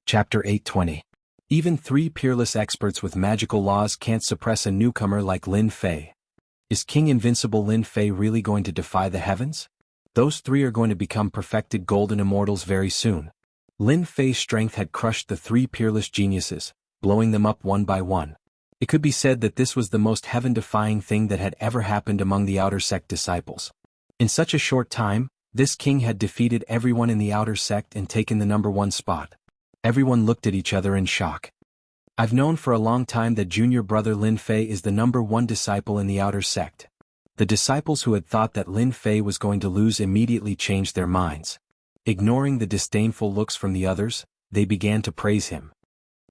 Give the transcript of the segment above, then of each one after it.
Chapter 820. Even 3 peerless experts with magical laws can't suppress a newcomer like Lin Fei. Is King Invincible Lin Fei really going to defy the heavens? Those 3 are going to become perfected golden immortals very soon. Lin Fei's strength had crushed the 3 peerless geniuses, blowing them up one by one. It could be said that this was the most heaven-defying thing that had ever happened among the outer sect disciples. In such a short time, this king had defeated everyone in the outer sect and taken the #1 spot. Everyone looked at each other in shock. I've known for a long time that junior brother Lin Fei is the #1 disciple in the outer sect. The disciples who had thought that Lin Fei was going to lose immediately changed their minds. Ignoring the disdainful looks from the others, they began to praise him.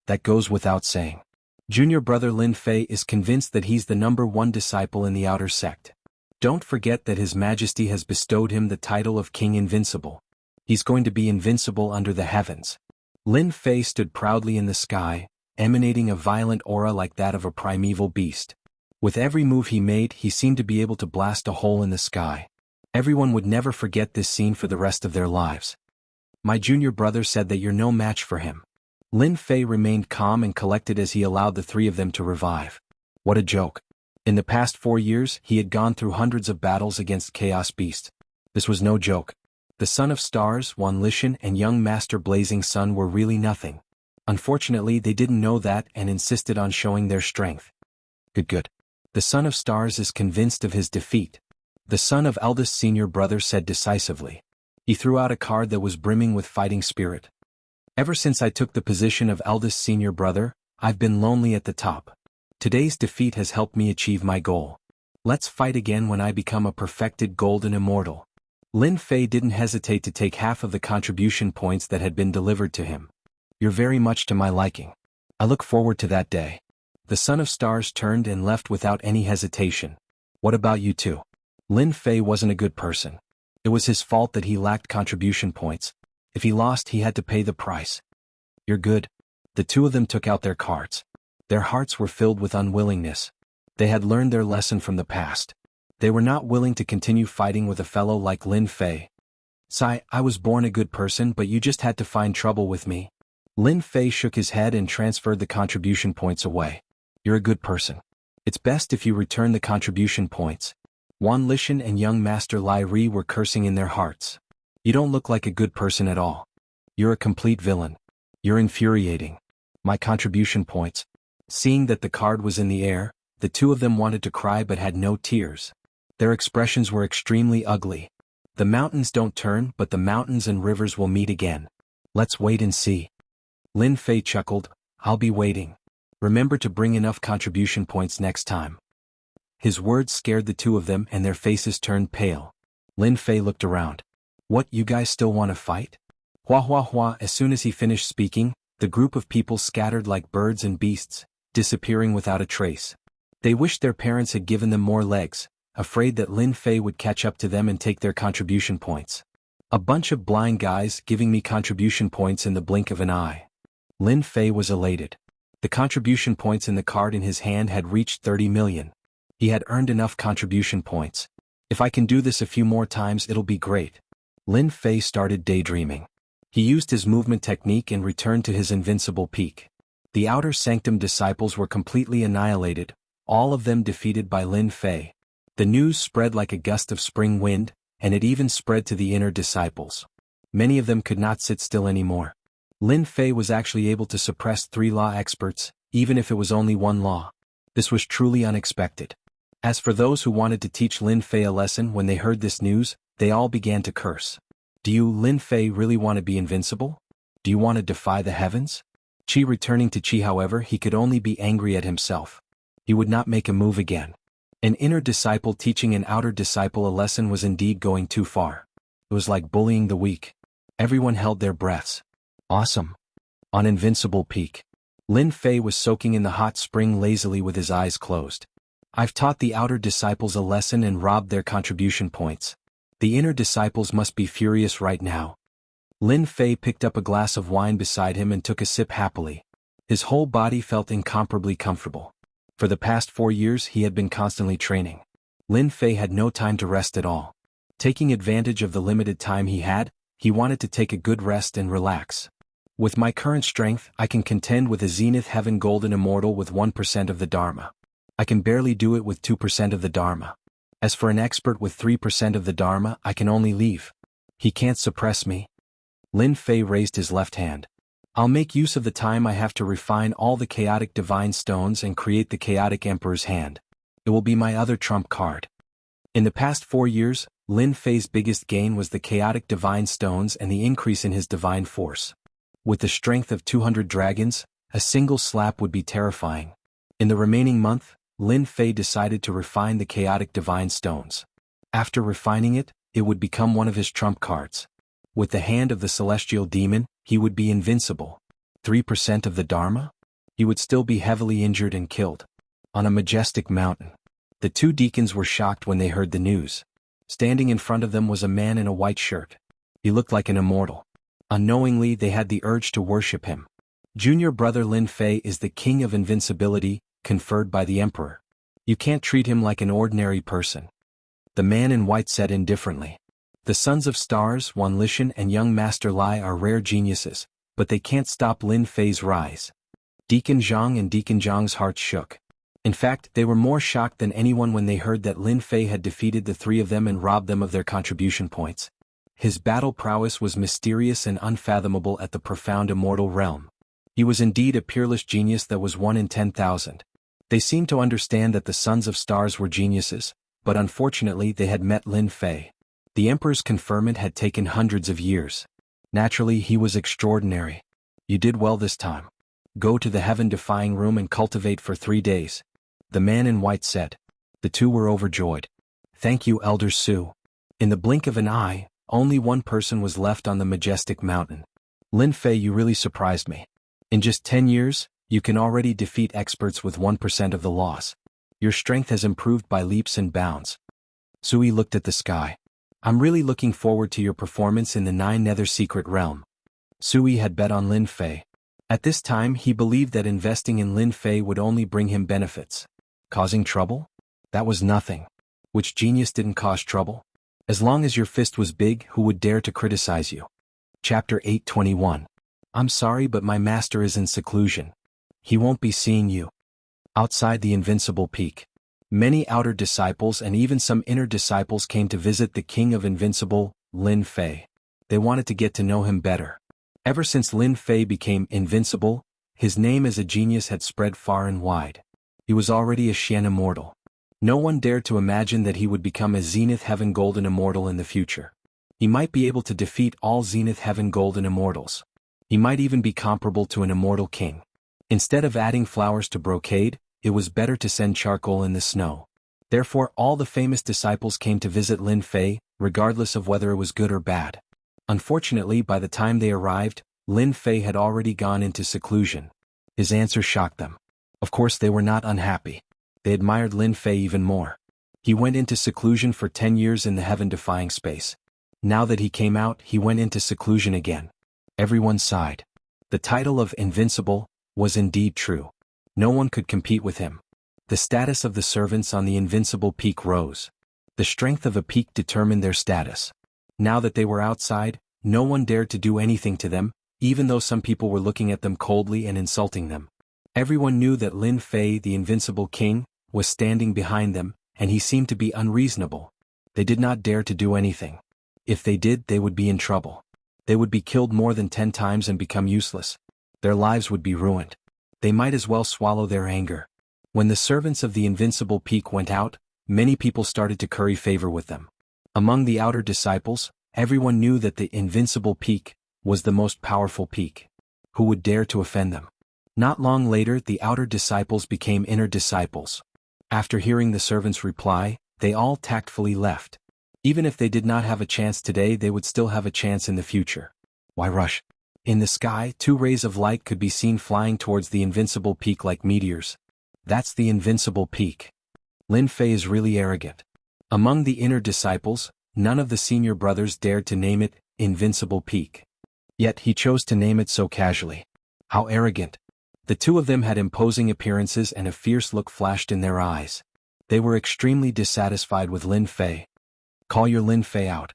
That goes without saying. Junior brother Lin Fei is convinced that he's the #1 disciple in the outer sect. Don't forget that His Majesty has bestowed him the title of King Invincible. He's going to be invincible under the heavens. Lin Fei stood proudly in the sky, emanating a violent aura like that of a primeval beast. With every move he made, he seemed to be able to blast a hole in the sky. Everyone would never forget this scene for the rest of their lives. My junior brother said that you're no match for him. Lin Fei remained calm and collected as he allowed the 3 of them to revive. What a joke. In the past 4 years, he had gone through hundreds of battles against Chaos Beast. This was no joke. The Son of Stars, Wan Lishan, and young Master Blazing Sun were really nothing. Unfortunately, they didn't know that and insisted on showing their strength. Good. The Son of Stars is convinced of his defeat. The son of eldest senior brother said decisively. He threw out a card that was brimming with fighting spirit. Ever since I took the position of eldest senior brother, I've been lonely at the top. Today's defeat has helped me achieve my goal. Let's fight again when I become a perfected golden immortal. Lin Fei didn't hesitate to take half of the contribution points that had been delivered to him. You're very much to my liking. I look forward to that day. The Son of Stars turned and left without any hesitation. What about you two? Lin Fei wasn't a good person. It was his fault that he lacked contribution points. If he lost, he had to pay the price. You're good. The 2 of them took out their cards. Their hearts were filled with unwillingness. They had learned their lesson from the past. They were not willing to continue fighting with a fellow like Lin Fei. Sai, I was born a good person, but you just had to find trouble with me. Lin Fei shook his head and transferred the contribution points away. You're a good person. It's best if you return the contribution points. Wan Lishan and young Master Lai Ri were cursing in their hearts. You don't look like a good person at all. You're a complete villain. You're infuriating. My contribution points. Seeing that the card was in the air, the 2 of them wanted to cry but had no tears. Their expressions were extremely ugly. The mountains don't turn, but the mountains and rivers will meet again. Let's wait and see. Lin Fei chuckled. I'll be waiting. Remember to bring enough contribution points next time. His words scared the 2 of them and their faces turned pale. Lin Fei looked around. What, you guys still want to fight? Hua hua hua. As soon as he finished speaking, the group of people scattered like birds and beasts, disappearing without a trace. They wished their parents had given them more legs, afraid that Lin Fei would catch up to them and take their contribution points. A bunch of blind guys giving me contribution points in the blink of an eye. Lin Fei was elated. The contribution points in the card in his hand had reached 30 million. He had earned enough contribution points. If I can do this a few more times, it'll be great. Lin Fei started daydreaming. He used his movement technique and returned to his invincible peak. The outer sanctum disciples were completely annihilated, all of them defeated by Lin Fei. The news spread like a gust of spring wind, and it even spread to the inner disciples. Many of them could not sit still anymore. Lin Fei was actually able to suppress 3 law experts, even if it was only 1 law. This was truly unexpected. As for those who wanted to teach Lin Fei a lesson when they heard this news, they all began to curse. Do you, Lin Fei, really want to be invincible? Do you want to defy the heavens? Qi returning to Qi, however, he could only be angry at himself. He would not make a move again. An inner disciple teaching an outer disciple a lesson was indeed going too far. It was like bullying the weak. Everyone held their breaths. Awesome. On Invincible Peak. Lin Fei was soaking in the hot spring lazily with his eyes closed. I've taught the outer disciples a lesson and robbed their contribution points. The inner disciples must be furious right now. Lin Fei picked up a glass of wine beside him and took a sip happily. His whole body felt incomparably comfortable. For the past 4 years he had been constantly training. Lin Fei had no time to rest at all. Taking advantage of the limited time he had, he wanted to take a good rest and relax. With my current strength, I can contend with a Zenith Heaven Golden Immortal with 1% of the Dharma. I can barely do it with 2% of the Dharma. As for an expert with 3% of the Dharma, I can only leave. He can't suppress me. Lin Fei raised his left hand. I'll make use of the time I have to refine all the chaotic divine stones and create the chaotic emperor's hand. It will be my other trump card. In the past 4 years, Lin Fei's biggest gain was the chaotic divine stones and the increase in his divine force. With the strength of 200 dragons, a single slap would be terrifying. In the remaining month, Lin Fei decided to refine the chaotic divine stones. After refining it, it would become one of his trump cards. With the hand of the celestial demon, he would be invincible. 3% of the Dharma? He would still be heavily injured and killed. On a majestic mountain. The 2 deacons were shocked when they heard the news. Standing in front of them was a man in a white shirt. He looked like an immortal. Unknowingly, they had the urge to worship him. Junior brother Lin Fei is the king of invincibility, conferred by the emperor. You can't treat him like an ordinary person. The man in white said indifferently. The Sons of Stars, Wan Lishan and young Master Lai are rare geniuses, but they can't stop Lin Fei's rise. Deacon Zhang and Deacon Zhang's hearts shook. In fact, they were more shocked than anyone when they heard that Lin Fei had defeated the 3 of them and robbed them of their contribution points. His battle prowess was mysterious and unfathomable at the profound immortal realm. He was indeed a peerless genius that was 1 in 10,000. They seemed to understand that the Sons of Stars were geniuses, but unfortunately they had met Lin Fei. The emperor's conferment had taken hundreds of years. Naturally, he was extraordinary. You did well this time. Go to the heaven-defying room and cultivate for 3 days. The man in white said. The 2 were overjoyed. Thank you, Elder Su. In the blink of an eye, only 1 person was left on the majestic mountain. Lin Fei, you really surprised me. In just 10 years, you can already defeat experts with 1% of the loss. Your strength has improved by leaps and bounds. Sui looked at the sky. I'm really looking forward to your performance in the 9 Nether Secret Realm. Sui had bet on Lin Fei. At this time, he believed that investing in Lin Fei would only bring him benefits. Causing trouble? That was nothing. Which genius didn't cause trouble? As long as your fist was big, who would dare to criticize you? Chapter 821. I'm sorry, but my master is in seclusion. He won't be seeing you. Outside the invincible peak. Many outer disciples and even some inner disciples came to visit the king of invincible, Lin Fei. They wanted to get to know him better. Ever since Lin Fei became invincible, his name as a genius had spread far and wide. He was already a Xian immortal. No one dared to imagine that he would become a Zenith Heaven Golden Immortal in the future. He might be able to defeat all Zenith Heaven Golden Immortals. He might even be comparable to an immortal king. Instead of adding flowers to brocade, it was better to send charcoal in the snow. Therefore, all the famous disciples came to visit Lin Fei, regardless of whether it was good or bad. Unfortunately, by the time they arrived, Lin Fei had already gone into seclusion. His answer shocked them. Of course, they were not unhappy. They admired Lin Fei even more. He went into seclusion for 10 years in the heaven-defying space. Now that he came out, he went into seclusion again. Everyone sighed. The title of invincible was indeed true. No one could compete with him. The status of the servants on the invincible peak rose. The strength of a peak determined their status. Now that they were outside, no one dared to do anything to them, even though some people were looking at them coldly and insulting them. Everyone knew that Lin Fei, the invincible king, was standing behind them, and he seemed to be unreasonable. They did not dare to do anything. If they did, they would be in trouble. They would be killed more than 10 times and become useless. Their lives would be ruined. They might as well swallow their anger. When the servants of the invincible peak went out, many people started to curry favor with them. Among the outer disciples, everyone knew that the invincible peak was the most powerful peak. Who would dare to offend them? Not long later, the outer disciples became inner disciples. After hearing the servants' reply, they all tactfully left. Even if they did not have a chance today, they would still have a chance in the future. Why rush? In the sky, 2 rays of light could be seen flying towards the invincible peak like meteors. That's the invincible peak. Lin Fei is really arrogant. Among the inner disciples, none of the senior brothers dared to name it Invincible Peak. Yet he chose to name it so casually. How arrogant. The 2 of them had imposing appearances and a fierce look flashed in their eyes. They were extremely dissatisfied with Lin Fei. Call your Lin Fei out.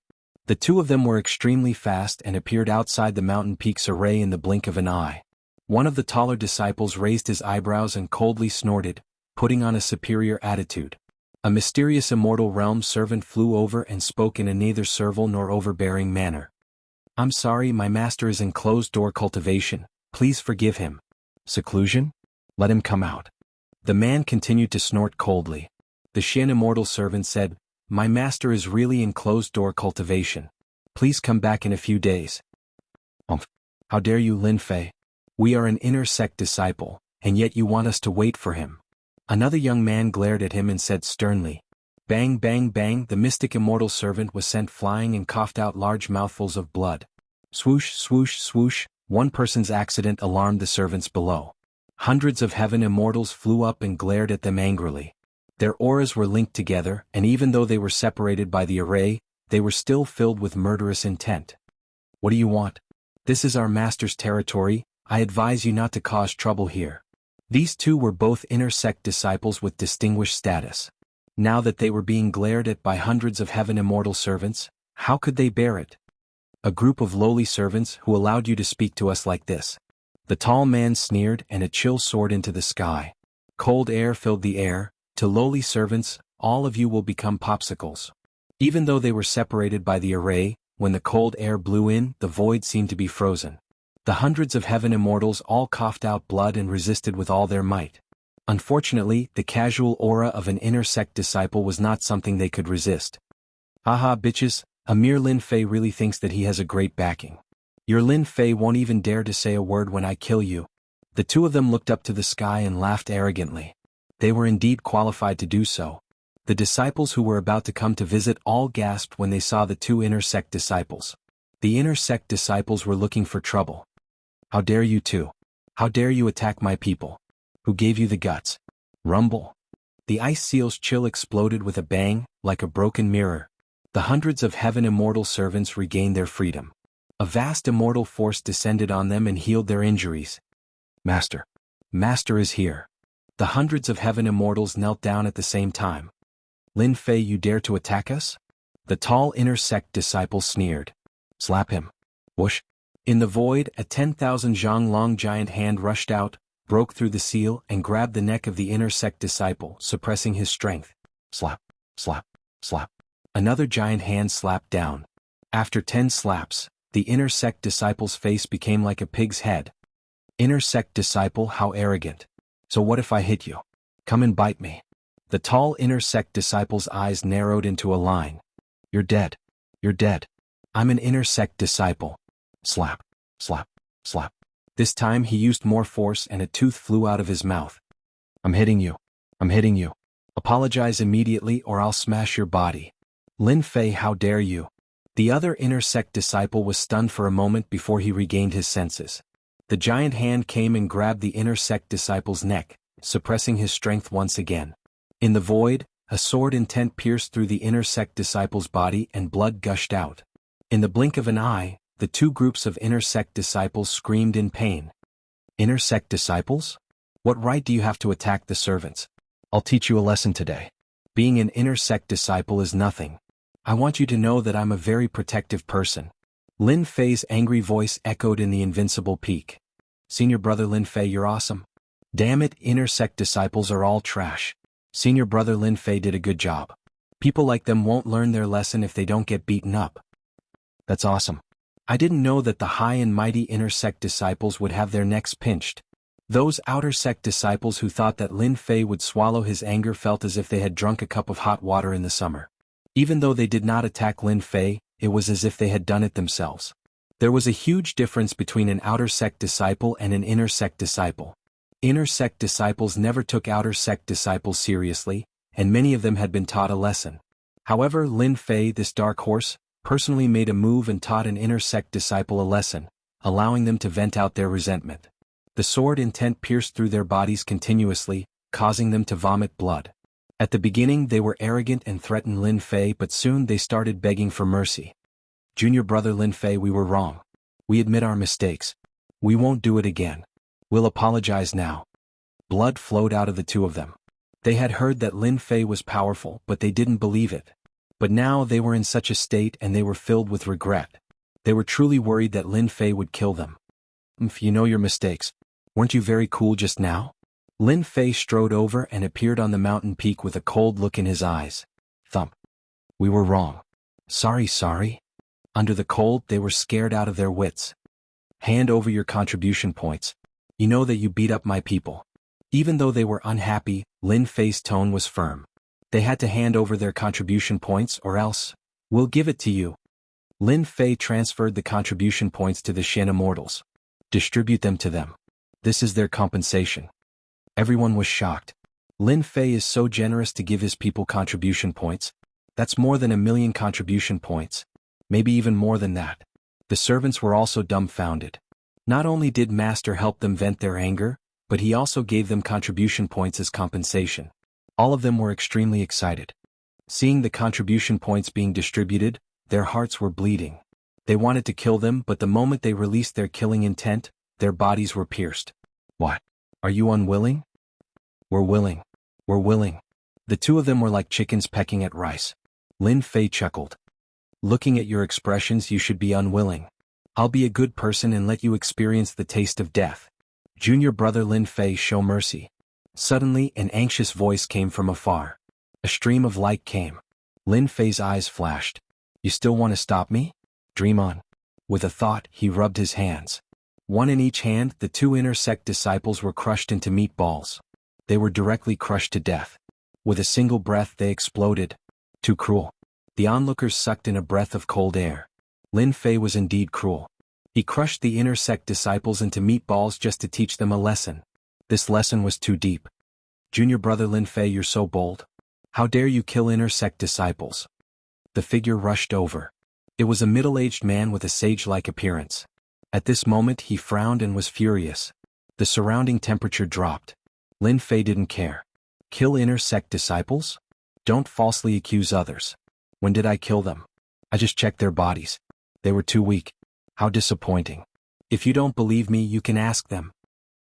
The two of them were extremely fast and appeared outside the mountain peak's array in the blink of an eye. One of the taller disciples raised his eyebrows and coldly snorted, putting on a superior attitude. A mysterious immortal realm servant flew over and spoke in a neither servile nor overbearing manner. "I'm sorry, my master is in closed-door cultivation. Please forgive him." "Seclusion? Let him come out." The man continued to snort coldly. The Xian immortal servant said, "My master is really in closed-door cultivation. Please come back in a few days." "Umph. How dare you, Lin Fei? We are an inner sect disciple, and yet you want us to wait for him." Another young man glared at him and said sternly. Bang bang bang, the mystic immortal servant was sent flying and coughed out large mouthfuls of blood. Swoosh swoosh swoosh, one person's accident alarmed the servants below. Hundreds of heaven immortals flew up and glared at them angrily. Their auras were linked together, and even though they were separated by the array, they were still filled with murderous intent. "What do you want? This is our master's territory. I advise you not to cause trouble here." These two were both inner sect disciples with distinguished status. Now that they were being glared at by hundreds of heaven immortal servants, how could they bear it? "A group of lowly servants who allowed you to speak to us like this." The tall man sneered, and a chill soared into the sky. Cold air filled the air. "To lowly servants, all of you will become popsicles." Even though they were separated by the array, when the cold air blew in, the void seemed to be frozen. The hundreds of heaven immortals all coughed out blood and resisted with all their might. Unfortunately, the casual aura of an inner sect disciple was not something they could resist. "Haha bitches, Amir Lin Fei really thinks that he has a great backing. Your Lin Fei won't even dare to say a word when I kill you." The two of them looked up to the sky and laughed arrogantly. They were indeed qualified to do so. The disciples who were about to come to visit all gasped when they saw the two inner sect disciples. The inner sect disciples were looking for trouble. "How dare you two? How dare you attack my people? Who gave you the guts?" Rumble. The ice seal's chill exploded with a bang, like a broken mirror. The hundreds of heaven immortal servants regained their freedom. A vast immortal force descended on them and healed their injuries. "Master. Master is here." The hundreds of heaven immortals knelt down at the same time. "Lin Fei, you dare to attack us?" The tall inner sect disciple sneered. "Slap him." Whoosh. In the void, a 10,000 zhang long giant hand rushed out, broke through the seal, and grabbed the neck of the inner sect disciple, suppressing his strength. Slap, slap, slap. Another giant hand slapped down. After 10 slaps, the inner sect disciple's face became like a pig's head. "Inner sect disciple, how arrogant. So what if I hit you? Come and bite me." The tall inner sect disciple's eyes narrowed into a line. "You're dead. You're dead. I'm an inner sect disciple." Slap, slap, slap. This time he used more force and a tooth flew out of his mouth. "I'm hitting you. I'm hitting you. Apologize immediately or I'll smash your body." "Lin Fei, how dare you?" The other inner sect disciple was stunned for a moment before he regained his senses. The giant hand came and grabbed the inner sect disciple's neck, suppressing his strength once again. In the void, a sword intent pierced through the inner sect disciple's body and blood gushed out. In the blink of an eye, the two groups of inner sect disciples screamed in pain. "Inner sect disciples? What right do you have to attack the servants? I'll teach you a lesson today. Being an inner sect disciple is nothing. I want you to know that I'm a very protective person." Lin Fei's angry voice echoed in the invincible peak. "Senior brother Lin Fei, you're awesome. Damn it, inner sect disciples are all trash. Senior brother Lin Fei did a good job. People like them won't learn their lesson if they don't get beaten up." "That's awesome. I didn't know that the high and mighty inner sect disciples would have their necks pinched." Those outer sect disciples who thought that Lin Fei would swallow his anger felt as if they had drunk a cup of hot water in the summer. Even though they did not attack Lin Fei, it was as if they had done it themselves. There was a huge difference between an outer sect disciple and an inner sect disciple. Inner sect disciples never took outer sect disciples seriously, and many of them had been taught a lesson. However, Lin Fei, this dark horse, personally made a move and taught an inner sect disciple a lesson, allowing them to vent out their resentment. The sword intent pierced through their bodies continuously, causing them to vomit blood. At the beginning they were arrogant and threatened Lin Fei, but soon they started begging for mercy. "Junior brother Lin Fei, we were wrong. We admit our mistakes. We won't do it again. We'll apologize now." Blood flowed out of the two of them. They had heard that Lin Fei was powerful, but they didn't believe it. But now they were in such a state and they were filled with regret. They were truly worried that Lin Fei would kill them. You know your mistakes. Weren't you very cool just now? Lin Fei strode over and appeared on the mountain peak with a cold look in his eyes. Thump. We were wrong. Sorry. Under the cold, they were scared out of their wits. Hand over your contribution points. You know that you beat up my people. Even though they were unhappy, Lin Fei's tone was firm. They had to hand over their contribution points or else, we'll give it to you. Lin Fei transferred the contribution points to the Shen Immortals. Distribute them to them. This is their compensation. Everyone was shocked. Lin Fei is so generous to give his people contribution points. That's more than 1,000,000 contribution points. Maybe even more than that. The servants were also dumbfounded. Not only did Master help them vent their anger, but he also gave them contribution points as compensation. All of them were extremely excited. Seeing the contribution points being distributed, their hearts were bleeding. They wanted to kill them, but the moment they released their killing intent, their bodies were pierced. What? Are you unwilling? We're willing. The two of them were like chickens pecking at rice. Lin Fei chuckled. Looking at your expressions, you should be unwilling. I'll be a good person and let you experience the taste of death. Junior brother Lin Fei, show mercy. Suddenly, an anxious voice came from afar. A stream of light came. Lin Fei's eyes flashed. You still want to stop me? Dream on. With a thought, he rubbed his hands. One in each hand, the two inner sect disciples were crushed into meatballs. They were directly crushed to death. With a single breath, they exploded. Too cruel. The onlookers sucked in a breath of cold air. Lin Fei was indeed cruel. He crushed the inner sect disciples into meatballs just to teach them a lesson. This lesson was too deep. Junior brother Lin Fei, you're so bold. How dare you kill inner sect disciples? The figure rushed over. It was a middle-aged man with a sage-like appearance. At this moment he frowned and was furious. The surrounding temperature dropped. Lin Fei didn't care. Kill inner sect disciples? Don't falsely accuse others. When did I kill them? I just checked their bodies. They were too weak. How disappointing. If you don't believe me, you can ask them.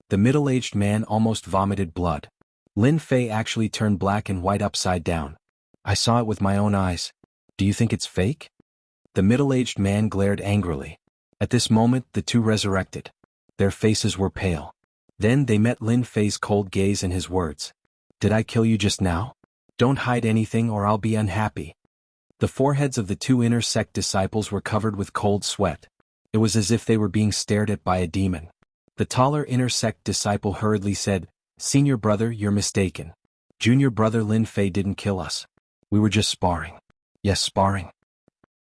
The middle-aged man almost vomited blood. Lin Fei actually turned black and white upside down. I saw it with my own eyes. Do you think it's fake? The middle-aged man glared angrily. At this moment, the two resurrected. Their faces were pale. Then they met Lin Fei's cold gaze and his words. Did I kill you just now? Don't hide anything or I'll be unhappy. The foreheads of the two inner sect disciples were covered with cold sweat. It was as if they were being stared at by a demon. The taller inner sect disciple hurriedly said, Senior brother, you're mistaken. Junior brother Lin Fei didn't kill us. We were just sparring. Yes, sparring.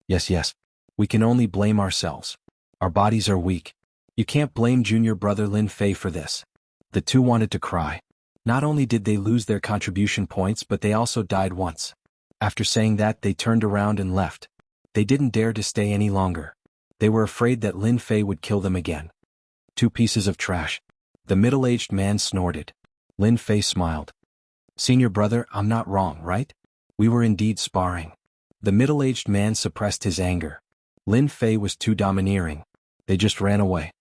Yes. We can only blame ourselves. Our bodies are weak. You can't blame junior brother Lin Fei for this. The two wanted to cry. Not only did they lose their contribution points, but they also died once. After saying that, they turned around and left. They didn't dare to stay any longer. They were afraid that Lin Fei would kill them again. Two pieces of trash. The middle-aged man snorted. Lin Fei smiled. Senior brother, I'm not wrong, right? We were indeed sparring. The middle-aged man suppressed his anger. Lin Fei was too domineering. They just ran away.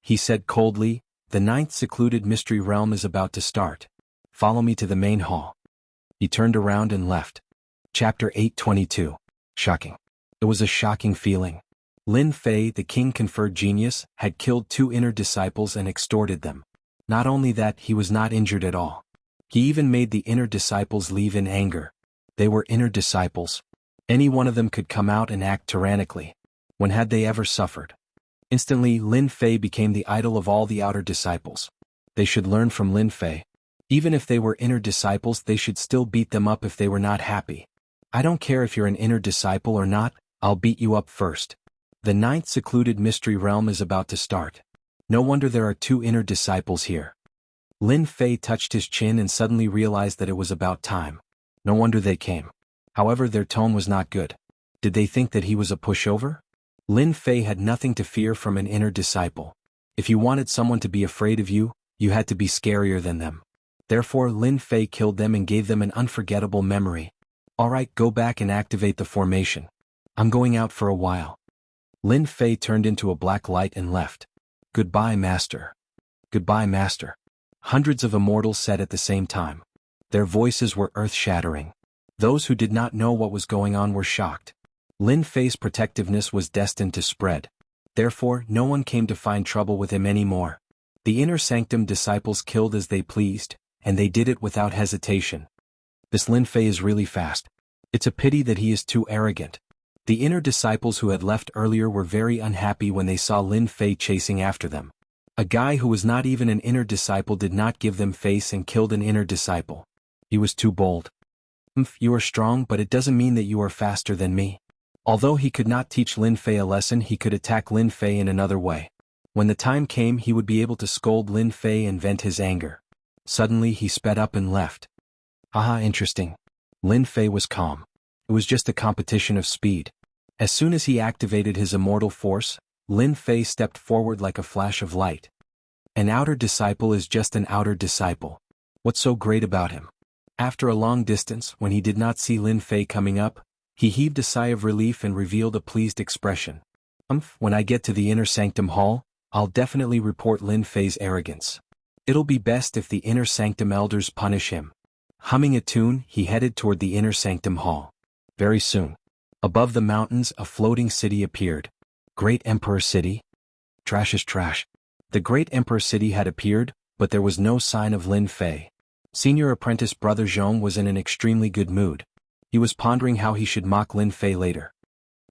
He said coldly, the 9th secluded mystery realm is about to start. Follow me to the main hall. He turned around and left. Chapter 822. Shocking. It was a shocking feeling. Lin Fei, the king-conferred genius, had killed two inner disciples and extorted them. Not only that, he was not injured at all. He even made the inner disciples leave in anger. They were inner disciples. Any one of them could come out and act tyrannically. When had they ever suffered? Instantly, Lin Fei became the idol of all the outer disciples. They should learn from Lin Fei. Even if they were inner disciples, they should still beat them up if they were not happy. I don't care if you're an inner disciple or not, I'll beat you up first. The 9th secluded mystery realm is about to start. No wonder there are two inner disciples here. Lin Fei touched his chin and suddenly realized that it was about time. No wonder they came. However, their tone was not good. Did they think that he was a pushover? Lin Fei had nothing to fear from an inner disciple. If you wanted someone to be afraid of you, you had to be scarier than them. Therefore, Lin Fei killed them and gave them an unforgettable memory. Alright, go back and activate the formation. I'm going out for a while. Lin Fei turned into a black light and left. Goodbye, Master. Goodbye, Master. Hundreds of immortals said at the same time. Their voices were earth-shattering. Those who did not know what was going on were shocked. Lin Fei's protectiveness was destined to spread. Therefore, no one came to find trouble with him anymore. The inner sanctum disciples killed as they pleased, and they did it without hesitation. This Lin Fei is really fast. It's a pity that he is too arrogant. The inner disciples who had left earlier were very unhappy when they saw Lin Fei chasing after them. A guy who was not even an inner disciple did not give them face and killed an inner disciple. He was too bold. You are strong, but it doesn't mean that you are faster than me. Although he could not teach Lin Fei a lesson, he could attack Lin Fei in another way. When the time came, he would be able to scold Lin Fei and vent his anger. Suddenly he sped up and left. Haha, interesting. Lin Fei was calm. It was just a competition of speed. As soon as he activated his immortal force, Lin Fei stepped forward like a flash of light. An outer disciple is just an outer disciple. What's so great about him? After a long distance, when he did not see Lin Fei coming up, he heaved a sigh of relief and revealed a pleased expression. When I get to the inner sanctum hall, I'll definitely report Lin Fei's arrogance. It'll be best if the inner sanctum elders punish him. Humming a tune, he headed toward the inner sanctum hall. Very soon, above the mountains, a floating city appeared. Great Emperor City? Trash is trash. The Great Emperor City had appeared, but there was no sign of Lin Fei. Senior apprentice brother Zhong was in an extremely good mood. He was pondering how he should mock Lin Fei later.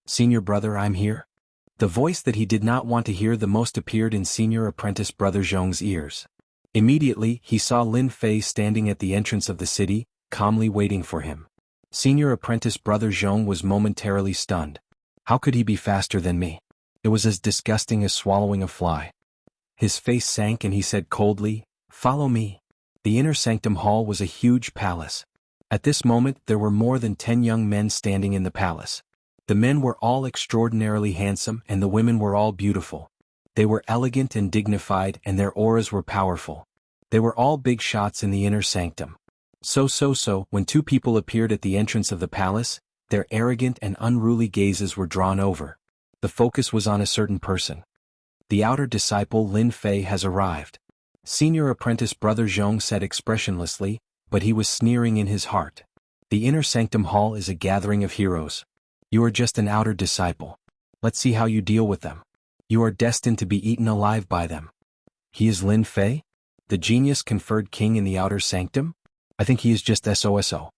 Senior brother, I'm here. The voice that he did not want to hear the most appeared in senior apprentice brother Zhong's ears. Immediately, he saw Lin Fei standing at the entrance of the city, calmly waiting for him. Senior apprentice brother Zhong was momentarily stunned. How could he be faster than me? It was as disgusting as swallowing a fly. His face sank and he said coldly, "Follow me." The inner sanctum hall was a huge palace. At this moment, there were more than 10 young men standing in the palace. The men were all extraordinarily handsome and the women were all beautiful. They were elegant and dignified and their auras were powerful. They were all big shots in the inner sanctum. When two people appeared at the entrance of the palace, their arrogant and unruly gazes were drawn over. The focus was on a certain person. The outer disciple Lin Fei has arrived. Senior apprentice brother Zhong said expressionlessly, but he was sneering in his heart. The inner sanctum hall is a gathering of heroes. You are just an outer disciple. Let's see how you deal with them. You are destined to be eaten alive by them. He is Lin Fei? The genius conferred king in the outer sanctum? I think he is just SOSO.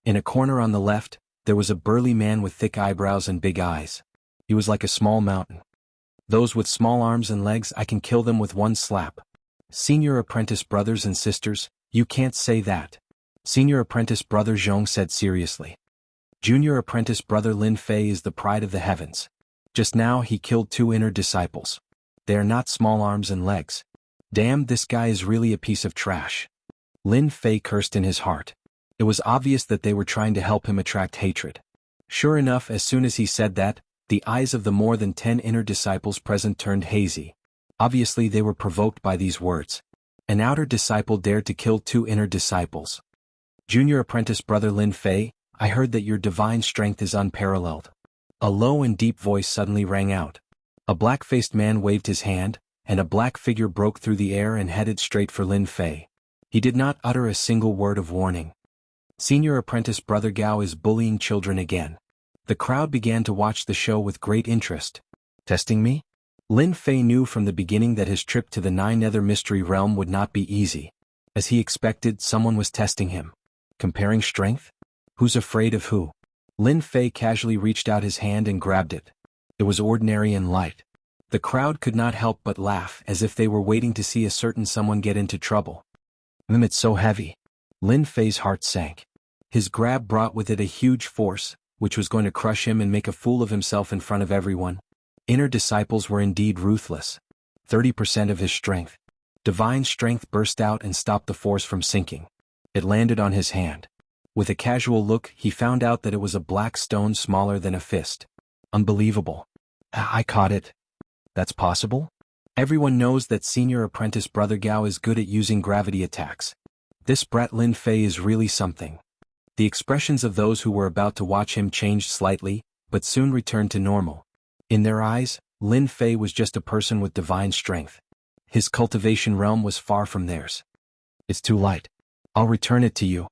In a corner on the left, there was a burly man with thick eyebrows and big eyes. He was like a small mountain. Those with small arms and legs, I can kill them with one slap. Senior apprentice brothers and sisters, you can't say that. Senior apprentice brother Zhong said seriously. Junior apprentice brother Lin Fei is the pride of the heavens. Just now he killed 2 inner disciples. They are not small arms and legs. Damn, this guy is really a piece of trash. Lin Fei cursed in his heart. It was obvious that they were trying to help him attract hatred. Sure enough, as soon as he said that, the eyes of the more than 10 inner disciples present turned hazy. Obviously they were provoked by these words. An outer disciple dared to kill 2 inner disciples. Junior apprentice brother Lin Fei, I heard that your divine strength is unparalleled. A low and deep voice suddenly rang out. A black-faced man waved his hand, and a black figure broke through the air and headed straight for Lin Fei. He did not utter a single word of warning. Senior apprentice brother Gao is bullying children again. The crowd began to watch the show with great interest. Testing me? Lin Fei knew from the beginning that his trip to the 9 Nether Mystery Realm would not be easy. As he expected, someone was testing him. Comparing strength? Who's afraid of who? Lin Fei casually reached out his hand and grabbed it. It was ordinary and light. The crowd could not help but laugh as if they were waiting to see a certain someone get into trouble. It's so heavy. Lin Fei's heart sank. His grab brought with it a huge force, which was going to crush him and make a fool of himself in front of everyone. Inner disciples were indeed ruthless. 30% of his strength. Divine strength burst out and stopped the force from sinking. It landed on his hand. With a casual look, he found out that it was a black stone smaller than a fist. Unbelievable. I caught it. That's possible? Everyone knows that senior apprentice brother Gao is good at using gravity attacks. This brat Lin Fei is really something. The expressions of those who were about to watch him changed slightly, but soon returned to normal. In their eyes, Lin Fei was just a person with divine strength. His cultivation realm was far from theirs. It's too light. I'll return it to you.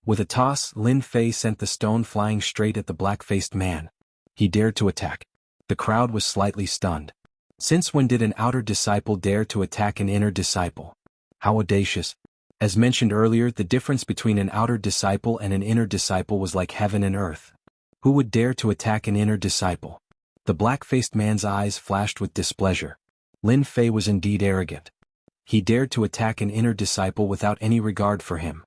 With a toss, Lin Fei sent the stone flying straight at the black-faced man. He dared to attack. The crowd was slightly stunned. Since when did an outer disciple dare to attack an inner disciple? How audacious. As mentioned earlier, the difference between an outer disciple and an inner disciple was like heaven and earth. Who would dare to attack an inner disciple? The black-faced man's eyes flashed with displeasure. Lin Fei was indeed arrogant. He dared to attack an inner disciple without any regard for him.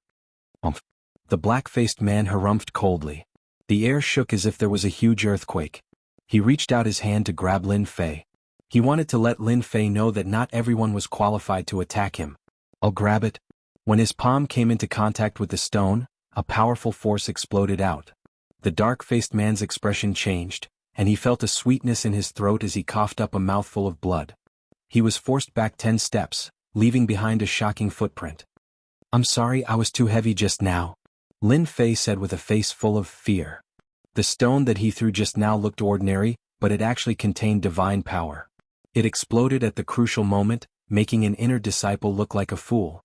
The black-faced man harumphed coldly. The air shook as if there was a huge earthquake. He reached out his hand to grab Lin Fei. He wanted to let Lin Fei know that not everyone was qualified to attack him. I'll grab it. When his palm came into contact with the stone, a powerful force exploded out. The dark-faced man's expression changed, and he felt a sweetness in his throat as he coughed up a mouthful of blood. He was forced back 10 steps, leaving behind a shocking footprint. I'm sorry I was too heavy just now, Lin Fei said with a face full of fear. The stone that he threw just now looked ordinary, but it actually contained divine power. It exploded at the crucial moment, making an inner disciple look like a fool.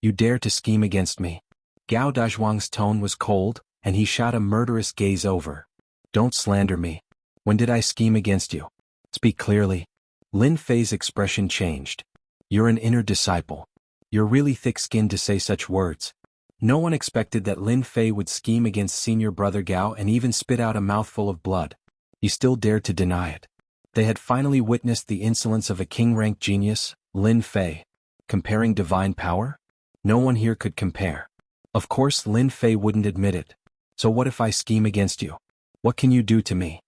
You dare to scheme against me? Gao Dazhuang's tone was cold, and he shot a murderous gaze over. Don't slander me. When did I scheme against you? Speak clearly. Lin Fei's expression changed. You're an inner disciple. You're really thick-skinned to say such words. No one expected that Lin Fei would scheme against senior brother Gao and even spit out a mouthful of blood. He still dared to deny it. They had finally witnessed the insolence of a king-ranked genius, Lin Fei. Comparing divine power? No one here could compare. Of course Lin Fei wouldn't admit it. So what if I scheme against you? What can you do to me?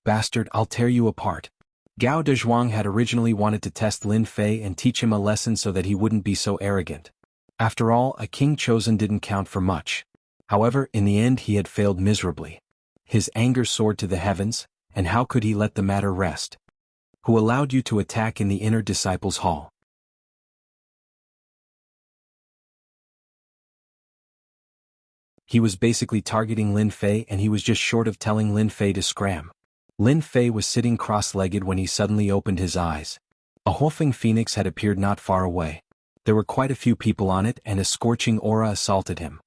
Bastard, I'll tear you apart. Gao Dezhuang had originally wanted to test Lin Fei and teach him a lesson so that he wouldn't be so arrogant. After all, a king chosen didn't count for much. However, in the end he had failed miserably. His anger soared to the heavens, and how could he let the matter rest? Who allowed you to attack in the inner disciples' hall? He was basically targeting Lin Fei, and he was just short of telling Lin Fei to scram. Lin Fei was sitting cross-legged when he suddenly opened his eyes. A Huofeng phoenix had appeared not far away. There were quite a few people on it, and a scorching aura assaulted him.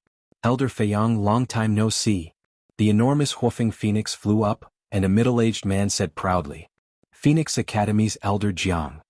Elder Feiyang, long time no see. The enormous Huofeng phoenix flew up, and a middle-aged man said proudly, Phoenix Academy's Elder Jiang.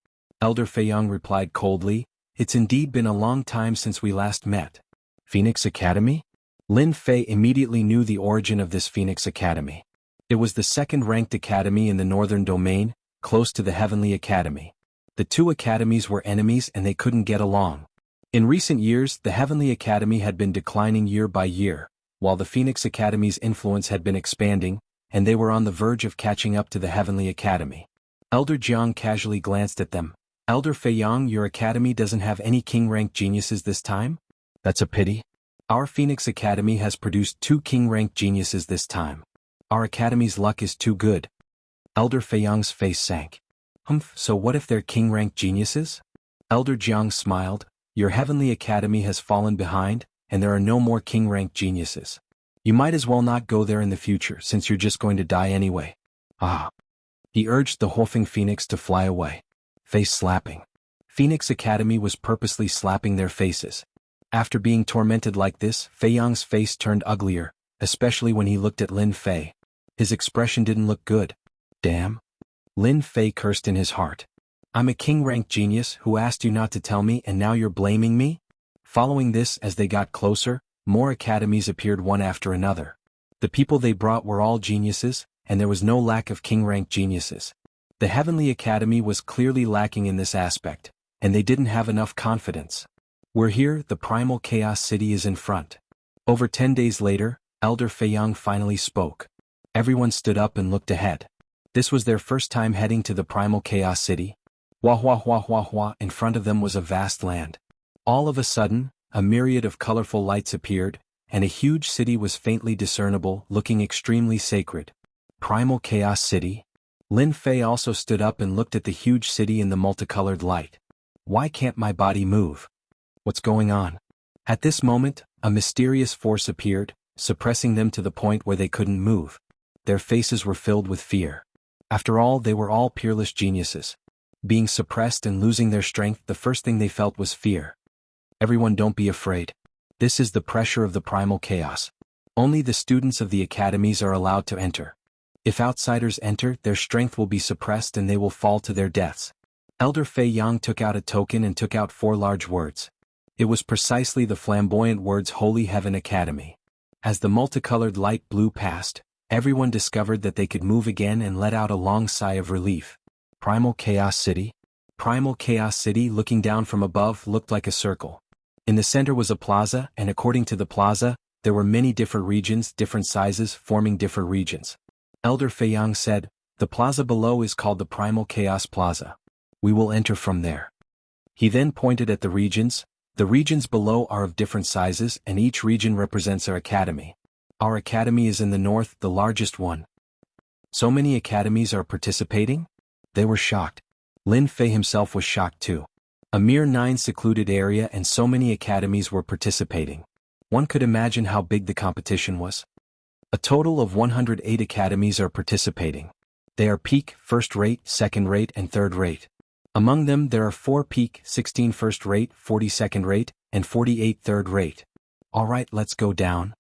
Elder Feiyang replied coldly, It's indeed been a long time since we last met. Phoenix Academy? Lin Fei immediately knew the origin of this Phoenix Academy. It was the second-ranked academy in the northern domain, close to the Heavenly Academy. The two academies were enemies and they couldn't get along. In recent years, the Heavenly Academy had been declining year by year, while the Phoenix Academy's influence had been expanding, and they were on the verge of catching up to the Heavenly Academy. Elder Jiang casually glanced at them. Elder Feiyang, your academy doesn't have any king-ranked geniuses this time? That's a pity. Our Phoenix Academy has produced 2 king-ranked geniuses this time. Our academy's luck is too good. Elder Feiyang's face sank. So what if they're king-ranked geniuses? Elder Jiang smiled. Your Heavenly Academy has fallen behind, and there are no more king-ranked geniuses. You might as well not go there in the future since you're just going to die anyway. Ah. He urged the Huofeng Phoenix to fly away. Face slapping. Phoenix Academy was purposely slapping their faces. After being tormented like this, Feiyang's face turned uglier, especially when he looked at Lin Fei. His expression didn't look good. Damn. Lin Fei cursed in his heart. I'm a king-ranked genius who asked you not to tell me and now you're blaming me? Following this, as they got closer, more academies appeared one after another. The people they brought were all geniuses, and there was no lack of king-ranked geniuses. The Heavenly Academy was clearly lacking in this aspect, and they didn't have enough confidence. We're here, the primal chaos city is in front. Over 10 days later, Elder Feiyang finally spoke. Everyone stood up and looked ahead. This was their first time heading to the primal chaos city. Wah wah wah wah wah, in front of them was a vast land. All of a sudden, a myriad of colorful lights appeared, and a huge city was faintly discernible, looking extremely sacred. Primal Chaos City? Lin Fei also stood up and looked at the huge city in the multicolored light. Why can't my body move? What's going on? At this moment, a mysterious force appeared, suppressing them to the point where they couldn't move. Their faces were filled with fear. After all, they were all peerless geniuses. Being suppressed and losing their strength, the first thing they felt was fear. Everyone, don't be afraid. This is the pressure of the primal chaos. Only the students of the academies are allowed to enter. If outsiders enter, their strength will be suppressed and they will fall to their deaths. Elder Fei Yang took out a token and took out 4 large words. It was precisely the flamboyant words Holy Heaven Academy. As the multicolored light blew past, everyone discovered that they could move again and let out a long sigh of relief. Primal Chaos City? Primal Chaos City, looking down from above, looked like a circle. In the center was a plaza, and according to the plaza, there were many different regions, different sizes, forming different regions. Elder Fei Yang said, "The plaza below is called the Primal Chaos Plaza. We will enter from there." He then pointed at the regions. The regions below are of different sizes, and each region represents our academy. Our academy is in the north, the largest one. So many academies are participating? They were shocked. Lin Fei himself was shocked too. A mere 9 secluded area and so many academies were participating. One could imagine how big the competition was. A total of 108 academies are participating. They are peak, first-rate, second-rate, and third-rate. Among them there are 4 peak, 16 first-rate, 40 second-rate, and 48 third-rate. Alright, let's go down.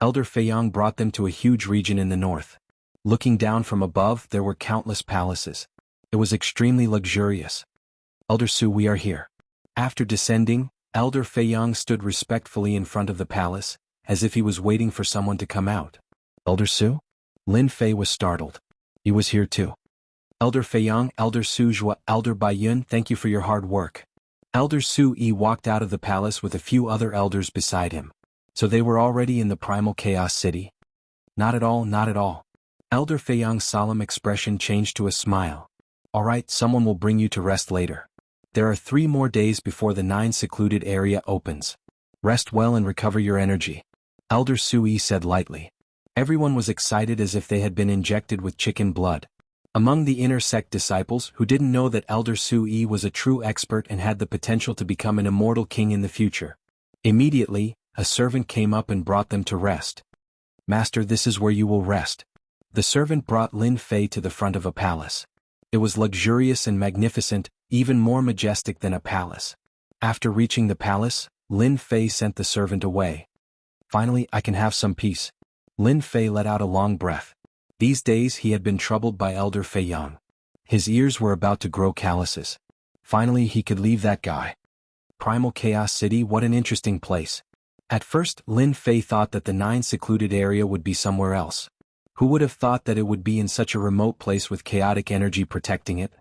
Elder Fei Yang brought them to a huge region in the north. Looking down from above, there were countless palaces. It was extremely luxurious. Elder Su, we are here. After descending, Elder Fei Yang stood respectfully in front of the palace, as if he was waiting for someone to come out. Elder Su? Lin Fei was startled. He was here too. Elder Fei Yang, Elder Su Zhua, Elder Bai Yun, thank you for your hard work. Elder Su Yi walked out of the palace with a few other elders beside him. So they were already in the Primal Chaos City? Not at all, not at all. Elder Fei Yang's solemn expression changed to a smile. Alright, someone will bring you to rest later. There are 3 more days before the 9 secluded area opens. Rest well and recover your energy. Elder Su Yi said lightly. Everyone was excited as if they had been injected with chicken blood. Among the inner sect disciples who didn't know that Elder Su Yi was a true expert and had the potential to become an immortal king in the future. Immediately, a servant came up and brought them to rest. Master, this is where you will rest. The servant brought Lin Fei to the front of a palace. It was luxurious and magnificent, even more majestic than a palace. After reaching the palace, Lin Fei sent the servant away. Finally, I can have some peace. Lin Fei let out a long breath. These days he had been troubled by Elder Fei Yang. His ears were about to grow calluses. Finally he could leave that guy. Primal Chaos City, what an interesting place. At first, Lin Fei thought that the 9 secluded area would be somewhere else. Who would have thought that it would be in such a remote place with chaotic energy protecting it?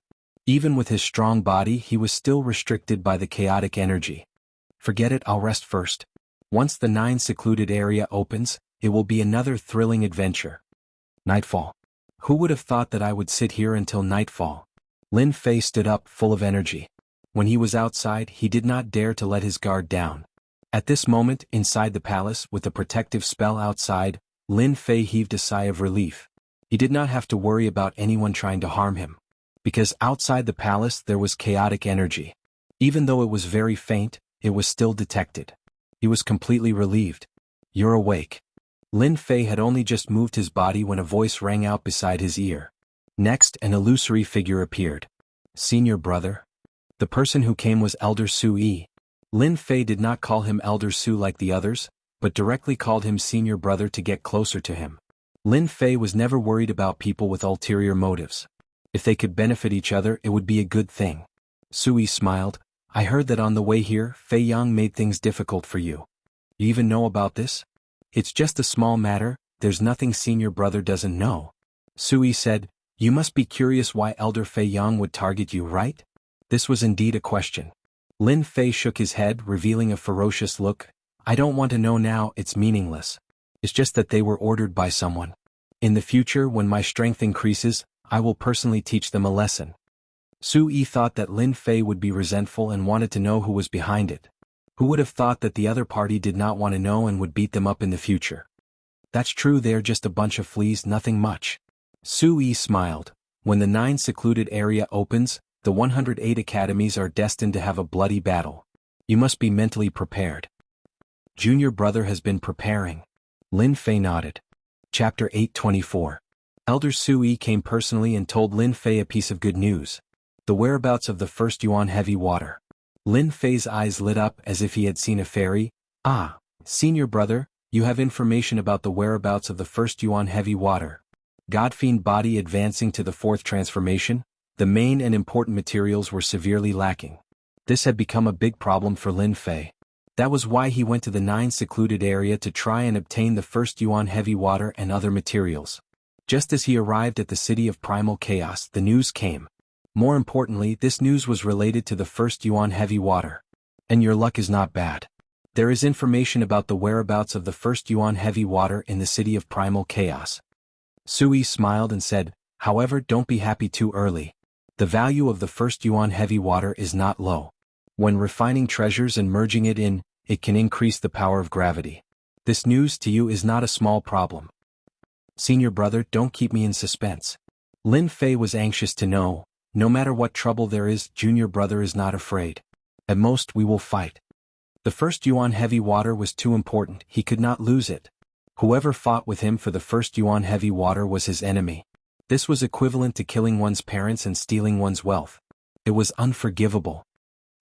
Even with his strong body, he was still restricted by the chaotic energy. Forget it, I'll rest first. Once the 9 secluded area opens, it will be another thrilling adventure. Nightfall. Who would have thought that I would sit here until nightfall? Lin Fei stood up, full of energy. When he was outside, he did not dare to let his guard down. At this moment, inside the palace, with a protective spell outside, Lin Fei heaved a sigh of relief. He did not have to worry about anyone trying to harm him. Because outside the palace there was chaotic energy. Even though it was very faint, it was still detected. He was completely relieved. You're awake. Lin Fei had only just moved his body when a voice rang out beside his ear. Next, an illusory figure appeared. Senior brother? The person who came was Elder Su Yi. Lin Fei did not call him Elder Su like the others, but directly called him senior brother to get closer to him. Lin Fei was never worried about people with ulterior motives. If they could benefit each other, it would be a good thing. Su Yi smiled. I heard that on the way here, Fei Yang made things difficult for you. You even know about this? It's just a small matter, there's nothing senior brother doesn't know. Su Yi said, you must be curious why Elder Fei Yang would target you, right? This was indeed a question. Lin Fei shook his head, revealing a ferocious look. I don't want to know now, it's meaningless. It's just that they were ordered by someone. In the future, when my strength increases, I will personally teach them a lesson. Su Yi thought that Lin Fei would be resentful and wanted to know who was behind it. Who would have thought that the other party did not want to know and would beat them up in the future? That's true, they're just a bunch of fleas, nothing much. Su Yi smiled. When the 9 secluded area opens, the 108 academies are destined to have a bloody battle. You must be mentally prepared. Junior brother has been preparing. Lin Fei nodded. Chapter 824. Elder Su Yi came personally and told Lin Fei a piece of good news. The whereabouts of the first Yuan heavy water. Lin Fei's eyes lit up as if he had seen a fairy. Ah, Senior brother, you have information about the whereabouts of the first Yuan heavy water. Godfiend body advancing to the fourth transformation, the main and important materials were severely lacking. This had become a big problem for Lin Fei. That was why he went to the 9 secluded area to try and obtain the first Yuan heavy water and other materials. Just as he arrived at the city of primal chaos, the news came. More importantly, this news was related to the first Yuan heavy water. And your luck is not bad. There is information about the whereabouts of the first Yuan heavy water in the city of primal chaos. Sui smiled and said, however, don't be happy too early. The value of the first Yuan heavy water is not low. When refining treasures and merging it in, it can increase the power of gravity. This news to you is not a small problem. Senior brother, don't keep me in suspense. Lin Fei was anxious to know, no matter what trouble there is, junior brother is not afraid. At most we will fight. The first Yuan heavy water was too important, he could not lose it. Whoever fought with him for the first Yuan heavy water was his enemy. This was equivalent to killing one's parents and stealing one's wealth. It was unforgivable.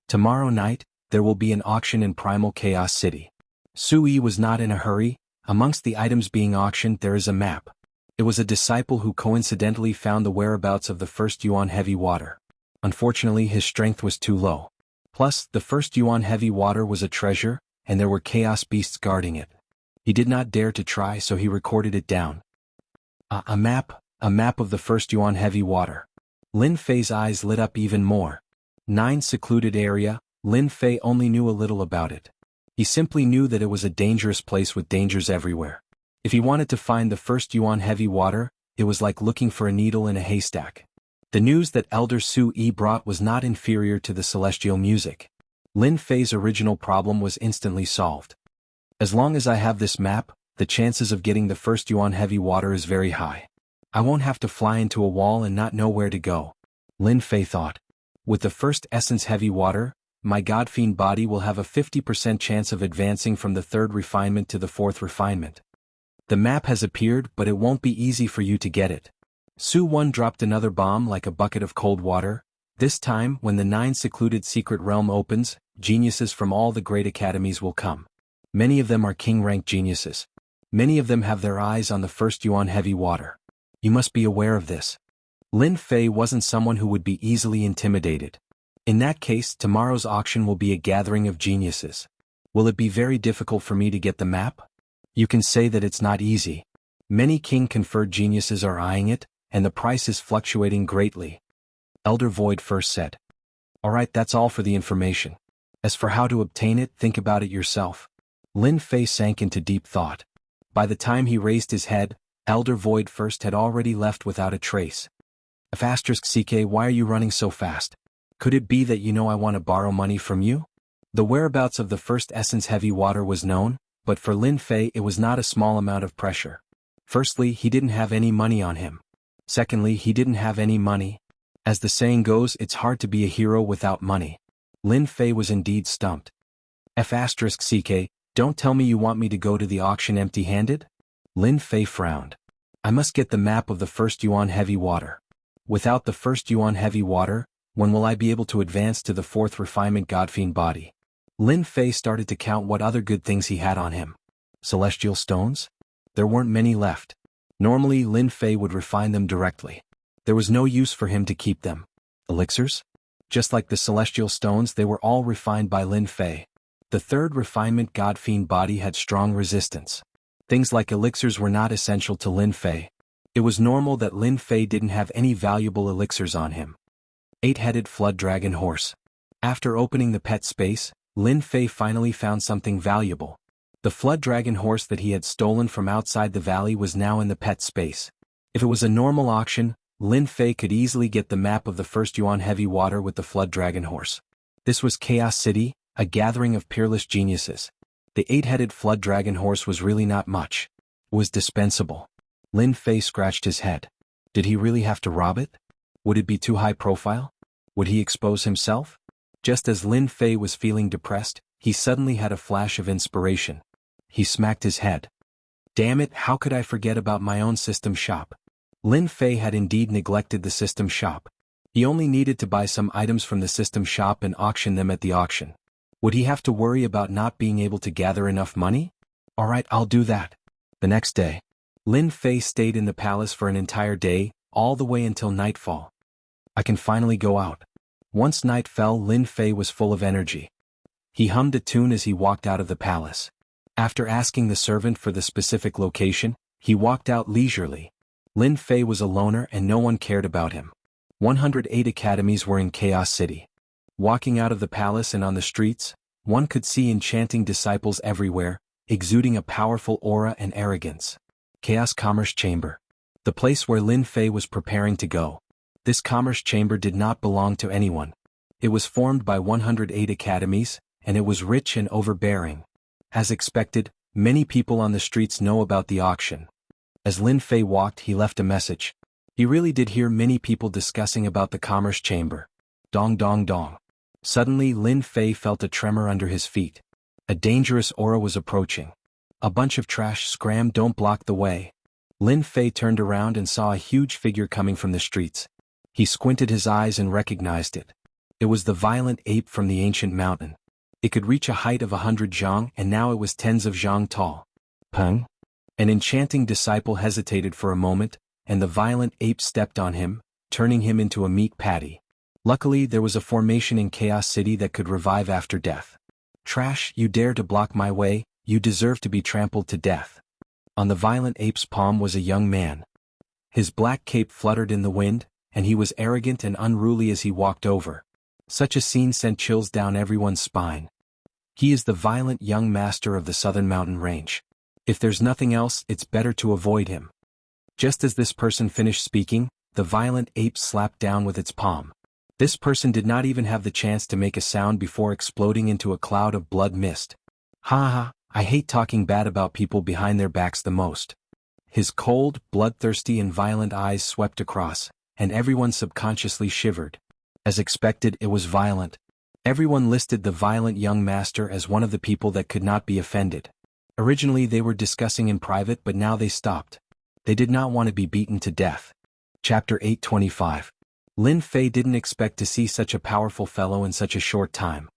Tomorrow night, there will be an auction in Primal Chaos City. Sui was not in a hurry. Amongst the items being auctioned there is a map. It was a disciple who coincidentally found the whereabouts of the first Yuan heavy water. Unfortunately, his strength was too low. Plus, the first Yuan heavy water was a treasure, and there were chaos beasts guarding it. He did not dare to try, so he recorded it down. A map of the first Yuan heavy water. Lin Fei's eyes lit up even more. 9 secluded area, Lin Fei only knew a little about it. He simply knew that it was a dangerous place with dangers everywhere. If he wanted to find the first Yuan heavy water, it was like looking for a needle in a haystack. The news that Elder Sui brought was not inferior to the celestial music. Lin Fei's original problem was instantly solved. As long as I have this map, the chances of getting the first Yuan heavy water is very high. I won't have to fly into a wall and not know where to go. Lin Fei thought. With the first essence heavy water, my Godfiend body will have a 50% chance of advancing from the 3rd refinement to the 4th refinement. The map has appeared, but it won't be easy for you to get it. Su Wan dropped another bomb like a bucket of cold water. This time, when the 9 secluded secret realm opens, geniuses from all the great academies will come. Many of them are king-rank geniuses. Many of them have their eyes on the first Yuan heavy water. You must be aware of this. Lin Fei wasn't someone who would be easily intimidated. In that case, tomorrow's auction will be a gathering of geniuses. Will it be very difficult for me to get the map? You can say that it's not easy. Many king-conferred geniuses are eyeing it, and the price is fluctuating greatly. Elder Void first said. Alright, that's all for the information. As for how to obtain it, think about it yourself. Lin Fei sank into deep thought. By the time he raised his head, Elder Void first had already left without a trace. *CK, why are you running so fast? Could it be that you know I want to borrow money from you? The whereabouts of the first essence heavy water was known, but for Lin Fei it was not a small amount of pressure. Firstly, he didn't have any money on him. Secondly, he didn't have any money. As the saying goes, it's hard to be a hero without money. Lin Fei was indeed stumped. *CK, don't tell me you want me to go to the auction empty-handed? Lin Fei frowned. I must get the map of the first Yuan heavy water. Without the first Yuan heavy water, when will I be able to advance to the 4th refinement Godfiend body? Lin Fei started to count what other good things he had on him. Celestial stones? There weren't many left. Normally Lin Fei would refine them directly. There was no use for him to keep them. Elixirs? Just like the celestial stones, they were all refined by Lin Fei. The 3rd refinement Godfiend body had strong resistance. Things like elixirs were not essential to Lin Fei. It was normal that Lin Fei didn't have any valuable elixirs on him. 8-headed flood dragon horse. After opening the pet space, Lin Fei finally found something valuable. The flood dragon horse that he had stolen from outside the valley was now in the pet space. If it was a normal auction, Lin Fei could easily get the map of the first Yuan heavy water with the flood dragon horse. This was Chaos City, a gathering of peerless geniuses. The 8-headed flood dragon horse was really not much. It was dispensable. Lin Fei scratched his head. Did he really have to rob it? Would it be too high profile? Would he expose himself? Just as Lin Fei was feeling depressed, he suddenly had a flash of inspiration. He smacked his head. Damn it, how could I forget about my own system shop? Lin Fei had indeed neglected the system shop. He only needed to buy some items from the system shop and auction them at the auction. Would he have to worry about not being able to gather enough money? Alright, I'll do that. The next day, Lin Fei stayed in the palace for an entire day, all the way until nightfall. I can finally go out. Once night fell, Lin Fei was full of energy. He hummed a tune as he walked out of the palace. After asking the servant for the specific location, he walked out leisurely. Lin Fei was a loner and no one cared about him. 108 academies were in Chaos City. Walking out of the palace and on the streets, one could see enchanting disciples everywhere, exuding a powerful aura and arrogance. Chaos Commerce Chamber. The place where Lin Fei was preparing to go. This commerce chamber did not belong to anyone. It was formed by 108 academies, and it was rich and overbearing. As expected, many people on the streets know about the auction. As Lin Fei walked, he left a message. He really did hear many people discussing about the commerce chamber. Dong dong dong. Suddenly Lin Fei felt a tremor under his feet. A dangerous aura was approaching. A bunch of trash scram, don't block the way. Lin Fei turned around and saw a huge figure coming from the streets. He squinted his eyes and recognized it. It was the violent ape from the ancient mountain. It could reach a height of 100 zhang and now it was tens of zhang tall. Peng? An enchanting disciple hesitated for a moment, and the violent ape stepped on him, turning him into a meat patty. Luckily there was a formation in Chaos City that could revive after death. Trash, you dare to block my way, you deserve to be trampled to death. On the violent ape's palm was a young man. His black cape fluttered in the wind, and he was arrogant and unruly as he walked over. Such a scene sent chills down everyone's spine. He is the violent young master of the southern mountain range. If there's nothing else, it's better to avoid him. Just as this person finished speaking, the violent ape slapped down with its palm. This person did not even have the chance to make a sound before exploding into a cloud of blood mist. Ha ha, I hate talking bad about people behind their backs the most. His cold, bloodthirsty and violent eyes swept across, and everyone subconsciously shivered. As expected, it was violent. Everyone listed the violent young master as one of the people that could not be offended. Originally they were discussing in private, but now they stopped. They did not want to be beaten to death. Chapter 825. Lin Fei didn't expect to see such a powerful fellow in such a short time.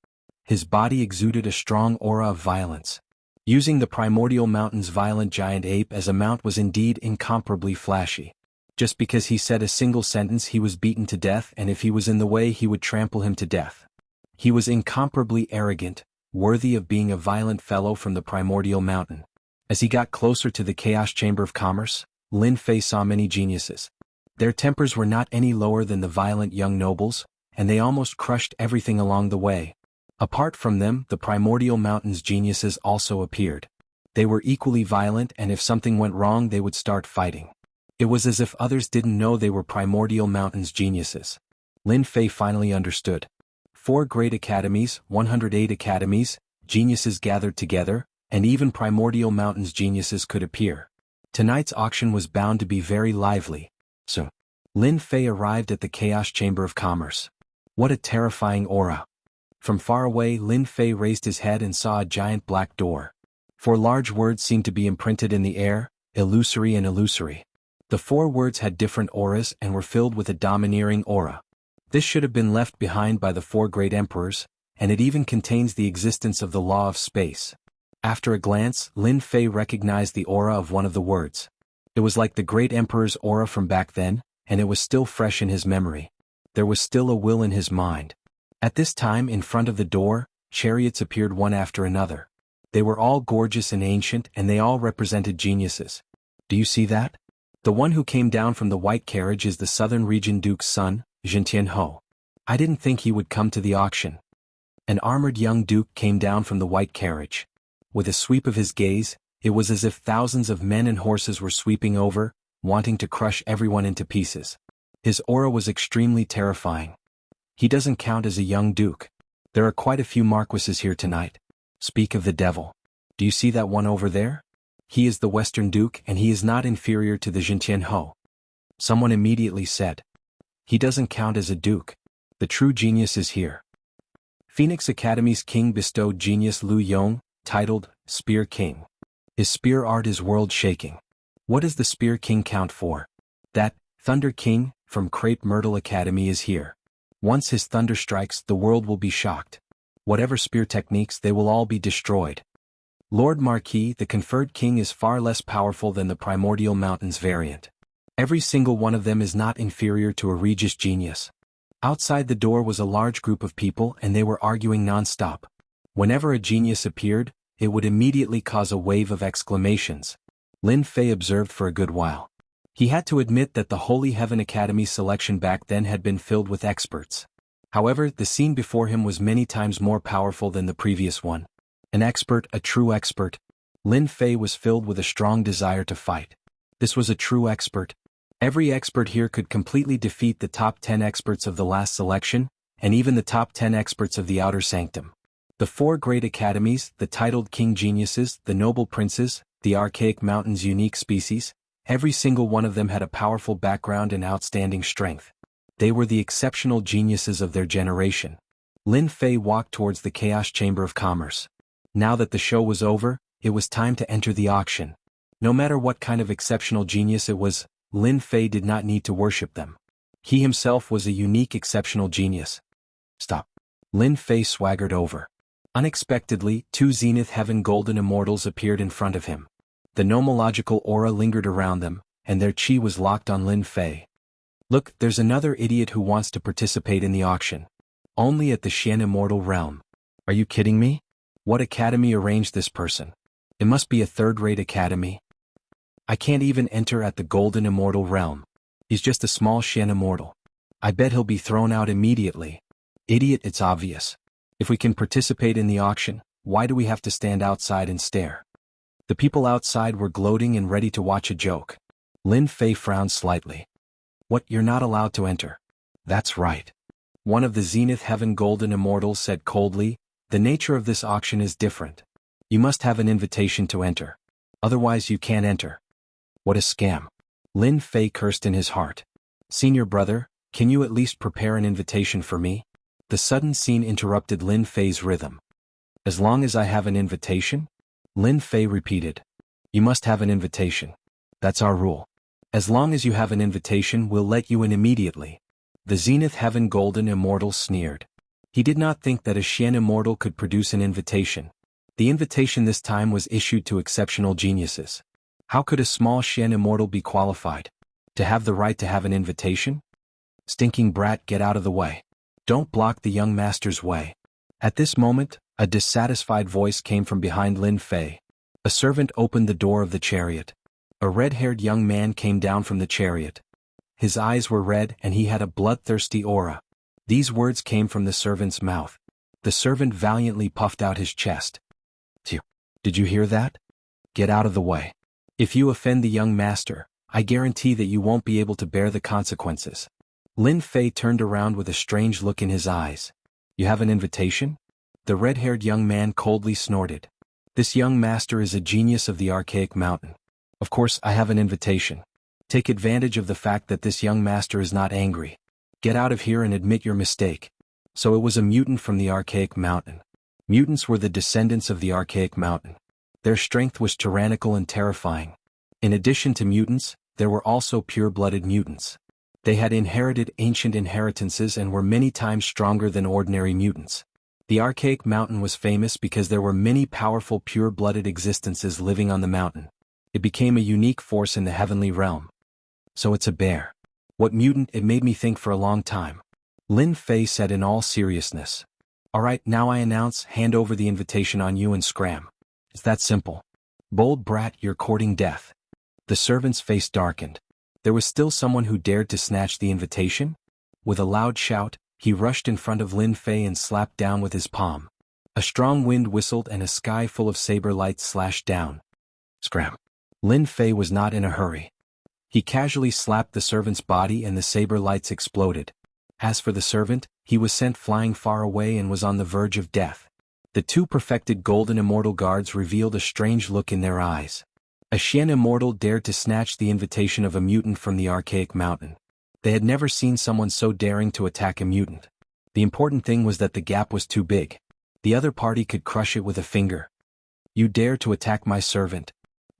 His body exuded a strong aura of violence. Using the primordial mountain's violent giant ape as a mount was indeed incomparably flashy. Just because he said a single sentence he was beaten to death, and if he was in the way he would trample him to death. He was incomparably arrogant, worthy of being a violent fellow from the primordial mountain. As he got closer to the Chaos Chamber of Commerce, Lin Fei saw many geniuses. Their tempers were not any lower than the violent young nobles, and they almost crushed everything along the way. Apart from them, the primordial mountain's geniuses also appeared. They were equally violent, and if something went wrong they would start fighting. It was as if others didn't know they were primordial mountain's geniuses. Lin Fei finally understood. 4 great academies, 108 academies, geniuses gathered together, and even primordial mountain's geniuses could appear. Tonight's auction was bound to be very lively. So, Lin Fei arrived at the Chaos Chamber of Commerce. What a terrifying aura. From far away Lin Fei raised his head and saw a giant black door. 4 large words seemed to be imprinted in the air, illusory and illusory. The 4 words had different auras and were filled with a domineering aura. This should have been left behind by the 4 great emperors, and it even contains the existence of the law of space. After a glance, Lin Fei recognized the aura of one of the words. It was like the great emperor's aura from back then, and it was still fresh in his memory. There was still a will in his mind. At this time, in front of the door, chariots appeared one after another. They were all gorgeous and ancient, and they all represented geniuses. Do you see that? The one who came down from the white carriage is the southern region duke's son, Jianghu. I didn't think he would come to the auction. An armored young duke came down from the white carriage. With a sweep of his gaze, it was as if thousands of men and horses were sweeping over, wanting to crush everyone into pieces. His aura was extremely terrifying. He doesn't count as a young duke. There are quite a few marquises here tonight. Speak of the devil. Do you see that one over there? He is the Western Duke, and he is not inferior to the Jianghu. Someone immediately said. He doesn't count as a duke. The true genius is here. Phoenix Academy's king bestowed genius Lu Yong, titled Spear King. His spear art is world-shaking. What does the Spear King count for? That Thunder King from Crepe Myrtle Academy is here. Once his thunder strikes, the world will be shocked. Whatever spear techniques, they will all be destroyed. Lord Marquis, the conferred king, is far less powerful than the primordial mountains variant. Every single one of them is not inferior to a Regis genius. Outside the door was a large group of people and they were arguing non-stop. Whenever a genius appeared, it would immediately cause a wave of exclamations. Lin Fei observed for a good while. He had to admit that the Holy Heaven Academy selection back then had been filled with experts. However, the scene before him was many times more powerful than the previous one. An expert, a true expert. Lin Fei was filled with a strong desire to fight. This was a true expert. Every expert here could completely defeat the top 10 experts of the last selection, and even the top 10 experts of the Outer Sanctum. The 4 great academies, the titled king geniuses, the noble princes, the archaic mountains unique species, every single one of them had a powerful background and outstanding strength. They were the exceptional geniuses of their generation. Lin Fei walked towards the Chaos Chamber of Commerce. Now that the show was over, it was time to enter the auction. No matter what kind of exceptional genius it was, Lin Fei did not need to worship them. He himself was a unique exceptional genius. Stop. Lin Fei swaggered over. Unexpectedly, 2 Zenith Heaven Golden Immortals appeared in front of him. The nomological aura lingered around them, and their chi was locked on Lin Fei. Look, there's another idiot who wants to participate in the auction. Only at the Xian Immortal Realm. Are you kidding me? What academy arranged this person? It must be a third-rate academy. I can't even enter at the Golden Immortal Realm. He's just a small Xian Immortal. I bet he'll be thrown out immediately. Idiot, it's obvious. If we can participate in the auction, why do we have to stand outside and stare? The people outside were gloating and ready to watch a joke. Lin Fei frowned slightly. What, you're not allowed to enter? That's right. One of the Zenith Heaven Golden Immortals said coldly, the nature of this auction is different. You must have an invitation to enter. Otherwise you can't enter. What a scam. Lin Fei cursed in his heart. Senior brother, can you at least prepare an invitation for me? The sudden scene interrupted Lin Fei's rhythm. As long as I have an invitation? Lin Fei repeated. You must have an invitation. That's our rule. As long as you have an invitation, we'll let you in immediately. The Zenith Heaven Golden Immortal sneered. He did not think that a Xian Immortal could produce an invitation. The invitation this time was issued to exceptional geniuses. How could a small Xian Immortal be qualified? To have the right to have an invitation? Stinking brat, get out of the way. Don't block the young master's way. At this moment, a dissatisfied voice came from behind Lin Fei. A servant opened the door of the chariot. A red-haired young man came down from the chariot. His eyes were red and he had a bloodthirsty aura. These words came from the servant's mouth. The servant valiantly puffed out his chest. Did you hear that? Get out of the way. If you offend the young master, I guarantee that you won't be able to bear the consequences. Lin Fei turned around with a strange look in his eyes. You have an invitation? The red-haired young man coldly snorted. This young master is a genius of the archaic mountain. Of course, I have an invitation. Take advantage of the fact that this young master is not angry. Get out of here and admit your mistake. So it was a mutant from the archaic mountain. Mutants were the descendants of the archaic mountain. Their strength was tyrannical and terrifying. In addition to mutants, there were also pure-blooded mutants. They had inherited ancient inheritances and were many times stronger than ordinary mutants. The archaic mountain was famous because there were many powerful pure-blooded existences living on the mountain. It became a unique force in the heavenly realm. So it's a bear. What mutant? It made me think for a long time. Lin Fei said in all seriousness. Alright, now I announce, hand over the invitation on you and scram. It's that simple. Bold brat, you're courting death. The servant's face darkened. There was still someone who dared to snatch the invitation? With a loud shout, he rushed in front of Lin Fei and slapped down with his palm. A strong wind whistled and a sky full of saber lights slashed down. Scram. Lin Fei was not in a hurry. He casually slapped the servant's body and the saber lights exploded. As for the servant, he was sent flying far away and was on the verge of death. The 2 perfected golden immortal guards revealed a strange look in their eyes. A Xian Immortal dared to snatch the invitation of a mutant from the archaic mountain. They had never seen someone so daring to attack a mutant. The important thing was that the gap was too big. The other party could crush it with a finger. You dare to attack my servant?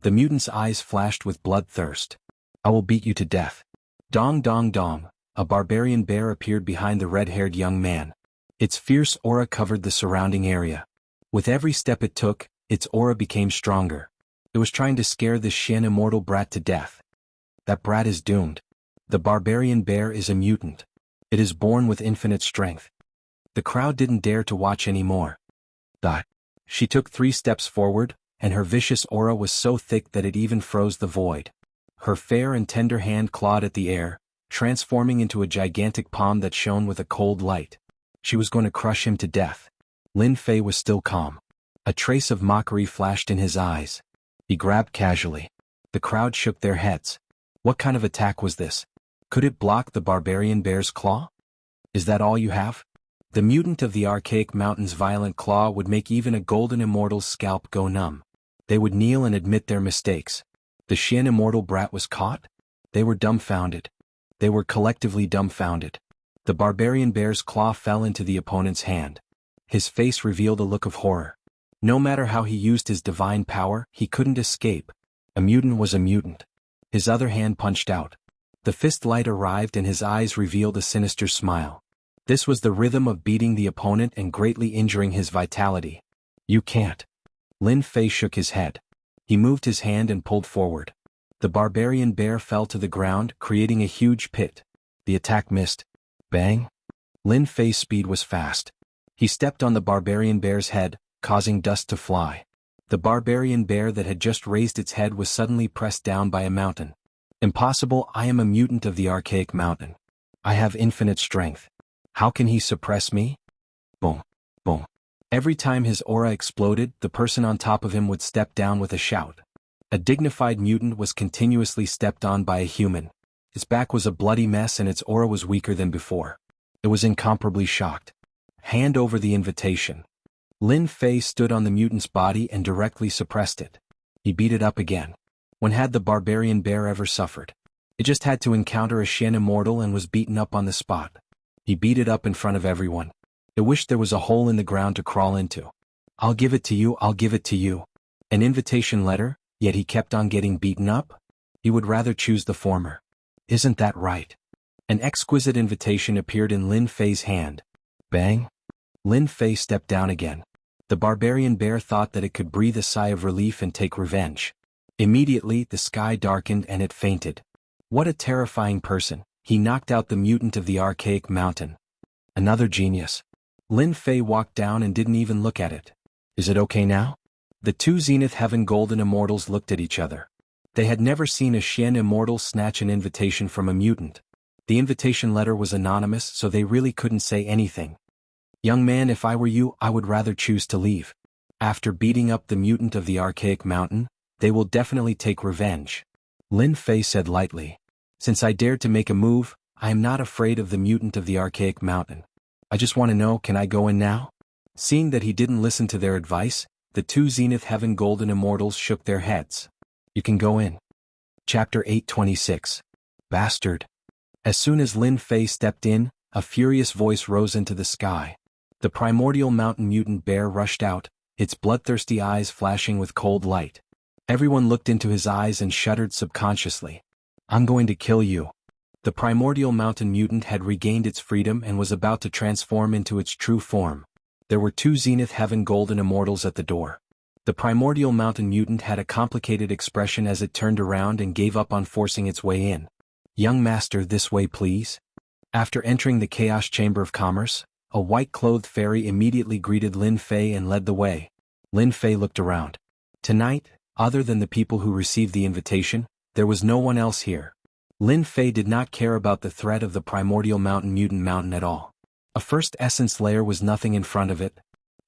The mutant's eyes flashed with bloodthirst. I will beat you to death. Dong dong dong, a barbarian bear appeared behind the red-haired young man. Its fierce aura covered the surrounding area. With every step it took, its aura became stronger. It was trying to scare this Xian immortal brat to death. That brat is doomed. The barbarian bear is a mutant. It is born with infinite strength. The crowd didn't dare to watch anymore. She took 3 steps forward, and her vicious aura was so thick that it even froze the void. Her fair and tender hand clawed at the air, transforming into a gigantic palm that shone with a cold light. She was going to crush him to death. Lin Fei was still calm. A trace of mockery flashed in his eyes. He grabbed casually. The crowd shook their heads. What kind of attack was this? Could it block the barbarian bear's claw? Is that all you have? The mutant of the archaic mountain's violent claw would make even a golden immortal's scalp go numb. They would kneel and admit their mistakes. The Xian immortal brat was caught? They were dumbfounded. They were collectively dumbfounded. The barbarian bear's claw fell into the opponent's hand. His face revealed a look of horror. No matter how he used his divine power, he couldn't escape. A mutant was a mutant. His other hand punched out. The fist light arrived and his eyes revealed a sinister smile. This was the rhythm of beating the opponent and greatly injuring his vitality. You can't. Lin Fei shook his head. He moved his hand and pulled forward. The barbarian bear fell to the ground, creating a huge pit. The attack missed. Bang! Lin Fei's speed was fast. He stepped on the barbarian bear's head, causing dust to fly. The barbarian bear that had just raised its head was suddenly pressed down by a mountain. Impossible, I am a mutant of the archaic mountain. I have infinite strength. How can he suppress me? Boom, boom. Every time his aura exploded, the person on top of him would step down with a shout. A dignified mutant was continuously stepped on by a human. Its back was a bloody mess and its aura was weaker than before. It was incomparably shocked. Hand over the invitation. Lin Fei stood on the mutant's body and directly suppressed it. He beat it up again. When had the barbarian bear ever suffered? It just had to encounter a Xian immortal and was beaten up on the spot. He beat it up in front of everyone. It wished there was a hole in the ground to crawl into. I'll give it to you, I'll give it to you. An invitation letter, yet he kept on getting beaten up? He would rather choose the former. Isn't that right? An exquisite invitation appeared in Lin Fei's hand. Bang! Lin Fei stepped down again. The barbarian bear thought that it could breathe a sigh of relief and take revenge. Immediately, the sky darkened and it fainted. What a terrifying person. He knocked out the mutant of the archaic mountain. Another genius. Lin Fei walked down and didn't even look at it. Is it okay now? The 2 Zenith Heaven Golden Immortals looked at each other. They had never seen a Xian immortal snatch an invitation from a mutant. The invitation letter was anonymous, so they really couldn't say anything. Young man, if I were you, I would rather choose to leave. After beating up the mutant of the archaic mountain, they will definitely take revenge. Lin Fei said lightly. Since I dared to make a move, I am not afraid of the mutant of the archaic mountain. I just want to know, can I go in now? Seeing that he didn't listen to their advice, the 2 Zenith Heaven Golden Immortals shook their heads. You can go in. Chapter 826. Bastard. As soon as Lin Fei stepped in, a furious voice rose into the sky. The primordial mountain mutant bear rushed out, its bloodthirsty eyes flashing with cold light. Everyone looked into his eyes and shuddered subconsciously. I'm going to kill you. The primordial mountain mutant had regained its freedom and was about to transform into its true form. There were 2 Zenith Heaven Golden Immortals at the door. The primordial mountain mutant had a complicated expression as it turned around and gave up on forcing its way in. Young master, this way please. After entering the Chaos Chamber of Commerce, a white-clothed fairy immediately greeted Lin Fei and led the way. Lin Fei looked around. Tonight, other than the people who received the invitation, there was no one else here. Lin Fei did not care about the threat of the primordial mountain mutant mountain at all. A first essence layer was nothing in front of it.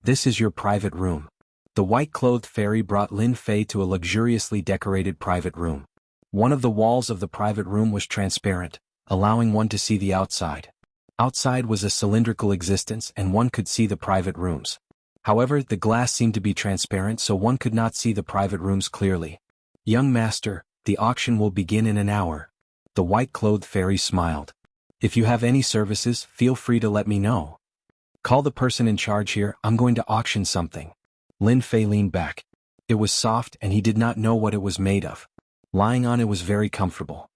This is your private room. The white-clothed fairy brought Lin Fei to a luxuriously decorated private room. One of the walls of the private room was transparent, allowing one to see the outside. Outside was a cylindrical existence and one could see the private rooms. However, the glass seemed to be transparent so one could not see the private rooms clearly. Young master, the auction will begin in an hour. The white-clothed fairy smiled. If you have any services, feel free to let me know. Call the person in charge here, I'm going to auction something. Lin Fei leaned back. It was soft and he did not know what it was made of. Lying on it was very comfortable.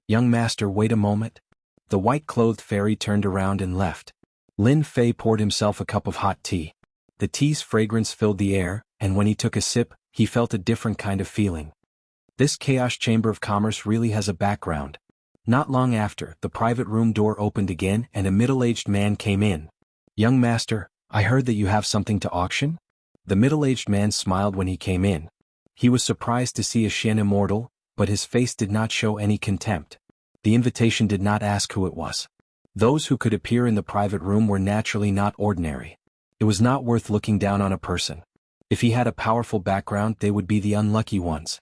Young master, wait a moment. The white-clothed fairy turned around and left. Lin Fei poured himself a cup of hot tea. The tea's fragrance filled the air, and when he took a sip, he felt a different kind of feeling. This Chaos Chamber of Commerce really has a background. Not long after, the private room door opened again and a middle-aged man came in. "Young master, I heard that you have something to auction?" The middle-aged man smiled when he came in. He was surprised to see a Xian immortal, but his face did not show any contempt. The invitation did not ask who it was. Those who could appear in the private room were naturally not ordinary. It was not worth looking down on a person. If he had a powerful background, they would be the unlucky ones.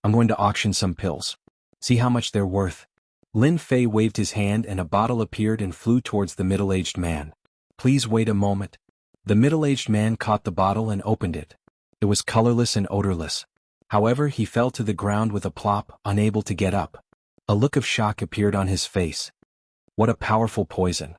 "I'm going to auction some pills. See how much they're worth." Lin Fei waved his hand and a bottle appeared and flew towards the middle-aged man. "Please wait a moment." The middle-aged man caught the bottle and opened it. It was colorless and odorless. However, he fell to the ground with a plop, unable to get up. A look of shock appeared on his face. What a powerful poison.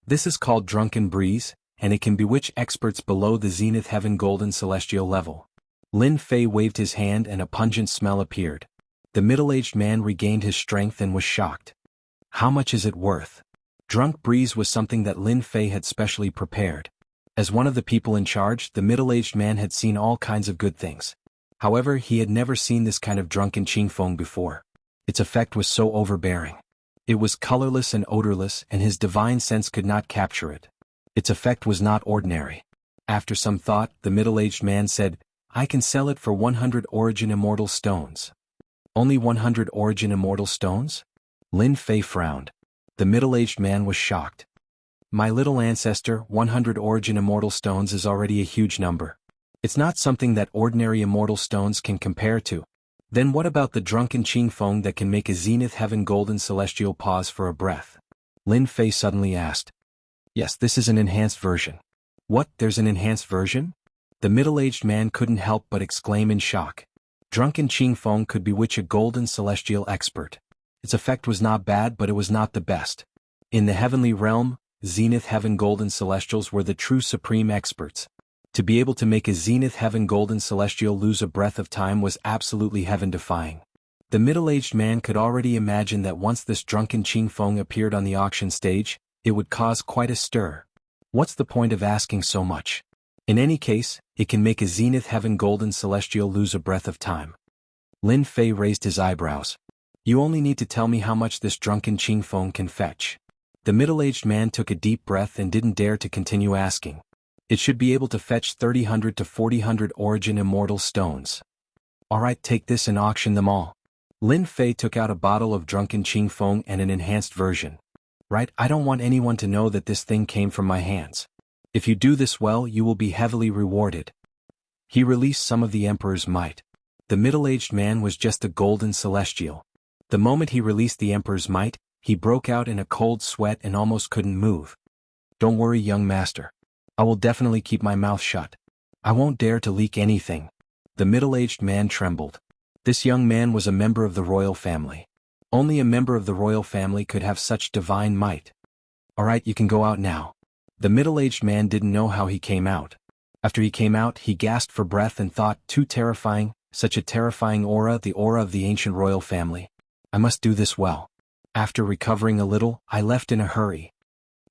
This is called Drunken Breeze, and it can bewitch experts below the Zenith Heaven Golden Celestial level. Lin Fei waved his hand and a pungent smell appeared. The middle-aged man regained his strength and was shocked. "How much is it worth?" Drunk Breeze was something that Lin Fei had specially prepared. As one of the people in charge, the middle-aged man had seen all kinds of good things. However, he had never seen this kind of drunken qingfeng before. Its effect was so overbearing. It was colorless and odorless, and his divine sense could not capture it. Its effect was not ordinary. After some thought, the middle-aged man said, "I can sell it for 100 Origin Immortal Stones." "Only 100 Origin Immortal Stones?" Lin Fei frowned. The middle-aged man was shocked. "My little ancestor, 100 Origin Immortal Stones is already a huge number. It's not something that ordinary Immortal Stones can compare to. Then what about the drunken qingfeng that can make a Zenith Heaven Golden Celestial pause for a breath?" Lin Fei suddenly asked. "Yes, this is an enhanced version." "What, there's an enhanced version?" The middle-aged man couldn't help but exclaim in shock. Drunken qingfeng could bewitch a golden celestial expert. Its effect was not bad, but it was not the best. In the heavenly realm, Zenith Heaven Golden Celestials were the true supreme experts. To be able to make a Zenith Heaven Golden Celestial lose a breath of time was absolutely heaven-defying. The middle-aged man could already imagine that once this drunken qingfeng appeared on the auction stage, it would cause quite a stir. What's the point of asking so much? In any case, it can make a Zenith Heaven Golden Celestial lose a breath of time. Lin Fei raised his eyebrows. "You only need to tell me how much this drunken qingfeng can fetch." The middle-aged man took a deep breath and didn't dare to continue asking. "It should be able to fetch 300 to 400 Origin Immortal Stones." "Alright, take this and auction them all." Lin Fei took out a bottle of drunken qingfeng and an enhanced version. "Right, I don't want anyone to know that this thing came from my hands. If you do this well, you will be heavily rewarded." He released some of the Emperor's might. The middle-aged man was just a golden celestial. The moment he released the Emperor's might, he broke out in a cold sweat and almost couldn't move. "Don't worry, young master. I will definitely keep my mouth shut. I won't dare to leak anything." The middle-aged man trembled. This young man was a member of the royal family. Only a member of the royal family could have such divine might. "Alright, you can go out now." The middle-aged man didn't know how he came out. After he came out, he gasped for breath and thought, too terrifying, such a terrifying aura, the aura of the ancient royal family. I must do this well. After recovering a little, I left in a hurry.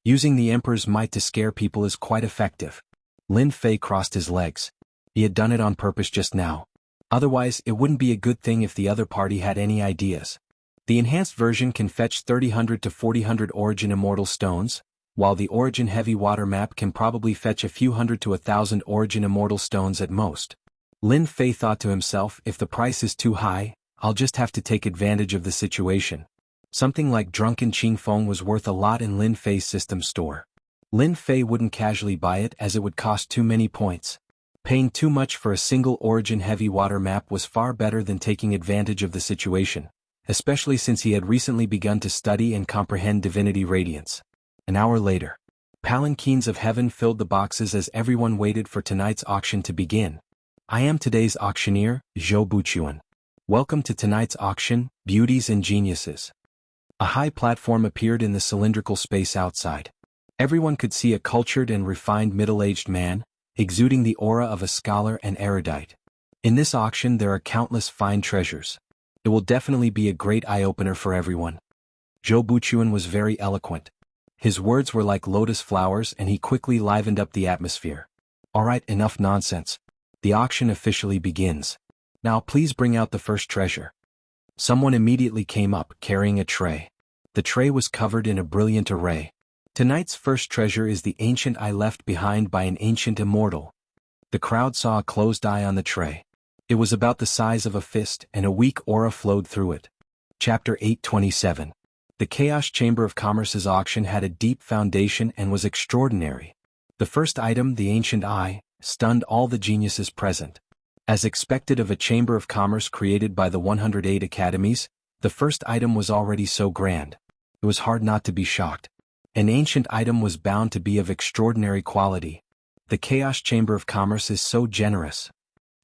Using the Emperor's might to scare people is quite effective. Lin Fei crossed his legs. He had done it on purpose just now. Otherwise, it wouldn't be a good thing if the other party had any ideas. The enhanced version can fetch 300 to 400 Origin Immortal Stones, while the Origin Heavy Water Map can probably fetch a few hundred to 1,000 Origin Immortal Stones at most. Lin Fei thought to himself, if the price is too high, I'll just have to take advantage of the situation. Something like drunken qingfeng was worth a lot in Lin Fei's system store. Lin Fei wouldn't casually buy it as it would cost too many points. Paying too much for a single Origin Heavy Water Map was far better than taking advantage of the situation, especially since he had recently begun to study and comprehend Divinity Radiance. An hour later, palanquins of heaven filled the boxes as everyone waited for tonight's auction to begin. "I am today's auctioneer, Zhou Buchuan. Welcome to tonight's auction, beauties and geniuses." A high platform appeared in the cylindrical space outside. Everyone could see a cultured and refined middle-aged man, exuding the aura of a scholar and erudite. In this auction there are countless fine treasures. It will definitely be a great eye-opener for everyone. Zhou Buchuan was very eloquent. His words were like lotus flowers and he quickly livened up the atmosphere. Alright, enough nonsense. The auction officially begins. Now please bring out the first treasure. Someone immediately came up, carrying a tray. The tray was covered in a brilliant array. Tonight's first treasure is the ancient eye left behind by an ancient immortal. The crowd saw a closed eye on the tray. It was about the size of a fist and a weak aura flowed through it. Chapter 827. The Chaos Chamber of Commerce's auction had a deep foundation and was extraordinary. The first item, the ancient eye, stunned all the geniuses present. As expected of a chamber of commerce created by the 108 academies, the first item was already so grand. It was hard not to be shocked. An ancient item was bound to be of extraordinary quality. The Chaos Chamber of Commerce is so generous.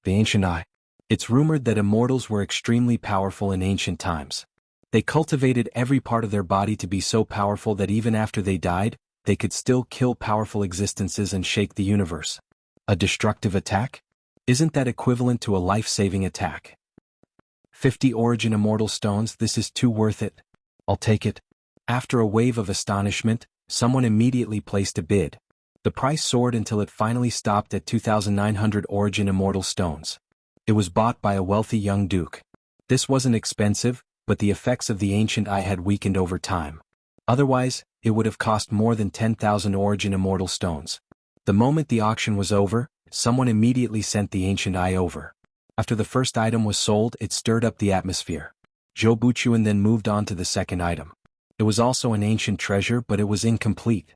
The ancient eye. It's rumored that immortals were extremely powerful in ancient times. They cultivated every part of their body to be so powerful that even after they died, they could still kill powerful existences and shake the universe. A destructive attack? Isn't that equivalent to a life-saving attack? 50 Origin Immortal Stones, this is too worth it. I'll take it. After a wave of astonishment, someone immediately placed a bid. The price soared until it finally stopped at 2,900 Origin Immortal Stones. It was bought by a wealthy young duke. This wasn't expensive, but the effects of the ancient eye had weakened over time. Otherwise, it would have cost more than 10,000 Origin Immortal Stones. The moment the auction was over, someone immediately sent the ancient eye over. After the first item was sold, it stirred up the atmosphere. Zhou Buchuan then moved on to the second item. It was also an ancient treasure, but it was incomplete.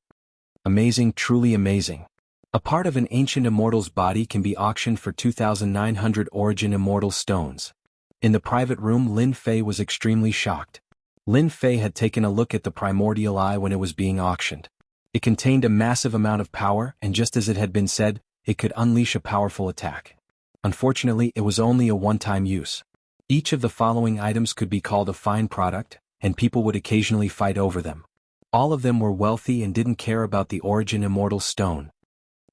Amazing, truly amazing. A part of an ancient immortal's body can be auctioned for 2,900 Origin Immortal Stones. In the private room, Lin Fei was extremely shocked. Lin Fei had taken a look at the primordial eye when it was being auctioned. It contained a massive amount of power, and just as it had been said, it could unleash a powerful attack. Unfortunately, it was only a one-time use. Each of the following items could be called a fine product, and people would occasionally fight over them. All of them were wealthy and didn't care about the Origin Immortal Stone.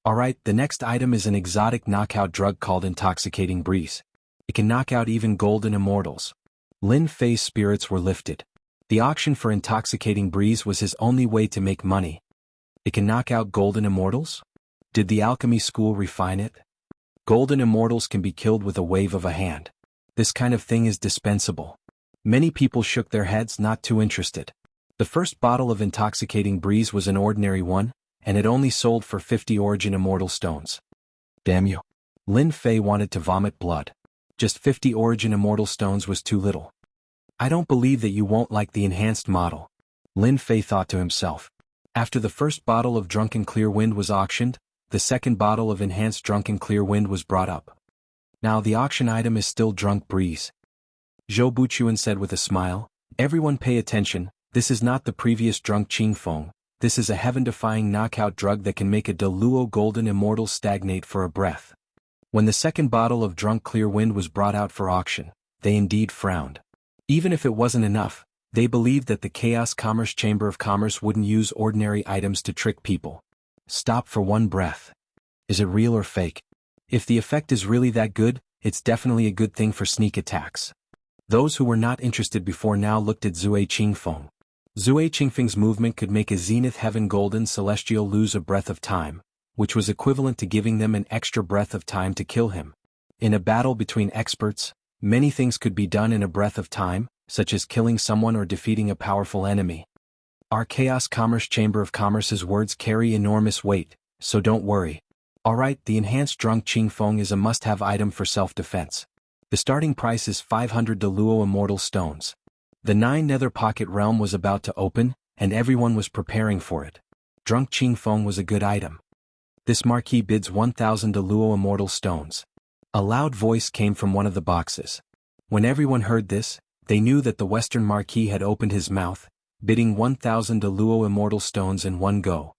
Alright, the next item is an exotic knockout drug called Intoxicating Breeze. It can knock out even golden immortals. Lin Fei's spirits were lifted. The auction for Intoxicating Breeze was his only way to make money. It can knock out golden immortals? Did the alchemy school refine it? Golden immortals can be killed with a wave of a hand. This kind of thing is dispensable. Many people shook their heads, not too interested. The first bottle of Intoxicating Breeze was an ordinary one, and it only sold for 50 Origin Immortal Stones. Damn you. Lin Fei wanted to vomit blood. Just 50 Origin Immortal Stones was too little. I don't believe that you won't like the enhanced model. Lin Fei thought to himself. After the first bottle of Drunken Clear Wind was auctioned, the second bottle of Enhanced Drunken Clear Wind was brought up. Now the auction item is still Drunk Breeze. Zhou Buchuan said with a smile, everyone pay attention, this is not the previous Drunk Qingfeng, this is a heaven-defying knockout drug that can make a Deluo golden immortal stagnate for a breath. When the second bottle of Drunk Clear Wind was brought out for auction, they indeed frowned. Even if it wasn't enough, they believed that the Chaos Commerce Chamber of Commerce wouldn't use ordinary items to trick people. Stop for one breath. Is it real or fake? If the effect is really that good, it's definitely a good thing for sneak attacks. Those who were not interested before now looked at Zui Qingfeng. Zui Qingfeng's movement could make a Zenith Heaven Golden Celestial lose a breath of time, which was equivalent to giving them an extra breath of time to kill him. In a battle between experts, many things could be done in a breath of time, such as killing someone or defeating a powerful enemy. Our Chaos Commerce Chamber of Commerce's words carry enormous weight, so don't worry. Alright, the Enhanced Drunk Qingfeng is a must-have item for self-defense. The starting price is 500 Deluo Immortal Stones. The 9 Nether Pocket Realm was about to open, and everyone was preparing for it. Drunk Qingfeng was a good item. This marquee bids 1,000 Deluo Immortal Stones. A loud voice came from one of the boxes. When everyone heard this, they knew that the Western Marquis had opened his mouth, bidding 1,000 Deluo Immortal Stones in one go.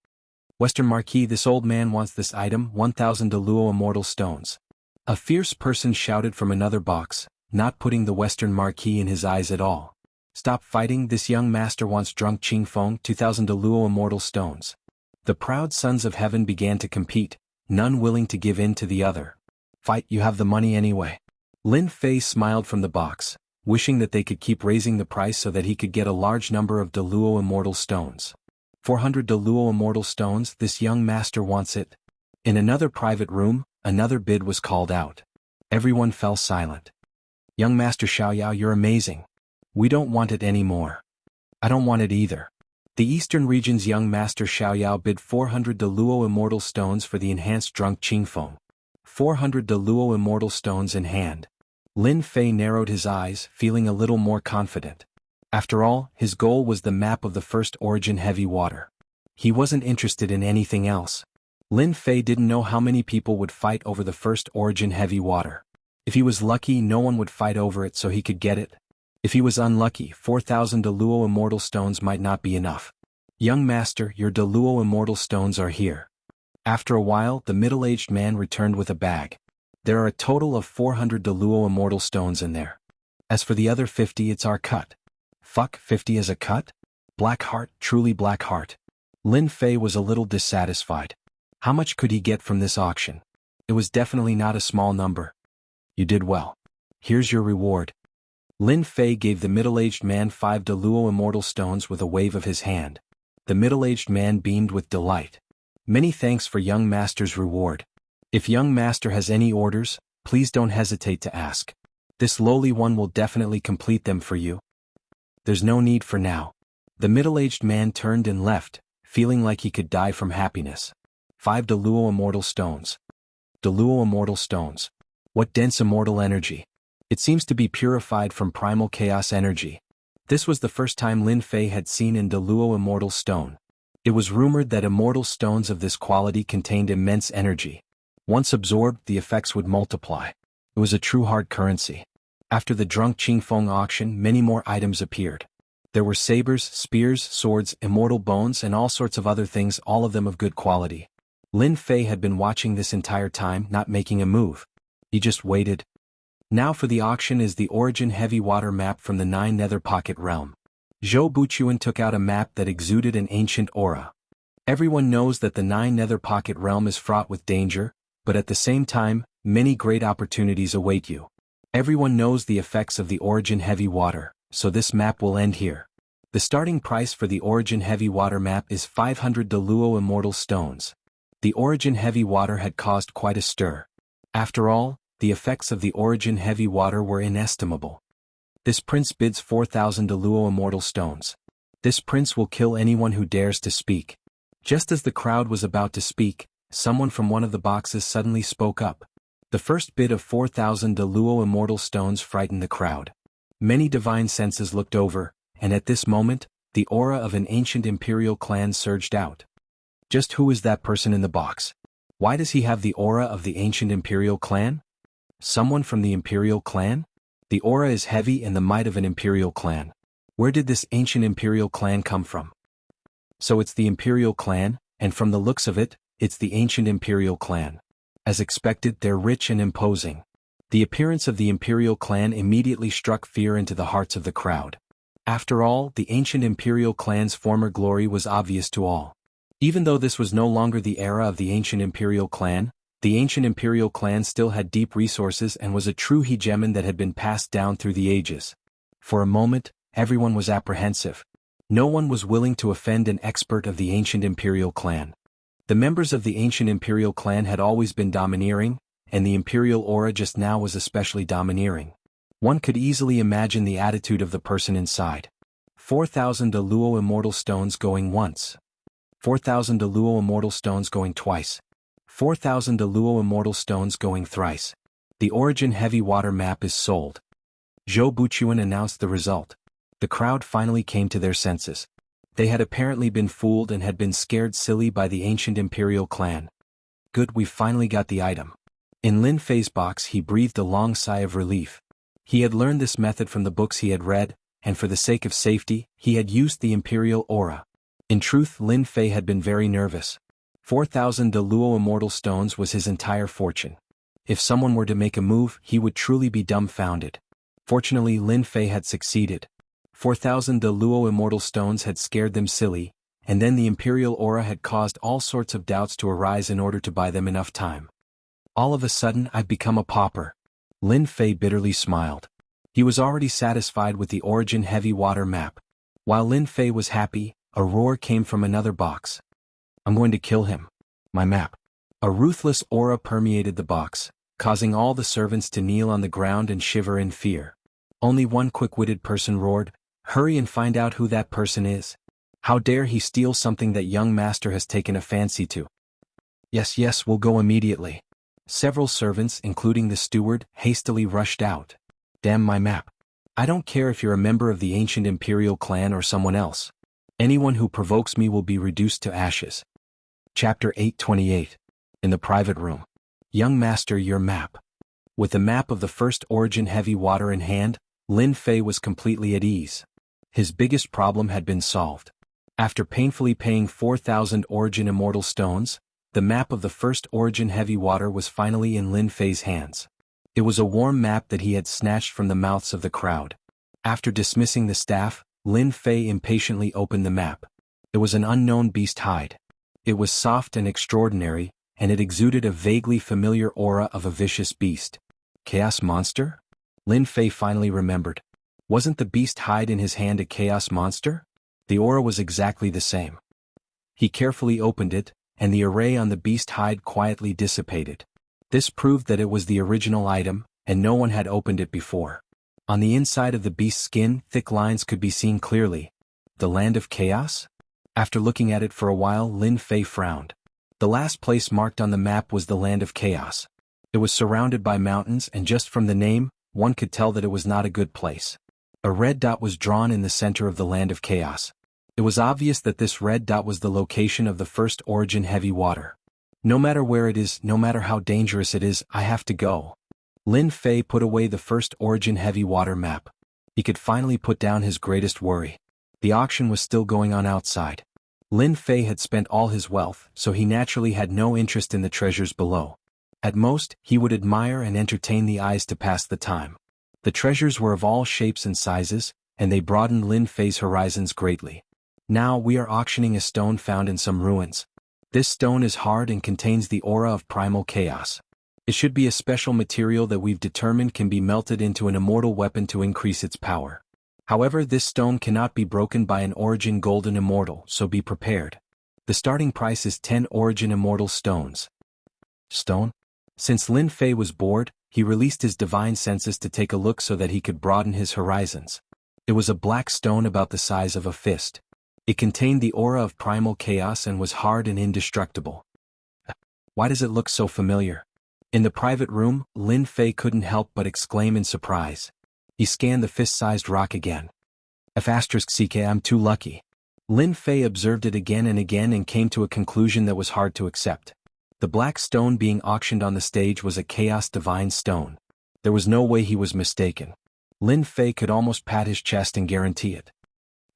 Western Marquis, this old man wants this item, 1,000 Deluo Immortal Stones. A fierce person shouted from another box, not putting the Western Marquis in his eyes at all. Stop fighting, this young master wants Drunk Qingfeng, 2,000 Deluo Immortal Stones. The proud sons of heaven began to compete, none willing to give in to the other. Fight, you have the money anyway. Lin Fei smiled from the box, wishing that they could keep raising the price so that he could get a large number of Deluo Immortal Stones. 400 Deluo Immortal Stones, this young master wants it. In another private room, another bid was called out. Everyone fell silent. Young Master Xiaoyao, you're amazing. We don't want it anymore. I don't want it either. The Eastern region's young Master Xiaoyao bid 400 Deluo Immortal Stones for the enhanced drunk Qingfeng. 400 Deluo Immortal Stones in hand. Lin Fei narrowed his eyes, feeling a little more confident. After all, his goal was the map of the first origin heavy water. He wasn't interested in anything else. Lin Fei didn't know how many people would fight over the first origin heavy water. If he was lucky, no one would fight over it so he could get it. If he was unlucky, 4,000 Deluo Immortal Stones might not be enough. Young Master, your Deluo Immortal Stones are here. After a while, the middle-aged man returned with a bag. There are a total of 400 Deluo Immortal Stones in there. As for the other 50, it's our cut. Fuck, 50 is a cut? Black heart, truly black heart. Lin Fei was a little dissatisfied. How much could he get from this auction? It was definitely not a small number. You did well. Here's your reward. Lin Fei gave the middle-aged man 5 Deluo Immortal Stones with a wave of his hand. The middle-aged man beamed with delight. Many thanks for young master's reward. If young master has any orders, please don't hesitate to ask. This lowly one will definitely complete them for you. There's no need for now. The middle-aged man turned and left, feeling like he could die from happiness. 5 Deluo Immortal Stones. Deluo Immortal Stones. What dense immortal energy. It seems to be purified from primal chaos energy. This was the first time Lin Fei had seen an Deluo Immortal Stone. It was rumored that immortal stones of this quality contained immense energy. Once absorbed, the effects would multiply. It was a true hard currency. After the drunk Qingfeng auction, many more items appeared. There were sabers, spears, swords, immortal bones, and all sorts of other things, all of them of good quality. Lin Fei had been watching this entire time, not making a move. He just waited. Now for the auction is the origin heavy water map from the 9 Nether Pocket Realm. Zhou Buchuan took out a map that exuded an ancient aura. Everyone knows that the 9 Nether Pocket Realm is fraught with danger, but at the same time, many great opportunities await you. Everyone knows the effects of the origin heavy water, so this map will end here. The starting price for the origin heavy water map is 500 Deluo Immortal Stones. The origin heavy water had caused quite a stir. After all, the effects of the origin heavy water were inestimable. This prince bids 4,000 Deluo Immortal Stones. This prince will kill anyone who dares to speak. Just as the crowd was about to speak, someone from one of the boxes suddenly spoke up. The first bid of 4,000 Deluo Immortal Stones frightened the crowd. Many divine senses looked over, and at this moment, the aura of an ancient imperial clan surged out. Just who is that person in the box? Why does he have the aura of the ancient imperial clan? Someone from the imperial clan? The aura is heavy and the might of an imperial clan. Where did this ancient imperial clan come from? So it's the imperial clan, and from the looks of it, it's the ancient imperial clan. As expected, they're rich and imposing. The appearance of the imperial clan immediately struck fear into the hearts of the crowd. After all, the ancient imperial clan's former glory was obvious to all. Even though this was no longer the era of the ancient imperial clan, the ancient imperial clan still had deep resources and was a true hegemon that had been passed down through the ages. For a moment, everyone was apprehensive. No one was willing to offend an expert of the ancient imperial clan. The members of the ancient imperial clan had always been domineering, and the imperial aura just now was especially domineering. One could easily imagine the attitude of the person inside. 4,000 Deluo Immortal Stones going once. 4,000 Deluo Immortal Stones going twice. 4,000 Deluo Immortal Stones going thrice. The origin heavy water map is sold. Zhou Buchuan announced the result. The crowd finally came to their senses. They had apparently been fooled and had been scared silly by the ancient imperial clan. Good, we finally got the item. In Lin Fei's box he breathed a long sigh of relief. He had learned this method from the books he had read, and for the sake of safety, he had used the imperial aura. In truth, Lin Fei had been very nervous. 4,000 Deluo Immortal Stones was his entire fortune. If someone were to make a move, he would truly be dumbfounded. Fortunately, Lin Fei had succeeded. 4,000 Deluo Immortal Stones had scared them silly, and then the imperial aura had caused all sorts of doubts to arise in order to buy them enough time. All of a sudden, I've become a pauper. Lin Fei bitterly smiled. He was already satisfied with the origin heavy water map. While Lin Fei was happy, A roar came from another box. I'm going to kill him. My map. A ruthless aura permeated the box, causing all the servants to kneel on the ground and shiver in fear. Only one quick-witted person roared, "Hurry and find out who that person is. How dare he steal something that young master has taken a fancy to?" Yes, yes, we'll go immediately. Several servants, including the steward, hastily rushed out. Damn my map. I don't care if you're a member of the ancient imperial clan or someone else. Anyone who provokes me will be reduced to ashes. Chapter 828. In the private room. Young master, your map. With the map of the first origin heavy water in hand, Lin Fei was completely at ease. His biggest problem had been solved. After painfully paying 4,000 origin immortal stones, the map of the first origin heavy water was finally in Lin Fei's hands. It was a warm map that he had snatched from the mouths of the crowd. After dismissing the staff, Lin Fei impatiently opened the map. It was an unknown beast hide. It was soft and extraordinary, and it exuded a vaguely familiar aura of a vicious beast. Chaos monster? Lin Fei finally remembered. Wasn't the beast hide in his hand a chaos monster? The aura was exactly the same. He carefully opened it, and the array on the beast hide quietly dissipated. This proved that it was the original item, and no one had opened it before. On the inside of the beast's skin, thick lines could be seen clearly. The land of chaos? After looking at it for a while, Lin Fei frowned. The last place marked on the map was the land of chaos. It was surrounded by mountains, and just from the name, one could tell that it was not a good place. A red dot was drawn in the center of the land of chaos. It was obvious that this red dot was the location of the first origin heavy water. No matter where it is, no matter how dangerous it is, I have to go. Lin Fei put away the first origin heavy water map. He could finally put down his greatest worry. The auction was still going on outside. Lin Fei had spent all his wealth, so he naturally had no interest in the treasures below. At most, he would admire and entertain the eyes to pass the time. The treasures were of all shapes and sizes, and they broadened Lin Fei's horizons greatly. Now we are auctioning a stone found in some ruins. This stone is hard and contains the aura of primal chaos. It should be a special material that we've determined can be melted into an immortal weapon to increase its power. However, this stone cannot be broken by an origin golden immortal, so be prepared. The starting price is 10 origin immortal stones. Stone? Since Lin Fei was bored, he released his divine senses to take a look so that he could broaden his horizons. It was a black stone about the size of a fist. It contained the aura of primal chaos and was hard and indestructible. Why does it look so familiar? In the private room, Lin Fei couldn't help but exclaim in surprise. He scanned the fist-sized rock again. F***ck, I'm too lucky. Lin Fei observed it again and came to a conclusion that was hard to accept. The black stone being auctioned on the stage was a Chaos Divine Stone. There was no way he was mistaken. Lin Fei could almost pat his chest and guarantee it.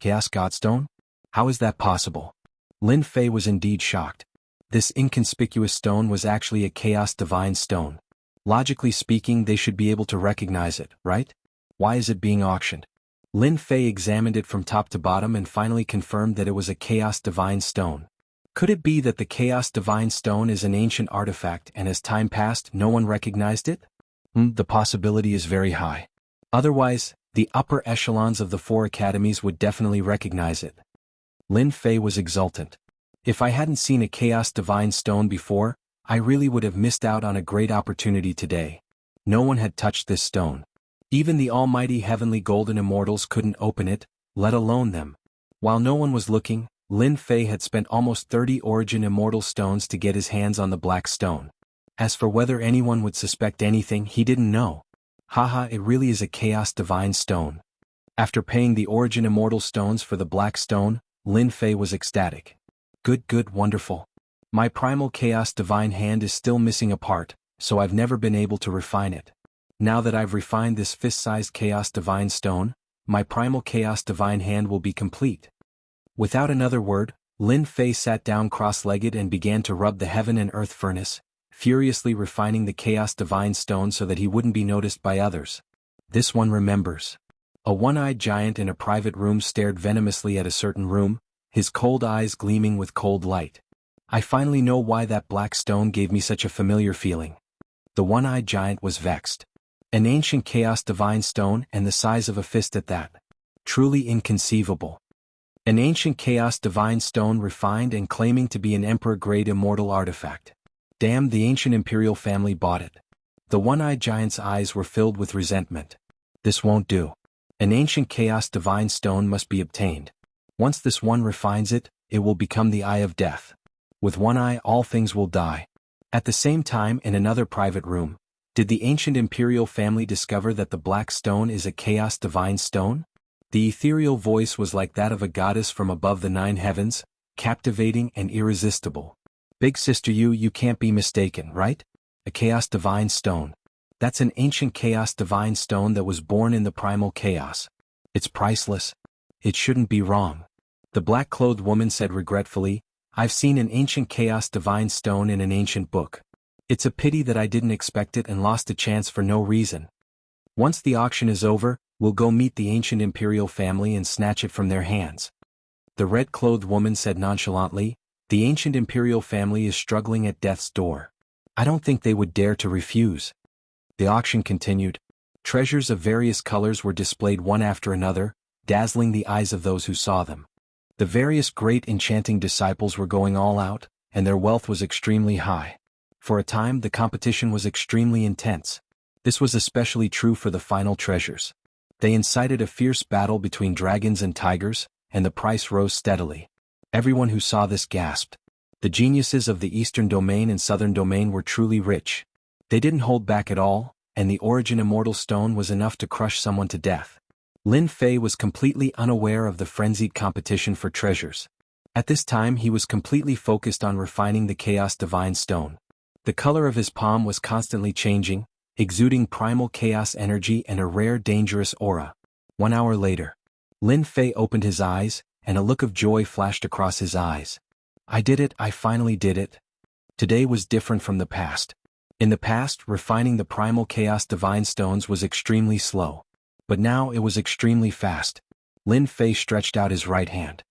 Chaos Godstone? How is that possible? Lin Fei was indeed shocked. This inconspicuous stone was actually a Chaos Divine Stone. Logically speaking, they should be able to recognize it, right? Why is it being auctioned? Lin Fei examined it from top to bottom and finally confirmed that it was a Chaos Divine Stone. Could it be that the Chaos Divine Stone is an ancient artifact and as time passed, no one recognized it? The possibility is very high. Otherwise, the upper echelons of the 4 academies would definitely recognize it. Lin Fei was exultant. If I hadn't seen a Chaos Divine Stone before, I really would have missed out on a great opportunity today. No one had touched this stone. Even the almighty heavenly golden immortals couldn't open it, let alone them. While no one was looking, Lin Fei had spent almost 30 origin immortal stones to get his hands on the black stone. As for whether anyone would suspect anything, he didn't know. Haha, it really is a Chaos Divine Stone. After paying the origin immortal stones for the black stone, Lin Fei was ecstatic. Good, wonderful. My primal Chaos Divine hand is still missing a part, so I've never been able to refine it. Now that I've refined this fist-sized Chaos Divine Stone, my primal Chaos Divine hand will be complete. Without another word, Lin Fei sat down cross-legged and began to rub the heaven and earth furnace, furiously refining the Chaos Divine Stone so that he wouldn't be noticed by others. This one remembers. A one-eyed giant in a private room stared venomously at a certain room, his cold eyes gleaming with cold light. I finally know why that black stone gave me such a familiar feeling. The one-eyed giant was vexed. An ancient Chaos Divine Stone and the size of a fist at that. Truly inconceivable. An ancient chaos divine stone refined and claiming to be an emperor-grade immortal artifact. Damn, the ancient imperial family bought it. The one-eyed giant's eyes were filled with resentment. This won't do. An ancient chaos divine stone must be obtained. Once this one refines it, it will become the eye of death. With one eye all things will die. At the same time, in another private room, did the ancient imperial family discover that the black stone is a chaos divine stone? The ethereal voice was like that of a goddess from above the 9 heavens, captivating and irresistible. Big sister, you can't be mistaken, right? A chaos divine stone. That's an ancient chaos divine stone that was born in the primal chaos. It's priceless. It shouldn't be wrong. The black-clothed woman said regretfully, I've seen an ancient chaos divine stone in an ancient book. It's a pity that I didn't expect it and lost a chance for no reason. Once the auction is over, we'll go meet the ancient imperial family and snatch it from their hands. The red-clothed woman said nonchalantly, the ancient imperial family is struggling at death's door. I don't think they would dare to refuse. The auction continued. Treasures of various colors were displayed one after another, dazzling the eyes of those who saw them. The various great enchanting disciples were going all out, and their wealth was extremely high. For a time the competition was extremely intense. This was especially true for the final treasures. They incited a fierce battle between dragons and tigers, and the price rose steadily. Everyone who saw this gasped. The geniuses of the Eastern Domain and Southern Domain were truly rich. They didn't hold back at all, and the origin immortal stone was enough to crush someone to death. Lin Fei was completely unaware of the frenzied competition for treasures. At this time he was completely focused on refining the chaos divine stone. The color of his palm was constantly changing, exuding primal chaos energy and a rare dangerous aura. 1 hour later, Lin Fei opened his eyes, and a look of joy flashed across his eyes. I did it, I finally did it. Today was different from the past. In the past, refining the primal chaos divine stones was extremely slow. But now it was extremely fast. Lin Fei stretched out his right hand.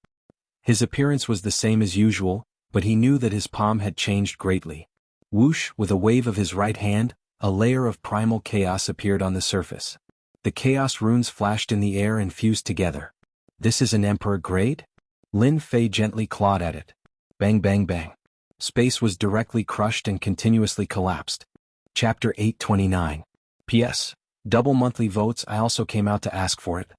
His appearance was the same as usual, but he knew that his palm had changed greatly. Whoosh, with a wave of his right hand, a layer of primal chaos appeared on the surface. The chaos runes flashed in the air and fused together. This is an emperor grade? Lin Fei gently clawed at it. Bang bang bang. Space was directly crushed and continuously collapsed. Chapter 829. P.S. Double monthly votes. I also came out to ask for it.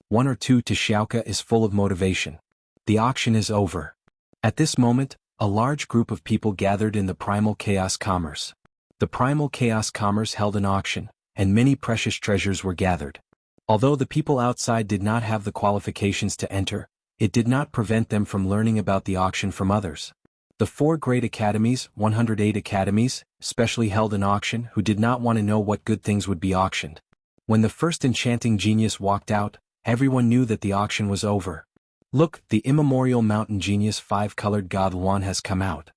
1 or 2 to Xiaoka is full of motivation. The auction is over. At this moment, a large group of people gathered in the Primal Chaos Commerce. The Primal Chaos Commerce held an auction, and many precious treasures were gathered. Although the people outside did not have the qualifications to enter, it did not prevent them from learning about the auction from others. The 4 great academies, 108 academies, specially held an auction who did not want to know what good things would be auctioned. When the first enchanting genius walked out, everyone knew that the auction was over. Look, the immemorial mountain genius 5-colored god Luan has come out.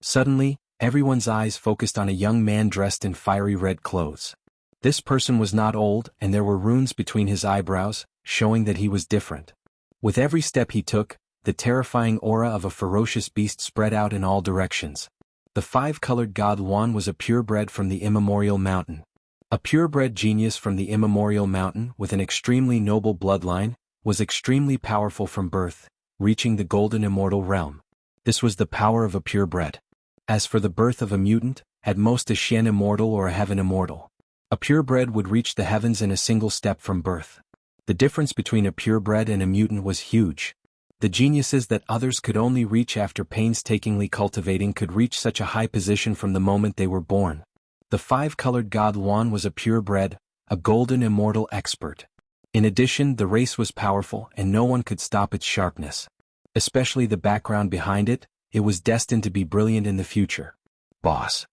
Suddenly, everyone's eyes focused on a young man dressed in fiery red clothes. This person was not old, and there were runes between his eyebrows, showing that he was different. With every step he took, the terrifying aura of a ferocious beast spread out in all directions. The 5-colored god Luan was a purebred from the immemorial mountain. A purebred genius from the immemorial mountain with an extremely noble bloodline, was extremely powerful from birth, reaching the golden immortal realm. This was the power of a purebred. As for the birth of a mutant, at most a Xian immortal or a heaven immortal. A purebred would reach the heavens in a single step from birth. The difference between a purebred and a mutant was huge. The geniuses that others could only reach after painstakingly cultivating could reach such a high position from the moment they were born. The 5-colored god Luan was a purebred, a golden immortal expert. In addition, the race was powerful and no one could stop its sharpness. Especially the background behind it, it was destined to be brilliant in the future. Boss.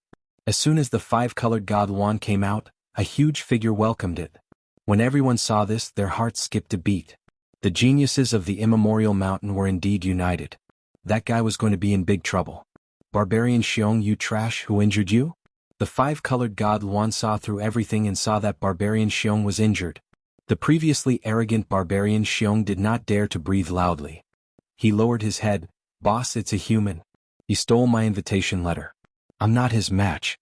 As soon as the 5-colored god Luan came out, a huge figure welcomed it. When everyone saw this, their hearts skipped a beat. The geniuses of the immemorial mountain were indeed united. That guy was going to be in big trouble. Barbarian Xiong, you trash, who injured you? The 5-colored god Luan saw through everything and saw that Barbarian Xiong was injured. The previously arrogant Barbarian Xiong did not dare to breathe loudly. He lowered his head. Boss, it's a human. He stole my invitation letter. I'm not his match.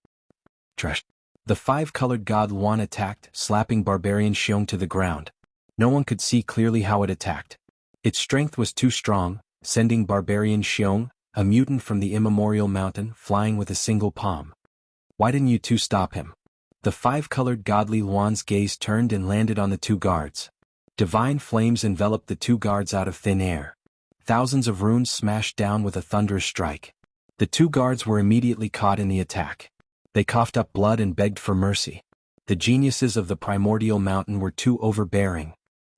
Trash. The 5-colored god Luan attacked, slapping Barbarian Xiong to the ground. No one could see clearly how it attacked. Its strength was too strong, sending barbarian Xiong, a mutant from the immemorial mountain, flying with a single palm. Why didn't you two stop him? The five-colored godly Luan's gaze turned and landed on the two guards. Divine flames enveloped the two guards out of thin air. Thousands of runes smashed down with a thunderous strike. The two guards were immediately caught in the attack. They coughed up blood and begged for mercy. The geniuses of the primordial mountain were too overbearing.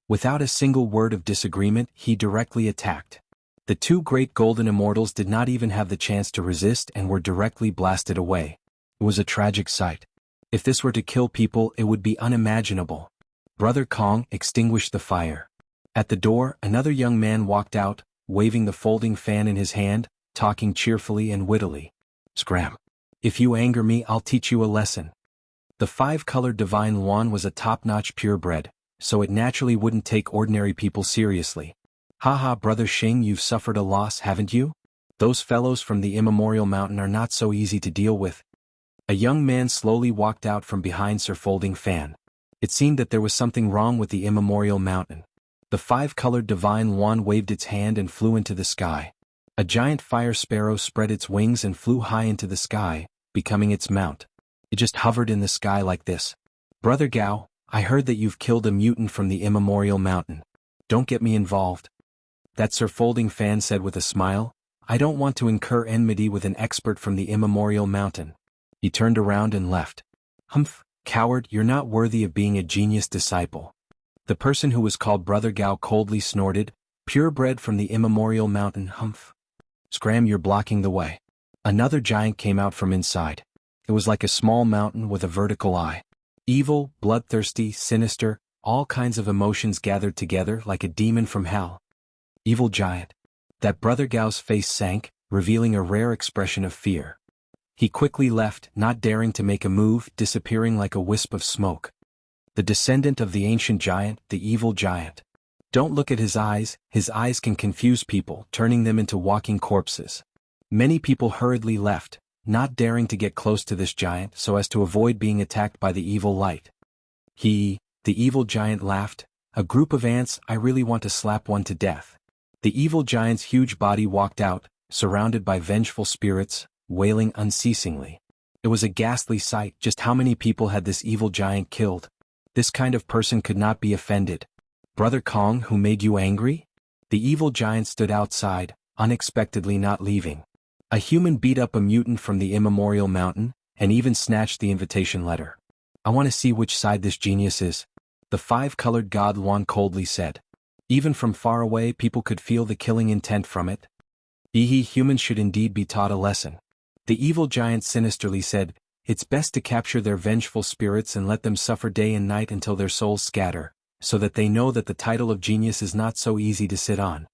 Without a single word of disagreement, he directly attacked. The two great golden immortals did not even have the chance to resist and were directly blasted away. It was a tragic sight. If this were to kill people, it would be unimaginable. Brother Kong extinguished the fire. At the door, another young man walked out, waving the folding fan in his hand, talking cheerfully and wittily. Scram. If you anger me, I'll teach you a lesson. The five-colored divine Luan was a top-notch purebred, so it naturally wouldn't take ordinary people seriously. Haha, Brother Xing, you've suffered a loss, haven't you? Those fellows from the immemorial mountain are not so easy to deal with. A young man slowly walked out from behind Sir Folding Fan. It seemed that there was something wrong with the immemorial mountain. The five-colored divine Luan waved its hand and flew into the sky. A giant fire sparrow spread its wings and flew high into the sky, becoming its mount. It just hovered in the sky like this. Brother Gao, I heard that you've killed a mutant from the immemorial mountain. Don't get me involved. That Sir Folding Fan said with a smile. I don't want to incur enmity with an expert from the immemorial mountain. He turned around and left. Humph, coward, you're not worthy of being a genius disciple. The person who was called Brother Gao coldly snorted, purebred from the immemorial mountain, humph. Scram, you're blocking the way. Another giant came out from inside. It was like a small mountain with a vertical eye. Evil, bloodthirsty, sinister, all kinds of emotions gathered together like a demon from hell. Evil giant. That Brother Gao's face sank, revealing a rare expression of fear. He quickly left, not daring to make a move, disappearing like a wisp of smoke. The descendant of the ancient giant, the evil giant. Don't look at his eyes can confuse people, turning them into walking corpses. Many people hurriedly left, not daring to get close to this giant so as to avoid being attacked by the evil light. The evil giant laughed. A group of ants, I really want to slap one to death. The evil giant's huge body walked out, surrounded by vengeful spirits, wailing unceasingly. It was a ghastly sight. Just how many people had this evil giant killed? This kind of person could not be offended. Brother Kong, who made you angry? The evil giant stood outside, unexpectedly not leaving. A human beat up a mutant from the immemorial mountain, and even snatched the invitation letter. I want to see which side this genius is. The five-colored god Luan coldly said. Even from far away, people could feel the killing intent from it. Humans should indeed be taught a lesson. The evil giant sinisterly said, it's best to capture their vengeful spirits and let them suffer day and night until their souls scatter, so that they know that the title of genius is not so easy to sit on.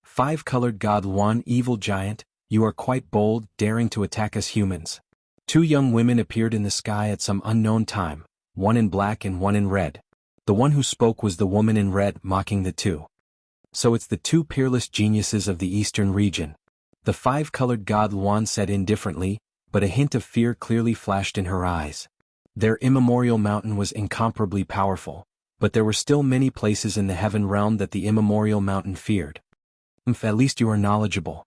Five-colored god Luan, evil giant, you are quite bold, daring to attack us humans. Two young women appeared in the sky at some unknown time, one in black and one in red. The one who spoke was the woman in red, mocking the two. So it's the two peerless geniuses of the eastern region. The five-colored god Luan said indifferently, but a hint of fear clearly flashed in her eyes. Their immemorial mountain was incomparably powerful, but there were still many places in the heaven realm that the immemorial mountain feared. At least you are knowledgeable.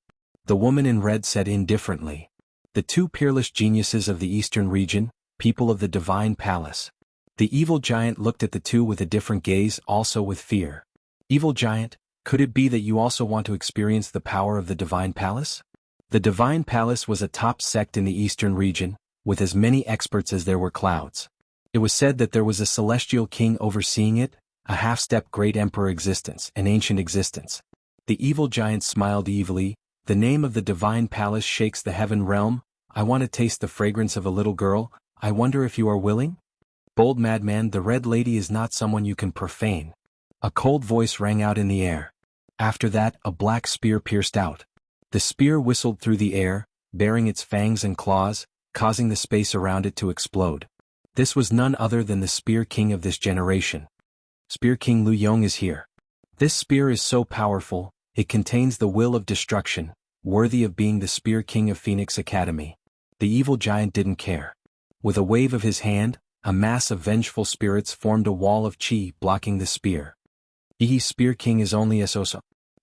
The woman in red said indifferently. The two peerless geniuses of the eastern region, people of the divine palace. The evil giant looked at the two with a different gaze, also with fear. Evil giant, could it be that you also want to experience the power of the divine palace? The divine palace was a top sect in the eastern region, with as many experts as there were clouds. It was said that there was a celestial king overseeing it, a half-step great emperor existence, an ancient existence. The evil giant smiled evilly. The name of the divine palace shakes the heaven realm. I want to taste the fragrance of a little girl. I wonder if you are willing? Bold madman, the red lady is not someone you can profane. A cold voice rang out in the air. After that, a black spear pierced out. The spear whistled through the air, bearing its fangs and claws, causing the space around it to explode. This was none other than the Spear King of this generation. Spear King Lu Yong is here. This spear is so powerful, it contains the will of destruction, worthy of being the Spear King of Phoenix Academy. The evil giant didn't care. With a wave of his hand, a mass of vengeful spirits formed a wall of chi blocking the spear. Spear King is only a so-so.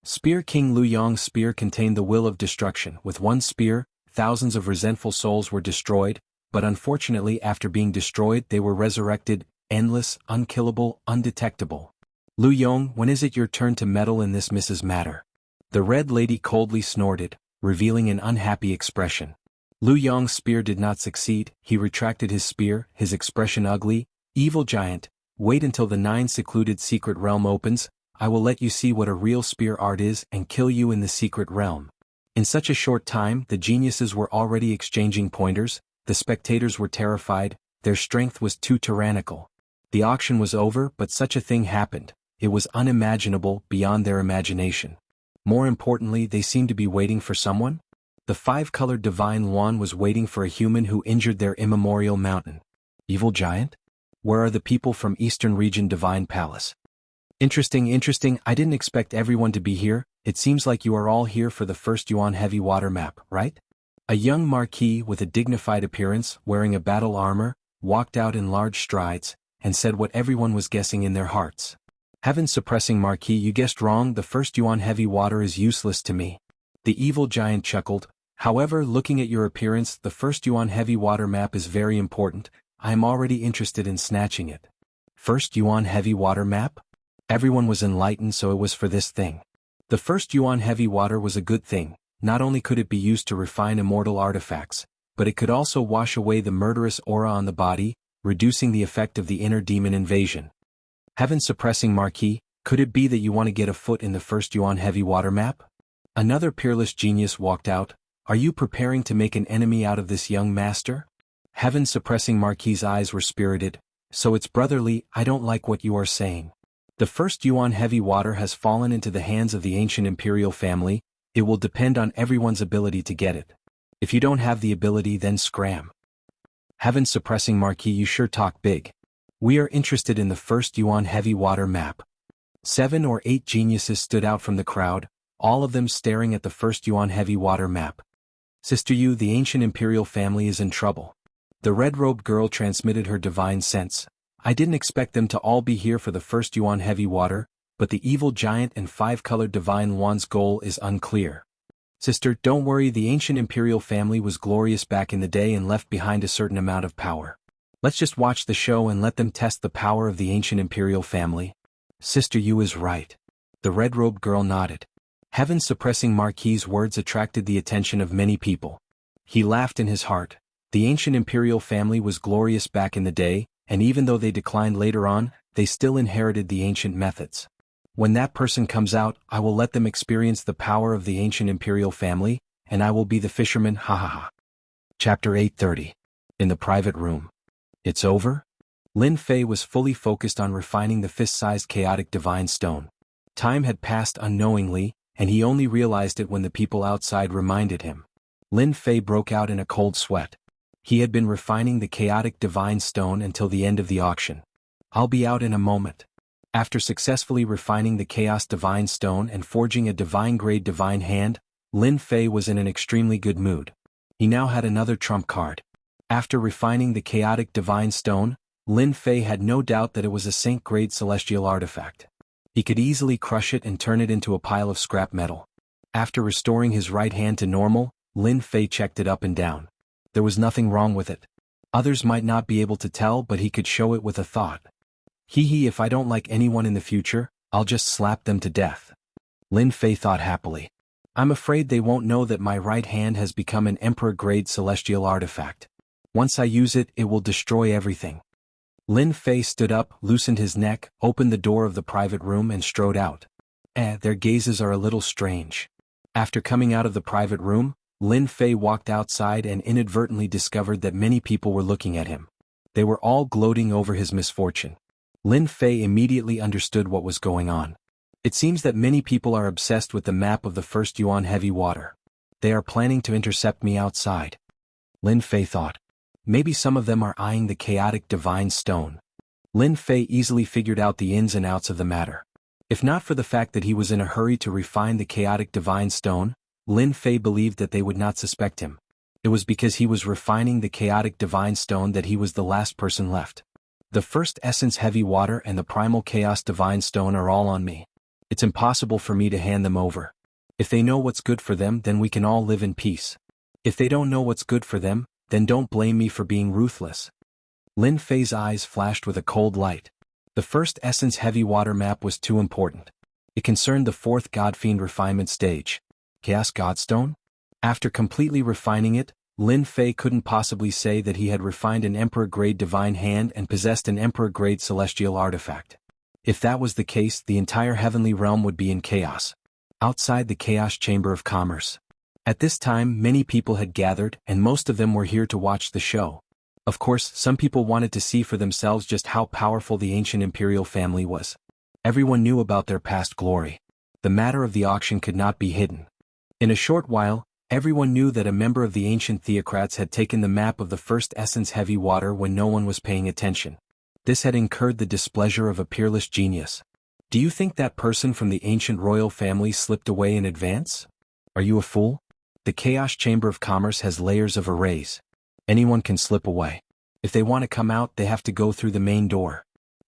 Spear King Lu Yong's spear contained the will of destruction. With one spear, thousands of resentful souls were destroyed, but unfortunately after being destroyed they were resurrected, endless, unkillable, undetectable. Lu Yong, when is it your turn to meddle in this Mrs. Matter? The Red Lady coldly snorted, revealing an unhappy expression. Lu Yong's spear did not succeed. He retracted his spear, his expression ugly. Evil giant, wait until the 9 secluded secret realm opens. I will let you see what a real spear art is and kill you in the secret realm. In such a short time the geniuses were already exchanging pointers. The spectators were terrified, their strength was too tyrannical. The auction was over, but such a thing happened. It was unimaginable, beyond their imagination. More importantly, they seemed to be waiting for someone. The 5-colored divine Yuan was waiting for a human who injured their immemorial mountain. Evil giant? Where are the people from Eastern Region Divine Palace? Interesting, I didn't expect everyone to be here. It seems like you are all here for the first Yuan heavy water map, right? A young marquis with a dignified appearance, wearing a battle armor, walked out in large strides, and said what everyone was guessing in their hearts. Heaven-suppressing marquis, you guessed wrong, the first Yuan heavy water is useless to me. The evil giant chuckled. However, looking at your appearance, the first Yuan heavy water map is very important. I am already interested in snatching it. First Yuan heavy water map? Everyone was enlightened, so it was for this thing. The first Yuan heavy water was a good thing. Not only could it be used to refine immortal artifacts, but it could also wash away the murderous aura on the body, reducing the effect of the inner demon invasion. Heaven-suppressing marquis, could it be that you want to get a foot in the first Yuan heavy water map? Another peerless genius walked out. Are you preparing to make an enemy out of this young master? Heaven-suppressing marquis's eyes were spirited. So it's brotherly, I don't like what you are saying. The first Yuan heavy water has fallen into the hands of the ancient imperial family. It will depend on everyone's ability to get it. If you don't have the ability, then scram. Heaven-suppressing marquis, you sure talk big. We are interested in the first Yuan heavy water map. 7 or 8 geniuses stood out from the crowd, all of them staring at the first Yuan heavy water map. Sister Yu, the ancient imperial family is in trouble. The red-robed girl transmitted her divine sense. I didn't expect them to all be here for the first Yuan heavy water, but the evil giant and 5-colored divine Yuan's goal is unclear. Sister, don't worry, the ancient imperial family was glorious back in the day and left behind a certain amount of power. Let's just watch the show and let them test the power of the ancient imperial family. Sister Yu is right. The red-robed girl nodded. Heaven-suppressing marquis's words attracted the attention of many people. He laughed in his heart. The ancient imperial family was glorious back in the day, and even though they declined later on, they still inherited the ancient methods. When that person comes out, I will let them experience the power of the ancient imperial family, and I will be the fisherman, ha ha ha. Chapter 830. In the private room. It's over? Lin Fei was fully focused on refining the fist-sized chaotic divine stone. Time had passed unknowingly, and he only realized it when the people outside reminded him. Lin Fei broke out in a cold sweat. He had been refining the chaotic divine stone until the end of the auction. I'll be out in a moment. After successfully refining the chaos divine stone and forging a divine-grade divine hand, Lin Fei was in an extremely good mood. He now had another trump card. After refining the chaotic divine stone, Lin Fei had no doubt that it was a saint-grade celestial artifact. He could easily crush it and turn it into a pile of scrap metal. After restoring his right hand to normal, Lin Fei checked it up and down. There was nothing wrong with it. Others might not be able to tell, but he could show it with a thought. If I don't like anyone in the future, I'll just slap them to death. Lin Fei thought happily. I'm afraid they won't know that my right hand has become an emperor-grade celestial artifact. Once I use it, it will destroy everything. Lin Fei stood up, loosened his neck, opened the door of the private room and strode out. Their gazes are a little strange. After coming out of the private room, Lin Fei walked outside and inadvertently discovered that many people were looking at him. They were all gloating over his misfortune. Lin Fei immediately understood what was going on. It seems that many people are obsessed with the map of the first Yuan heavy water. They are planning to intercept me outside. Lin Fei thought. Maybe some of them are eyeing the chaotic divine stone. Lin Fei easily figured out the ins and outs of the matter. If not for the fact that he was in a hurry to refine the chaotic divine stone, Lin Fei believed that they would not suspect him. It was because he was refining the chaotic divine stone that he was the last person left. The first essence heavy water and the primal chaos divine stone are all on me. It's impossible for me to hand them over. If they know what's good for them, then we can all live in peace. If they don't know what's good for them, then don't blame me for being ruthless." Lin Fei's eyes flashed with a cold light. The first Essence Heavy Water map was too important. It concerned the fourth Godfiend refinement stage. Chaos Godstone? After completely refining it, Lin Fei couldn't possibly say that he had refined an Emperor-grade Divine Hand and possessed an Emperor-grade Celestial Artifact. If that was the case, the entire Heavenly Realm would be in chaos. Outside the Chaos Chamber of Commerce. At this time, many people had gathered, and most of them were here to watch the show. Of course, some people wanted to see for themselves just how powerful the ancient imperial family was. Everyone knew about their past glory. The matter of the auction could not be hidden. In a short while, everyone knew that a member of the ancient theocrats had taken the map of the first Essence Heavy Water when no one was paying attention. This had incurred the displeasure of a peerless genius. Do you think that person from the ancient royal family slipped away in advance? Are you a fool? The Chaos Chamber of Commerce has layers of arrays. Anyone can slip away. If they want to come out, they have to go through the main door.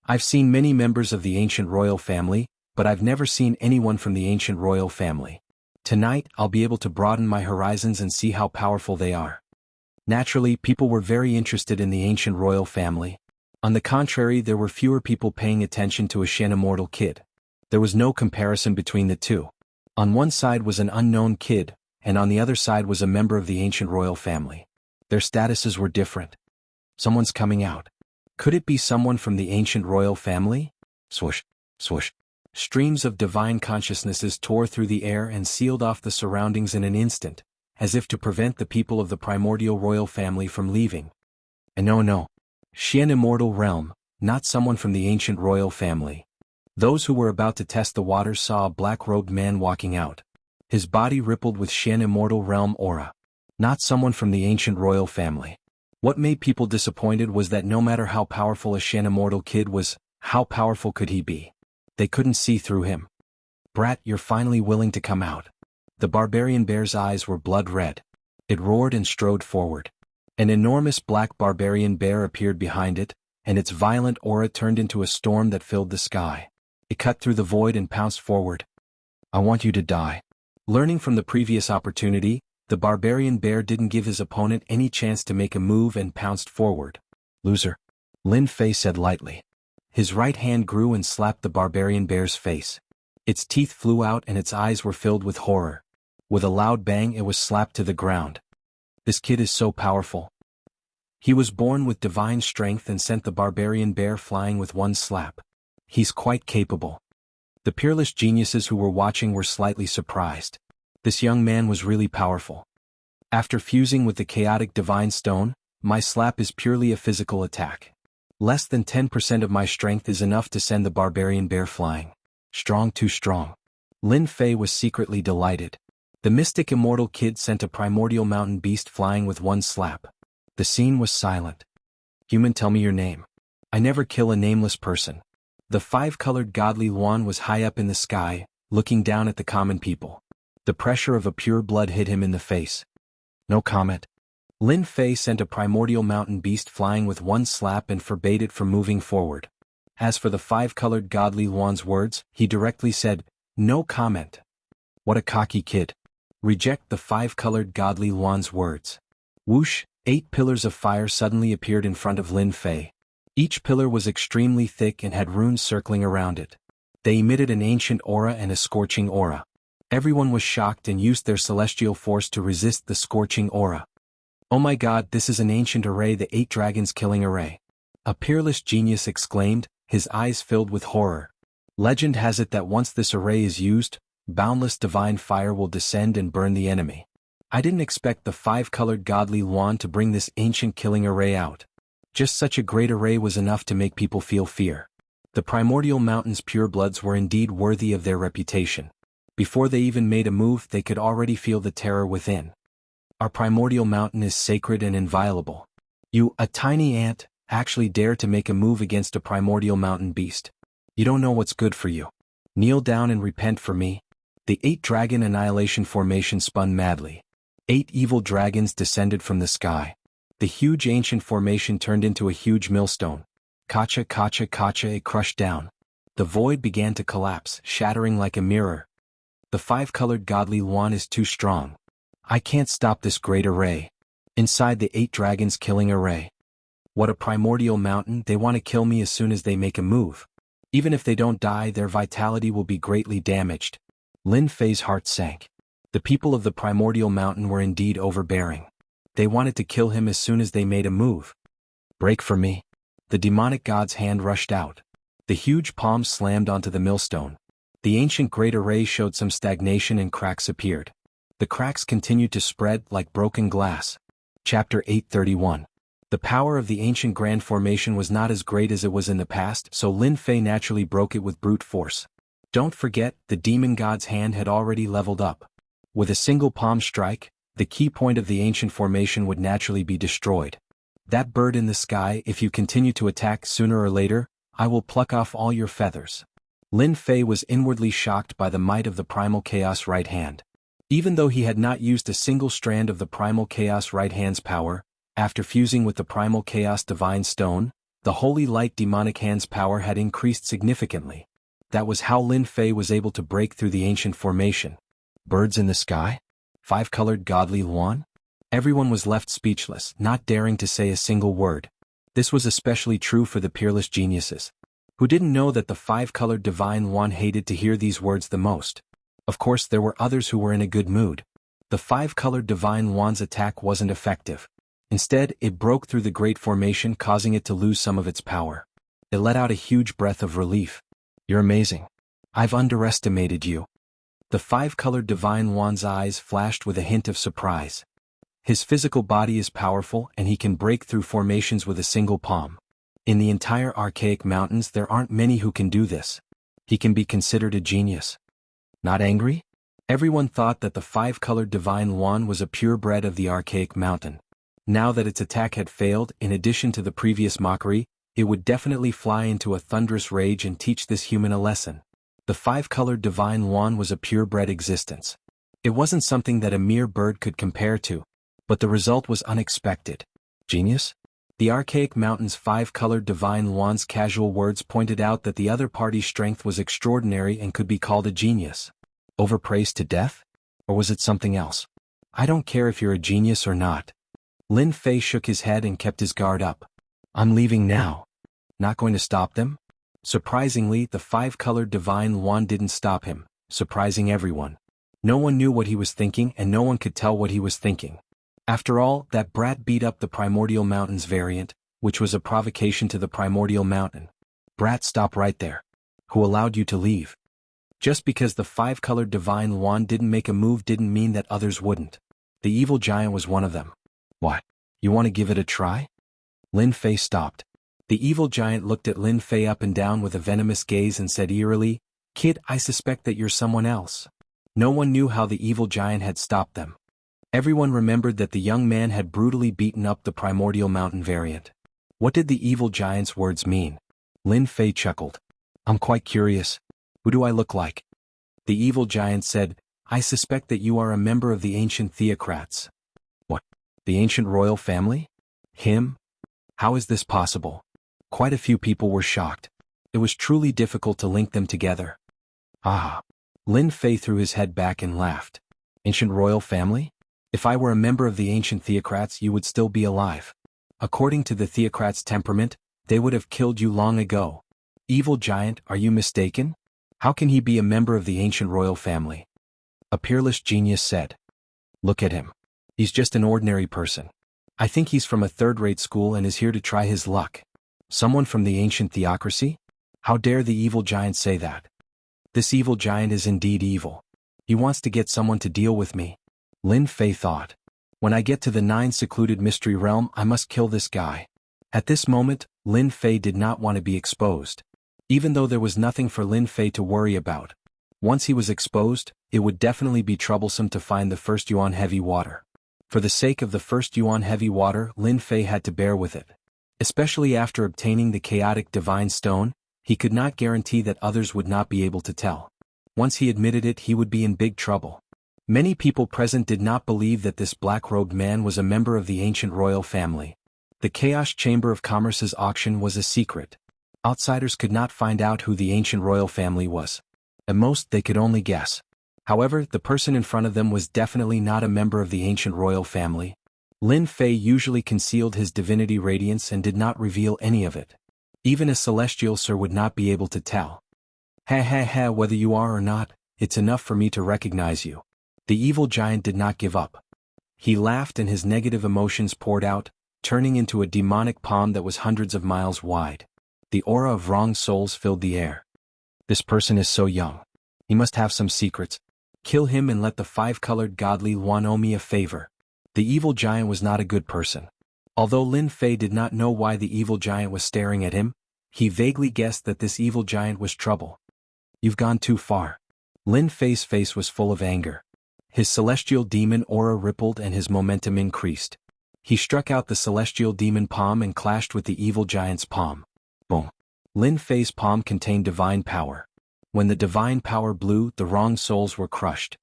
I've seen many members of the ancient royal family, but I've never seen anyone from the ancient royal family. Tonight, I'll be able to broaden my horizons and see how powerful they are. Naturally, people were very interested in the ancient royal family. On the contrary, there were fewer people paying attention to a Shen immortal kid. There was no comparison between the two. On one side was an unknown kid, and on the other side was a member of the ancient royal family. Their statuses were different. Someone's coming out. Could it be someone from the ancient royal family? Swoosh, swoosh. Streams of divine consciousnesses tore through the air and sealed off the surroundings in an instant, as if to prevent the people of the primordial royal family from leaving. And no. Shen immortal realm, not someone from the ancient royal family. Those who were about to test the waters saw a black-robed man walking out. His body rippled with Shen immortal realm aura. Not someone from the ancient royal family. What made people disappointed was that no matter how powerful a Shen immortal kid was, how powerful could he be? They couldn't see through him. "Brat, you're finally willing to come out." The barbarian bear's eyes were blood red. It roared and strode forward. An enormous black barbarian bear appeared behind it, and its violent aura turned into a storm that filled the sky. It cut through the void and pounced forward. "I want you to die." Learning from the previous opportunity, the barbarian bear didn't give his opponent any chance to make a move and pounced forward. "Loser," Lin Fei said lightly. His right hand grew and slapped the barbarian bear's face. Its teeth flew out and its eyes were filled with horror. With a loud bang, it was slapped to the ground. This kid is so powerful. He was born with divine strength and sent the barbarian bear flying with one slap. He's quite capable. The peerless geniuses who were watching were slightly surprised. This young man was really powerful. After fusing with the chaotic divine stone, my slap is purely a physical attack. Less than 10% of my strength is enough to send the barbarian bear flying. Strong, too strong. Lin Fei was secretly delighted. The mystic immortal kid sent a primordial mountain beast flying with one slap. The scene was silent. "Human, tell me your name." "I never kill a nameless person." The five-colored godly Luan was high up in the sky, looking down at the common people. The pressure of a pure blood hit him in the face. "No comment." Lin Fei sent a primordial mountain beast flying with one slap and forbade it from moving forward. As for the five-colored godly Luan's words, he directly said, "No comment." What a cocky kid. Reject the five-colored godly Luan's words. Whoosh, 8 pillars of fire suddenly appeared in front of Lin Fei. Each pillar was extremely thick and had runes circling around it. They emitted an ancient aura and a scorching aura. Everyone was shocked and used their celestial force to resist the scorching aura. "Oh my god, this is an ancient array, the 8 dragons killing array." A peerless genius exclaimed, his eyes filled with horror. Legend has it that once this array is used, boundless divine fire will descend and burn the enemy. I didn't expect the five-colored godly Luan to bring this ancient killing array out. Just such a great array was enough to make people feel fear. The primordial mountain's purebloods were indeed worthy of their reputation. Before they even made a move, they could already feel the terror within. Our primordial mountain is sacred and inviolable. You, a tiny ant, actually dare to make a move against a primordial mountain beast. You don't know what's good for you. Kneel down and repent for me. The 8-dragon annihilation formation spun madly. 8 evil dragons descended from the sky. The huge ancient formation turned into a huge millstone. Kacha, kacha, kacha, it crushed down. The void began to collapse, shattering like a mirror. The five-colored godly Yuan is too strong. I can't stop this great array. Inside the 8 dragons killing array. What a primordial mountain, they want to kill me as soon as they make a move. Even if they don't die, their vitality will be greatly damaged. Lin Fei's heart sank. The people of the primordial mountain were indeed overbearing. They wanted to kill him as soon as they made a move. Break for me. The demonic god's hand rushed out. The huge palm slammed onto the millstone. The ancient great array showed some stagnation and cracks appeared. The cracks continued to spread like broken glass. Chapter 831. The power of the ancient grand formation was not as great as it was in the past, so Lin Fei naturally broke it with brute force. Don't forget, the demon god's hand had already leveled up. With a single palm strike, the key point of the ancient formation would naturally be destroyed. That bird in the sky, if you continue to attack sooner or later, I will pluck off all your feathers. Lin Fei was inwardly shocked by the might of the primal chaos right hand. Even though he had not used a single strand of the primal chaos right hand's power, after fusing with the primal chaos divine stone, the holy light demonic hand's power had increased significantly. That was how Lin Fei was able to break through the ancient formation. Birds in the sky? Five-colored godly Yuan? Everyone was left speechless, not daring to say a single word. This was especially true for the peerless geniuses, who didn't know that the five-colored divine Yuan hated to hear these words the most. Of course, there were others who were in a good mood. The five-colored divine Yuan's attack wasn't effective. Instead, it broke through the great formation, causing it to lose some of its power. It let out a huge breath of relief. You're amazing. I've underestimated you. The five-colored divine Yuan's eyes flashed with a hint of surprise. His physical body is powerful and he can break through formations with a single palm. In the entire archaic mountains there aren't many who can do this. He can be considered a genius. Not angry? Everyone thought that the five-colored divine Yuan was a purebred of the archaic mountain. Now that its attack had failed, in addition to the previous mockery, it would definitely fly into a thunderous rage and teach this human a lesson. The five-colored divine Yuan was a purebred existence. It wasn't something that a mere bird could compare to, but the result was unexpected. Genius? The archaic mountain's five-colored divine Yuan's casual words pointed out that the other party's strength was extraordinary and could be called a genius. Overpraised to death? Or was it something else? I don't care if you're a genius or not. Lin Fei shook his head and kept his guard up. I'm leaving now. Not going to stop them? Surprisingly, the five-colored divine Yuan didn't stop him, surprising everyone. No one knew what he was thinking and no one could tell what he was thinking. After all, that brat beat up the primordial mountain's variant, which was a provocation to the primordial mountain. Brat, stop right there. Who allowed you to leave? Just because the five-colored divine Yuan didn't make a move didn't mean that others wouldn't. The evil giant was one of them. What? You want to give it a try? Lin Fei stopped. The evil giant looked at Lin Fei up and down with a venomous gaze and said eerily, "Kid, I suspect that you're someone else." No one knew how the evil giant had stopped them. Everyone remembered that the young man had brutally beaten up the primordial mountain variant. What did the evil giant's words mean? Lin Fei chuckled. I'm quite curious. Who do I look like? The evil giant said, I suspect that you are a member of the ancient theocrats. What? The ancient royal family? Him? How is this possible? Quite a few people were shocked. It was truly difficult to link them together. Ah. Lin Fei threw his head back and laughed. Ancient royal family? If I were a member of the ancient theocrats, you would still be alive. According to the theocrats' temperament, they would have killed you long ago. Evil giant, are you mistaken? How can he be a member of the ancient royal family? A peerless genius said. Look at him. He's just an ordinary person. I think he's from a third-rate school and is here to try his luck. Someone from the ancient theocracy? How dare the evil giant say that? This evil giant is indeed evil. He wants to get someone to deal with me. Lin Fei thought. When I get to the 9 secluded mystery realm, I must kill this guy. At this moment, Lin Fei did not want to be exposed. Even though there was nothing for Lin Fei to worry about. Once he was exposed, it would definitely be troublesome to find the first Yuan heavy water. For the sake of the first Yuan heavy water, Lin Fei had to bear with it. Especially after obtaining the chaotic divine stone, he could not guarantee that others would not be able to tell. Once he admitted it, he would be in big trouble. Many people present did not believe that this black-robed man was a member of the ancient royal family. The Chaos Chamber of Commerce's auction was a secret. Outsiders could not find out who the ancient royal family was. At most, they could only guess. However, the person in front of them was definitely not a member of the ancient royal family. Lin Fei usually concealed his divinity radiance and did not reveal any of it. Even a celestial sir would not be able to tell. Ha ha ha, whether you are or not, it's enough for me to recognize you. The evil giant did not give up. He laughed and his negative emotions poured out, turning into a demonic palm that was hundreds of miles wide. The aura of wrong souls filled the air. This person is so young. He must have some secrets. Kill him and let the five-colored godly Luan owe me a favor. The evil giant was not a good person. Although Lin Fei did not know why the evil giant was staring at him, he vaguely guessed that this evil giant was trouble. You've gone too far. Lin Fei's face was full of anger. His celestial demon aura rippled and his momentum increased. He struck out the celestial demon palm and clashed with the evil giant's palm. Boom. Lin Fei's palm contained divine power. When the divine power blew, the wrong souls were crushed.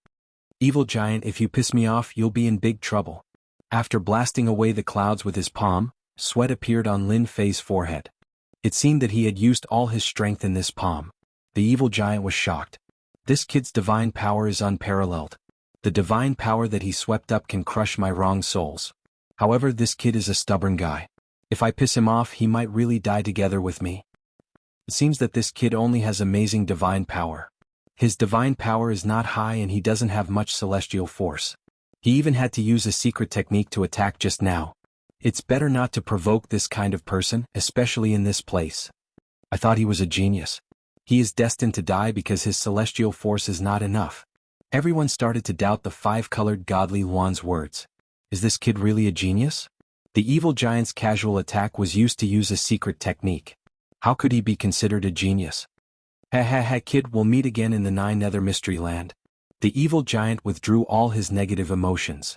Evil giant, if you piss me off, you'll be in big trouble. After blasting away the clouds with his palm, sweat appeared on Lin Fei's forehead. It seemed that he had used all his strength in this palm. The evil giant was shocked. This kid's divine power is unparalleled. The divine power that he swept up can crush my wrong souls. However, this kid is a stubborn guy. If I piss him off, he might really die together with me. It seems that this kid only has amazing divine power. His divine power is not high and he doesn't have much celestial force. He even had to use a secret technique to attack just now. It's better not to provoke this kind of person, especially in this place. I thought he was a genius. He is destined to die because his celestial force is not enough. Everyone started to doubt the five-colored godly Luan's words. Is this kid really a genius? The evil giant's casual attack was used to use a secret technique. How could he be considered a genius? Ha ha ha, kid, we'll meet again in the Nine Nether Mystery Land. The evil giant withdrew all his negative emotions.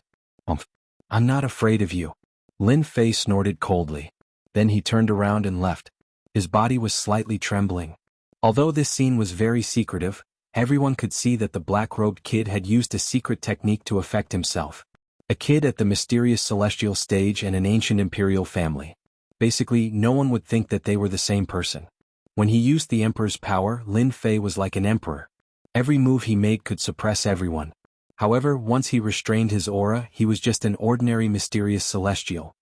I'm not afraid of you. Lin Fei snorted coldly. Then he turned around and left. His body was slightly trembling. Although this scene was very secretive, everyone could see that the black-robed kid had used a secret technique to affect himself. A kid at the mysterious celestial stage and an ancient imperial family. Basically, no one would think that they were the same person. When he used the emperor's power, Lin Fei was like an emperor. Every move he made could suppress everyone. However, once he restrained his aura, he was just an ordinary mysterious celestial.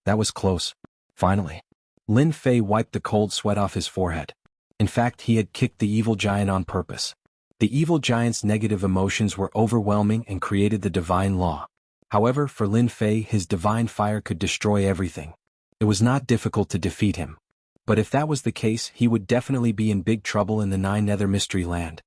That was close. Finally. Lin Fei wiped the cold sweat off his forehead. In fact, he had kicked the evil giant on purpose. The evil giant's negative emotions were overwhelming and created the divine law. However, for Lin Fei, his divine fire could destroy everything. It was not difficult to defeat him. But if that was the case, he would definitely be in big trouble in the Nine Nether Mystery Land.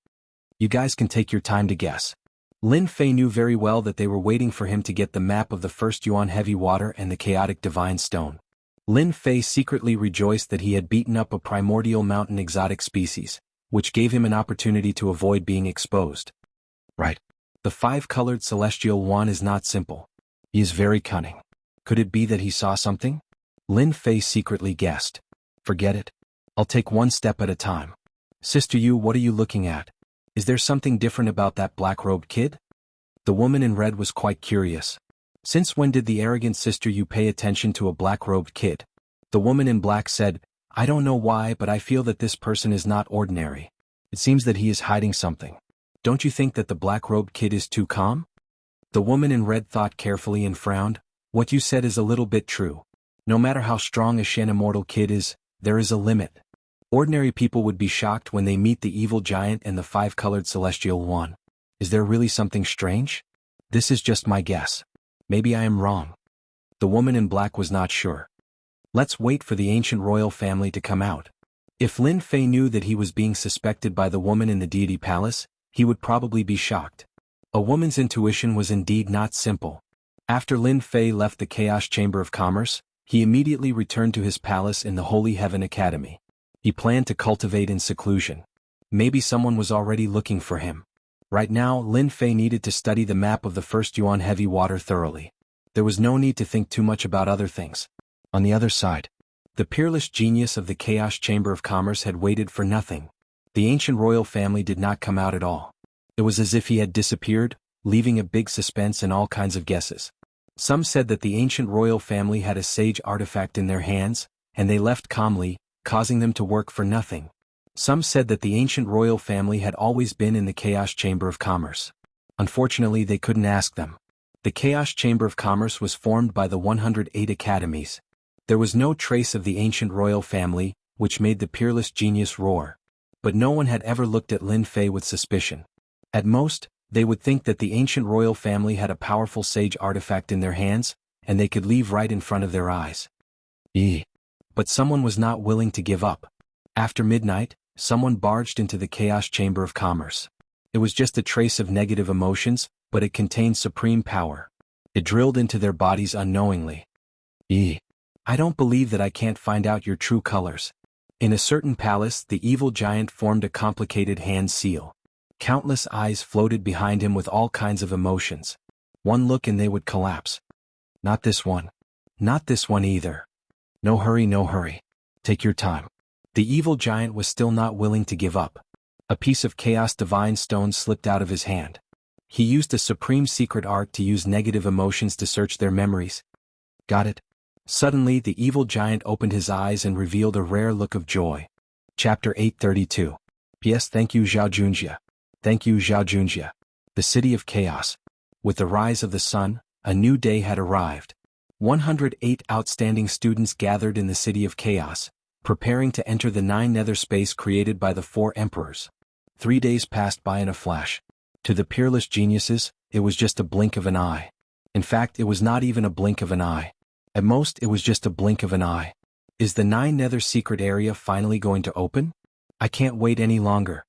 You guys can take your time to guess. Lin Fei knew very well that they were waiting for him to get the map of the first Yuan Heavy Water and the chaotic divine stone. Lin Fei secretly rejoiced that he had beaten up a primordial mountain exotic species, which gave him an opportunity to avoid being exposed. Right. The five-colored celestial Yuan is not simple. He is very cunning. Could it be that he saw something? Lin Fei secretly guessed. Forget it. I'll take one step at a time. Sister Yu, what are you looking at? Is there something different about that black-robed kid? The woman in red was quite curious. Since when did the arrogant Sister Yu pay attention to a black-robed kid? The woman in black said, I don't know why, but I feel that this person is not ordinary. It seems that he is hiding something. Don't you think that the black-robed kid is too calm? The woman in red thought carefully and frowned. What you said is a little bit true. No matter how strong a Shen immortal kid is, there is a limit. Ordinary people would be shocked when they meet the evil giant and the five-colored celestial Yuan. Is there really something strange? This is just my guess. Maybe I am wrong. The woman in black was not sure. Let's wait for the ancient royal family to come out. If Lin Fei knew that he was being suspected by the woman in the deity palace, he would probably be shocked. A woman's intuition was indeed not simple. After Lin Fei left the Chaos Chamber of Commerce, he immediately returned to his palace in the Holy Heaven Academy. He planned to cultivate in seclusion. Maybe someone was already looking for him. Right now, Lin Fei needed to study the map of the first Yuan Heavy Water thoroughly. There was no need to think too much about other things. On the other side, the peerless genius of the Chaos Chamber of Commerce had waited for nothing. The ancient royal family did not come out at all. It was as if he had disappeared, leaving a big suspense and all kinds of guesses. Some said that the ancient royal family had a sage artifact in their hands, and they left calmly, causing them to work for nothing. Some said that the ancient royal family had always been in the Chaos Chamber of Commerce. Unfortunately, they couldn't ask them. The Chaos Chamber of Commerce was formed by the 108 academies. There was no trace of the ancient royal family, which made the peerless genius roar. But no one had ever looked at Lin Fei with suspicion. At most, they would think that the ancient royal family had a powerful sage artifact in their hands, and they could leave right in front of their eyes. But someone was not willing to give up. After midnight, someone barged into the Chaos Chamber of Commerce. It was just a trace of negative emotions, but it contained supreme power. It drilled into their bodies unknowingly. I don't believe that I can't find out your true colors. In a certain palace, the evil giant formed a complicated hand seal. Countless eyes floated behind him with all kinds of emotions. One look and they would collapse. Not this one. Not this one either. No hurry, no hurry. Take your time. The evil giant was still not willing to give up. A piece of chaos divine stone slipped out of his hand. He used a supreme secret art to use negative emotions to search their memories. Got it? Suddenly the evil giant opened his eyes and revealed a rare look of joy. Chapter 832. P.S. Thank you Zhao Junjia. Thank you Zhao Junjia. The City of Chaos. With the rise of the sun, a new day had arrived. 108 outstanding students gathered in the City of Chaos, preparing to enter the 9 nether space created by the 4 emperors. 3 days passed by in a flash. To the peerless geniuses, it was just a blink of an eye. In fact, it was not even a blink of an eye. At most, it was just a blink of an eye. Is the 9 nether secret area finally going to open? I can't wait any longer.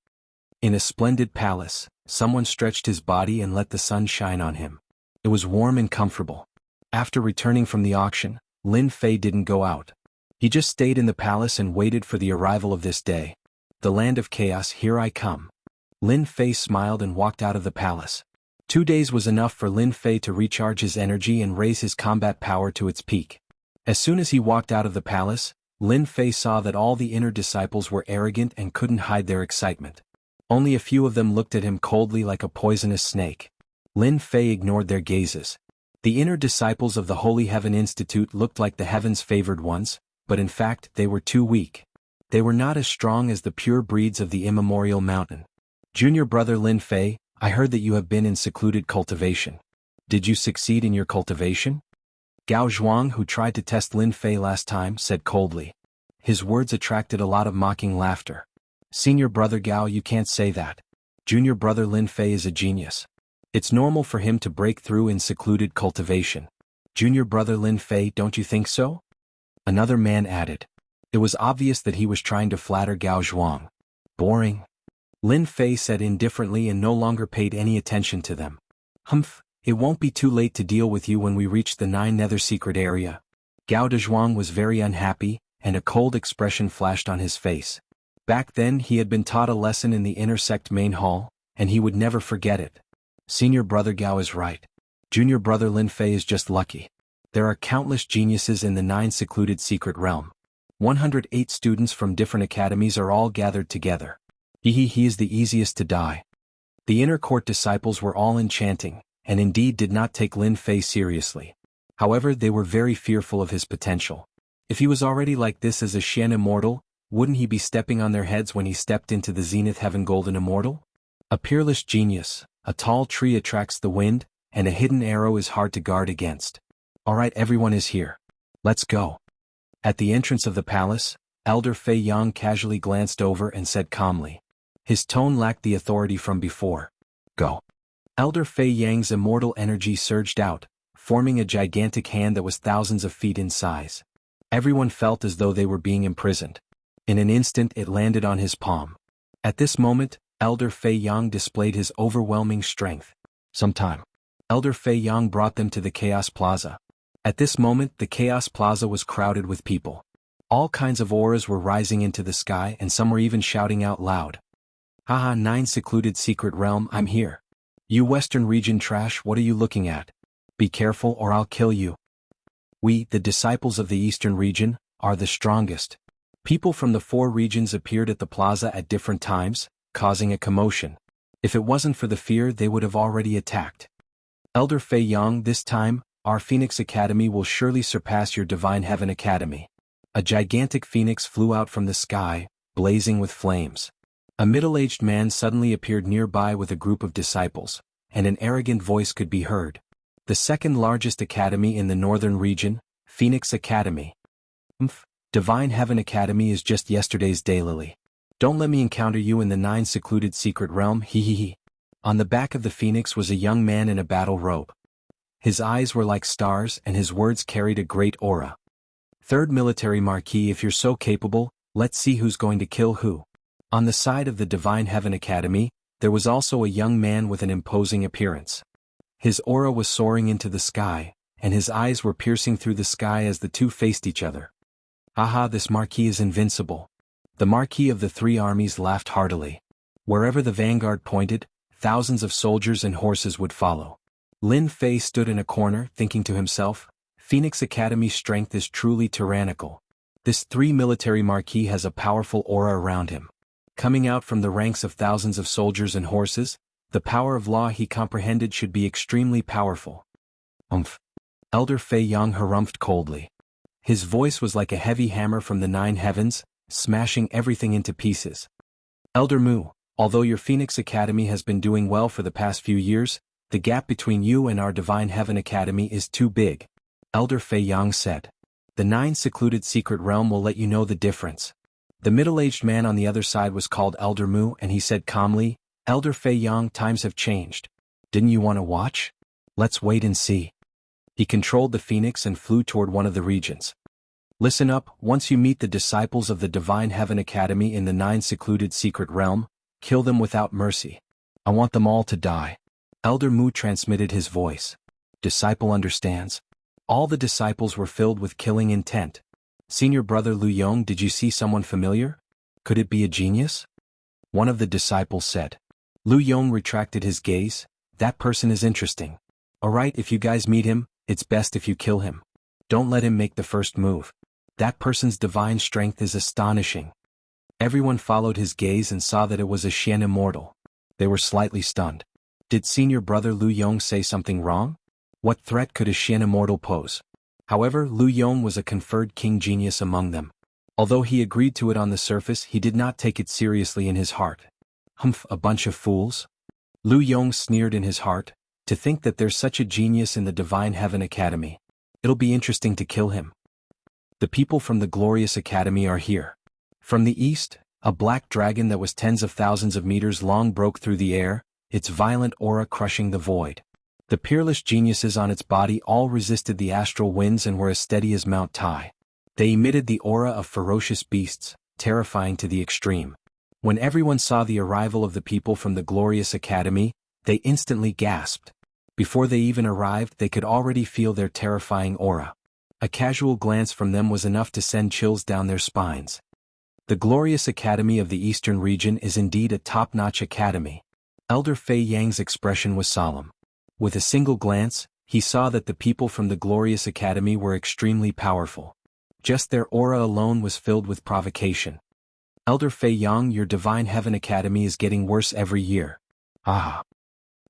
In a splendid palace, someone stretched his body and let the sun shine on him. It was warm and comfortable. After returning from the auction, Lin Fei didn't go out. He just stayed in the palace and waited for the arrival of this day. The land of chaos, here I come. Lin Fei smiled and walked out of the palace. 2 days was enough for Lin Fei to recharge his energy and raise his combat power to its peak. As soon as he walked out of the palace, Lin Fei saw that all the inner disciples were arrogant and couldn't hide their excitement. Only a few of them looked at him coldly like a poisonous snake. Lin Fei ignored their gazes. The inner disciples of the Holy Heaven Institute looked like the heaven's favored ones, but in fact they were too weak. They were not as strong as the pure breeds of the immemorial mountain. Junior brother Lin Fei, I heard that you have been in secluded cultivation. Did you succeed in your cultivation? Gao Zhuang, who tried to test Lin Fei last time, said coldly. His words attracted a lot of mocking laughter. Senior brother Gao, you can't say that. Junior brother Lin Fei is a genius. It's normal for him to break through in secluded cultivation. Junior brother Lin Fei, don't you think so? Another man added. It was obvious that he was trying to flatter Gao Zhuang. Boring. Lin Fei said indifferently and no longer paid any attention to them. Humph, it won't be too late to deal with you when we reach the 9 nether secret area. Gao Zhuang was very unhappy, and a cold expression flashed on his face. Back then he had been taught a lesson in the inner sect main hall, and he would never forget it. Senior brother Gao is right. Junior brother Lin Fei is just lucky. There are countless geniuses in the 9 secluded secret realm. 108 students from different academies are all gathered together. He is the easiest to die. The inner court disciples were all enchanting, and indeed did not take Lin Fei seriously. However, they were very fearful of his potential. If he was already like this as a Xian immortal, wouldn't he be stepping on their heads when he stepped into the Zenith Heaven Golden Immortal? A peerless genius, a tall tree attracts the wind, and a hidden arrow is hard to guard against. Alright, everyone is here. Let's go. At the entrance of the palace, Elder Fei Yang casually glanced over and said calmly. His tone lacked the authority from before. Go. Elder Fei Yang's immortal energy surged out, forming a gigantic hand that was thousands of feet in size. Everyone felt as though they were being imprisoned. In an instant it landed on his palm. At this moment, Elder Fei Yang displayed his overwhelming strength. Sometime. Elder Fei Yang brought them to the Chaos Plaza. At this moment the Chaos Plaza was crowded with people. All kinds of auras were rising into the sky and some were even shouting out loud. Haha, 9 secluded secret realm, I'm here. You Western region trash, what are you looking at? Be careful or I'll kill you. We, the disciples of the Eastern region, are the strongest. People from the 4 regions appeared at the plaza at different times, causing a commotion. If it wasn't for the fear, they would have already attacked. Elder Fei Yang, this time, our Phoenix Academy will surely surpass your Divine Heaven Academy. A gigantic phoenix flew out from the sky, blazing with flames. A middle-aged man suddenly appeared nearby with a group of disciples, and an arrogant voice could be heard. The second largest academy in the northern region, Phoenix Academy. Divine Heaven Academy is just yesterday's daylily. Don't let me encounter you in the 9 secluded secret realm, he. On the back of the phoenix was a young man in a battle robe. His eyes were like stars and his words carried a great aura. Third military marquee, if you're so capable, let's see who's going to kill who. On the side of the Divine Heaven Academy, there was also a young man with an imposing appearance. His aura was soaring into the sky, and his eyes were piercing through the sky as the two faced each other. Aha, this marquis is invincible. The marquis of the 3 armies laughed heartily. Wherever the vanguard pointed, thousands of soldiers and horses would follow. Lin Fei stood in a corner, thinking to himself, Phoenix Academy's strength is truly tyrannical. This 3 military marquis has a powerful aura around him. Coming out from the ranks of thousands of soldiers and horses, the power of law he comprehended should be extremely powerful. Elder Fei Yang harumphed coldly. His voice was like a heavy hammer from the 9 heavens, smashing everything into pieces. Elder Mu, although your Phoenix Academy has been doing well for the past few years, the gap between you and our Divine Heaven Academy is too big, Elder Fei Yang said. The 9 secluded secret realm will let you know the difference. The middle-aged man on the other side was called Elder Mu, and he said calmly, Elder Fei Yang, times have changed. Didn't you want to watch? Let's wait and see. He controlled the phoenix and flew toward one of the regions. Listen up, once you meet the disciples of the Divine Heaven Academy in the 9 secluded secret realm, kill them without mercy. I want them all to die. Elder Mu transmitted his voice. Disciple understands. All the disciples were filled with killing intent. Senior brother Lu Yong, did you see someone familiar? Could it be a genius? One of the disciples said. Lu Yong retracted his gaze. That person is interesting. Alright, if you guys meet him, it's best if you kill him. Don't let him make the first move. That person's divine strength is astonishing. Everyone followed his gaze and saw that it was a Xian immortal. They were slightly stunned. Did senior brother Lu Yong say something wrong? What threat could a Xian immortal pose? However, Lu Yong was a conferred king genius among them. Although he agreed to it on the surface, he did not take it seriously in his heart. A bunch of fools? Lu Yong sneered in his heart, to think that there's such a genius in the Divine Heaven Academy. It'll be interesting to kill him. The people from the Glorious Academy are here. From the east, a black dragon that was tens of thousands of meters long broke through the air, its violent aura crushing the void. The peerless geniuses on its body all resisted the astral winds and were as steady as Mount Tai. They emitted the aura of ferocious beasts, terrifying to the extreme. When everyone saw the arrival of the people from the Glorious Academy, they instantly gasped. Before they even arrived, they could already feel their terrifying aura. A casual glance from them was enough to send chills down their spines. The Glorious Academy of the Eastern region is indeed a top-notch academy. Elder Fei Yang's expression was solemn. With a single glance, he saw that the people from the Glorious Academy were extremely powerful. Just their aura alone was filled with provocation. Elder Fei Yang, your Divine Heaven Academy is getting worse every year.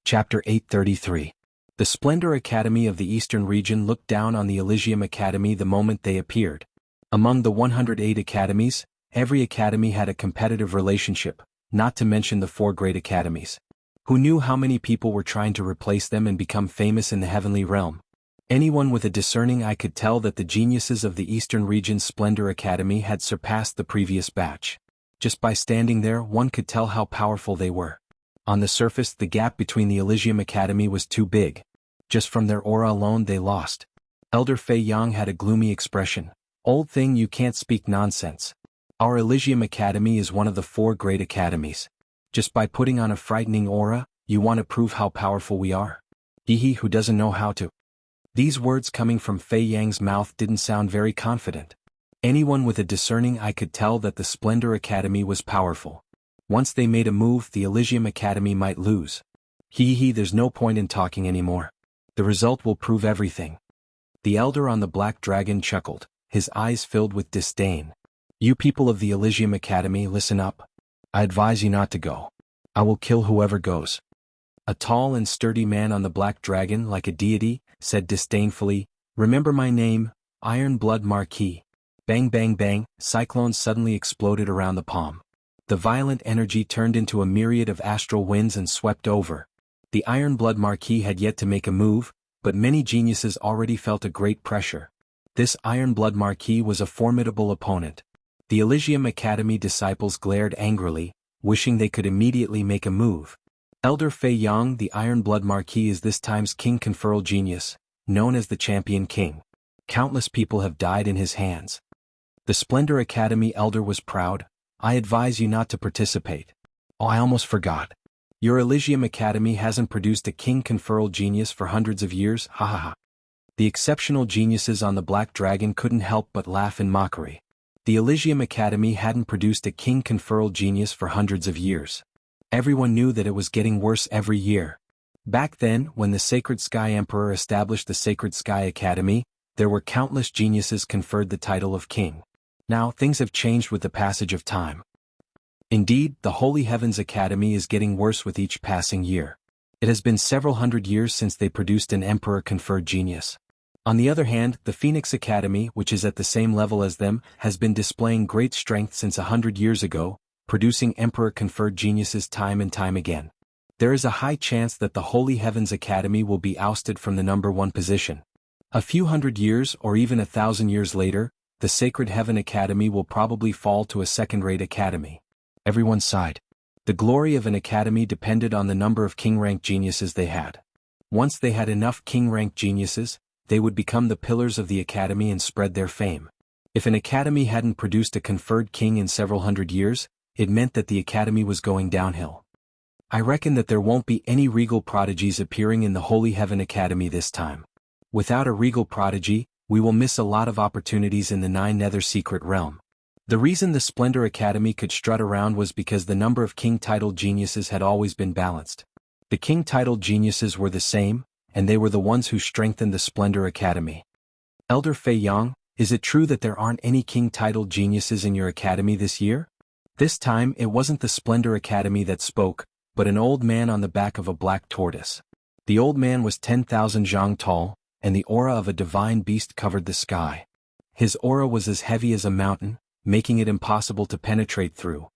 Chapter 833. The Splendor Academy of the Eastern region looked down on the Elysium Academy the moment they appeared. Among the 108 academies, every academy had a competitive relationship, not to mention the 4 great academies. Who knew how many people were trying to replace them and become famous in the heavenly realm? Anyone with a discerning eye could tell that the geniuses of the Eastern region's Splendor Academy had surpassed the previous batch. Just by standing there, one could tell how powerful they were. On the surface, the gap between the Elysium Academy was too big. Just from their aura alone they lost. Elder Fei Yang had a gloomy expression. Old thing, you can't speak nonsense. Our Elysium Academy is one of the 4 great academies. Just by putting on a frightening aura, you want to prove how powerful we are? He who doesn't know how to. These words coming from Fei Yang's mouth didn't sound very confident. Anyone with a discerning eye could tell that the Splendor Academy was powerful. Once they made a move, the Elysium Academy might lose. There's no point in talking anymore. The result will prove everything. The elder on the black dragon chuckled, his eyes filled with disdain. You people of the Elysium Academy, listen up. I advise you not to go. I will kill whoever goes. A tall and sturdy man on the black dragon, like a deity, said disdainfully, Remember my name, Iron Blood Marquis. Bang bang bang, cyclones suddenly exploded around the palm. The violent energy turned into a myriad of astral winds and swept over. The Ironblood Marquis had yet to make a move, but many geniuses already felt a great pressure. This Ironblood Marquis was a formidable opponent. The Elysium Academy disciples glared angrily, wishing they could immediately make a move. Elder Fei Yang, the Ironblood Marquis, is this time's king conferral genius, known as the Champion King. Countless people have died in his hands. The Splendor Academy elder was proud. I advise you not to participate. Oh, I almost forgot. Your Elysium Academy hasn't produced a king conferral genius for hundreds of years, ha ha ha. The exceptional geniuses on the Black Dragon couldn't help but laugh in mockery. The Elysium Academy hadn't produced a king conferral genius for hundreds of years. Everyone knew that it was getting worse every year. Back then, when the Sacred Sky Emperor established the Sacred Sky Academy, there were countless geniuses conferred the title of king. Now, things have changed with the passage of time. Indeed, the Holy Heavens Academy is getting worse with each passing year. It has been several hundred years since they produced an emperor-conferred genius. On the other hand, the Phoenix Academy, which is at the same level as them, has been displaying great strength since 100 years ago, producing emperor-conferred geniuses time and time again. There is a high chance that the Holy Heavens Academy will be ousted from the number one position. A few hundred years or even 1,000 years later, the Sacred Heaven Academy will probably fall to a second-rate academy. Everyone sighed. The glory of an academy depended on the number of king-rank geniuses they had. Once they had enough king-rank geniuses, they would become the pillars of the academy and spread their fame. If an academy hadn't produced a conferred king in several hundred years, it meant that the academy was going downhill. I reckon that there won't be any regal prodigies appearing in the Holy Heaven Academy this time. Without a regal prodigy, we will miss a lot of opportunities in the Nine Nether Secret Realm. The reason the Splendor Academy could strut around was because the number of king-titled geniuses had always been balanced. The king-titled geniuses were the same, and they were the ones who strengthened the Splendor Academy. Elder Fei Yang, is it true that there aren't any king-titled geniuses in your academy this year? This time it wasn't the Splendor Academy that spoke, but an old man on the back of a black tortoise. The old man was 10,000 zhang tall, and the aura of a divine beast covered the sky. His aura was as heavy as a mountain, making it impossible to penetrate through.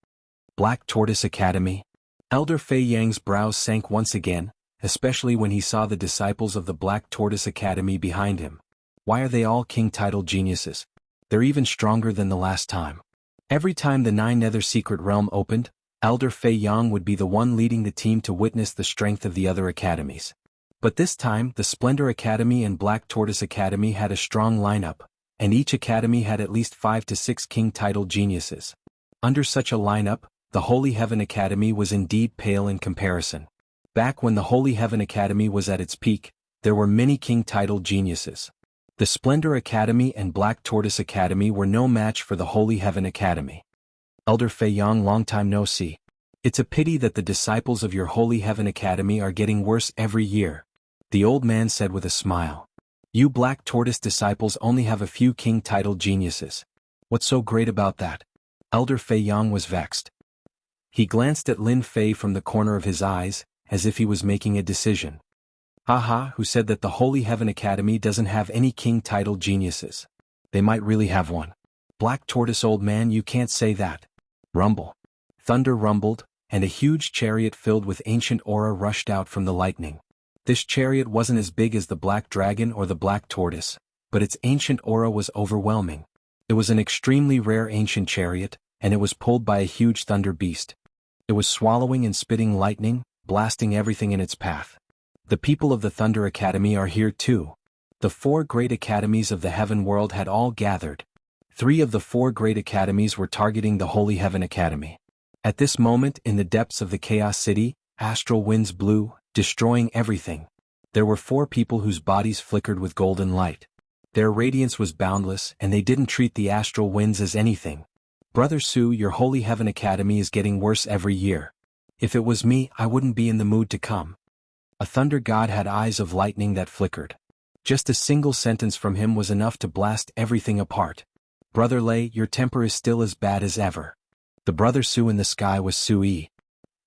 Black Tortoise Academy? Elder Fei Yang's brows sank once again, especially when he saw the disciples of the Black Tortoise Academy behind him. Why are they all king-titled geniuses? They're even stronger than the last time. Every time the Nine Nether Secret Realm opened, Elder Fei Yang would be the one leading the team to witness the strength of the other academies. But this time, the Splendor Academy and Black Tortoise Academy had a strong lineup, and each academy had at least 5 to 6 king-titled geniuses. Under such a lineup, the Holy Heaven Academy was indeed pale in comparison. Back when the Holy Heaven Academy was at its peak, there were many king-titled geniuses. The Splendor Academy and Black Tortoise Academy were no match for the Holy Heaven Academy. Elder Fei Yang, long time no see. It's a pity that the disciples of your Holy Heaven Academy are getting worse every year, the old man said with a smile. You Black Tortoise disciples only have a few king-titled geniuses. What's so great about that? Elder Fei Yang was vexed. He glanced at Lin Fei from the corner of his eyes, as if he was making a decision. Haha, who said that the Holy Heaven Academy doesn't have any king-titled geniuses? They might really have one. Black Tortoise old man, you can't say that. Rumble. Thunder rumbled, and a huge chariot filled with ancient aura rushed out from the lightning. This chariot wasn't as big as the Black Dragon or the Black Tortoise, but its ancient aura was overwhelming. It was an extremely rare ancient chariot, and it was pulled by a huge thunder beast. It was swallowing and spitting lightning, blasting everything in its path. The people of the Thunder Academy are here too. The 4 great academies of the heaven world had all gathered. 3 of the 4 great academies were targeting the Holy Heaven Academy. At this moment, in the depths of the Chaos City, astral winds blew, destroying everything. There were 4 people whose bodies flickered with golden light. Their radiance was boundless, and they didn't treat the astral winds as anything. Brother Su, your Holy Heaven Academy is getting worse every year. If it was me, I wouldn't be in the mood to come. A thunder god had eyes of lightning that flickered. Just a single sentence from him was enough to blast everything apart. Brother Lei, your temper is still as bad as ever. The Brother Su in the sky was Sui.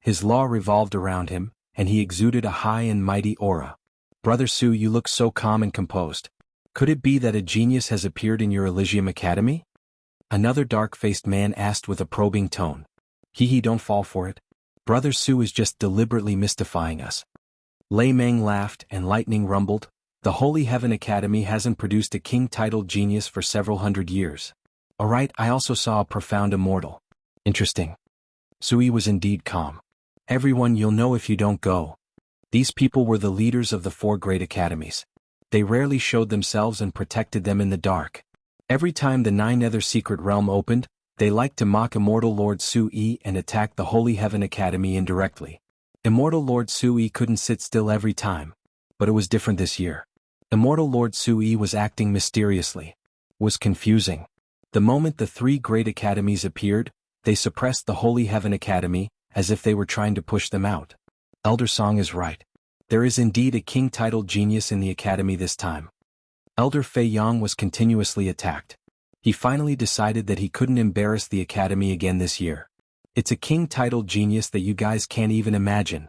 His law revolved around him, and he exuded a high and mighty aura. Brother Su, you look so calm and composed. Could it be that a genius has appeared in your Elysium Academy? Another dark-faced man asked with a probing tone. Hee, don't fall for it. Brother Su is just deliberately mystifying us. Lei Meng laughed and lightning rumbled. The Holy Heaven Academy hasn't produced a king-titled genius for several hundred years. Alright, I also saw a profound immortal. Interesting. Sui was indeed calm. Everyone, you'll know if you don't go. These people were the leaders of the 4 great academies. They rarely showed themselves and protected them in the dark. Every time the 9 Nether Secret Realm opened, they liked to mock Immortal Lord Sui and attack the Holy Heaven Academy indirectly. Immortal Lord Sui couldn't sit still every time. But it was different this year. Immortal Lord Sui was acting mysteriously. Was confusing. The moment the 3 great academies appeared, they suppressed the Holy Heaven Academy, as if they were trying to push them out. Elder Song is right. There is indeed a king-titled genius in the academy this time. Elder Fei Yang was continuously attacked. He finally decided that he couldn't embarrass the academy again this year. It's a king-titled genius that you guys can't even imagine.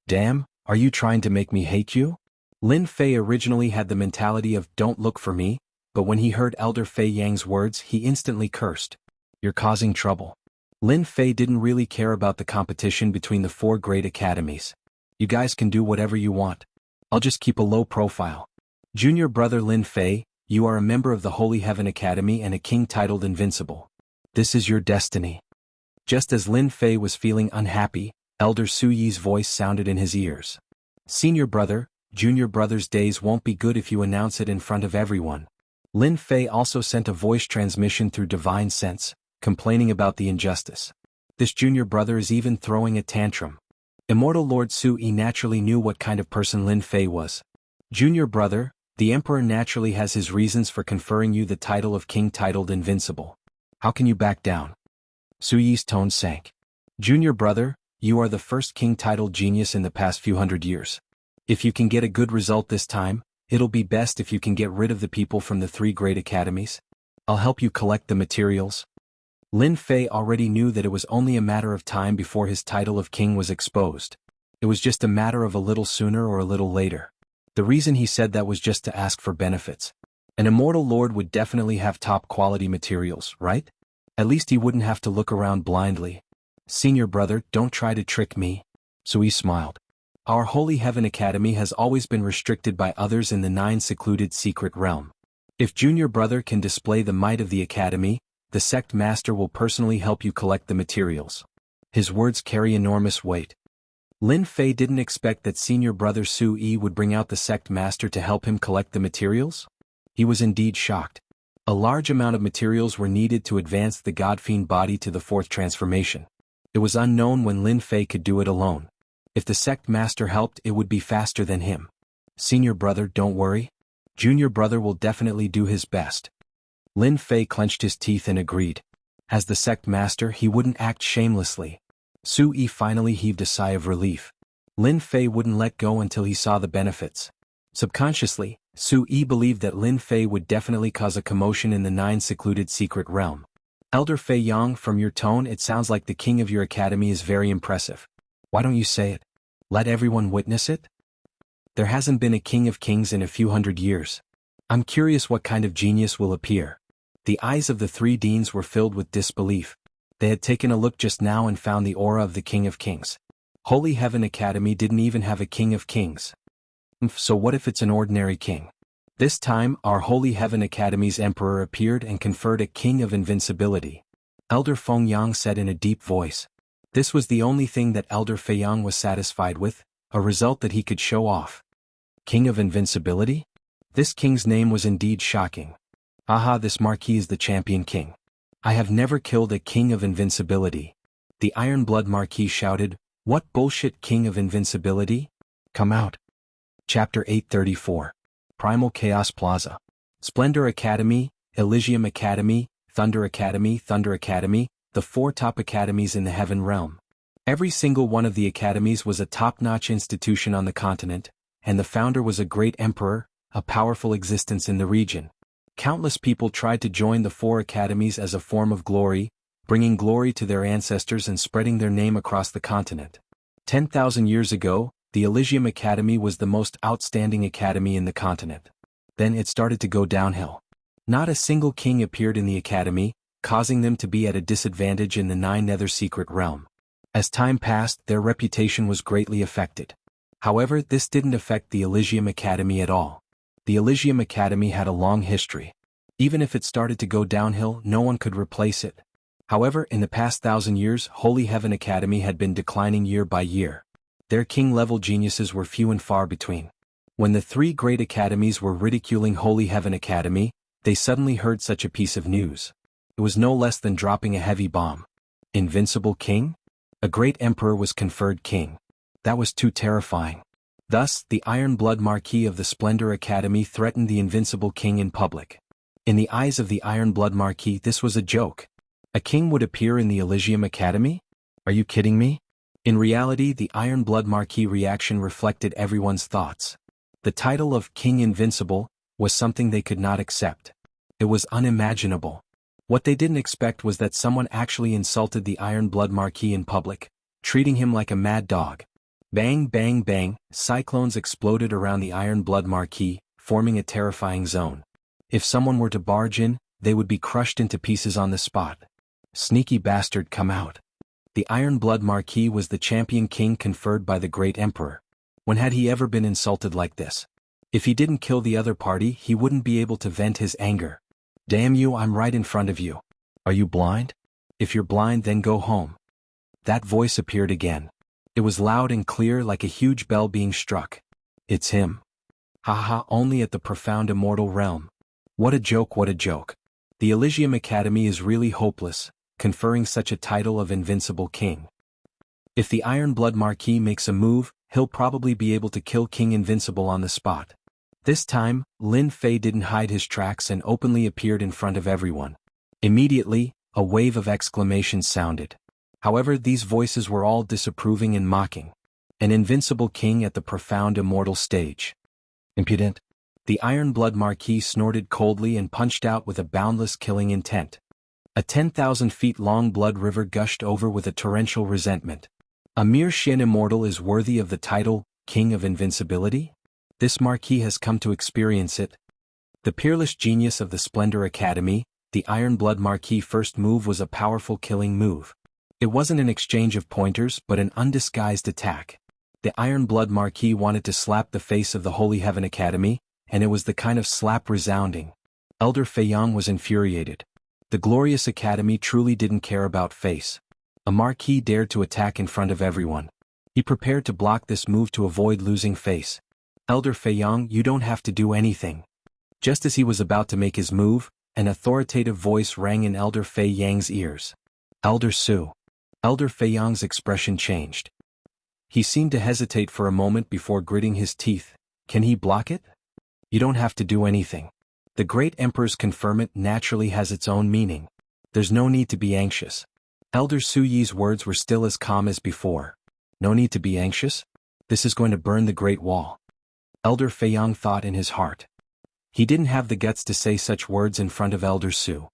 Damn, are you trying to make me hate you? Lin Fei originally had the mentality of don't look for me, but when he heard Elder Fei Yang's words he instantly cursed. You're causing trouble. Lin Fei didn't really care about the competition between the 4 great academies. You guys can do whatever you want. I'll just keep a low profile. Junior brother Lin Fei, you are a member of the Holy Heaven Academy and a king titled Invincible. This is your destiny. Just as Lin Fei was feeling unhappy, Elder Su Yi's voice sounded in his ears. Senior brother, junior brother's days won't be good if you announce it in front of everyone. Lin Fei also sent a voice transmission through Divine Sense, complaining about the injustice. This junior brother is even throwing a tantrum. Immortal Lord Su Yi naturally knew what kind of person Lin Fei was. Junior brother, the Emperor naturally has his reasons for conferring you the title of king titled Invincible. How can you back down? Su Yi's tone sank. Junior brother, you are the first king titled genius in the past few hundred years. If you can get a good result this time, it'll be best if you can get rid of the people from the 3 great academies. I'll help you collect the materials. Lin Fei already knew that it was only a matter of time before his title of king was exposed. It was just a matter of a little sooner or a little later. The reason he said that was just to ask for benefits. An immortal lord would definitely have top quality materials, right? At least he wouldn't have to look around blindly. Senior brother, don't try to trick me. Sui smiled. Our Holy Heaven Academy has always been restricted by others in the 9 secluded secret realm. If junior brother can display the might of the academy, the sect master will personally help you collect the materials. His words carry enormous weight. Lin Fei didn't expect that senior brother Su Yi would bring out the sect master to help him collect the materials. He was indeed shocked. A large amount of materials were needed to advance the God-Fiend body to the 4th transformation. It was unknown when Lin Fei could do it alone. If the sect master helped, it would be faster than him. Senior brother, don't worry. Junior brother will definitely do his best. Lin Fei clenched his teeth and agreed. As the sect master, he wouldn't act shamelessly. Su Yi finally heaved a sigh of relief. Lin Fei wouldn't let go until he saw the benefits. Subconsciously, Su Yi believed that Lin Fei would definitely cause a commotion in the 9 secluded secret realm. Elder Fei Yang, from your tone it sounds like the king of your academy is very impressive. Why don't you say it? Let everyone witness it? There hasn't been a king of kings in a few hundred years. I'm curious what kind of genius will appear. The eyes of the 3 deans were filled with disbelief. They had taken a look just now and found the aura of the King of Kings. Holy Heaven Academy didn't even have a King of Kings. So what if it's an ordinary king? This time, our Holy Heaven Academy's Emperor appeared and conferred a King of Invincibility. Elder Feng Yang said in a deep voice. This was the only thing that Elder Fei Yang was satisfied with, a result that he could show off. King of Invincibility? This king's name was indeed shocking. Aha, this Marquis is the champion king. I have never killed a King of Invincibility. The Iron Blood Marquis shouted, what bullshit King of Invincibility? Come out. Chapter 834. Primal Chaos Plaza. Splendor Academy, Elysium Academy, Thunder Academy, the 4 top academies in the Heaven Realm. Every single one of the academies was a top-notch institution on the continent, and the founder was a great emperor, a powerful existence in the region. Countless people tried to join the 4 academies as a form of glory, bringing glory to their ancestors and spreading their name across the continent. 10,000 years ago, the Elysium Academy was the most outstanding academy in the continent. Then it started to go downhill. Not a single king appeared in the academy, causing them to be at a disadvantage in the 9 Nether Secret Realm. As time passed, their reputation was greatly affected. However, this didn't affect the Elysium Academy at all. The Elysium Academy had a long history. Even if it started to go downhill, no one could replace it. However, in the past 1,000 years, Holy Heaven Academy had been declining year by year. Their king-level geniuses were few and far between. When the 3 great academies were ridiculing Holy Heaven Academy, they suddenly heard such a piece of news. It was no less than dropping a heavy bomb. Invincible king? A great emperor was conferred king. That was too terrifying. Thus, the Iron Blood Marquis of the Splendor Academy threatened the Invincible King in public. In the eyes of the Iron Blood Marquis, this was a joke. A king would appear in the Elysium Academy? Are you kidding me? In reality, the Iron Blood Marquis reaction reflected everyone's thoughts. The title of King Invincible was something they could not accept. It was unimaginable. What they didn't expect was that someone actually insulted the Iron Blood Marquis in public, treating him like a mad dog. Bang bang bang, cyclones exploded around the Iron Blood Marquis, forming a terrifying zone. If someone were to barge in, they would be crushed into pieces on the spot. Sneaky bastard, come out. The Iron Blood Marquis was the champion king conferred by the great emperor. When had he ever been insulted like this? If he didn't kill the other party, he wouldn't be able to vent his anger. Damn you, I'm right in front of you. Are you blind? If you're blind, then go home. That voice appeared again. It was loud and clear, like a huge bell being struck. It's him. Haha, only at the profound immortal realm. What a joke, what a joke. The Elysium Academy is really hopeless, conferring such a title of Invincible King. If the Iron Blood Marquis makes a move, he'll probably be able to kill King Invincible on the spot. This time, Lin Fei didn't hide his tracks and openly appeared in front of everyone. Immediately, a wave of exclamations sounded. However, these voices were all disapproving and mocking. An invincible king at the profound immortal stage. Impudent. The Iron Blood Marquis snorted coldly and punched out with a boundless killing intent. A 10,000 feet long blood river gushed over with a torrential resentment. A mere Shen immortal is worthy of the title, King of Invincibility? This Marquis has come to experience it. The peerless genius of the Splendor Academy, the Iron Blood Marquis' first move was a powerful killing move. It wasn't an exchange of pointers but an undisguised attack. The Iron Blood Marquis wanted to slap the face of the Holy Heaven Academy, and it was the kind of slap resounding. Elder Feiyang was infuriated. The glorious academy truly didn't care about face. A Marquis dared to attack in front of everyone. He prepared to block this move to avoid losing face. Elder Feiyang, you don't have to do anything. Just as he was about to make his move, an authoritative voice rang in Elder Feiyang's ears. Elder Su. Elder Feiyang's expression changed. He seemed to hesitate for a moment before gritting his teeth. Can he block it? You don't have to do anything. The great emperor's conferment naturally has its own meaning. There's no need to be anxious. Elder Su Yi's words were still as calm as before. No need to be anxious? This is going to burn the Great Wall. Elder Feiyang thought in his heart. He didn't have the guts to say such words in front of Elder Su.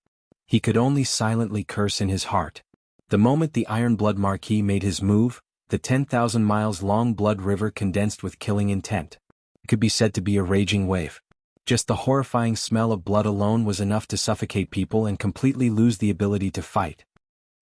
He could only silently curse in his heart. The moment the Iron Blood Marquis made his move, the 10,000 miles long blood river condensed with killing intent. It could be said to be a raging wave. Just the horrifying smell of blood alone was enough to suffocate people and completely lose the ability to fight.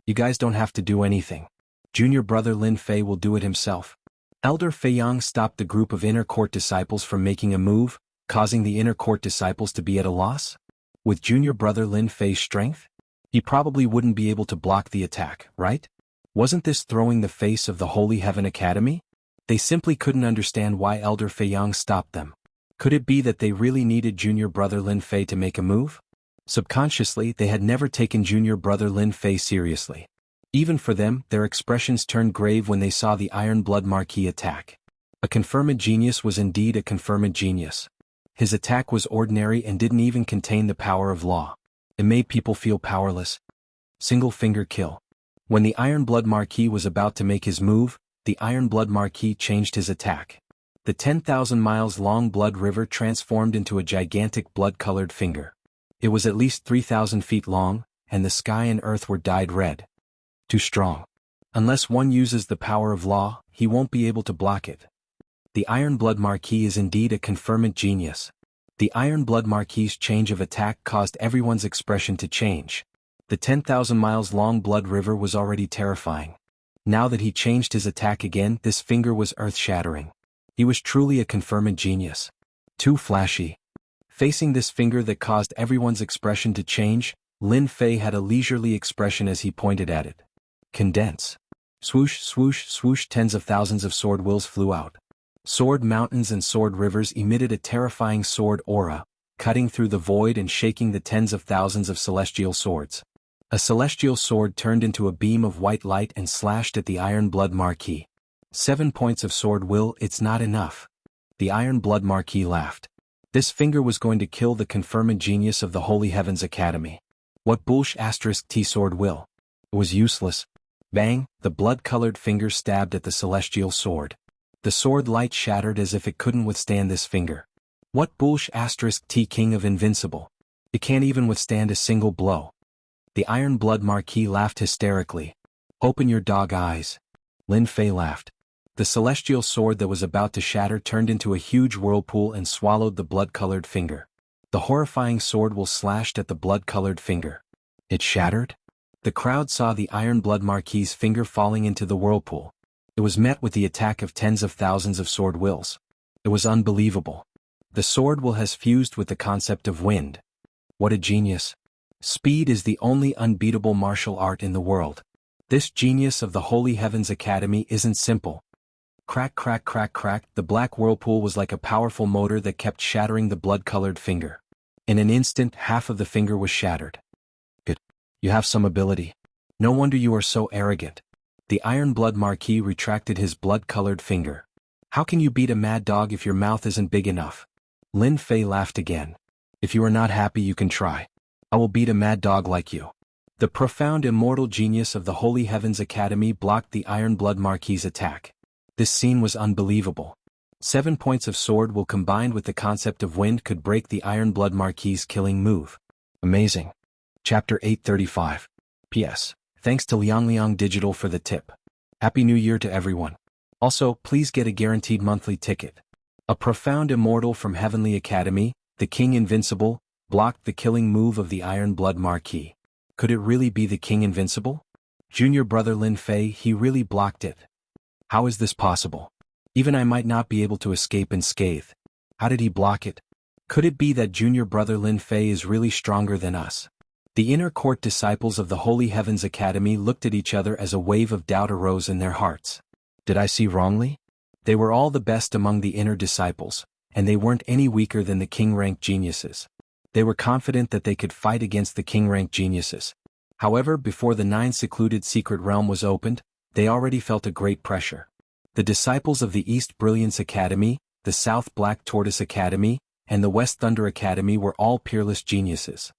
You guys don't have to do anything. Junior brother Lin Fei will do it himself. Elder Feiyang stopped the group of inner court disciples from making a move, causing the inner court disciples to be at a loss. With junior brother Lin Fei's strength, he probably wouldn't be able to block the attack, right? Wasn't this throwing the face of the Holy Heaven Academy? They simply couldn't understand why Elder Feiyang stopped them. Could it be that they really needed junior brother Lin Fei to make a move? Subconsciously, they had never taken junior brother Lin Fei seriously. Even for them, their expressions turned grave when they saw the Iron Blood Marquis attack. A confirmed genius was indeed a confirmed genius. His attack was ordinary and didn't even contain the power of law. It made people feel powerless. Single finger kill. When the Iron Blood Marquis was about to make his move, the Iron Blood Marquis changed his attack. The 10,000 miles long blood river transformed into a gigantic blood-colored finger. It was at least 3,000 feet long, and the sky and earth were dyed red. Too strong. Unless one uses the power of law, he won't be able to block it. The Iron Blood Marquis is indeed a confirmed genius. The Iron Blood Marquis' change of attack caused everyone's expression to change. The 10,000 miles long blood river was already terrifying. Now that he changed his attack again, this finger was earth-shattering. He was truly a confirmed genius. Too flashy. Facing this finger that caused everyone's expression to change, Lin Fei had a leisurely expression as he pointed at it. Condense. Swoosh, swoosh, swoosh, tens of thousands of sword wills flew out. Sword mountains and sword rivers emitted a terrifying sword aura, cutting through the void and shaking the tens of thousands of celestial swords. A celestial sword turned into a beam of white light and slashed at the Iron Blood Marquis. 7 points of sword will, it's not enough. The Iron Blood Marquis laughed. This finger was going to kill the confirmed genius of the Holy Heavens Academy. What bullsh** T sword will? It was useless. Bang, the blood-colored finger stabbed at the celestial sword. The sword light shattered as if it couldn't withstand this finger. What bullsh** T king of invincible? It can't even withstand a single blow. The Iron Blood Marquis laughed hysterically. Open your dog eyes. Lin Fei laughed. The celestial sword that was about to shatter turned into a huge whirlpool and swallowed the blood-colored finger. The horrifying sword will slashed at the blood-colored finger. It shattered? The crowd saw the Iron Blood Marquis's finger falling into the whirlpool. It was met with the attack of tens of thousands of sword wills. It was unbelievable. The sword will has fused with the concept of wind. What a genius. Speed is the only unbeatable martial art in the world. This genius of the Holy Heavens Academy isn't simple. Crack, crack, crack, crack, the black whirlpool was like a powerful motor that kept shattering the blood-colored finger. In an instant, half of the finger was shattered. Good. You have some ability. No wonder you are so arrogant. The Iron Blood Marquis retracted his blood-colored finger. How can you beat a mad dog if your mouth isn't big enough? Lin Fei laughed again. If you are not happy, you can try. I will beat a mad dog like you. The profound immortal genius of the Holy Heavens Academy blocked the Iron Blood Marquis's attack. This scene was unbelievable. 7 points of sword will combined with the concept of wind could break the Iron Blood Marquis's killing move. Amazing. Chapter 835. P.S. Thanks to Liang Digital for the tip. Happy New Year to everyone. Also, please get a guaranteed monthly ticket. A profound immortal from Heavenly Academy, the King Invincible, blocked the killing move of the Iron Blood Marquis. Could it really be the King Invincible? Junior brother Lin Fei, he really blocked it. How is this possible? Even I might not be able to escape unscathed. How did he block it? Could it be that junior brother Lin Fei is really stronger than us? The inner court disciples of the Holy Heavens Academy looked at each other as a wave of doubt arose in their hearts. Did I see wrongly? They were all the best among the inner disciples, and they weren't any weaker than the king-ranked geniuses. They were confident that they could fight against the king-ranked geniuses. However, before the 9 secluded secret realm was opened, they already felt a great pressure. The disciples of the East Brilliance Academy, the South Black Tortoise Academy, and the West Thunder Academy were all peerless geniuses.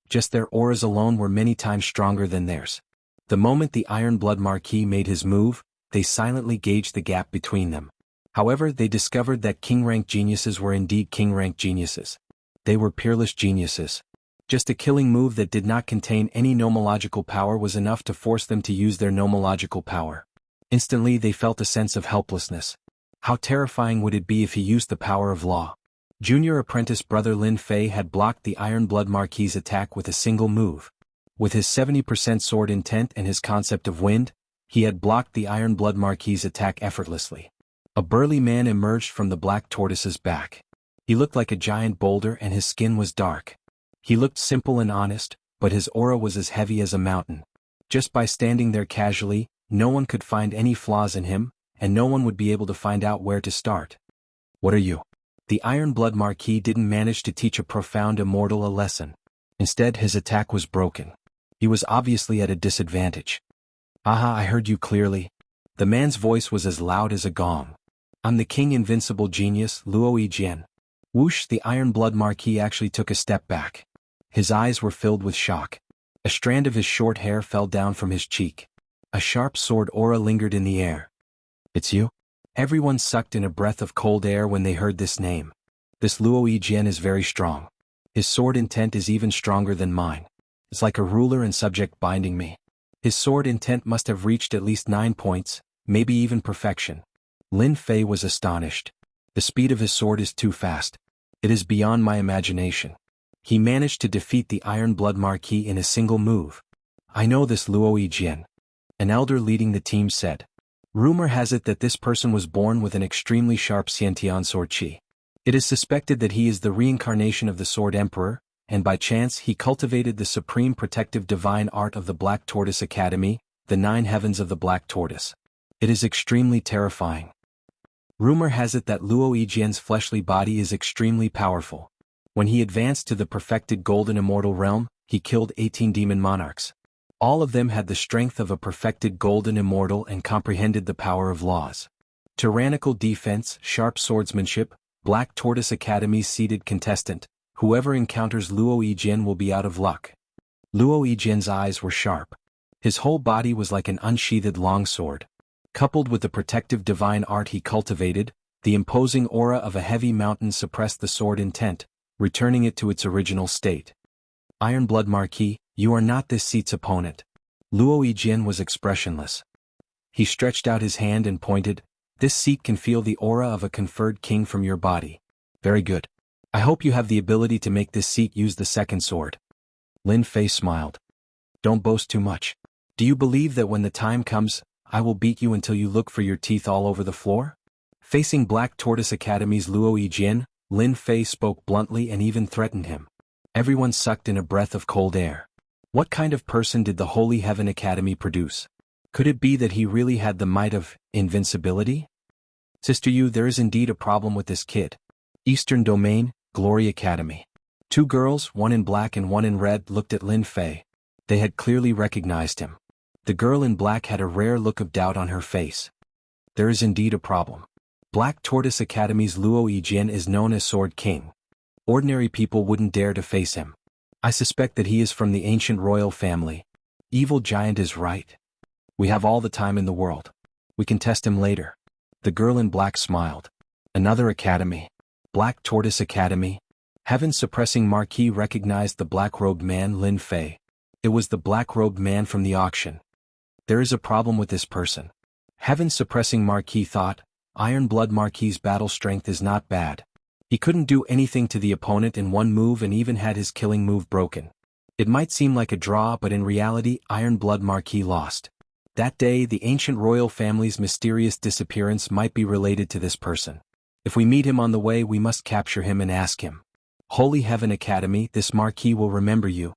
Just their auras alone were many times stronger than theirs. The moment the Iron Blood Marquis made his move, they silently gauged the gap between them. However, they discovered that king-ranked geniuses were indeed king-ranked geniuses. They were peerless geniuses. Just a killing move that did not contain any nomological power was enough to force them to use their nomological power. Instantly they felt a sense of helplessness. How terrifying would it be if he used the power of law? Junior apprentice brother Lin Fei had blocked the Iron Blood Marquis's attack with a single move. With his 70% sword intent and his concept of wind, he had blocked the Iron Blood Marquis's attack effortlessly. A burly man emerged from the black tortoise's back. He looked like a giant boulder and his skin was dark. He looked simple and honest, but his aura was as heavy as a mountain. Just by standing there casually, no one could find any flaws in him, and no one would be able to find out where to start. What are you? The Iron Blood Marquis didn't manage to teach a profound immortal a lesson. Instead, his attack was broken. He was obviously at a disadvantage. Aha, I heard you clearly. The man's voice was as loud as a gong. I'm the King Invincible Genius, Luo Yijian. Whoosh, the Iron Blood Marquis actually took a step back. His eyes were filled with shock. A strand of his short hair fell down from his cheek. A sharp sword aura lingered in the air. It's you? Everyone sucked in a breath of cold air when they heard this name. This Luo Yijian is very strong. His sword intent is even stronger than mine. It's like a ruler and subject binding me. His sword intent must have reached at least 9 points, maybe even perfection. Lin Fei was astonished. The speed of his sword is too fast. It is beyond my imagination. He managed to defeat the Iron Blood Marquis in a single move. I know this Luo Yijian. An elder leading the team said. Rumor has it that this person was born with an extremely sharp Xiantian sword qi. It is suspected that he is the reincarnation of the Sword Emperor, and by chance he cultivated the supreme protective divine art of the Black Tortoise Academy, the 9 heavens of the Black Tortoise. It is extremely terrifying. Rumor has it that Luo Yijian's fleshly body is extremely powerful. When he advanced to the perfected golden immortal realm, he killed 18 demon monarchs. All of them had the strength of a perfected golden immortal and comprehended the power of laws. Tyrannical defense, sharp swordsmanship, Black Tortoise Academy's seeded contestant, whoever encounters Luo Yijian will be out of luck. Luo Yijian's eyes were sharp. His whole body was like an unsheathed longsword. Coupled with the protective divine art he cultivated, the imposing aura of a heavy mountain suppressed the sword intent, returning it to its original state. Iron Blood Marquis, you are not this seat's opponent. Luo Yijian was expressionless. He stretched out his hand and pointed. This seat can feel the aura of a conferred king from your body. Very good. I hope you have the ability to make this seat use the second sword. Lin Fei smiled. Don't boast too much. Do you believe that when the time comes, I will beat you until you look for your teeth all over the floor? Facing Black Tortoise Academy's Luo Yijian, Lin Fei spoke bluntly and even threatened him. Everyone sucked in a breath of cold air. What kind of person did the Holy Heaven Academy produce? Could it be that he really had the might of invincibility? Sister Yu, there is indeed a problem with this kid. Eastern Domain, Glory Academy. 2 girls, one in black and one in red, looked at Lin Fei. They had clearly recognized him. The girl in black had a rare look of doubt on her face. There is indeed a problem. Black Tortoise Academy's Luo Yijian is known as Sword King. Ordinary people wouldn't dare to face him. I suspect that he is from the ancient royal family. Evil Giant is right. We have all the time in the world. We can test him later. The girl in black smiled. Another academy. Black Tortoise Academy. Heaven-suppressing Marquis recognized the black-robed man Lin Fei. It was the black-robed man from the auction. There is a problem with this person. Heaven-suppressing Marquis thought. Iron Blood Marquis's battle strength is not bad. He couldn't do anything to the opponent in one move and even had his killing move broken. It might seem like a draw, but in reality Iron Blood Marquis lost. That day the ancient royal family's mysterious disappearance might be related to this person. If we meet him on the way, we must capture him and ask him. Holy Heaven Academy, this Marquis will remember you.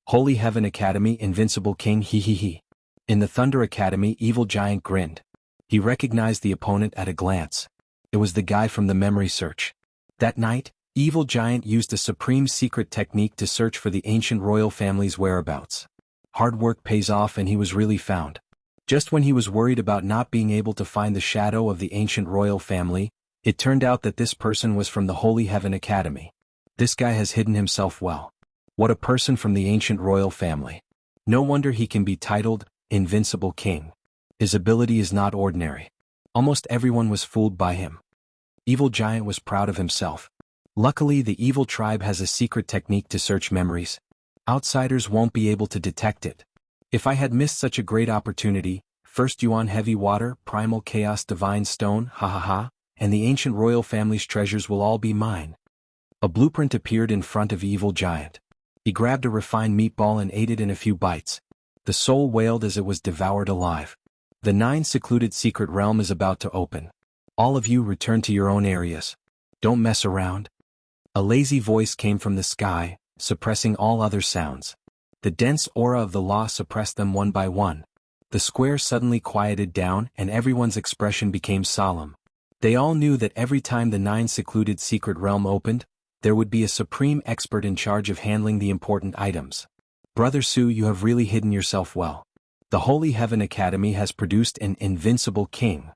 Holy Heaven Academy, Invincible King, he. In the Thunder Academy, Evil Giant grinned. He recognized the opponent at a glance. It was the guy from the memory search. That night, Evil Giant used a supreme secret technique to search for the ancient royal family's whereabouts. Hard work pays off and he was really found. Just when he was worried about not being able to find the shadow of the ancient royal family, it turned out that this person was from the Holy Heaven Academy. This guy has hidden himself well. What a person from the ancient royal family. No wonder he can be titled Invincible King. His ability is not ordinary. Almost everyone was fooled by him. Evil Giant was proud of himself. Luckily, the evil tribe has a secret technique to search memories. Outsiders won't be able to detect it. If I had missed such a great opportunity, First Yuan Heavy Water, Primal Chaos Divine Stone, and the ancient royal family's treasures will all be mine. A blueprint appeared in front of Evil Giant. He grabbed a refined meatball and ate it in a few bites. The soul wailed as it was devoured alive. The 9 secluded secret realm is about to open. All of you return to your own areas. Don't mess around. A lazy voice came from the sky, suppressing all other sounds. The dense aura of the law suppressed them one by one. The square suddenly quieted down and everyone's expression became solemn. They all knew that every time the 9 secluded secret realm opened, there would be a supreme expert in charge of handling the important items. Brother Su, you have really hidden yourself well. The Holy Heaven Academy has produced an invincible king.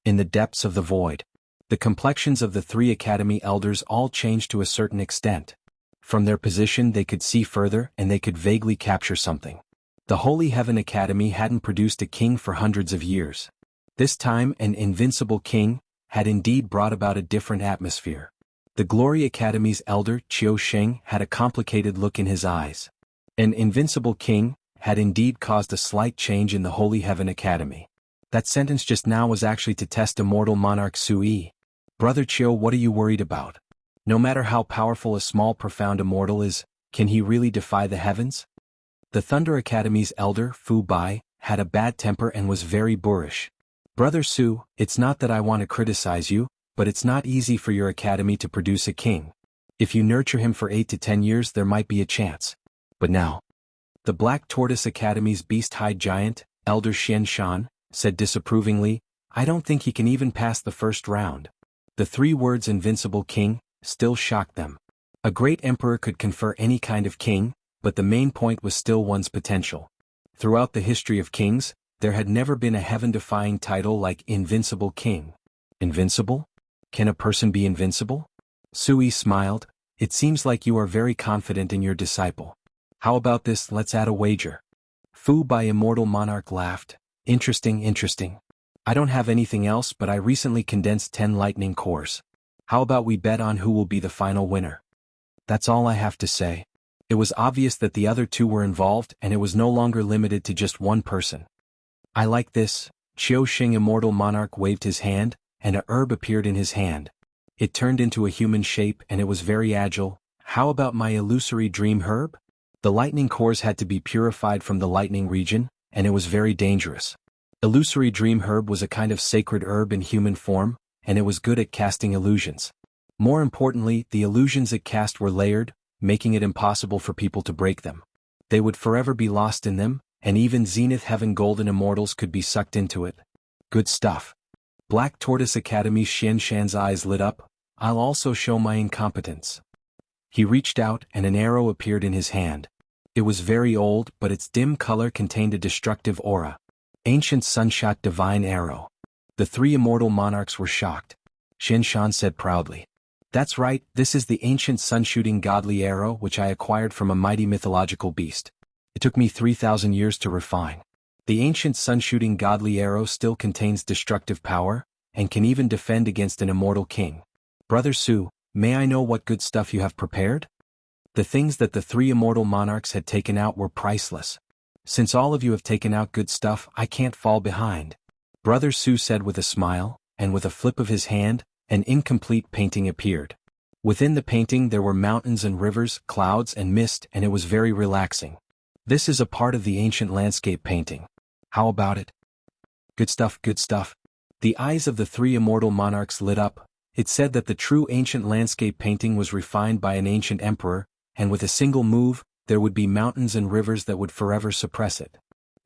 In the depths of the void, the complexions of the 3 academy elders all changed to a certain extent. From their position they could see further and they could vaguely capture something. The Holy Heaven Academy hadn't produced a king for hundreds of years. This time an invincible king had indeed brought about a different atmosphere. The Glory Academy's elder, Qiu Sheng, had a complicated look in his eyes. An invincible king had indeed caused a slight change in the Holy Heaven Academy. That sentence just now was actually to test immortal monarch Sui. Brother Qiu, what are you worried about? No matter how powerful a small profound immortal is, can he really defy the heavens? The Thunder Academy's elder, Fu Bai, had a bad temper and was very boorish. Brother Su, it's not that I want to criticize you, but it's not easy for your academy to produce a king. If you nurture him for 8 to 10 years there might be a chance. But now. The Black Tortoise Academy's beast-hide giant, Elder Xian Shan, said disapprovingly, I don't think he can even pass the first round. The 3 words invincible king still shocked them. A great emperor could confer any kind of king, but the main point was still one's potential. Throughout the history of kings, there had never been a heaven-defying title like Invincible King. Invincible? Can a person be invincible? Sui smiled. It seems like you are very confident in your disciple. How about this, let's add a wager. Fu Bai Immortal Monarch laughed. Interesting. I don't have anything else but I recently condensed 10 lightning cores. How about we bet on who will be the final winner? That's all I have to say. It was obvious that the other 2 were involved and it was no longer limited to just one person. I like this. Qiu Xing Immortal Monarch waved his hand, and a herb appeared in his hand. It turned into a human shape and it was very agile. How about my illusory dream herb? The lightning cores had to be purified from the lightning region, and it was very dangerous. Illusory dream herb was a kind of sacred herb in human form, and it was good at casting illusions. More importantly, the illusions it cast were layered, making it impossible for people to break them. They would forever be lost in them, and even Zenith Heaven Golden Immortals could be sucked into it. Good stuff. Black Tortoise Academy's Xian Shan's eyes lit up. I'll also show my incompetence. He reached out and an arrow appeared in his hand. It was very old, but its dim color contained a destructive aura. Ancient Sunshot Divine Arrow. The 3 immortal monarchs were shocked. Xian Shan said proudly. That's right, this is the ancient sun-shooting godly arrow which I acquired from a mighty mythological beast. It took me 3,000 years to refine. The ancient sun-shooting godly arrow still contains destructive power, and can even defend against an immortal king. Brother Su, may I know what good stuff you have prepared? The things that the 3 immortal monarchs had taken out were priceless. Since all of you have taken out good stuff, I can't fall behind. Brother Su said with a smile, and with a flip of his hand, an incomplete painting appeared. Within the painting there were mountains and rivers, clouds and mist, and it was very relaxing. This is a part of the ancient landscape painting. How about it? Good stuff. The eyes of the 3 immortal monarchs lit up. It said that the true ancient landscape painting was refined by an ancient emperor, and with a single move, there would be mountains and rivers that would forever suppress it.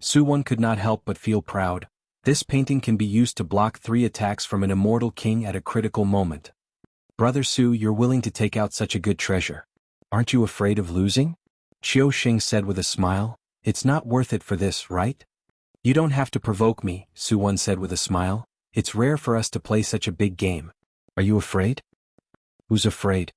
Suwon could not help but feel proud. This painting can be used to block 3 attacks from an immortal king at a critical moment. Brother Su, you're willing to take out such a good treasure. Aren't you afraid of losing? Qiu Xing said with a smile. It's not worth it for this, right? You don't have to provoke me, Suwon said with a smile. It's rare for us to play such a big game. Are you afraid? Who's afraid?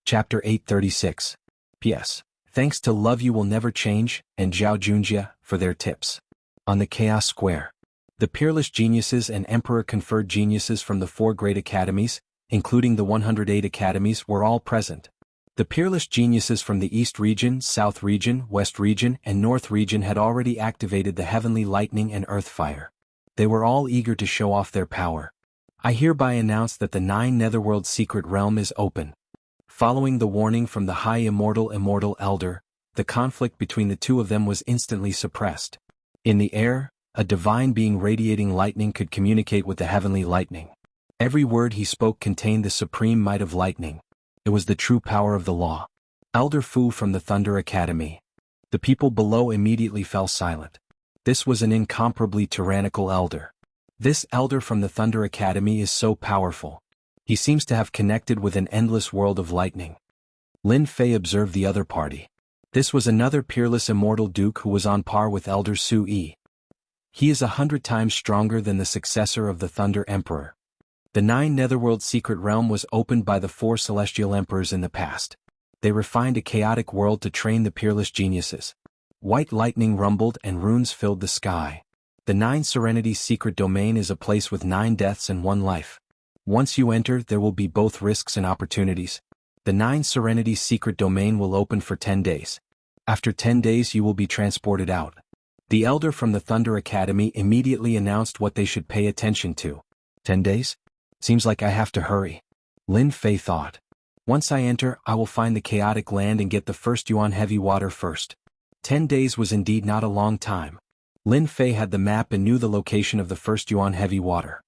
Chapter 836. P.S. Thanks to Love You Will Never Change and Zhao Junjia for their tips. On the Chaos Square. The peerless geniuses and emperor conferred geniuses from the 4 great academies, including the 108 academies, were all present. The peerless geniuses from the East region, South region, West region, and North region had already activated the heavenly lightning and earth fire. They were all eager to show off their power. I hereby announce that the 9 Netherworld secret realm is open. Following the warning from the High Immortal Elder, the conflict between the 2 of them was instantly suppressed. In the air, a divine being radiating lightning could communicate with the heavenly lightning. Every word he spoke contained the supreme might of lightning. It was the true power of the law. Elder Fu from the Thunder Academy. The people below immediately fell silent. This was an incomparably tyrannical elder. This elder from the Thunder Academy is so powerful. He seems to have connected with an endless world of lightning. Lin Fei observed the other party. This was another peerless immortal duke who was on par with Elder Su Yi. He is 100 times stronger than the successor of the Thunder Emperor. The 9 Netherworld secret realm was opened by the 4 celestial emperors in the past. They refined a chaotic world to train the peerless geniuses. White lightning rumbled and runes filled the sky. The 9 Serenity secret domain is a place with 9 deaths and 1 life. Once you enter, there will be both risks and opportunities. The 9 Serenity secret domain will open for 10 days. After 10 days you will be transported out. The elder from the Thunder Academy immediately announced what they should pay attention to. 10 days? Seems like I have to hurry. Lin Fei thought. Once I enter, I will find the chaotic land and get the first yuan heavy water first. 10 days was indeed not a long time. Lin Fei had the map and knew the location of the first Yuan heavy water.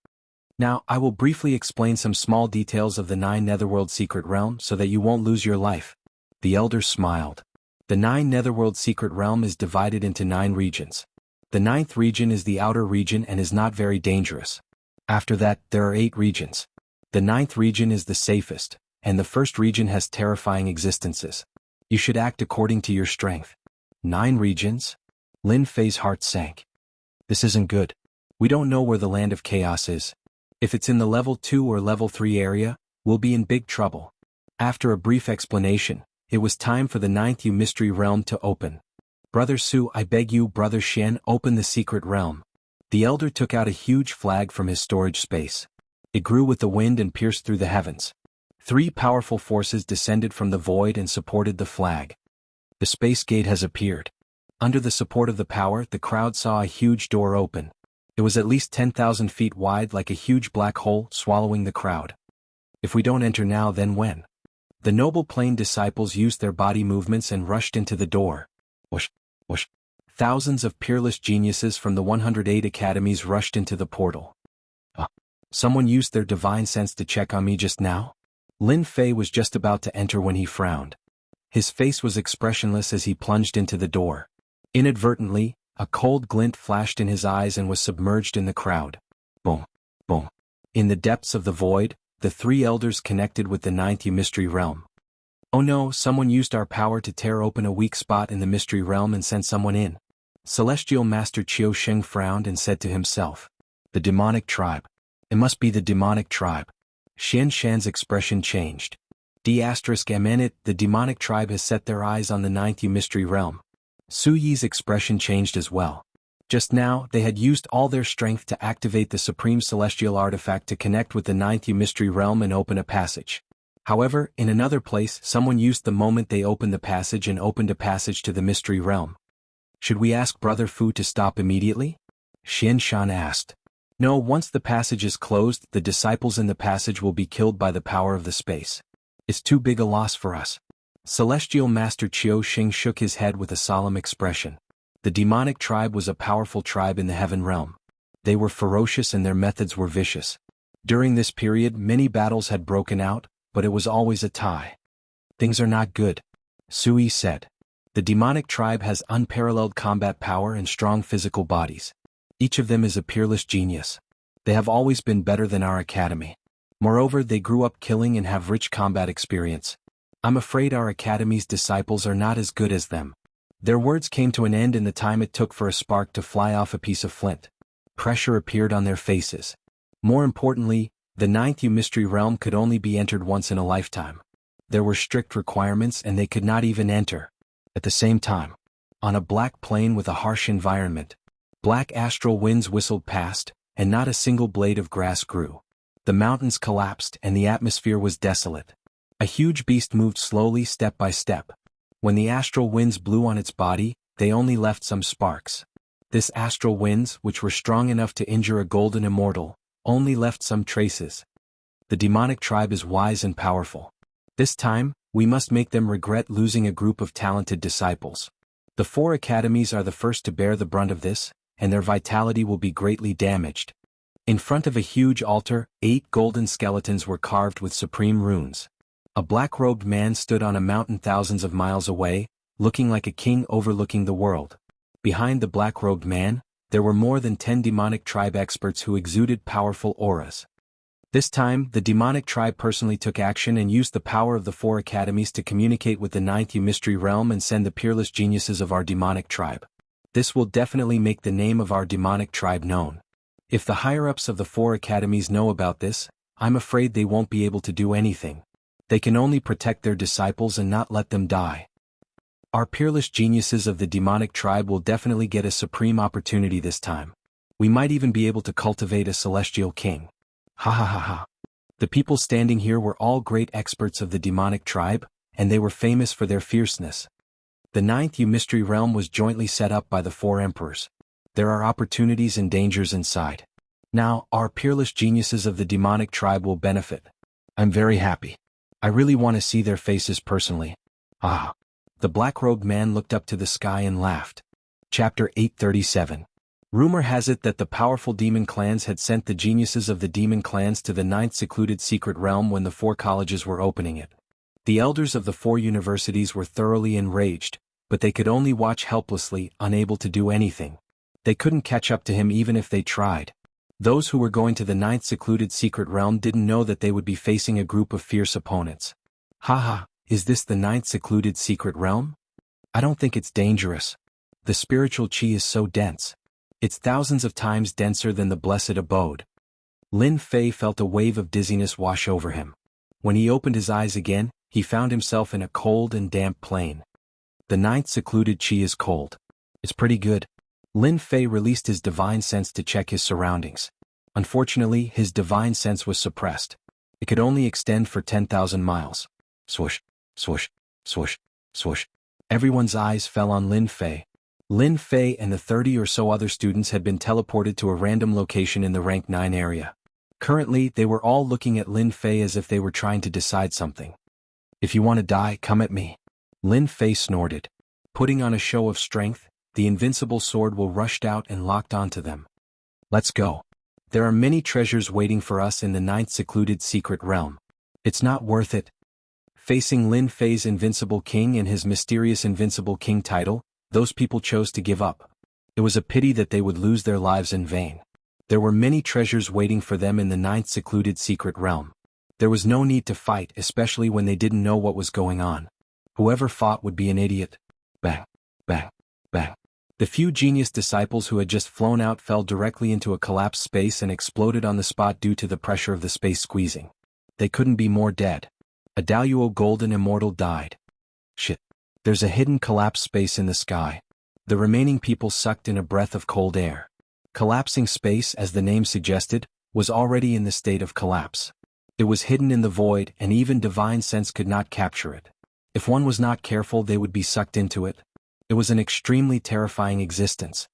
Now, I will briefly explain some small details of the 9 Netherworld secret realm so that you won't lose your life. The elder smiled. The 9 Netherworld secret realm is divided into 9 regions. The 9th region is the outer region and is not very dangerous. After that, there are 8 regions. The 9th region is the safest, and the first region has terrifying existences. You should act according to your strength. 9 regions? Lin Fei's heart sank. This isn't good. We don't know where the land of chaos is. If it's in the level 2 or level 3 area, we'll be in big trouble. After a brief explanation, it was time for the 9th mystery realm to open. Brother Su, I beg you, Brother Xian, open the secret realm. The elder took out a huge flag from his storage space. It grew with the wind and pierced through the heavens. 3 powerful forces descended from the void and supported the flag. The space gate has appeared. Under the support of the power, the crowd saw a huge door open. It was at least 10,000 feet wide, like a huge black hole swallowing the crowd. If we don't enter now, then when? The noble plane disciples used their body movements and rushed into the door. Whoosh, whoosh. Thousands of peerless geniuses from the 108 academies rushed into the portal. Someone used their divine sense to check on me just now? Lin Fei was just about to enter when he frowned. His face was expressionless as he plunged into the door. Inadvertently, a cold glint flashed in his eyes and was submerged in the crowd. Boom, boom. In the depths of the void, the 3 elders connected with the 9th mystery realm. Oh no, someone used our power to tear open a weak spot in the mystery realm and send someone in. Celestial Master Qiu Sheng frowned and said to himself. The demonic tribe. It must be the demonic tribe. Xian Shan's expression changed. D*MN, the demonic tribe has set their eyes on the 9th mystery realm. Su Yi's expression changed as well. Just now, they had used all their strength to activate the supreme celestial artifact to connect with the 9th mystery realm and open a passage. However, in another place, someone used the moment they opened the passage and opened a passage to the mystery realm. Should we ask Brother Fu to stop immediately? Xian Shan asked. No, once the passage is closed, the disciples in the passage will be killed by the power of the space. It's too big a loss for us. Celestial Master Qiu Sheng shook his head with a solemn expression. The demonic tribe was a powerful tribe in the heaven realm. They were ferocious and their methods were vicious. During this period, many battles had broken out, but it was always a tie. Things are not good, Sui said. The demonic tribe has unparalleled combat power and strong physical bodies. Each of them is a peerless genius. They have always been better than our academy. Moreover, they grew up killing and have rich combat experience. I'm afraid our academy's disciples are not as good as them. Their words came to an end in the time it took for a spark to fly off a piece of flint. Pressure appeared on their faces. More importantly, the 9th mystery realm could only be entered once in a lifetime. There were strict requirements and they could not even enter. At the same time, on a black plain with a harsh environment, black astral winds whistled past, and not a single blade of grass grew. The mountains collapsed and the atmosphere was desolate. A huge beast moved slowly step by step. When the astral winds blew on its body, they only left some sparks. This astral winds, which were strong enough to injure a golden immortal, only left some traces. The demonic tribe is wise and powerful. This time, we must make them regret losing a group of talented disciples. The 4 academies are the first to bear the brunt of this, and their vitality will be greatly damaged. In front of a huge altar, 8 golden skeletons were carved with supreme runes. A black-robed man stood on a mountain thousands of miles away, looking like a king overlooking the world. Behind the black-robed man, there were more than 10 demonic tribe experts who exuded powerful auras. This time, the demonic tribe personally took action and used the power of the 4 academies to communicate with the 9th mystery realm and send the peerless geniuses of our demonic tribe. This will definitely make the name of our demonic tribe known. If the higher-ups of the 4 academies know about this, I'm afraid they won't be able to do anything. They can only protect their disciples and not let them die. Our peerless geniuses of the demonic tribe will definitely get a supreme opportunity this time. We might even be able to cultivate a celestial king. Ha ha ha ha. The people standing here were all great experts of the demonic tribe, and they were famous for their fierceness. The 9th mystery realm was jointly set up by the 4 emperors. There are opportunities and dangers inside. Now, our peerless geniuses of the demonic tribe will benefit. I'm very happy. I really want to see their faces personally. Ah. The black-robed man looked up to the sky and laughed. Chapter 837. Rumor has it that the powerful demon clans had sent the geniuses of the demon clans to the ninth secluded secret realm when the 4 colleges were opening it. The elders of the 4 universities were thoroughly enraged, but they could only watch helplessly, unable to do anything. They couldn't catch up to him even if they tried. Those who were going to the ninth secluded secret realm didn't know that they would be facing a group of fierce opponents. Haha, is this the ninth secluded secret realm? I don't think it's dangerous. The spiritual chi is so dense. It's thousands of times denser than the blessed abode. Lin Fei felt a wave of dizziness wash over him. When he opened his eyes again, he found himself in a cold and damp plain. The ninth secluded chi is cold. It's pretty good. Lin Fei released his divine sense to check his surroundings. Unfortunately, his divine sense was suppressed. It could only extend for 10,000 miles. Swoosh, swoosh, swoosh, swoosh. Everyone's eyes fell on Lin Fei. Lin Fei and the 30 or so other students had been teleported to a random location in the rank 9 area. Currently, they were all looking at Lin Fei as if they were trying to decide something. If you want to die, come at me. Lin Fei snorted. Putting on a show of strength, the invincible sword will rushed out and locked onto them. Let's go. There are many treasures waiting for us in the ninth secluded secret realm. It's not worth it. Facing Lin Fei's invincible king and his mysterious invincible king title, those people chose to give up. It was a pity that they would lose their lives in vain. There were many treasures waiting for them in the ninth secluded secret realm. There was no need to fight, especially when they didn't know what was going on. Whoever fought would be an idiot. Bang, bang, bang. The few genius disciples who had just flown out fell directly into a collapsed space and exploded on the spot due to the pressure of the space squeezing. They couldn't be more dead. A Daluo golden immortal died. Shit. There's a hidden collapsed space in the sky. The remaining people sucked in a breath of cold air. Collapsing space, as the name suggested, was already in the state of collapse. It was hidden in the void and even divine sense could not capture it. If one was not careful, they would be sucked into it. It was an extremely terrifying existence.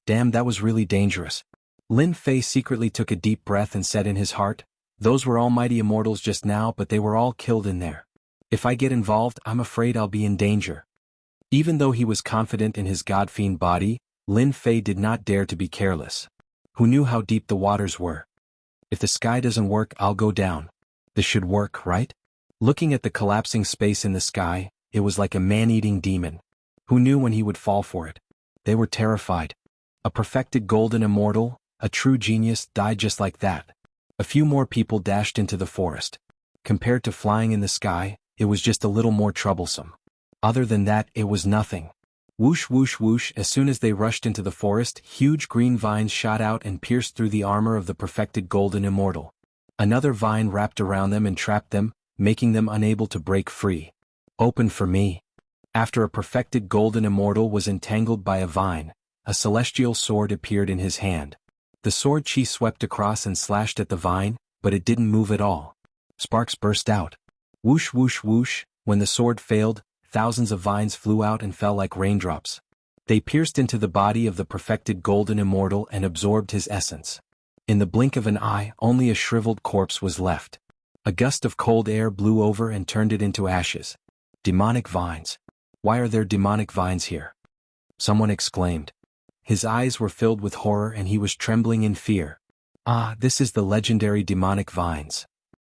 Damn, that was really dangerous. Lin Fei secretly took a deep breath and said in his heart, those were almighty immortals just now, but they were all killed in there. If I get involved, I'm afraid I'll be in danger. Even though he was confident in his god-fiend body, Lin Fei did not dare to be careless. Who knew how deep the waters were? If the sky doesn't work, I'll go down. This should work, right? Looking at the collapsing space in the sky, it was like a man-eating demon. Who knew when he would fall for it? They were terrified. A perfected golden immortal, a true genius, died just like that. A few more people dashed into the forest. Compared to flying in the sky, it was just a little more troublesome. Other than that, it was nothing. Whoosh whoosh whoosh, as soon as they rushed into the forest, huge green vines shot out and pierced through the armor of the perfected golden immortal. Another vine wrapped around them and trapped them, making them unable to break free. Open for me. After a perfected golden immortal was entangled by a vine, a celestial sword appeared in his hand. The sword chi swept across and slashed at the vine, but it didn't move at all. Sparks burst out. Whoosh whoosh whoosh, when the sword failed, thousands of vines flew out and fell like raindrops. They pierced into the body of the perfected golden immortal and absorbed his essence. In the blink of an eye, only a shriveled corpse was left. A gust of cold air blew over and turned it into ashes. Demonic vines. Why are there demonic vines here? Someone exclaimed. His eyes were filled with horror and he was trembling in fear. Ah, this is the legendary demonic vines.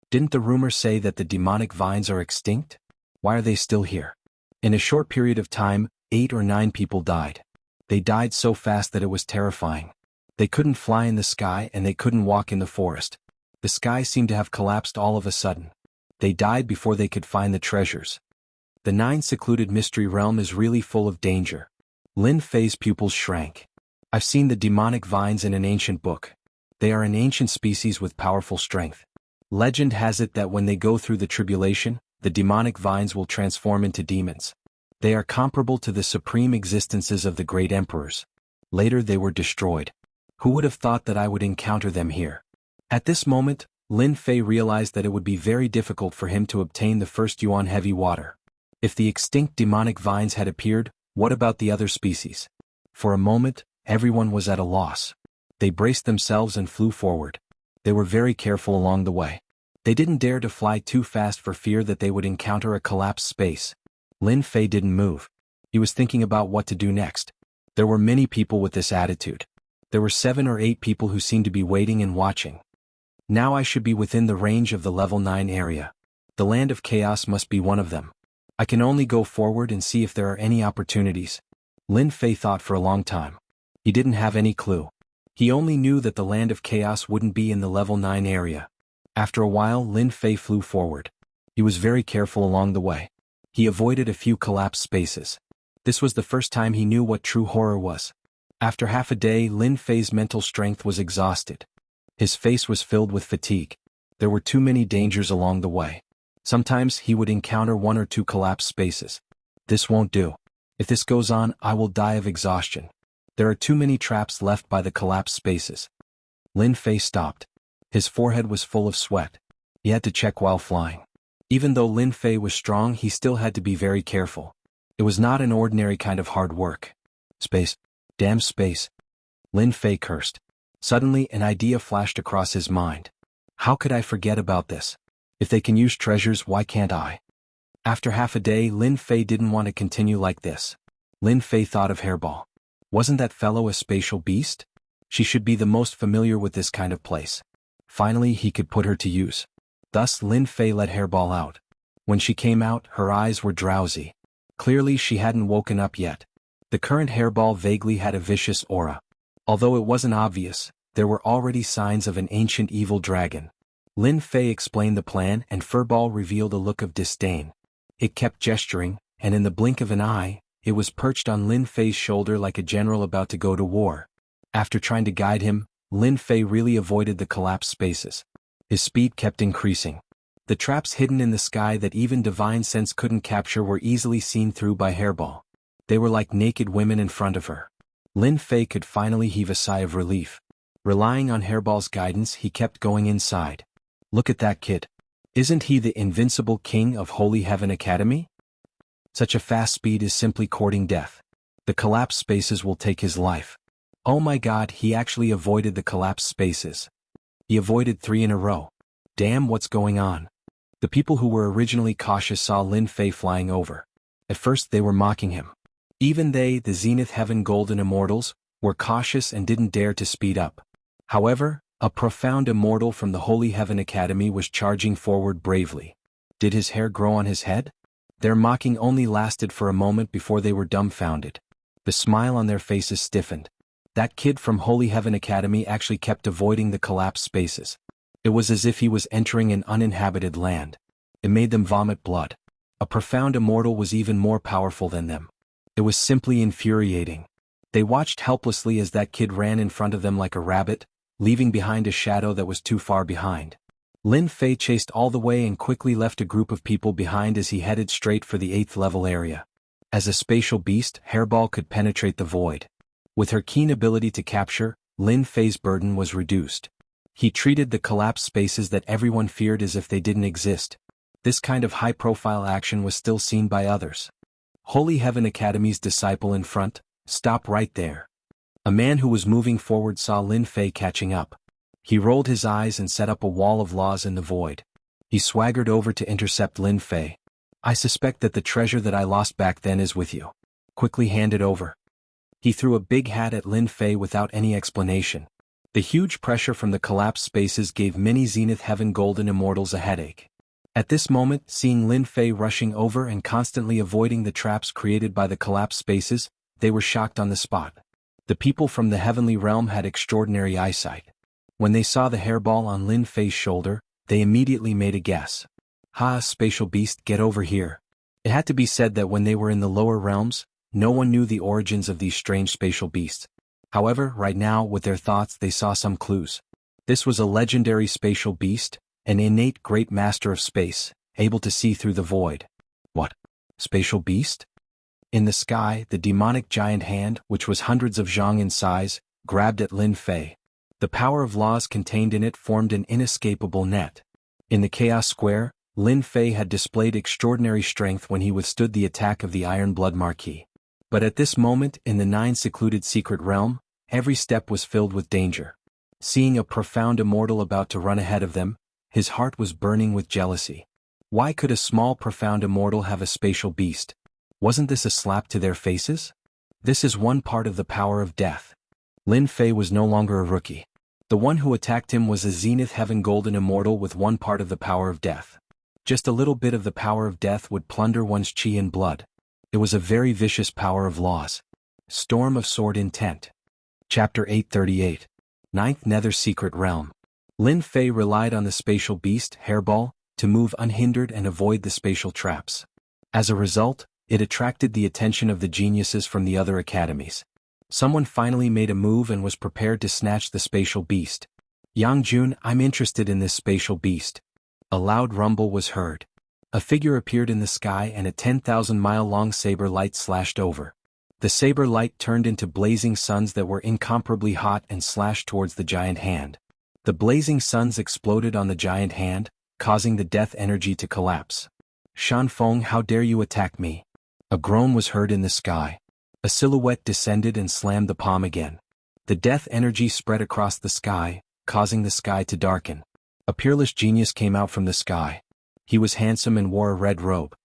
Didn't the rumor say that the demonic vines are extinct? Why are they still here? In a short period of time, 8 or 9 people died. They died so fast that it was terrifying. They couldn't fly in the sky and they couldn't walk in the forest. The sky seemed to have collapsed all of a sudden. They died before they could find the treasures. The 9 secluded mystery realm is really full of danger. Lin Fei's pupils shrank. I've seen the demonic vines in an ancient book. They are an ancient species with powerful strength. Legend has it that when they go through the tribulation, the demonic vines will transform into demons. They are comparable to the supreme existences of the great emperors. Later they were destroyed. Who would have thought that I would encounter them here? At this moment, Lin Fei realized that it would be very difficult for him to obtain the first yuan heavy water. If the extinct demonic vines had appeared, what about the other species? For a moment, everyone was at a loss. They braced themselves and flew forward. They were very careful along the way. They didn't dare to fly too fast for fear that they would encounter a collapsed space. Lin Fei didn't move. He was thinking about what to do next. There were many people with this attitude. There were 7 or 8 people who seemed to be waiting and watching. Now I should be within the range of the level 9 area. The land of chaos must be one of them. I can only go forward and see if there are any opportunities. Lin Fei thought for a long time. He didn't have any clue. He only knew that the land of chaos wouldn't be in the level 9 area. After a while, Lin Fei flew forward. He was very careful along the way. He avoided a few collapsed spaces. This was the first time he knew what true horror was. After half a day, Lin Fei's mental strength was exhausted. His face was filled with fatigue. There were too many dangers along the way. Sometimes he would encounter 1 or 2 collapsed spaces. This won't do. If this goes on, I will die of exhaustion. There are too many traps left by the collapsed spaces. Lin Fei stopped. His forehead was full of sweat. He had to check while flying. Even though Lin Fei was strong, he still had to be very careful. It was not an ordinary kind of hard work. Space. Damn space. Lin Fei cursed. Suddenly, an idea flashed across his mind. How could I forget about this? If they can use treasures, why can't I? After half a day, Lin Fei didn't want to continue like this. Lin Fei thought of Hairball. Wasn't that fellow a spatial beast? She should be the most familiar with this kind of place. Finally, he could put her to use. Thus, Lin Fei let Hairball out. When she came out, her eyes were drowsy. Clearly, she hadn't woken up yet. The current Hairball vaguely had a vicious aura. Although it wasn't obvious, there were already signs of an ancient evil dragon. Lin Fei explained the plan, and Furball revealed a look of disdain. It kept gesturing, and in the blink of an eye, it was perched on Lin Fei's shoulder like a general about to go to war. After trying to guide him, Lin Fei really avoided the collapsed spaces. His speed kept increasing. The traps hidden in the sky that even divine sense couldn't capture were easily seen through by Hairball. They were like naked women in front of her. Lin Fei could finally heave a sigh of relief. Relying on Hairball's guidance, he kept going inside. Look at that kid. Isn't he the invincible king of Holy Heaven Academy? Such a fast speed is simply courting death. The collapsed spaces will take his life. Oh my god, he actually avoided the collapsed spaces. He avoided 3 in a row. Damn, what's going on? The people who were originally cautious saw Lin Fei flying over. At first they were mocking him. Even they, the Zenith Heaven Golden Immortals, were cautious and didn't dare to speed up. However, a profound immortal from the Holy Heaven Academy was charging forward bravely. Did his hair grow on his head? Their mocking only lasted for a moment before they were dumbfounded. The smile on their faces stiffened. That kid from Holy Heaven Academy actually kept avoiding the collapsed spaces. It was as if he was entering an uninhabited land. It made them vomit blood. A profound immortal was even more powerful than them. It was simply infuriating. They watched helplessly as that kid ran in front of them like a rabbit, leaving behind a shadow that was too far behind. Lin Fei chased all the way and quickly left a group of people behind as he headed straight for the 8th level area. As a spatial beast, Hairball could penetrate the void. With her keen ability to capture, Lin Fei's burden was reduced. He treated the collapsed spaces that everyone feared as if they didn't exist. This kind of high-profile action was still seen by others. Holy Heaven Academy's disciple in front, stop right there. A man who was moving forward saw Lin Fei catching up. He rolled his eyes and set up a wall of laws in the void. He swaggered over to intercept Lin Fei. I suspect that the treasure that I lost back then is with you. Quickly hand it over. He threw a big hat at Lin Fei without any explanation. The huge pressure from the collapsed spaces gave many Zenith Heaven Golden Immortals a headache. At this moment, seeing Lin Fei rushing over and constantly avoiding the traps created by the collapsed spaces, they were shocked on the spot. The people from the heavenly realm had extraordinary eyesight. When they saw the hairball on Lin Fei's shoulder, they immediately made a guess. Ha, spatial beast, get over here. It had to be said that when they were in the lower realms, no one knew the origins of these strange spatial beasts. However, right now, with their thoughts, they saw some clues. This was a legendary spatial beast, an innate great master of space, able to see through the void. What? Spatial beast? In the sky, the demonic giant hand, which was hundreds of zhang in size, grabbed at Lin Fei. The power of laws contained in it formed an inescapable net. In the Chaos Square, Lin Fei had displayed extraordinary strength when he withstood the attack of the Iron Blood Marquis. But at this moment, in the 9 secluded secret realm, every step was filled with danger. Seeing a profound immortal about to run ahead of them, his heart was burning with jealousy. Why could a small profound immortal have a spatial beast? Wasn't this a slap to their faces? This is one part of the power of death. Lin Fei was no longer a rookie. The one who attacked him was a Zenith Heaven Golden Immortal with one part of the power of death. Just a little bit of the power of death would plunder one's chi and blood. It was a very vicious power of laws. Storm of Sword Intent. Chapter 838. Ninth Nether Secret Realm. Lin Fei relied on the spatial beast, Hairball, to move unhindered and avoid the spatial traps. As a result, it attracted the attention of the geniuses from the other academies. Someone finally made a move and was prepared to snatch the spatial beast. Jianghu, I'm interested in this spatial beast. A loud rumble was heard. A figure appeared in the sky and a 10,000-mile-long saber light slashed over. The saber light turned into blazing suns that were incomparably hot and slashed towards the giant hand. The blazing suns exploded on the giant hand, causing the death energy to collapse. Shanfeng, how dare you attack me? A groan was heard in the sky. A silhouette descended and slammed the palm again. The death energy spread across the sky, causing the sky to darken. A peerless genius came out from the sky. He was handsome and wore a red robe.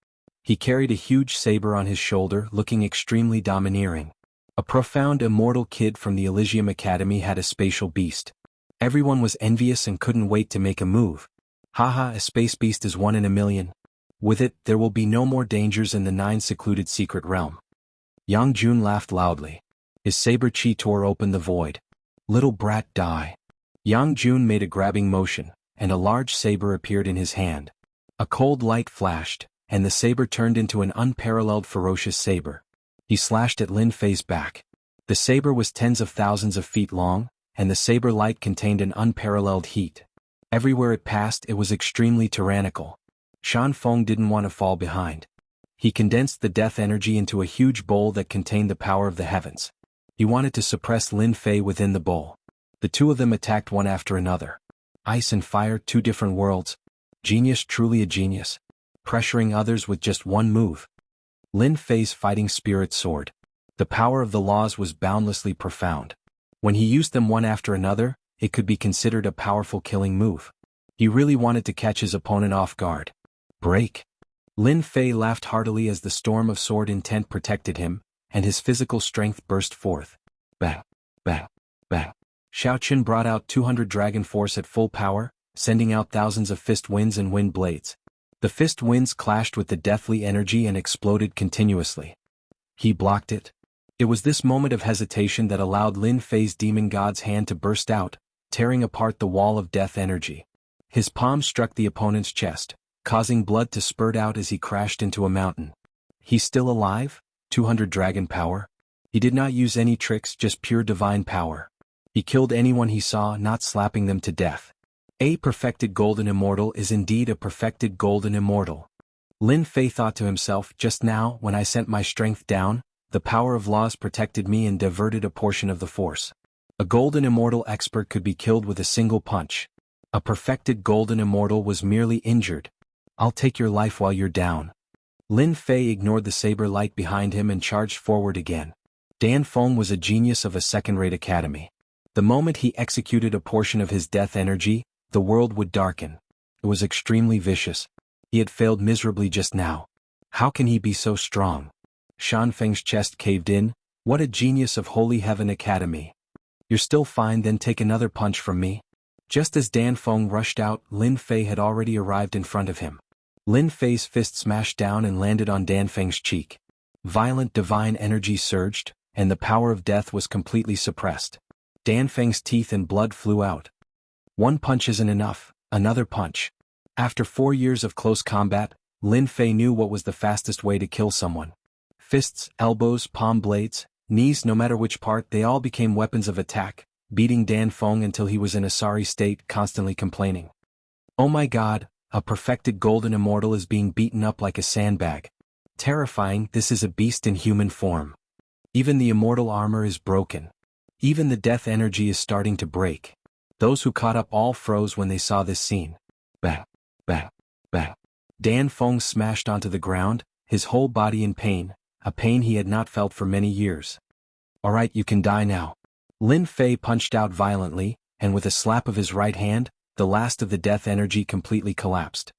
He carried a huge saber on his shoulder, looking extremely domineering. A profound immortal kid from the Elysium Academy had a spatial beast. Everyone was envious and couldn't wait to make a move. Haha, a space beast is 1 in a million. With it, there will be no more dangers in the 9 secluded secret realm. Jianghu laughed loudly. His saber chi tore open the void. Little brat, die. Jianghu made a grabbing motion, and a large saber appeared in his hand. A cold light flashed, and the saber turned into an unparalleled ferocious saber. He slashed at Lin Fei's back. The saber was tens of thousands of feet long, and the saber light contained an unparalleled heat. Everywhere it passed, it was extremely tyrannical. Shanfeng didn't want to fall behind. He condensed the death energy into a huge bowl that contained the power of the heavens. He wanted to suppress Lin Fei within the bowl. The two of them attacked one after another. Ice and fire, 2 different worlds. Genius, truly a genius. Pressuring others with just one move. Lin Fei's fighting spirit soared. The power of the laws was boundlessly profound. When he used them one after another, it could be considered a powerful killing move. He really wanted to catch his opponent off guard. Break. Lin Fei laughed heartily as the storm of sword intent protected him, and his physical strength burst forth. Bang, bang, bang. Xiaoqun brought out 200 dragon force at full power, sending out thousands of fist winds and wind blades. The fist winds clashed with the deathly energy and exploded continuously. He blocked it. It was this moment of hesitation that allowed Lin Fei's demon god's hand to burst out, tearing apart the wall of death energy. His palm struck the opponent's chest, causing blood to spurt out as he crashed into a mountain. He's still alive? 200 dragon power? He did not use any tricks, just pure divine power. He killed anyone he saw, not slapping them to death. A perfected golden immortal is indeed a perfected golden immortal. Lin Fei thought to himself, just now, when I sent my strength down, the power of laws protected me and diverted a portion of the force. A golden immortal expert could be killed with a single punch. A perfected golden immortal was merely injured. I'll take your life while you're down. Lin Fei ignored the saber light behind him and charged forward again. Dan Feng was a genius of a second-rate academy. The moment he executed a portion of his death energy, the world would darken. It was extremely vicious. He had failed miserably just now. How can he be so strong? Shanfeng's chest caved in. What a genius of Holy Heaven Academy. You're still fine, then take another punch from me. Just as Dan Feng rushed out, Lin Fei had already arrived in front of him. Lin Fei's fist smashed down and landed on Dan Feng's cheek. Violent divine energy surged, and the power of death was completely suppressed. Dan Feng's teeth and blood flew out. One punch isn't enough, another punch. After 4 years of close combat, Lin Fei knew what was the fastest way to kill someone. Fists, elbows, palm blades, knees, no matter which part, they all became weapons of attack, beating Dan Feng until he was in a sorry state, constantly complaining. Oh my god, a perfected golden immortal is being beaten up like a sandbag. Terrifying, this is a beast in human form. Even the immortal armor is broken. Even the death energy is starting to break. Those who caught up all froze when they saw this scene. Bah, bah, bah. Dan Feng smashed onto the ground, his whole body in pain, a pain he had not felt for many years. Alright, you can die now. Lin Fei punched out violently, and with a slap of his right hand, the last of the death energy completely collapsed.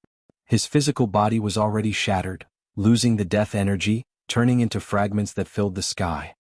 His physical body was already shattered, losing the death energy, turning into fragments that filled the sky.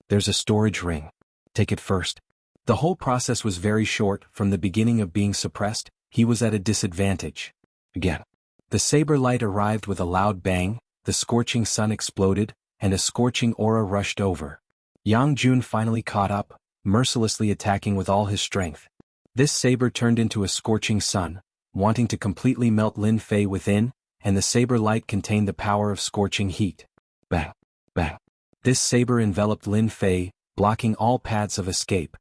There's a storage ring. Take it first. The whole process was very short. From the beginning of being suppressed, he was at a disadvantage. Again. The saber light arrived with a loud bang, the scorching sun exploded, and a scorching aura rushed over. Jianghu finally caught up, mercilessly attacking with all his strength. This saber turned into a scorching sun, wanting to completely melt Lin Fei within, and the saber light contained the power of scorching heat. Bang! Bang! This saber enveloped Lin Fei, blocking all paths of escape.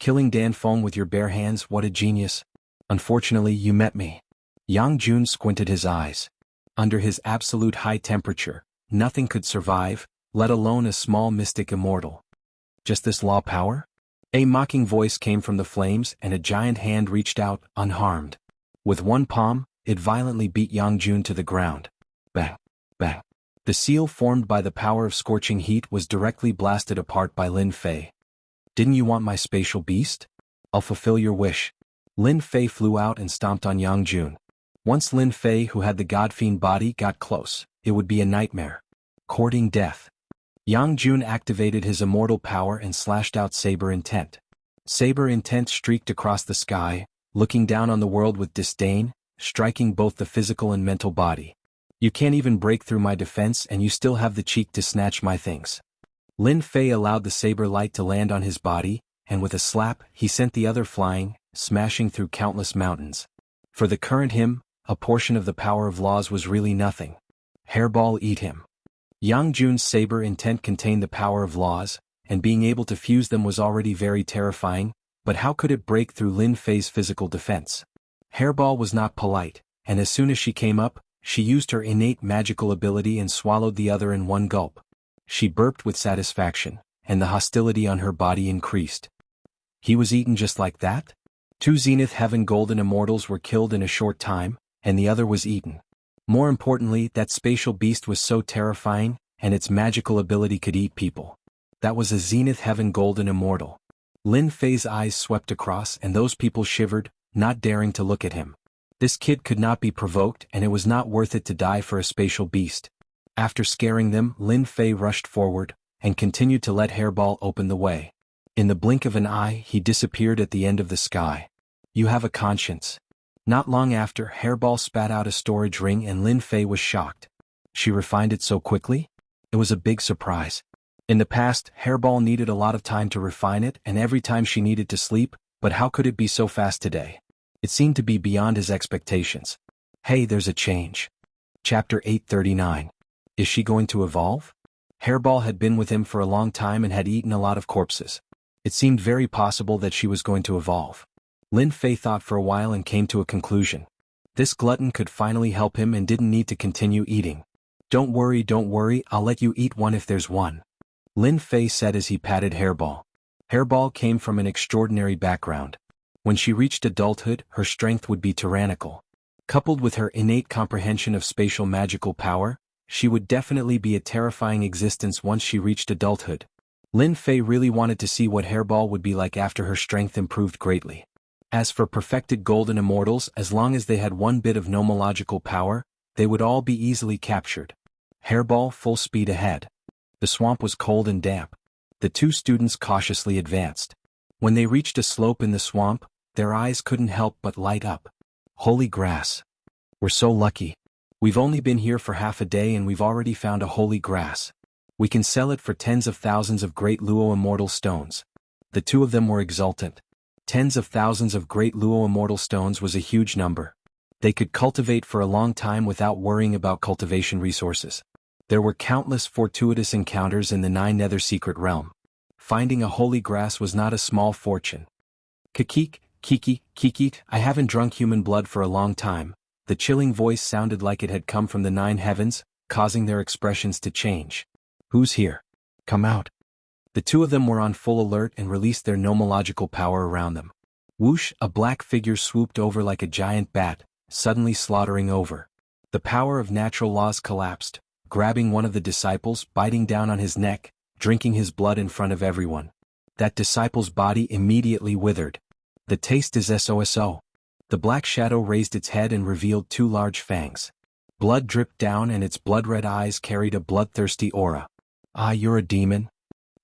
Killing Dan Feng with your bare hands, what a genius. Unfortunately, you met me. Jianghu squinted his eyes. Under his absolute high temperature, nothing could survive, let alone a small mystic immortal. Just this law power? A mocking voice came from the flames and a giant hand reached out, unharmed. With one palm, it violently beat Jianghu to the ground. Bang! Bang! The seal formed by the power of scorching heat was directly blasted apart by Lin Fei. Didn't you want my spatial beast? I'll fulfill your wish. Lin Fei flew out and stomped on Jianghu. Once Lin Fei, who had the godfiend body, got close, it would be a nightmare. Courting death. Jianghu activated his immortal power and slashed out Saber Intent. Saber Intent streaked across the sky, looking down on the world with disdain, striking both the physical and mental body. You can't even break through my defense and you still have the cheek to snatch my things. Lin Fei allowed the saber light to land on his body, and with a slap, he sent the other flying, smashing through countless mountains. For the current him, a portion of the power of laws was really nothing. Hairball eat him. Jianghu's saber intent contained the power of laws, and being able to fuse them was already very terrifying, but how could it break through Lin Fei's physical defense? Hairball was not polite, and as soon as she came up, she used her innate magical ability and swallowed the other in one gulp. She burped with satisfaction, and the hostility on her body increased. He was eaten just like that? 2 Zenith Heaven Golden Immortals were killed in a short time, and the other was eaten. More importantly, that spatial beast was so terrifying, and its magical ability could eat people. That was a Zenith Heaven Golden Immortal. Lin Fei's eyes swept across and those people shivered, not daring to look at him. This kid could not be provoked and it was not worth it to die for a spatial beast. After scaring them, Lin Fei rushed forward, and continued to let Hairball open the way. In the blink of an eye, he disappeared at the end of the sky. You have a conscience. Not long after, Hairball spat out a storage ring and Lin Fei was shocked. She refined it so quickly? It was a big surprise. In the past, Hairball needed a lot of time to refine it and every time she needed to sleep, but how could it be so fast today? It seemed to be beyond his expectations. Hey, there's a change. Chapter 839. Is she going to evolve? Hairball had been with him for a long time and had eaten a lot of corpses. It seemed very possible that she was going to evolve. Lin Fei thought for a while and came to a conclusion. This glutton could finally help him and didn't need to continue eating. Don't worry, I'll let you eat one if there's one. Lin Fei said as he patted Hairball. Hairball came from an extraordinary background. When she reached adulthood, her strength would be tyrannical. Coupled with her innate comprehension of spatial magical power, she would definitely be a terrifying existence once she reached adulthood. Lin Fei really wanted to see what Hairball would be like after her strength improved greatly. As for perfected golden immortals, as long as they had one bit of nomological power, they would all be easily captured. Hairball full speed ahead. The swamp was cold and damp. The 2 students cautiously advanced. When they reached a slope in the swamp, their eyes couldn't help but light up. Holy grass. We're so lucky. We've only been here for half a day and we've already found a holy grass. We can sell it for tens of thousands of great Luo immortal stones. The 2 of them were exultant. Tens of thousands of great Luo immortal stones was a huge number. They could cultivate for a long time without worrying about cultivation resources. There were countless fortuitous encounters in the 9 Nether Secret Realm. Finding a holy grass was not a small fortune. Kikik, kiki, I haven't drunk human blood for a long time. The chilling voice sounded like it had come from the 9 heavens, causing their expressions to change. Who's here? Come out. The 2 of them were on full alert and released their nomological power around them. Whoosh, a black figure swooped over like a giant bat, suddenly slaughtering over. The power of natural laws collapsed, grabbing one of the disciples, biting down on his neck, drinking his blood in front of everyone. That disciple's body immediately withered. The taste is SOSO. The black shadow raised its head and revealed 2 large fangs. Blood dripped down and its blood-red eyes carried a bloodthirsty aura. Ah, you're a demon?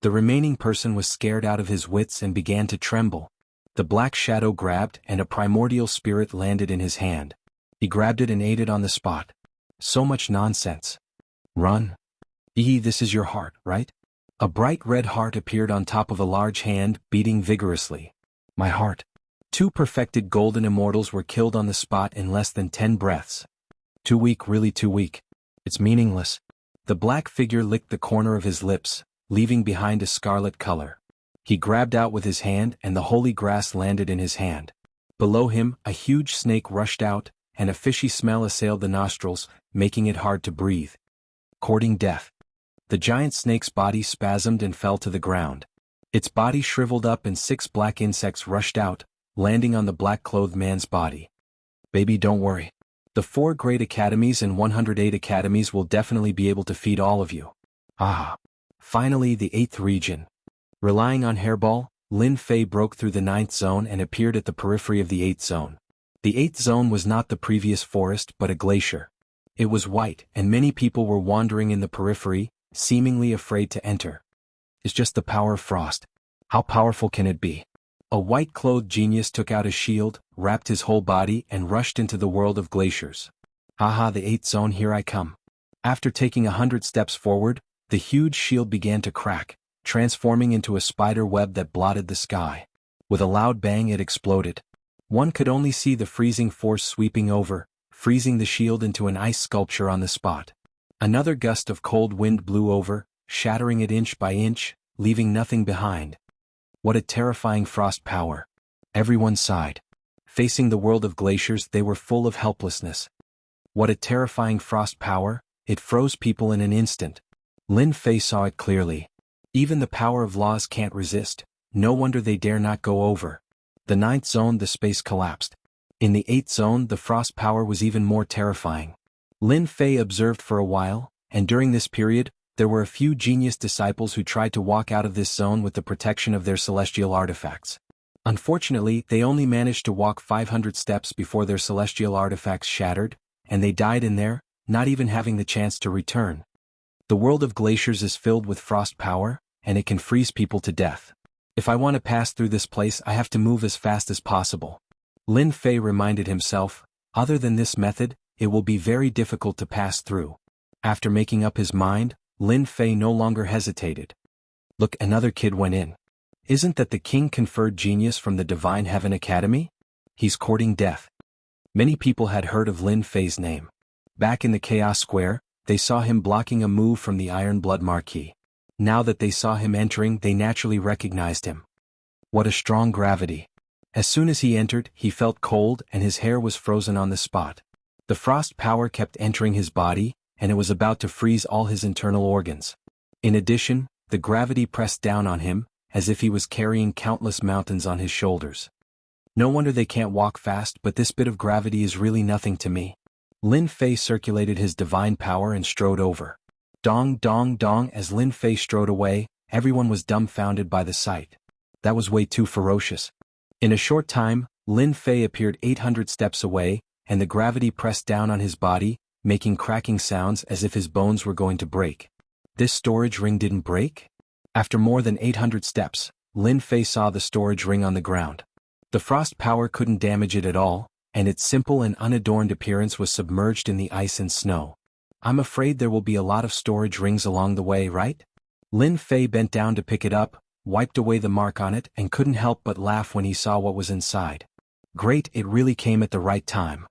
The remaining person was scared out of his wits and began to tremble. The black shadow grabbed and a primordial spirit landed in his hand. He grabbed it and ate it on the spot. So much nonsense. Run. This is your heart, right? A bright red heart appeared on top of a large hand, beating vigorously. My heart. 2 perfected golden immortals were killed on the spot in less than 10 breaths. Too weak, really too weak. It's meaningless. The black figure licked the corner of his lips, leaving behind a scarlet color. He grabbed out with his hand and the holy grass landed in his hand. Below him, a huge snake rushed out, and a fishy smell assailed the nostrils, making it hard to breathe. Courting death. The giant snake's body spasmed and fell to the ground. Its body shriveled up and 6 black insects rushed out, landing on the black-clothed man's body. Baby, don't worry. The 4 great academies and 108 academies will definitely be able to feed all of you. Ah. Finally, the 8th region. Relying on Hairball, Lin Fei broke through the 9th zone and appeared at the periphery of the 8th zone. The 8th zone was not the previous forest but a glacier. It was white, and many people were wandering in the periphery, seemingly afraid to enter. It's just the power of frost. How powerful can it be? A white-clothed genius took out a shield, wrapped his whole body and rushed into the world of glaciers. Haha, the 8th zone, here I come. After taking 100 steps forward, the huge shield began to crack, transforming into a spider web that blotted the sky. With a loud bang it exploded. One could only see the freezing force sweeping over, freezing the shield into an ice sculpture on the spot. Another gust of cold wind blew over, shattering it inch by inch, leaving nothing behind. What a terrifying frost power. Everyone sighed. Facing the world of glaciers, they were full of helplessness. What a terrifying frost power, it froze people in an instant. Lin Fei saw it clearly. Even the power of laws can't resist, no wonder they dare not go over. The 9th zone, the space collapsed. In the 8th zone, the frost power was even more terrifying. Lin Fei observed for a while, and during this period, there were a few genius disciples who tried to walk out of this zone with the protection of their celestial artifacts. Unfortunately, they only managed to walk 500 steps before their celestial artifacts shattered, and they died in there, not even having the chance to return. The world of glaciers is filled with frost power, and it can freeze people to death. If I want to pass through this place, I have to move as fast as possible. Lin Fei reminded himself, other than this method, it will be very difficult to pass through. After making up his mind, Lin Fei no longer hesitated. Look, another kid went in. Isn't that the king conferred genius from the Divine Heaven Academy? He's courting death. Many people had heard of Lin Fei's name. Back in the Chaos Square, they saw him blocking a move from the Iron Blood Marquis. Now that they saw him entering, they naturally recognized him. What a strong gravity. As soon as he entered, he felt cold and his hair was frozen on the spot. The frost power kept entering his body, and it was about to freeze all his internal organs. In addition, the gravity pressed down on him, as if he was carrying countless mountains on his shoulders. No wonder they can't walk fast, but this bit of gravity is really nothing to me. Lin Fei circulated his divine power and strode over. Dong dong dong. As Lin Fei strode away, everyone was dumbfounded by the sight. That was way too ferocious. In a short time, Lin Fei appeared 800 steps away, and the gravity pressed down on his body, making cracking sounds as if his bones were going to break. This storage ring didn't break? After more than 800 steps, Lin Fei saw the storage ring on the ground. The frost power couldn't damage it at all, and its simple and unadorned appearance was submerged in the ice and snow. I'm afraid there will be a lot of storage rings along the way, right? Lin Fei bent down to pick it up, wiped away the mark on it, and couldn't help but laugh when he saw what was inside. Great, it really came at the right time.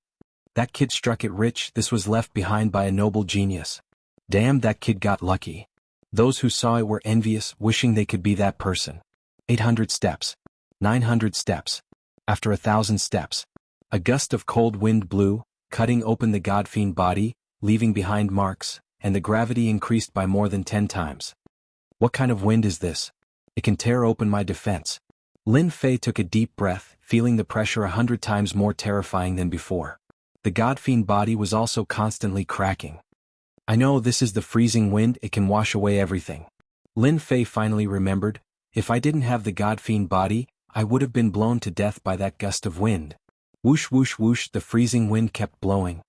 That kid struck it rich. This was left behind by a noble genius. Damn, that kid got lucky. Those who saw it were envious, wishing they could be that person. 800 steps. 900 steps. After 1,000 steps, a gust of cold wind blew, cutting open the godfiend body, leaving behind marks, and the gravity increased by more than 10 times. What kind of wind is this? It can tear open my defense. Lin Fei took a deep breath, feeling the pressure 100 times more terrifying than before. The godfiend body was also constantly cracking. I know this is the freezing wind, it can wash away everything. Lin Fei finally remembered, if I didn't have the godfiend body, I would have been blown to death by that gust of wind. Whoosh whoosh whoosh, the freezing wind kept blowing.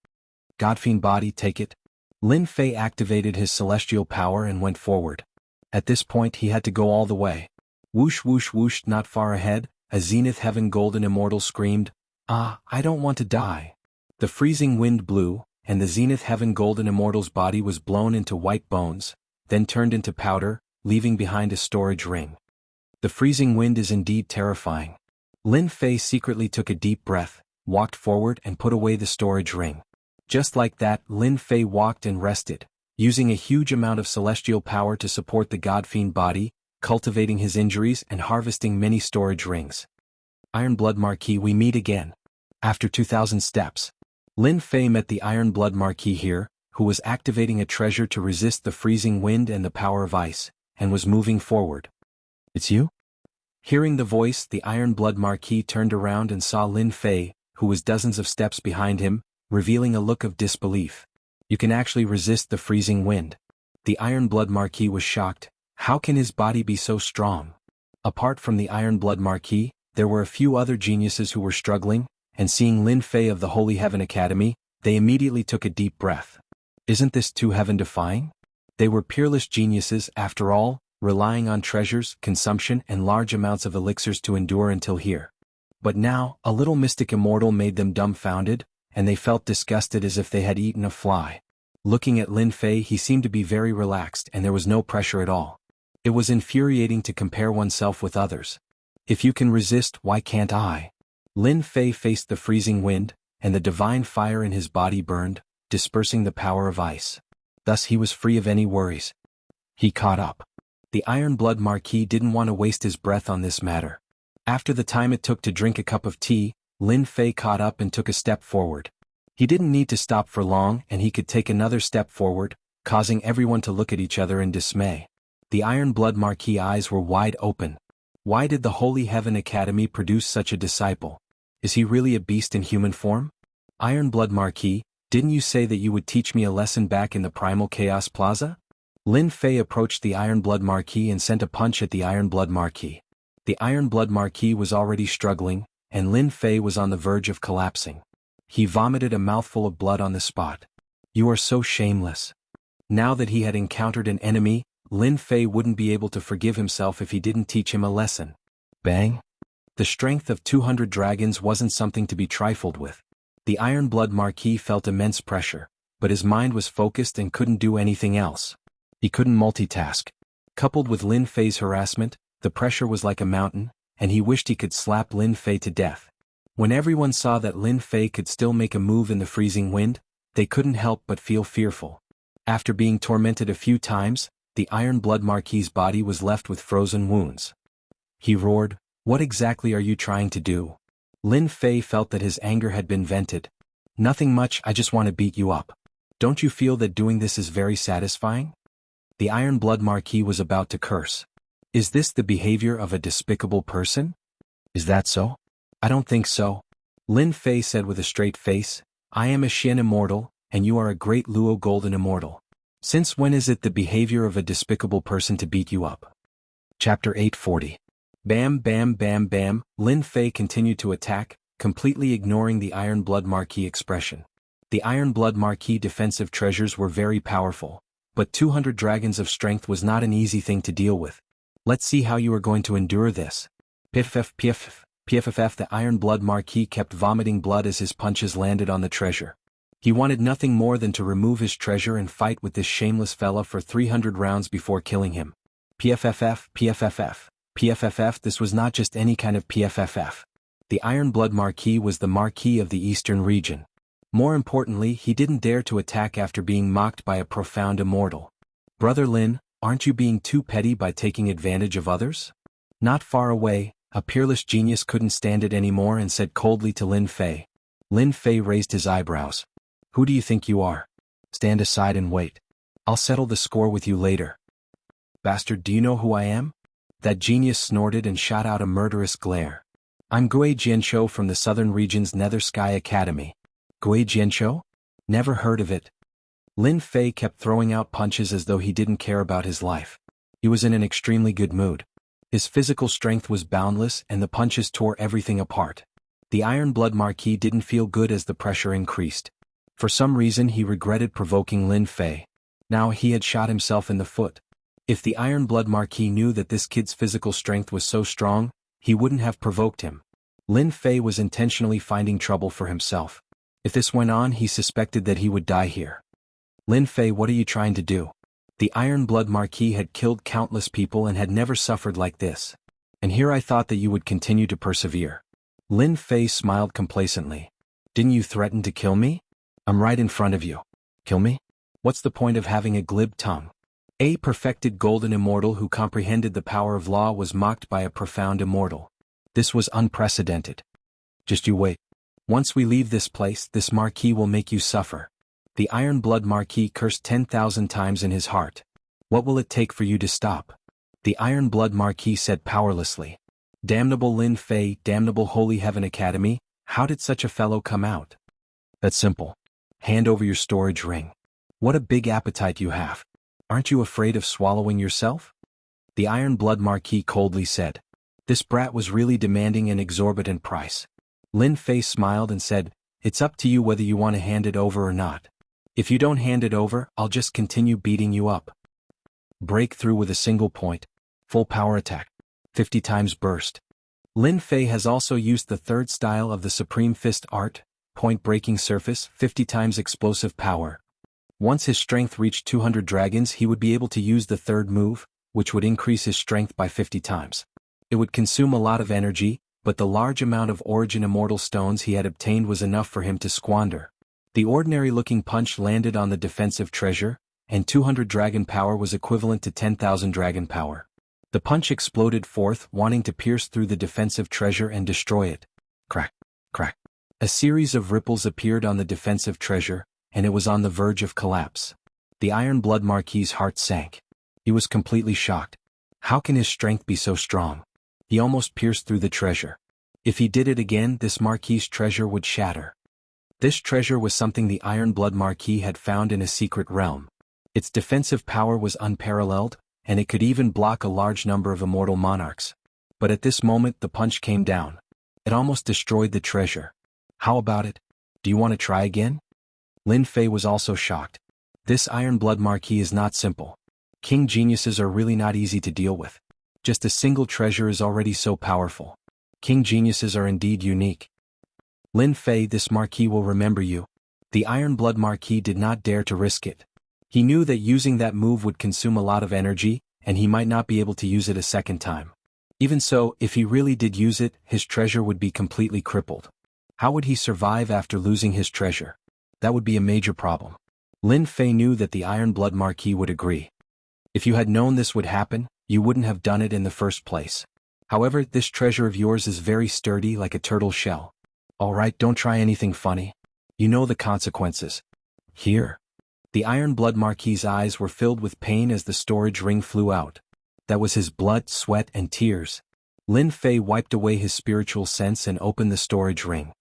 Godfiend body, take it. Lin Fei activated his celestial power and went forward. At this point he had to go all the way. Whoosh whoosh whoosh, not far ahead, a zenith heaven golden immortal screamed, "Ah, I don't want to die." The freezing wind blew, and the zenith heaven golden immortal's body was blown into white bones, then turned into powder, leaving behind a storage ring. The freezing wind is indeed terrifying. Lin Fei secretly took a deep breath, walked forward and put away the storage ring. Just like that, Lin Fei walked and rested, using a huge amount of celestial power to support the Godfiend body, cultivating his injuries and harvesting many storage rings. Iron Blood Marquis, we meet again. After 2,000 steps, Lin Fei met the Iron Blood Marquis here, who was activating a treasure to resist the freezing wind and the power of ice, and was moving forward. "It's you?" Hearing the voice, the Iron Blood Marquis turned around and saw Lin Fei, who was dozens of steps behind him, revealing a look of disbelief. "You can actually resist the freezing wind." The Iron Blood Marquis was shocked. How can his body be so strong? Apart from the Iron Blood Marquis, there were a few other geniuses who were struggling, and seeing Lin Fei of the Holy Heaven Academy, they immediately took a deep breath. Isn't this too heaven-defying? They were peerless geniuses, after all, relying on treasures, consumption and large amounts of elixirs to endure until here. But now, a little mystic immortal made them dumbfounded, and they felt disgusted as if they had eaten a fly. Looking at Lin Fei, he seemed to be very relaxed and there was no pressure at all. It was infuriating to compare oneself with others. If you can resist, why can't I? Lin Fei faced the freezing wind, and the divine fire in his body burned, dispersing the power of ice. Thus he was free of any worries. He caught up. The Iron Blood Marquis didn't want to waste his breath on this matter. After the time it took to drink a cup of tea, Lin Fei caught up and took a step forward. He didn't need to stop for long and he could take another step forward, causing everyone to look at each other in dismay. The Iron Blood Marquis' eyes were wide open. Why did the Holy Heaven Academy produce such a disciple? Is he really a beast in human form? Iron Blood Marquis, didn't you say that you would teach me a lesson back in the Primal Chaos Plaza? Lin Fei approached the Iron Blood Marquis and sent a punch at the Iron Blood Marquis. The Iron Blood Marquis was already struggling, and Lin Fei was on the verge of collapsing. He vomited a mouthful of blood on the spot. "You are so shameless." Now that he had encountered an enemy, Lin Fei wouldn't be able to forgive himself if he didn't teach him a lesson. Bang! The strength of 200 dragons wasn't something to be trifled with. The Iron Blood Marquis felt immense pressure, but his mind was focused and couldn't do anything else. He couldn't multitask. Coupled with Lin Fei's harassment, the pressure was like a mountain, and he wished he could slap Lin Fei to death. When everyone saw that Lin Fei could still make a move in the freezing wind, they couldn't help but feel fearful. After being tormented a few times, the Iron Blood Marquis' body was left with frozen wounds. He roared, "What exactly are you trying to do?" Lin Fei felt that his anger had been vented. "Nothing much, I just want to beat you up. Don't you feel that doing this is very satisfying?" The Iron Blood Marquis was about to curse. Is this the behavior of a despicable person? Is that so? I don't think so. Lin Fei said with a straight face, "I am a Xian immortal, and you are a great Luo golden immortal. Since when is it the behavior of a despicable person to beat you up?" Chapter 840. Bam bam bam bam, Lin Fei continued to attack, completely ignoring the Iron Blood Marquis expression. The Iron Blood Marquis defensive treasures were very powerful, but 200 dragons of strength was not an easy thing to deal with. Let's see how you are going to endure this. Piff piff piff. The Iron Blood Marquis kept vomiting blood as his punches landed on the treasure. He wanted nothing more than to remove his treasure and fight with this shameless fella for 300 rounds before killing him. PFFF. This was not just any kind of PFFF. The Iron Blood Marquis was the Marquis of the Eastern region. More importantly, he didn't dare to attack after being mocked by a profound immortal. "Brother Lin, aren't you being too petty by taking advantage of others?" Not far away, a peerless genius couldn't stand it anymore and said coldly to Lin Fei. Lin Fei raised his eyebrows. "Who do you think you are? Stand aside and wait. I'll settle the score with you later." "Bastard, do you know who I am?" That genius snorted and shot out a murderous glare. "I'm Gui Jianshou from the Southern Region's Nether Sky Academy." Gui Jianshou? Never heard of it. Lin Fei kept throwing out punches as though he didn't care about his life. He was in an extremely good mood. His physical strength was boundless and the punches tore everything apart. The Iron Blood Marquis didn't feel good as the pressure increased. For some reason he regretted provoking Lin Fei. Now he had shot himself in the foot. If the Iron Blood Marquis knew that this kid's physical strength was so strong, he wouldn't have provoked him. Lin Fei was intentionally finding trouble for himself. If this went on, he suspected that he would die here. Lin Fei, what are you trying to do? The Iron Blood Marquis had killed countless people and had never suffered like this. And here I thought that you would continue to persevere. Lin Fei smiled complacently. Didn't you threaten to kill me? I'm right in front of you. Kill me? What's the point of having a glib tongue? A perfected golden immortal who comprehended the power of law was mocked by a profound immortal. This was unprecedented. Just you wait. Once we leave this place, this Marquis will make you suffer. The Iron Blood Marquis cursed 10,000 times in his heart. What will it take for you to stop? The Iron Blood Marquis said powerlessly. Damnable Lin Fei, damnable Holy Heaven Academy, how did such a fellow come out? That's simple. Hand over your storage ring. What a big appetite you have. Aren't you afraid of swallowing yourself? The Iron Blood Marquis coldly said. This brat was really demanding an exorbitant price. Lin Fei smiled and said, it's up to you whether you want to hand it over or not. If you don't hand it over, I'll just continue beating you up. Break through with a single point. Full power attack. 50 times burst. Lin Fei has also used the third style of the Supreme Fist art, point breaking surface, 50 times explosive power. Once his strength reached 200 dragons, he would be able to use the third move, which would increase his strength by 50 times. It would consume a lot of energy, but the large amount of Origin Immortal Stones he had obtained was enough for him to squander. The ordinary-looking punch landed on the defensive treasure, and 200 dragon power was equivalent to 10,000 dragon power. The punch exploded forth, wanting to pierce through the defensive treasure and destroy it. Crack, crack. A series of ripples appeared on the defensive treasure, and it was on the verge of collapse. The Iron Blood Marquis's heart sank. He was completely shocked. How can his strength be so strong? He almost pierced through the treasure. If he did it again, this Marquis's treasure would shatter. This treasure was something the Iron Blood Marquis had found in a secret realm. Its defensive power was unparalleled, and it could even block a large number of immortal monarchs. But at this moment the punch came down. It almost destroyed the treasure. How about it? Do you want to try again? Lin Fei was also shocked. This Iron Blood Marquis is not simple. King geniuses are really not easy to deal with. Just a single treasure is already so powerful. King geniuses are indeed unique. Lin Fei, this Marquis will remember you. The Iron Blood Marquis did not dare to risk it. He knew that using that move would consume a lot of energy, and he might not be able to use it a second time. Even so, if he really did use it, his treasure would be completely crippled. How would he survive after losing his treasure? That would be a major problem. Lin Fei knew that the Iron Blood Marquis would agree. If you had known this would happen, you wouldn't have done it in the first place. However, this treasure of yours is very sturdy like a turtle shell. Alright, don't try anything funny. You know the consequences. Here. The Iron Blood Marquis's eyes were filled with pain as the storage ring flew out. That was his blood, sweat, and tears. Lin Fei wiped away his spiritual sense and opened the storage ring.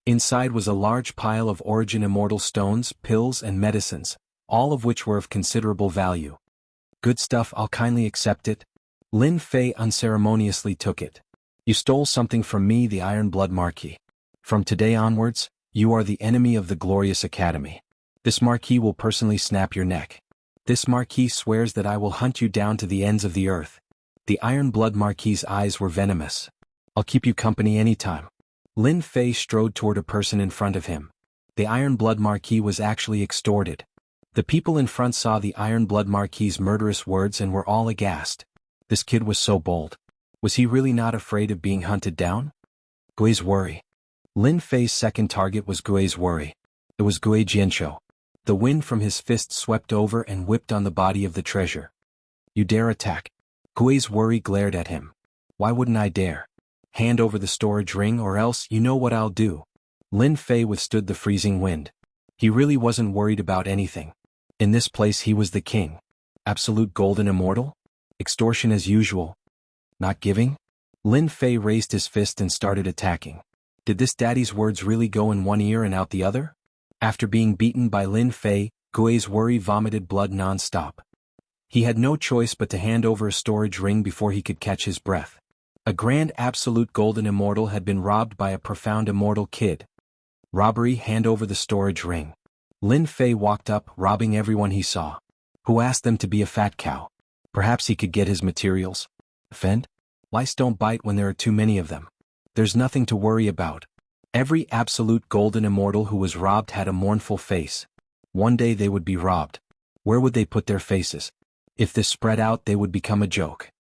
Inside was a large pile of Origin Immortal Stones, pills, and medicines, all of which were of considerable value. Good stuff, I'll kindly accept it. Lin Fei unceremoniously took it. You stole something from me, the Iron Blood Marquis. From today onwards, you are the enemy of the glorious academy. This Marquis will personally snap your neck. This Marquis swears that I will hunt you down to the ends of the earth. The Iron Blood Marquis's eyes were venomous. I'll keep you company anytime. Lin Fei strode toward a person in front of him. The Iron Blood Marquis was actually extorted. The people in front saw the Iron Blood Marquis's murderous words and were all aghast. This kid was so bold. Was he really not afraid of being hunted down? Gui's worry. Lin Fei's second target was Gui's worry. It was Gui Jianshou. The wind from his fist swept over and whipped on the body of the treasure. You dare attack? Gui's worry glared at him. Why wouldn't I dare? Hand over the storage ring or else you know what I'll do. Lin Fei withstood the freezing wind. He really wasn't worried about anything. In this place he was the king. Absolute golden immortal? Extortion as usual. Not giving? Lin Fei raised his fist and started attacking. Did this daddy's words really go in one ear and out the other? After being beaten by Lin Fei, Gui's worry vomited blood non-stop. He had no choice but to hand over a storage ring before he could catch his breath. A grand absolute golden immortal had been robbed by a profound immortal kid. Robbery, hand over the storage ring. Lin Fei walked up, robbing everyone he saw. Who asked them to be a fat cow? Perhaps he could get his materials. Fend? Lice don't bite when there are too many of them. There's nothing to worry about. Every absolute golden immortal who was robbed had a mournful face. One day they would be robbed. Where would they put their faces? If this spread out, they would become a joke.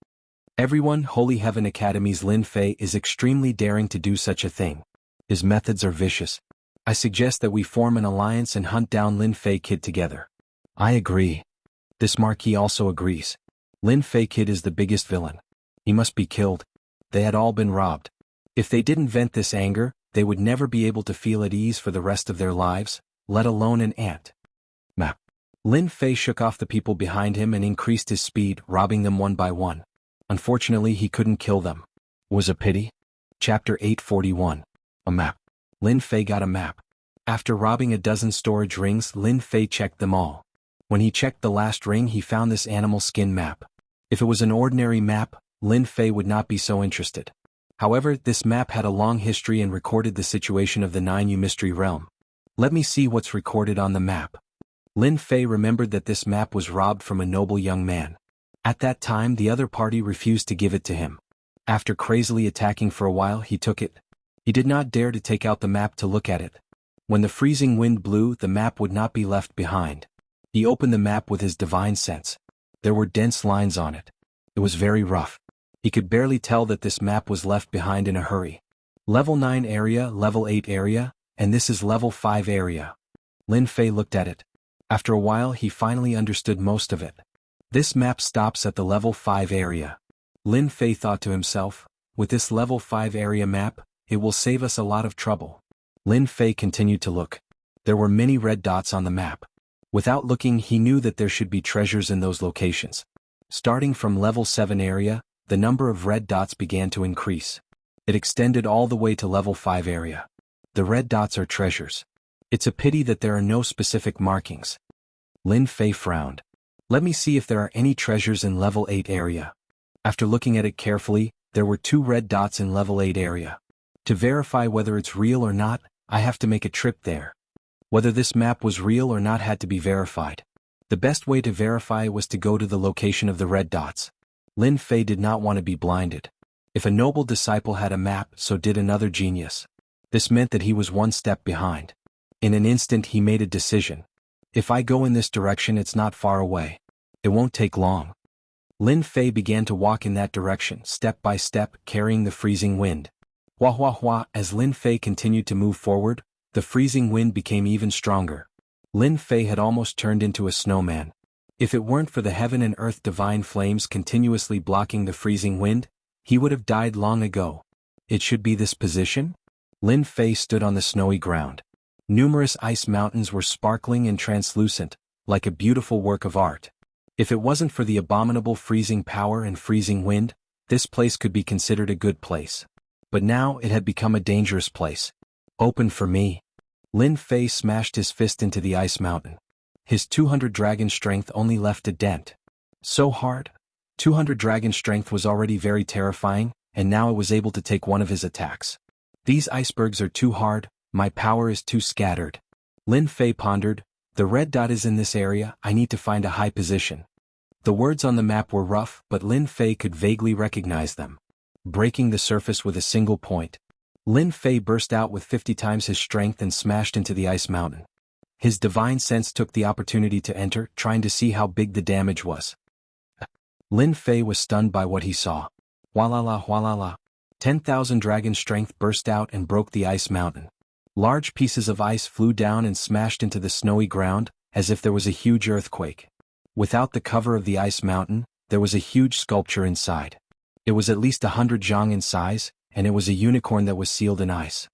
Everyone, Holy Heaven Academy's Lin Fei is extremely daring to do such a thing. His methods are vicious. I suggest that we form an alliance and hunt down Lin Fei Kid together. I agree. This Marquis also agrees. Lin Fei Kid is the biggest villain. He must be killed. They had all been robbed. If they didn't vent this anger, they would never be able to feel at ease for the rest of their lives, let alone an ant. Map. Lin Fei shook off the people behind him and increased his speed, robbing them one by one. Unfortunately, he couldn't kill them. Was a pity? Chapter 841. A map. Lin Fei got a map. After robbing a dozen storage rings, Lin Fei checked them all. When he checked the last ring, he found this animal skin map. If it was an ordinary map, Lin Fei would not be so interested. However, this map had a long history and recorded the situation of the 9U Mystery Realm. Let me see what's recorded on the map. Lin Fei remembered that this map was robbed from a noble young man. At that time, the other party refused to give it to him. After crazily attacking for a while, he took it. He did not dare to take out the map to look at it. When the freezing wind blew, the map would not be left behind. He opened the map with his divine sense. There were dense lines on it. It was very rough. He could barely tell that this map was left behind in a hurry. Level 9 area, level 8 area, and this is level 5 area. Lin Fei looked at it. After a while, he finally understood most of it. This map stops at the level 5 area. Lin Fei thought to himself, with this level 5 area map, it will save us a lot of trouble. Lin Fei continued to look. There were many red dots on the map. Without looking, he knew that there should be treasures in those locations. Starting from level 7 area, the number of red dots began to increase. It extended all the way to level 5 area. The red dots are treasures. It's a pity that there are no specific markings. Lin Fei frowned. Let me see if there are any treasures in level 8 area. After looking at it carefully, there were 2 red dots in level 8 area. To verify whether it's real or not, I have to make a trip there. Whether this map was real or not had to be verified. The best way to verify was to go to the location of the red dots. Lin Fei did not want to be blinded. If a noble disciple had a map, so did another genius. This meant that he was one step behind. In an instant he made a decision. If I go in this direction, it's not far away. It won't take long. Lin Fei began to walk in that direction, step by step, carrying the freezing wind. Hua hua hua, as Lin Fei continued to move forward, the freezing wind became even stronger. Lin Fei had almost turned into a snowman. If it weren't for the heaven and earth divine flames continuously blocking the freezing wind, he would have died long ago. It should be this position? Lin Fei stood on the snowy ground. Numerous ice mountains were sparkling and translucent, like a beautiful work of art. If it wasn't for the abominable freezing power and freezing wind, this place could be considered a good place. But now it had become a dangerous place. Open for me. Lin Fei smashed his fist into the ice mountain. His 200 dragon strength only left a dent. So hard? 200 dragon strength was already very terrifying, and now it was able to take one of his attacks. These icebergs are too hard, my power is too scattered. Lin Fei pondered, the red dot is in this area, I need to find a high position. The words on the map were rough, but Lin Fei could vaguely recognize them. Breaking the surface with a single point, Lin Fei burst out with 50 times his strength and smashed into the ice mountain. His divine sense took the opportunity to enter, trying to see how big the damage was. Lin Fei was stunned by what he saw. Hualala hualala. 10,000 dragon strength burst out and broke the ice mountain. Large pieces of ice flew down and smashed into the snowy ground, as if there was a huge earthquake. Without the cover of the ice mountain, there was a huge sculpture inside. It was at least 100 zhang in size, and it was a unicorn that was sealed in ice.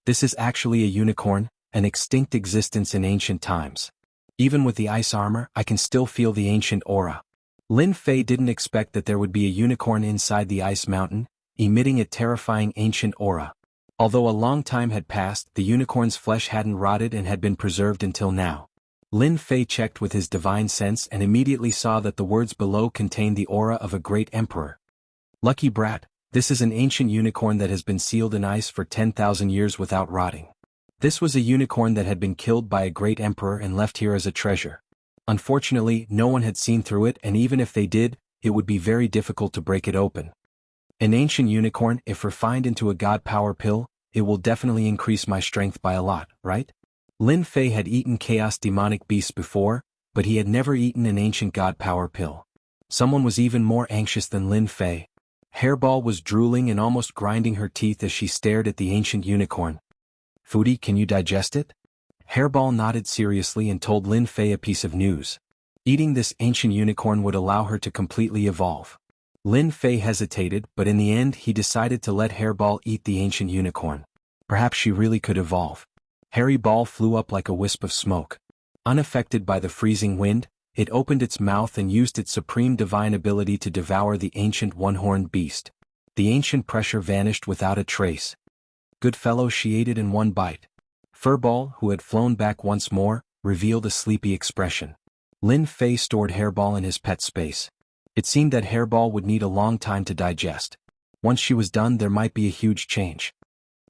This is actually a unicorn, an extinct existence in ancient times. Even with the ice armor, I can still feel the ancient aura. Lin Fei didn't expect that there would be a unicorn inside the ice mountain, emitting a terrifying ancient aura. Although a long time had passed, the unicorn's flesh hadn't rotted and had been preserved until now. Lin Fei checked with his divine sense and immediately saw that the words below contained the aura of a great emperor. Lucky brat, this is an ancient unicorn that has been sealed in ice for 10,000 years without rotting. This was a unicorn that had been killed by a great emperor and left here as a treasure. Unfortunately, no one had seen through it, and even if they did, it would be very difficult to break it open. An ancient unicorn, if refined into a god power pill, it will definitely increase my strength by a lot, right? Lin Fei had eaten chaos demonic beasts before, but he had never eaten an ancient god power pill. Someone was even more anxious than Lin Fei. Hairball was drooling and almost grinding her teeth as she stared at the ancient unicorn. Foodie, can you digest it? Hairball nodded seriously and told Lin Fei a piece of news. Eating this ancient unicorn would allow her to completely evolve. Lin Fei hesitated, but in the end he decided to let Hairball eat the ancient unicorn. Perhaps she really could evolve. Hairy Ball flew up like a wisp of smoke. Unaffected by the freezing wind, it opened its mouth and used its supreme divine ability to devour the ancient one-horned beast. The ancient pressure vanished without a trace. Good fellow, she ate it in one bite. Furball, who had flown back once more, revealed a sleepy expression. Lin Fei stored Hairball in his pet space. It seemed that Hairball would need a long time to digest. Once she was done, there might be a huge change.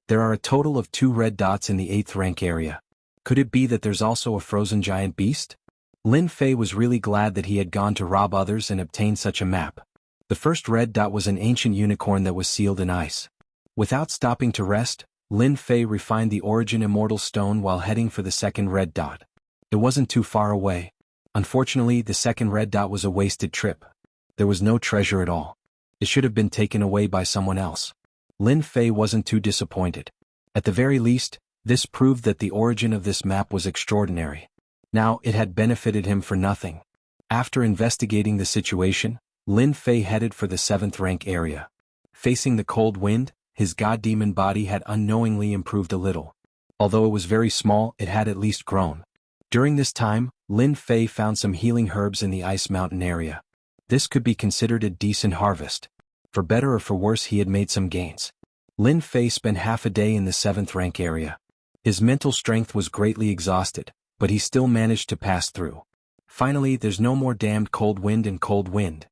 There are a total of 2 red dots in the 8th rank area. Could it be that there's also a frozen giant beast? Lin Fei was really glad that he had gone to rob others and obtain such a map. The first red dot was an ancient unicorn that was sealed in ice. Without stopping to rest, Lin Fei refined the origin immortal stone while heading for the second red dot. It wasn't too far away. Unfortunately, the second red dot was a wasted trip. There was no treasure at all. It should have been taken away by someone else. Lin Fei wasn't too disappointed. At the very least, this proved that the origin of this map was extraordinary. Now, it had benefited him for nothing. After investigating the situation, Lin Fei headed for the 7th rank area. Facing the cold wind, his god demon body had unknowingly improved a little. Although it was very small, it had at least grown. During this time, Lin Fei found some healing herbs in the ice mountain area. This could be considered a decent harvest. For better or for worse, he had made some gains. Lin Fei spent half a day in the 7th rank area. His mental strength was greatly exhausted, but he still managed to pass through. Finally, there's no more damned cold wind and cold wind.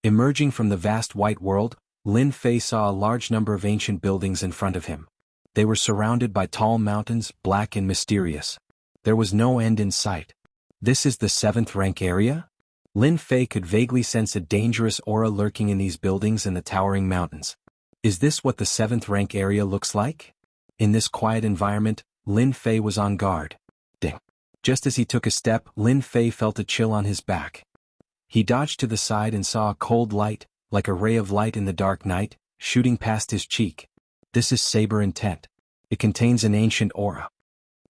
Emerging from the vast white world, Lin Fei saw a large number of ancient buildings in front of him. They were surrounded by tall mountains, black and mysterious. There was no end in sight. This is the 7th rank area? Lin Fei could vaguely sense a dangerous aura lurking in these buildings and the towering mountains. Is this what the 7th rank area looks like? In this quiet environment, Lin Fei was on guard. Ding. Just as he took a step, Lin Fei felt a chill on his back. He dodged to the side and saw a cold light, like a ray of light in the dark night, shooting past his cheek. This is Saber Intent. It contains an ancient aura.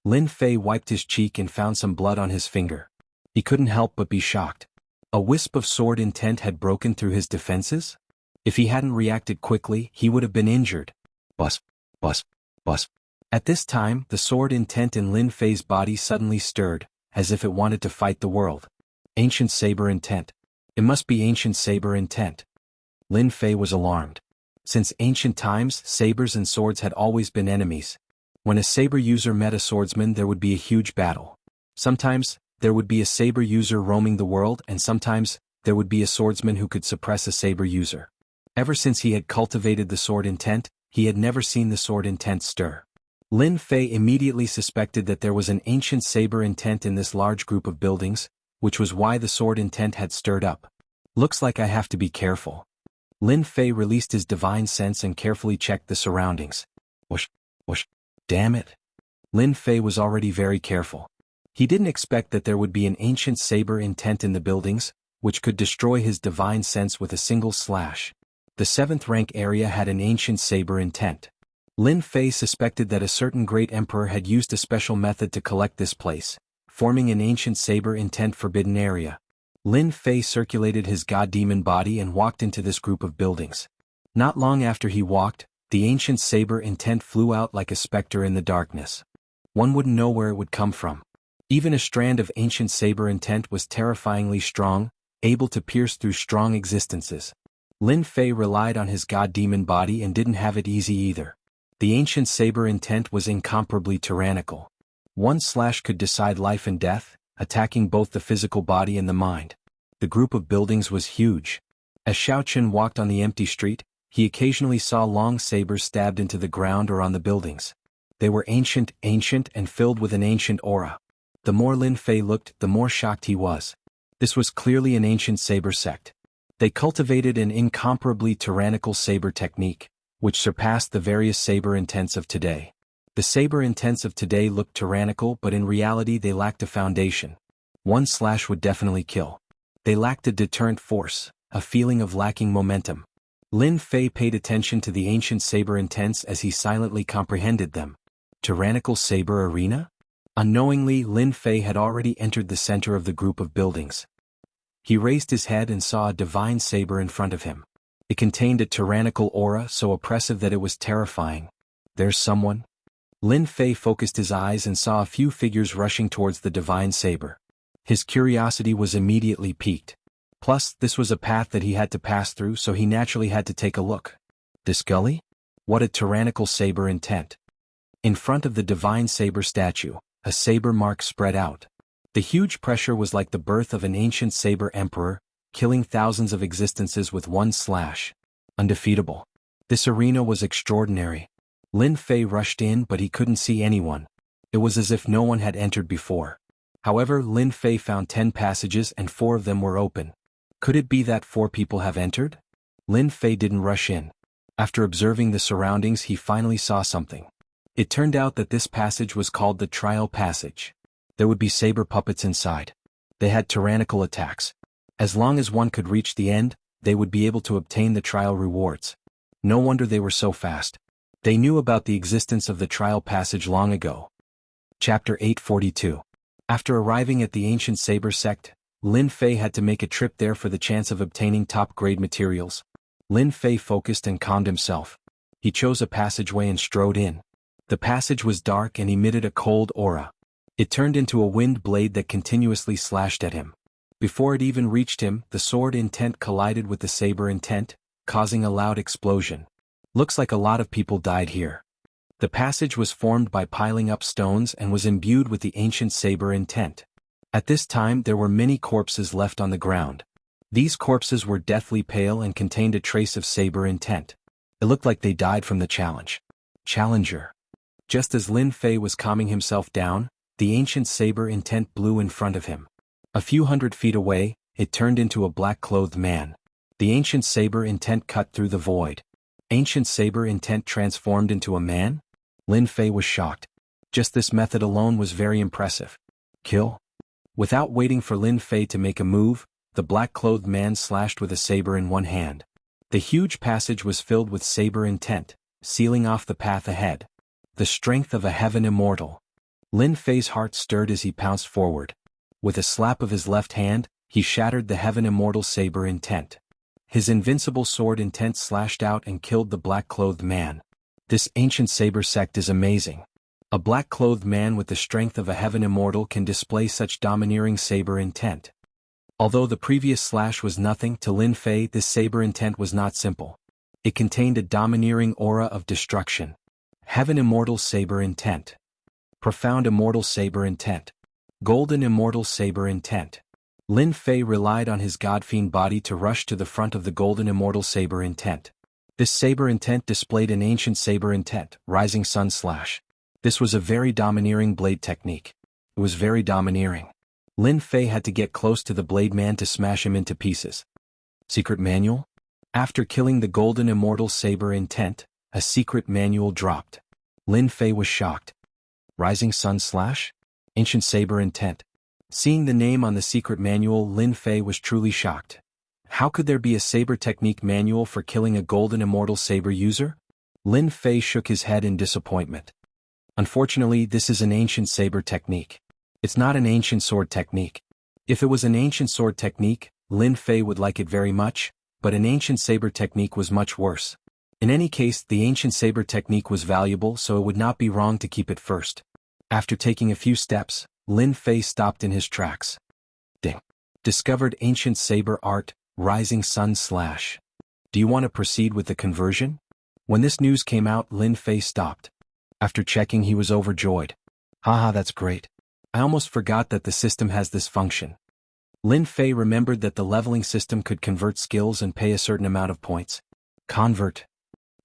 Lin Fei wiped his cheek and found some blood on his finger. He couldn't help but be shocked. A wisp of sword intent had broken through his defenses? If he hadn't reacted quickly, he would have been injured. Bus, bus, bus. At this time, the sword intent in Lin Fei's body suddenly stirred, as if it wanted to fight the world. Ancient saber intent. It must be ancient saber intent. Lin Fei was alarmed. Since ancient times, sabers and swords had always been enemies. When a saber user met a swordsman, there would be a huge battle. Sometimes, there would be a saber user roaming the world, and sometimes, there would be a swordsman who could suppress a saber user. Ever since he had cultivated the sword intent, he had never seen the sword intent stir. Lin Fei immediately suspected that there was an ancient saber intent in this large group of buildings, which was why the sword intent had stirred up. Looks like I have to be careful. Lin Fei released his divine sense and carefully checked the surroundings. Whoosh, whoosh. Damn it. Lin Fei was already very careful. He didn't expect that there would be an ancient saber intent in the buildings, which could destroy his divine sense with a single slash. The 7th rank area had an ancient saber intent. Lin Fei suspected that a certain great emperor had used a special method to collect this place, forming an ancient saber intent forbidden area. Lin Fei circulated his god demon body and walked into this group of buildings. Not long after he walked, the ancient saber intent flew out like a specter in the darkness. One wouldn't know where it would come from. Even a strand of ancient saber intent was terrifyingly strong, able to pierce through strong existences. Lin Fei relied on his god demon body and didn't have it easy either. The ancient saber intent was incomparably tyrannical. One slash could decide life and death, attacking both the physical body and the mind. The group of buildings was huge. As Xiaoqun walked on the empty street, he occasionally saw long sabers stabbed into the ground or on the buildings. They were ancient and filled with an ancient aura. The more Lin Fei looked, the more shocked he was. This was clearly an ancient saber sect. They cultivated an incomparably tyrannical saber technique, which surpassed the various saber intents of today. The saber intents of today looked tyrannical, but in reality they lacked a foundation. One slash would definitely kill. They lacked a deterrent force, a feeling of lacking momentum. Lin Fei paid attention to the ancient saber intents as he silently comprehended them. Tyrannical saber arena? Unknowingly, Lin Fei had already entered the center of the group of buildings. He raised his head and saw a divine saber in front of him. It contained a tyrannical aura so oppressive that it was terrifying. There's someone? Lin Fei focused his eyes and saw a few figures rushing towards the divine saber. His curiosity was immediately piqued. Plus, this was a path that he had to pass through, so he naturally had to take a look. This gully? What a tyrannical saber intent. In front of the divine saber statue, a saber mark spread out. The huge pressure was like the birth of an ancient saber emperor, killing thousands of existences with one slash. Undefeatable. This arena was extraordinary. Lin Fei rushed in, but he couldn't see anyone. It was as if no one had entered before. However, Lin Fei found 10 passages and 4 of them were open. Could it be that 4 people have entered? Lin Fei didn't rush in. After observing the surroundings, he finally saw something. It turned out that this passage was called the Trial Passage. There would be saber puppets inside. They had tyrannical attacks. As long as one could reach the end, they would be able to obtain the trial rewards. No wonder they were so fast. They knew about the existence of the Trial Passage long ago. Chapter 842. After arriving at the ancient saber sect, Lin Fei had to make a trip there for the chance of obtaining top-grade materials. Lin Fei focused and calmed himself. He chose a passageway and strode in. The passage was dark and emitted a cold aura. It turned into a wind blade that continuously slashed at him. Before it even reached him, the sword intent collided with the saber intent, causing a loud explosion. Looks like a lot of people died here. The passage was formed by piling up stones and was imbued with the ancient saber intent. At this time there were many corpses left on the ground. These corpses were deathly pale and contained a trace of saber intent. It looked like they died from the challenge. Challenger. Just as Lin Fei was calming himself down, the ancient saber intent blew in front of him. A few hundred feet away, it turned into a black-clothed man. The ancient saber intent cut through the void. Ancient saber intent transformed into a man? Lin Fei was shocked. Just this method alone was very impressive. Kill? Without waiting for Lin Fei to make a move, the black-clothed man slashed with a saber in one hand. The huge passage was filled with saber intent, sealing off the path ahead. The strength of a heaven immortal. Lin Fei's heart stirred as he pounced forward. With a slap of his left hand, he shattered the heaven immortal saber intent. His invincible sword intent slashed out and killed the black-clothed man. This ancient saber sect is amazing. A black-clothed man with the strength of a heaven immortal can display such domineering saber intent. Although the previous slash was nothing to Lin Fei, this saber intent was not simple. It contained a domineering aura of destruction. Heaven immortal saber intent. Profound immortal saber intent. Golden immortal saber intent. Lin Fei relied on his godfiend body to rush to the front of the golden immortal saber intent. This saber intent displayed an ancient saber intent, rising sun slash. This was a very domineering blade technique. It was very domineering. Lin Fei had to get close to the blade man to smash him into pieces. Secret manual? After killing the golden immortal saber intent, a secret manual dropped. Lin Fei was shocked. Rising sun slash? Ancient saber intent. Seeing the name on the secret manual, Lin Fei was truly shocked. How could there be a saber technique manual for killing a golden immortal saber user? Lin Fei shook his head in disappointment. Unfortunately, this is an ancient saber technique. It's not an ancient sword technique. If it was an ancient sword technique, Lin Fei would like it very much, but an ancient saber technique was much worse. In any case, the ancient saber technique was valuable, so it would not be wrong to keep it first. After taking a few steps, Lin Fei stopped in his tracks. Ding. Discovered ancient saber art, rising sun slash. Do you want to proceed with the conversion? When this news came out, Lin Fei stopped. After checking, he was overjoyed. Haha, that's great. I almost forgot that the system has this function. Lin Fei remembered that the leveling system could convert skills and pay a certain amount of points. Convert.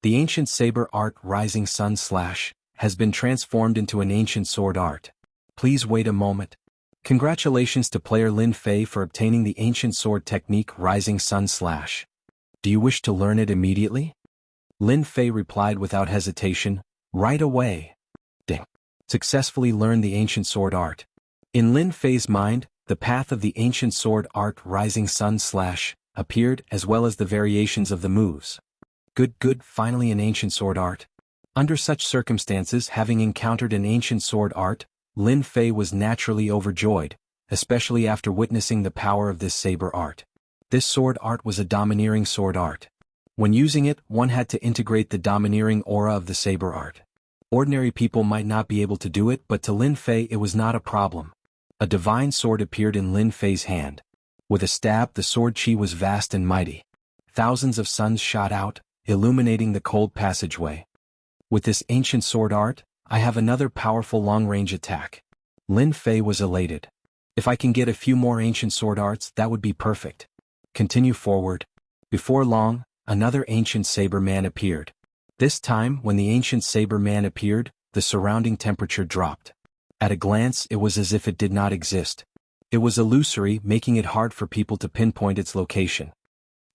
The ancient saber art rising sun slash, has been transformed into an ancient sword art. Please wait a moment. Congratulations to player Lin Fei for obtaining the ancient sword technique Rising Sun Slash. Do you wish to learn it immediately? Lin Fei replied without hesitation, right away. Ding. Successfully learned the ancient sword art. In Lin Fei's mind, the path of the ancient sword art Rising Sun Slash appeared, as well as the variations of the moves. Good, finally an ancient sword art. Under such circumstances, having encountered an ancient sword art, Lin Fei was naturally overjoyed, especially after witnessing the power of this saber art. This sword art was a domineering sword art. When using it, one had to integrate the domineering aura of the saber art. Ordinary people might not be able to do it, but to Lin Fei it was not a problem. A divine sword appeared in Lin Fei's hand. With a stab, the sword chi was vast and mighty. Thousands of suns shot out, illuminating the cold passageway. With this ancient sword art, I have another powerful long-range attack. Lin Fei was elated. If I can get a few more ancient sword arts, that would be perfect. Continue forward. Before long, another ancient saber man appeared. This time, when the ancient saber man appeared, the surrounding temperature dropped. At a glance, it was as if it did not exist. It was illusory, making it hard for people to pinpoint its location.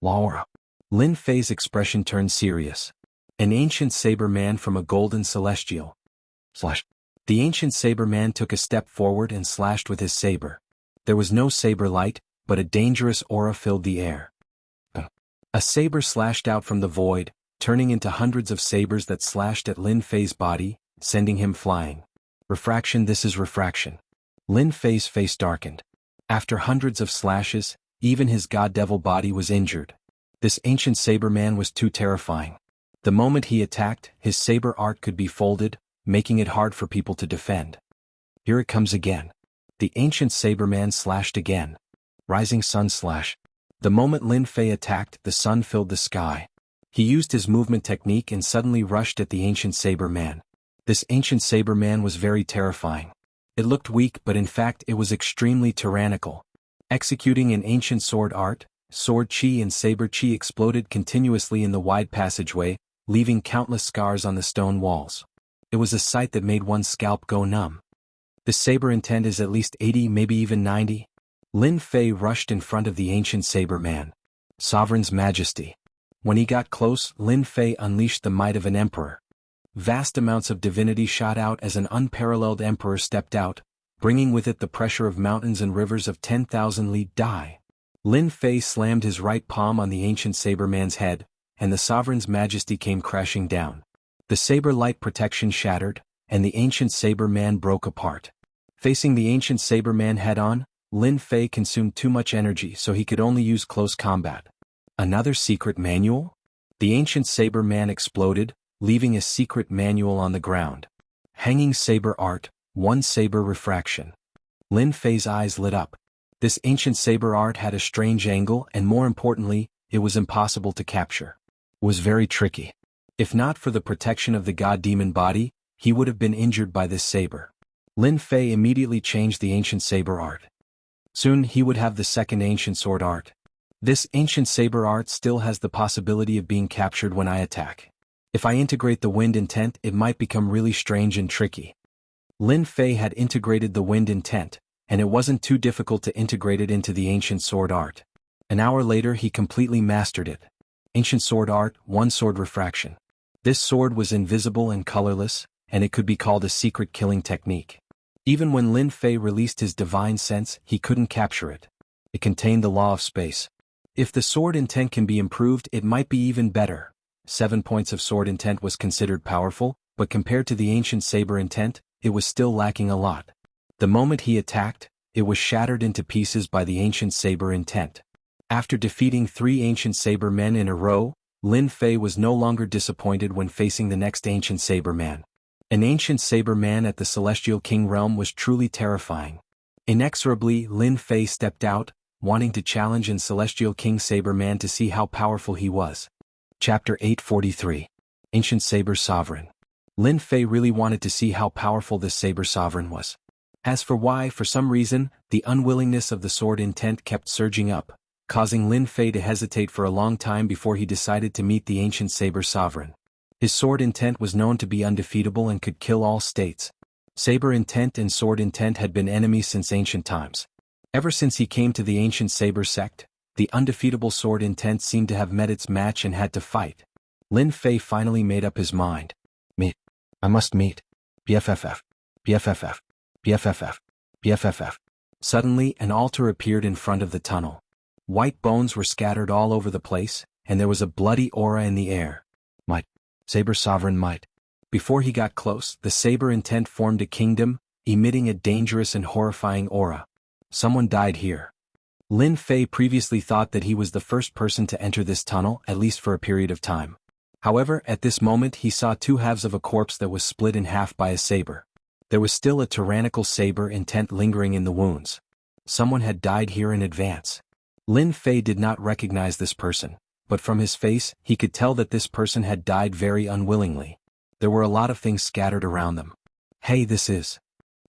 Laura. Lin Fei's expression turned serious. An ancient saber man from a golden celestial. Slash. The ancient saber man took a step forward and slashed with his saber. There was no saber light, but a dangerous aura filled the air. A saber slashed out from the void, turning into hundreds of sabers that slashed at Lin Fei's body, sending him flying. Refraction, this is refraction. Lin Fei's face darkened. After hundreds of slashes, even his god-devil body was injured. This ancient saber man was too terrifying. The moment he attacked, his saber art could be folded, making it hard for people to defend. Here it comes again. The ancient saber man slashed again. Rising Sun Slash. The moment Lin Fei attacked, the sun filled the sky. He used his movement technique and suddenly rushed at the ancient saber man. This ancient saber man was very terrifying. It looked weak, but in fact it was extremely tyrannical. Executing an ancient sword art, sword chi and saber chi exploded continuously in the wide passageway, leaving countless scars on the stone walls. It was a sight that made one's scalp go numb. The saber intent is at least 80, maybe even 90. Lin Fei rushed in front of the ancient saber man. Sovereign's Majesty. When he got close, Lin Fei unleashed the might of an emperor. Vast amounts of divinity shot out as an unparalleled emperor stepped out, bringing with it the pressure of mountains and rivers of 10,000 li dai. Lin Fei slammed his right palm on the ancient saber man's head, and the Sovereign's Majesty came crashing down. The saber light protection shattered, and the ancient saber man broke apart. Facing the ancient saber man head-on, Lin Fei consumed too much energy, so he could only use close combat. Another secret manual? The ancient saber man exploded, leaving a secret manual on the ground. Hanging saber art, one saber refraction. Lin Fei's eyes lit up. This ancient saber art had a strange angle, and more importantly, it was impossible to capture. It was very tricky. If not for the protection of the god-demon body, he would have been injured by this saber. Lin Fei immediately changed the ancient saber art. Soon he would have the second ancient sword art. This ancient saber art still has the possibility of being captured when I attack. If I integrate the wind intent, it might become really strange and tricky. Lin Fei had integrated the wind intent, and it wasn't too difficult to integrate it into the ancient sword art. An hour later he completely mastered it. Ancient sword art, one sword refraction. This sword was invisible and colorless, and it could be called a secret killing technique. Even when Lin Fei released his divine sense, he couldn't capture it. It contained the law of space. If the sword intent can be improved, it might be even better. 7 points of sword intent was considered powerful, but compared to the ancient saber intent, it was still lacking a lot. The moment he attacked, it was shattered into pieces by the ancient saber intent. After defeating 3 ancient saber men in a row, Lin Fei was no longer disappointed when facing the next ancient saber man. An ancient saber man at the Celestial King realm was truly terrifying. Inexorably, Lin Fei stepped out, wanting to challenge an Celestial King saber man to see how powerful he was. Chapter 843. Ancient Saber Sovereign. Lin Fei really wanted to see how powerful this saber sovereign was. As for why, for some reason, the unwillingness of the sword intent kept surging up, causing Lin Fei to hesitate for a long time before he decided to meet the ancient saber sovereign. His sword intent was known to be undefeatable and could kill all states. Saber intent and sword intent had been enemies since ancient times. Ever since he came to the ancient saber sect, the undefeatable sword intent seemed to have met its match and had to fight. Lin Fei finally made up his mind. Meet. I must meet. BFFF. BFFF. BFFF. BFFF. Suddenly, an altar appeared in front of the tunnel. White bones were scattered all over the place, and there was a bloody aura in the air. Might. Saber sovereign might. Before he got close, the saber intent formed a kingdom, emitting a dangerous and horrifying aura. Someone died here. Lin Fei previously thought that he was the first person to enter this tunnel, at least for a period of time. However, at this moment he saw two halves of a corpse that was split in half by a saber. There was still a tyrannical saber intent lingering in the wounds. Someone had died here in advance. Lin Fei did not recognize this person, but from his face, he could tell that this person had died very unwillingly. There were a lot of things scattered around them. Hey, this is...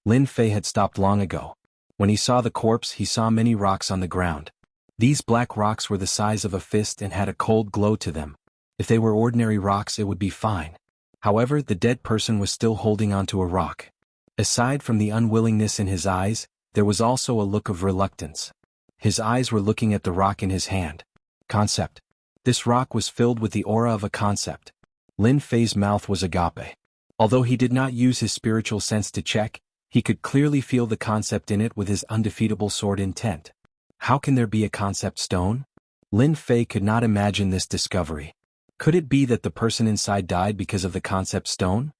Lin Fei had stopped long ago. When he saw the corpse, he saw many rocks on the ground. These black rocks were the size of a fist and had a cold glow to them. If they were ordinary rocks, it would be fine. However, the dead person was still holding onto a rock. Aside from the unwillingness in his eyes, there was also a look of reluctance. His eyes were looking at the rock in his hand. Concept. This rock was filled with the aura of a concept. Lin Fei's mouth was agape. Although he did not use his spiritual sense to check, he could clearly feel the concept in it with his undefeatable sword intent. How can there be a concept stone? Lin Fei could not imagine this discovery. Could it be that the person inside died because of the concept stone?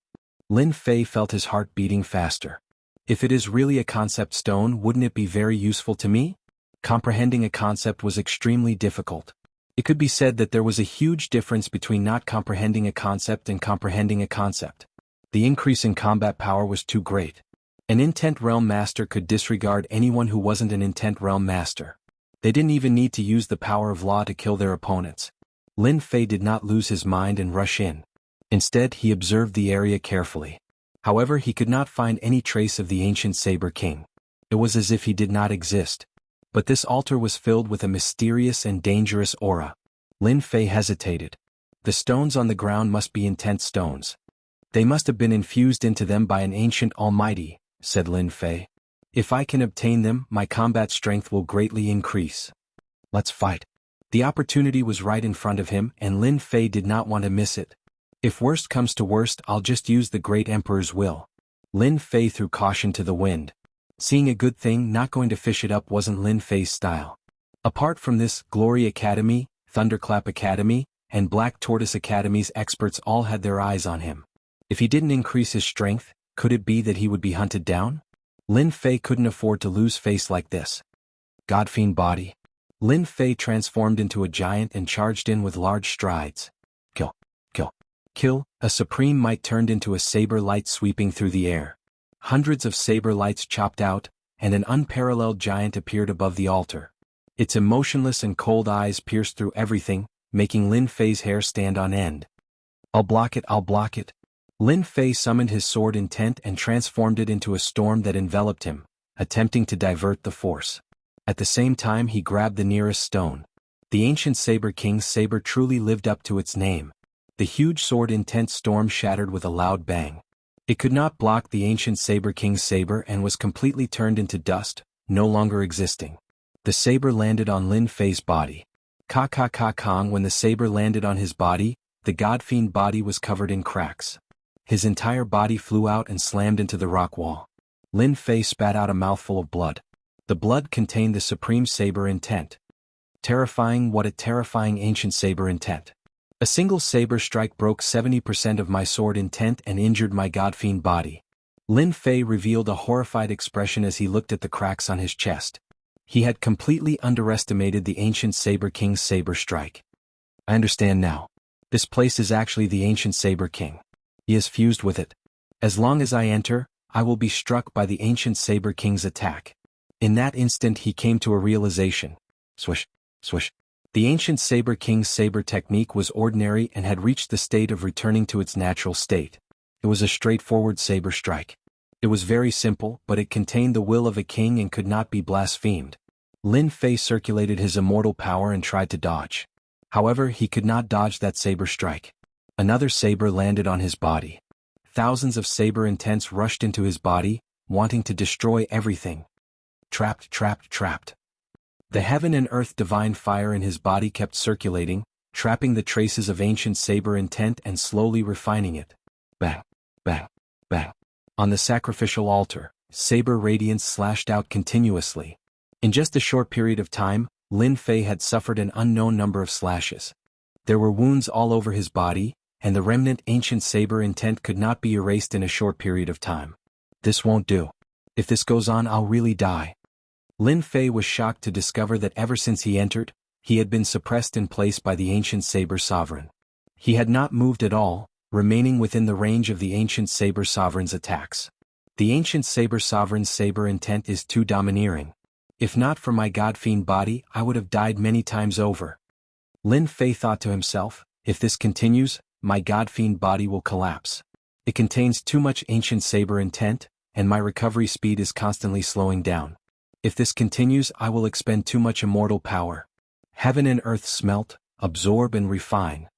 Lin Fei felt his heart beating faster. If it is really a concept stone, wouldn't it be very useful to me? Comprehending a concept was extremely difficult. It could be said that there was a huge difference between not comprehending a concept and comprehending a concept. The increase in combat power was too great. An intent realm master could disregard anyone who wasn't an intent realm master. They didn't even need to use the power of law to kill their opponents. Lin Fei did not lose his mind and rush in. Instead, he observed the area carefully. However, he could not find any trace of the ancient Saber King. It was as if he did not exist. But this altar was filled with a mysterious and dangerous aura. Lin Fei hesitated. The stones on the ground must be intent stones. They must have been infused into them by an ancient almighty, said Lin Fei. If I can obtain them, my combat strength will greatly increase. Let's fight. The opportunity was right in front of him, and Lin Fei did not want to miss it. If worst comes to worst, I'll just use the great emperor's will. Lin Fei threw caution to the wind. Seeing a good thing, not going to fish it up wasn't Lin Fei's style. Apart from this, Glory Academy, Thunderclap Academy, and Black Tortoise Academy's experts all had their eyes on him. If he didn't increase his strength, could it be that he would be hunted down? Lin Fei couldn't afford to lose face like this. Godfiend body. Lin Fei transformed into a giant and charged in with large strides. Kill. Kill. Kill. A supreme might turned into a saber light sweeping through the air. Hundreds of saber lights chopped out, and an unparalleled giant appeared above the altar. Its emotionless and cold eyes pierced through everything, making Lin Fei's hair stand on end. I'll block it, I'll block it. Lin Fei summoned his sword intent and transformed it into a storm that enveloped him, attempting to divert the force. At the same time he grabbed the nearest stone. The ancient Saber King's saber truly lived up to its name. The huge sword intent storm shattered with a loud bang. It could not block the ancient Saber King's saber and was completely turned into dust, no longer existing. The saber landed on Lin Fei's body. Ka-ka-ka-kong. When the saber landed on his body, the Godfiend body was covered in cracks. His entire body flew out and slammed into the rock wall. Lin Fei spat out a mouthful of blood. The blood contained the supreme saber intent. Terrifying, what a terrifying ancient saber intent. A single saber strike broke 70% of my sword intent and injured my Godfiend body. Lin Fei revealed a horrified expression as he looked at the cracks on his chest. He had completely underestimated the ancient Saber King's saber strike. I understand now. This place is actually the ancient Saber King. He is fused with it. As long as I enter, I will be struck by the ancient Saber King's attack. In that instant he came to a realization. Swish, swish. The ancient Saber King's saber technique was ordinary and had reached the state of returning to its natural state. It was a straightforward saber strike. It was very simple, but it contained the will of a king and could not be blasphemed. Lin Fei circulated his immortal power and tried to dodge. However, he could not dodge that saber strike. Another saber landed on his body. Thousands of saber intents rushed into his body, wanting to destroy everything. Trapped, trapped, trapped. The heaven and earth divine fire in his body kept circulating, trapping the traces of ancient saber intent and slowly refining it. Bang, bang, bang. On the sacrificial altar, saber radiance slashed out continuously. In just a short period of time, Lin Fei had suffered an unknown number of slashes. There were wounds all over his body, and the remnant ancient saber intent could not be erased in a short period of time. This won't do. If this goes on, I'll really die. Lin Fei was shocked to discover that ever since he entered, he had been suppressed in place by the ancient saber sovereign. He had not moved at all, remaining within the range of the ancient saber sovereign's attacks. The ancient saber sovereign's saber intent is too domineering. If not for my god-fiend body, I would have died many times over. Lin Fei thought to himself, if this continues, my god-fiend body will collapse. It contains too much ancient saber intent, and my recovery speed is constantly slowing down. If this continues, I will expend too much immortal power. Heaven and earth smelt, absorb and refine.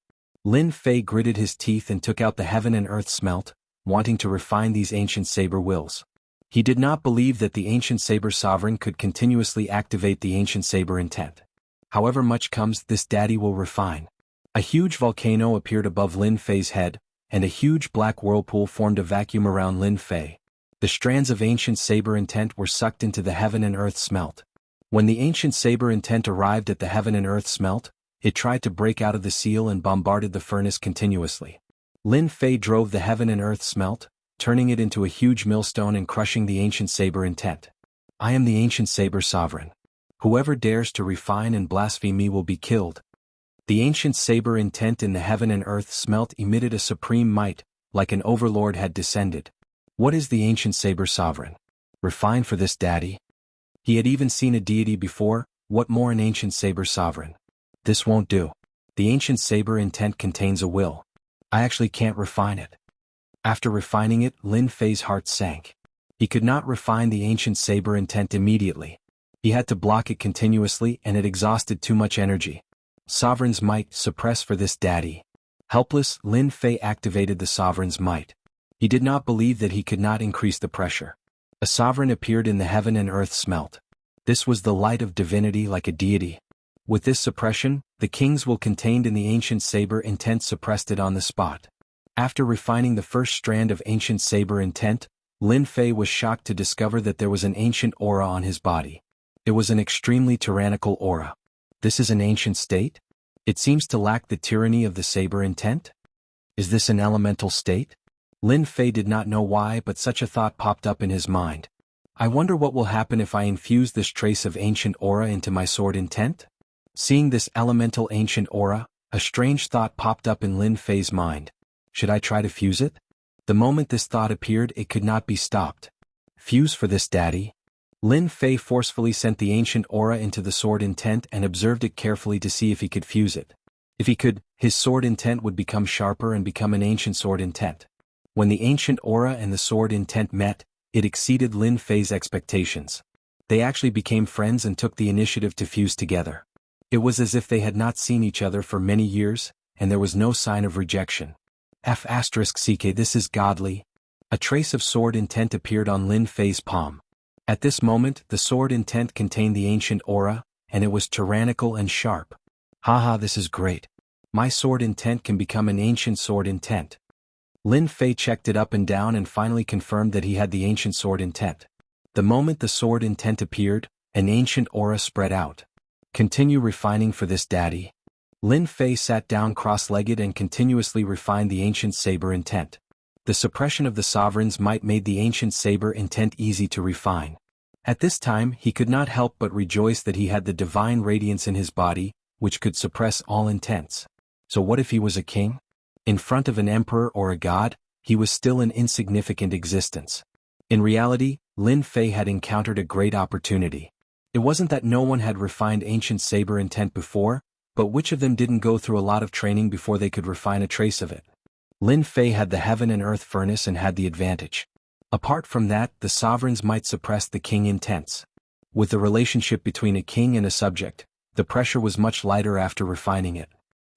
Lin Fei gritted his teeth and took out the heaven and earth smelt, wanting to refine these ancient saber wills. He did not believe that the ancient saber sovereign could continuously activate the ancient saber intent. However much comes, this daddy will refine. A huge volcano appeared above Lin Fei's head, and a huge black whirlpool formed a vacuum around Lin Fei. The strands of ancient saber intent were sucked into the heaven and earth smelt. When the ancient saber intent arrived at the heaven and earth smelt, it tried to break out of the seal and bombarded the furnace continuously. Lin Fei drove the heaven and earth smelt, turning it into a huge millstone and crushing the ancient saber intent. I am the ancient saber sovereign. Whoever dares to refine and blaspheme me will be killed. The ancient saber intent in the heaven and earth smelt emitted a supreme might, like an overlord had descended. What is the ancient saber sovereign? Refine for this daddy? He had even seen a deity before, what more an ancient saber sovereign? This won't do. The ancient saber intent contains a will. I actually can't refine it. After refining it, Lin Fei's heart sank. He could not refine the ancient saber intent immediately. He had to block it continuously and it exhausted too much energy. Sovereign's might, suppress for this daddy. Helpless, Lin Fei activated the sovereign's might. He did not believe that he could not increase the pressure. A sovereign appeared in the heaven and earth smelt. This was the light of divinity like a deity. With this suppression, the king's will contained in the ancient saber intent suppressed it on the spot. After refining the first strand of ancient saber intent, Lin Fei was shocked to discover that there was an ancient aura on his body. It was an extremely tyrannical aura. This is an ancient state? It seems to lack the tyranny of the saber intent? Is this an elemental state? Lin Fei did not know why, but such a thought popped up in his mind. I wonder what will happen if I infuse this trace of ancient aura into my sword intent? Seeing this elemental ancient aura, a strange thought popped up in Lin Fei's mind. Should I try to fuse it? The moment this thought appeared, it could not be stopped. Fuse for this daddy? Lin Fei forcefully sent the ancient aura into the sword intent and observed it carefully to see if he could fuse it. If he could, his sword intent would become sharper and become an ancient sword intent. When the ancient aura and the sword intent met, it exceeded Lin Fei's expectations. They actually became friends and took the initiative to fuse together. It was as if they had not seen each other for many years, and there was no sign of rejection. F***ck, this is godly. A trace of sword intent appeared on Lin Fei's palm. At this moment, the sword intent contained the ancient aura, and it was tyrannical and sharp. Haha, this is great. My sword intent can become an ancient sword intent. Lin Fei checked it up and down and finally confirmed that he had the ancient sword intent. The moment the sword intent appeared, an ancient aura spread out. Continue refining for this daddy. Lin Fei sat down cross-legged and continuously refined the ancient saber intent. The suppression of the sovereign's might made the ancient saber intent easy to refine. At this time, he could not help but rejoice that he had the divine radiance in his body, which could suppress all intents. So what if he was a king? In front of an emperor or a god, he was still an insignificant existence. In reality, Lin Fei had encountered a great opportunity. It wasn't that no one had refined ancient saber intent before, but which of them didn't go through a lot of training before they could refine a trace of it? Lin Fei had the heaven and earth furnace and had the advantage. Apart from that, the sovereigns might suppress the king intents. With the relationship between a king and a subject, the pressure was much lighter after refining it.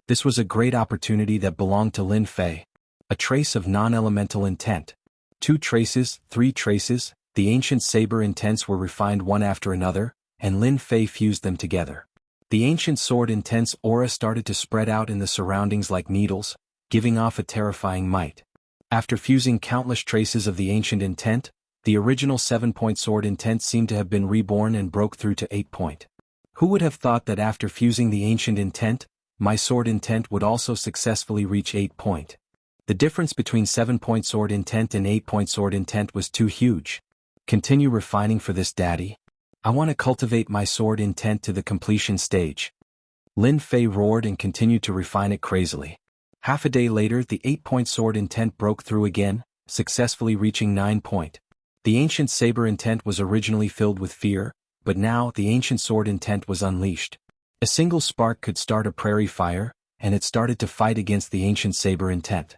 This was a great opportunity that belonged to Lin Fei. A trace of non-elemental intent. 2 traces, 3 traces, the ancient saber intents were refined one after another, and Lin Fei fused them together. The ancient sword intense aura started to spread out in the surroundings like needles, giving off a terrifying might. After fusing countless traces of the ancient intent, the original 7-point sword intent seemed to have been reborn and broke through to 8-point. Who would have thought that after fusing the ancient intent, my sword intent would also successfully reach 8-point? The difference between 7-point sword intent and 8-point sword intent was too huge. Continue refining for this, daddy. I want to cultivate my sword intent to the completion stage. Lin Fei roared and continued to refine it crazily. Half a day later, the 8-point sword intent broke through again, successfully reaching 9-point. The ancient saber intent was originally filled with fear, but now the ancient sword intent was unleashed. A single spark could start a prairie fire, and it started to fight against the ancient saber intent.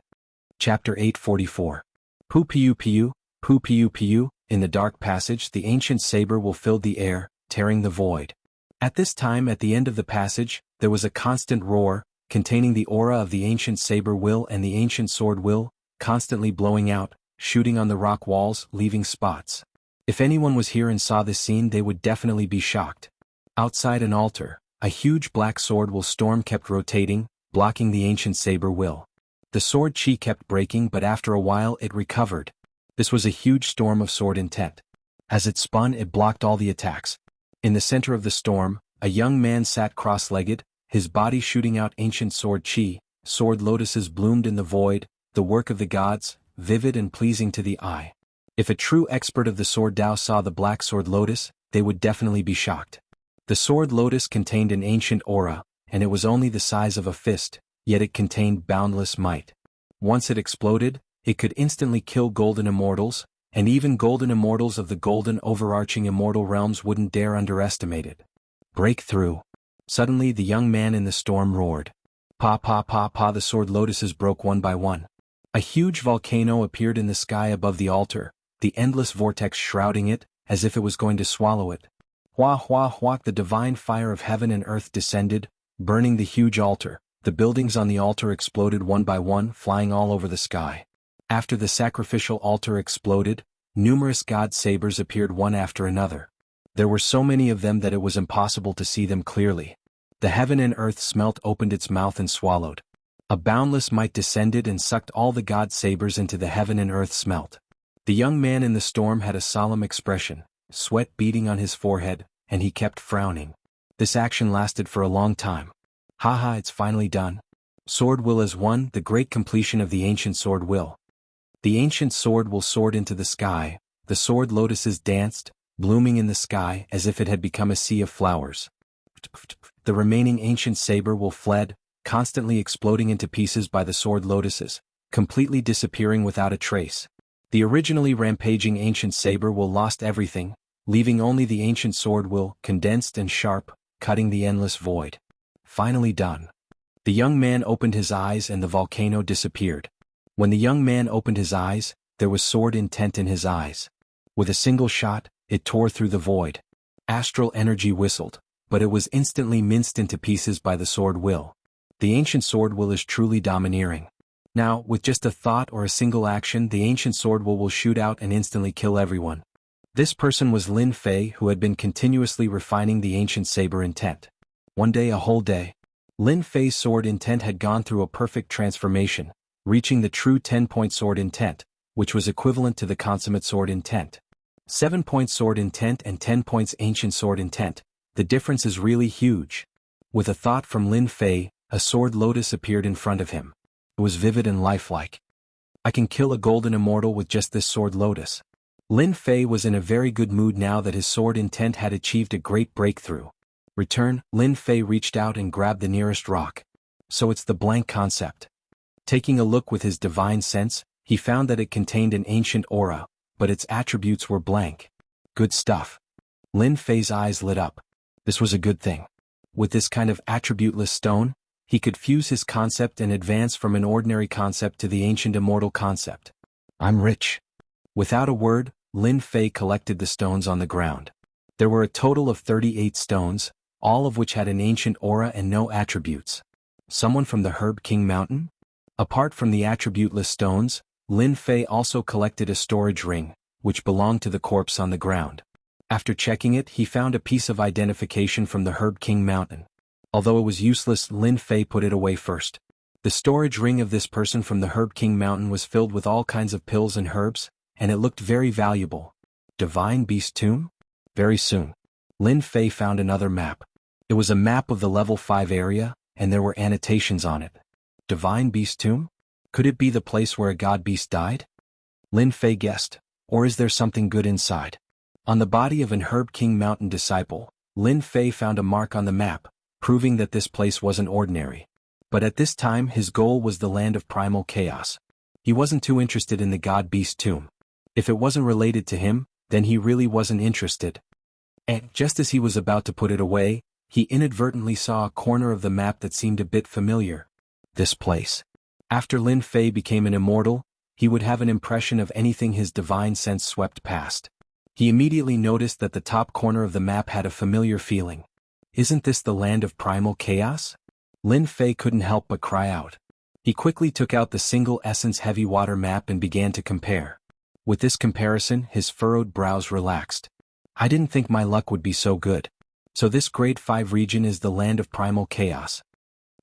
Chapter 844. Pu Piu Piu, Pu Piu Piu. In the dark passage, the ancient saber will fill the air, tearing the void. At this time, at the end of the passage, there was a constant roar, containing the aura of the ancient saber will and the ancient sword will, constantly blowing out, shooting on the rock walls, leaving spots. If anyone was here and saw this scene, they would definitely be shocked. Outside an altar, a huge black sword will storm kept rotating, blocking the ancient saber will. The sword chi kept breaking, but after a while it recovered. This was a huge storm of sword intent. As it spun, it blocked all the attacks. In the center of the storm, a young man sat cross-legged, his body shooting out ancient sword chi. Sword lotuses bloomed in the void, the work of the gods, vivid and pleasing to the eye. If a true expert of the sword Dao saw the black sword lotus, they would definitely be shocked. The sword lotus contained an ancient aura, and it was only the size of a fist, yet it contained boundless might. Once it exploded, it could instantly kill golden immortals, and even golden immortals of the golden overarching immortal realms wouldn't dare underestimate it. Breakthrough. Suddenly the young man in the storm roared. Pa pa pa pa, the sword lotuses broke one by one. A huge volcano appeared in the sky above the altar, the endless vortex shrouding it, as if it was going to swallow it. Hua hua hua, the divine fire of heaven and earth descended, burning the huge altar. The buildings on the altar exploded one by one, flying all over the sky. After the sacrificial altar exploded, numerous god sabers appeared one after another. There were so many of them that it was impossible to see them clearly. The heaven and earth smelt opened its mouth and swallowed. A boundless might descended and sucked all the god sabers into the heaven and earth smelt. The young man in the storm had a solemn expression, sweat beading on his forehead, and he kept frowning. This action lasted for a long time. Haha, it's finally done. Sword will is one, the great completion of the ancient sword will. The ancient sword will soared into the sky, the sword lotuses danced, blooming in the sky as if it had become a sea of flowers. The remaining ancient saber will fled, constantly exploding into pieces by the sword lotuses, completely disappearing without a trace. The originally rampaging ancient saber will lost everything, leaving only the ancient sword will, condensed and sharp, cutting the endless void. Finally done. The young man opened his eyes and the volcano disappeared. When the young man opened his eyes, there was sword intent in his eyes. With a single shot, it tore through the void. Astral energy whistled, but it was instantly minced into pieces by the sword will. The ancient sword will is truly domineering. Now, with just a thought or a single action, the ancient sword will shoot out and instantly kill everyone. This person was Lin Fei, who had been continuously refining the ancient saber intent. One day, a whole day, Lin Fei's sword intent had gone through a perfect transformation, reaching the true 10-point sword intent, which was equivalent to the consummate sword intent. 7-point sword intent and 10 points ancient sword intent, the difference is really huge. With a thought from Lin Fei, a sword lotus appeared in front of him. It was vivid and lifelike. I can kill a golden immortal with just this sword lotus. Lin Fei was in a very good mood now that his sword intent had achieved a great breakthrough. Return, Lin Fei reached out and grabbed the nearest rock. So it's the blank concept. Taking a look with his divine sense, he found that it contained an ancient aura, but its attributes were blank. Good stuff. Lin Fei's eyes lit up. This was a good thing. With this kind of attributeless stone, he could fuse his concept and advance from an ordinary concept to the ancient immortal concept. I'm rich. Without a word, Lin Fei collected the stones on the ground. There were a total of 38 stones, all of which had an ancient aura and no attributes. Someone from the Herb King Mountain? Apart from the attributeless stones, Lin Fei also collected a storage ring, which belonged to the corpse on the ground. After checking it, he found a piece of identification from the Herb King Mountain. Although it was useless, Lin Fei put it away first. The storage ring of this person from the Herb King Mountain was filled with all kinds of pills and herbs, and it looked very valuable. Divine Beast Tomb? Very soon, Lin Fei found another map. It was a map of the level 5 area, and there were annotations on it. Divine Beast Tomb? Could it be the place where a god beast died? Lin Fei guessed. Or is there something good inside? On the body of an Herb King Mountain disciple, Lin Fei found a mark on the map, proving that this place wasn't ordinary. But at this time his goal was the land of primal chaos. He wasn't too interested in the god beast tomb. If it wasn't related to him, then he really wasn't interested. And just as he was about to put it away, he inadvertently saw a corner of the map that seemed a bit familiar. This place. After Lin Fei became an immortal, he would have an impression of anything his divine sense swept past. He immediately noticed that the top corner of the map had a familiar feeling. Isn't this the land of primal chaos? Lin Fei couldn't help but cry out. He quickly took out the single essence heavy water map and began to compare. With this comparison, his furrowed brows relaxed. I didn't think my luck would be so good. So this grade 5 region is the land of primal chaos.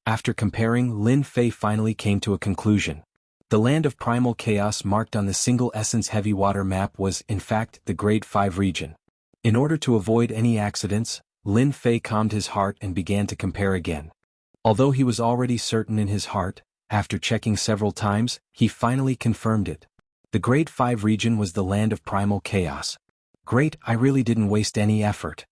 After comparing, Lin Fei finally came to a conclusion. The land of primal chaos marked on the single essence heavy water map was, in fact, the grade 5 region. In order to avoid any accidents, Lin Fei calmed his heart and began to compare again. Although he was already certain in his heart, after checking several times, he finally confirmed it. The grade 5 region was the land of primal chaos. Great, I really didn't waste any effort.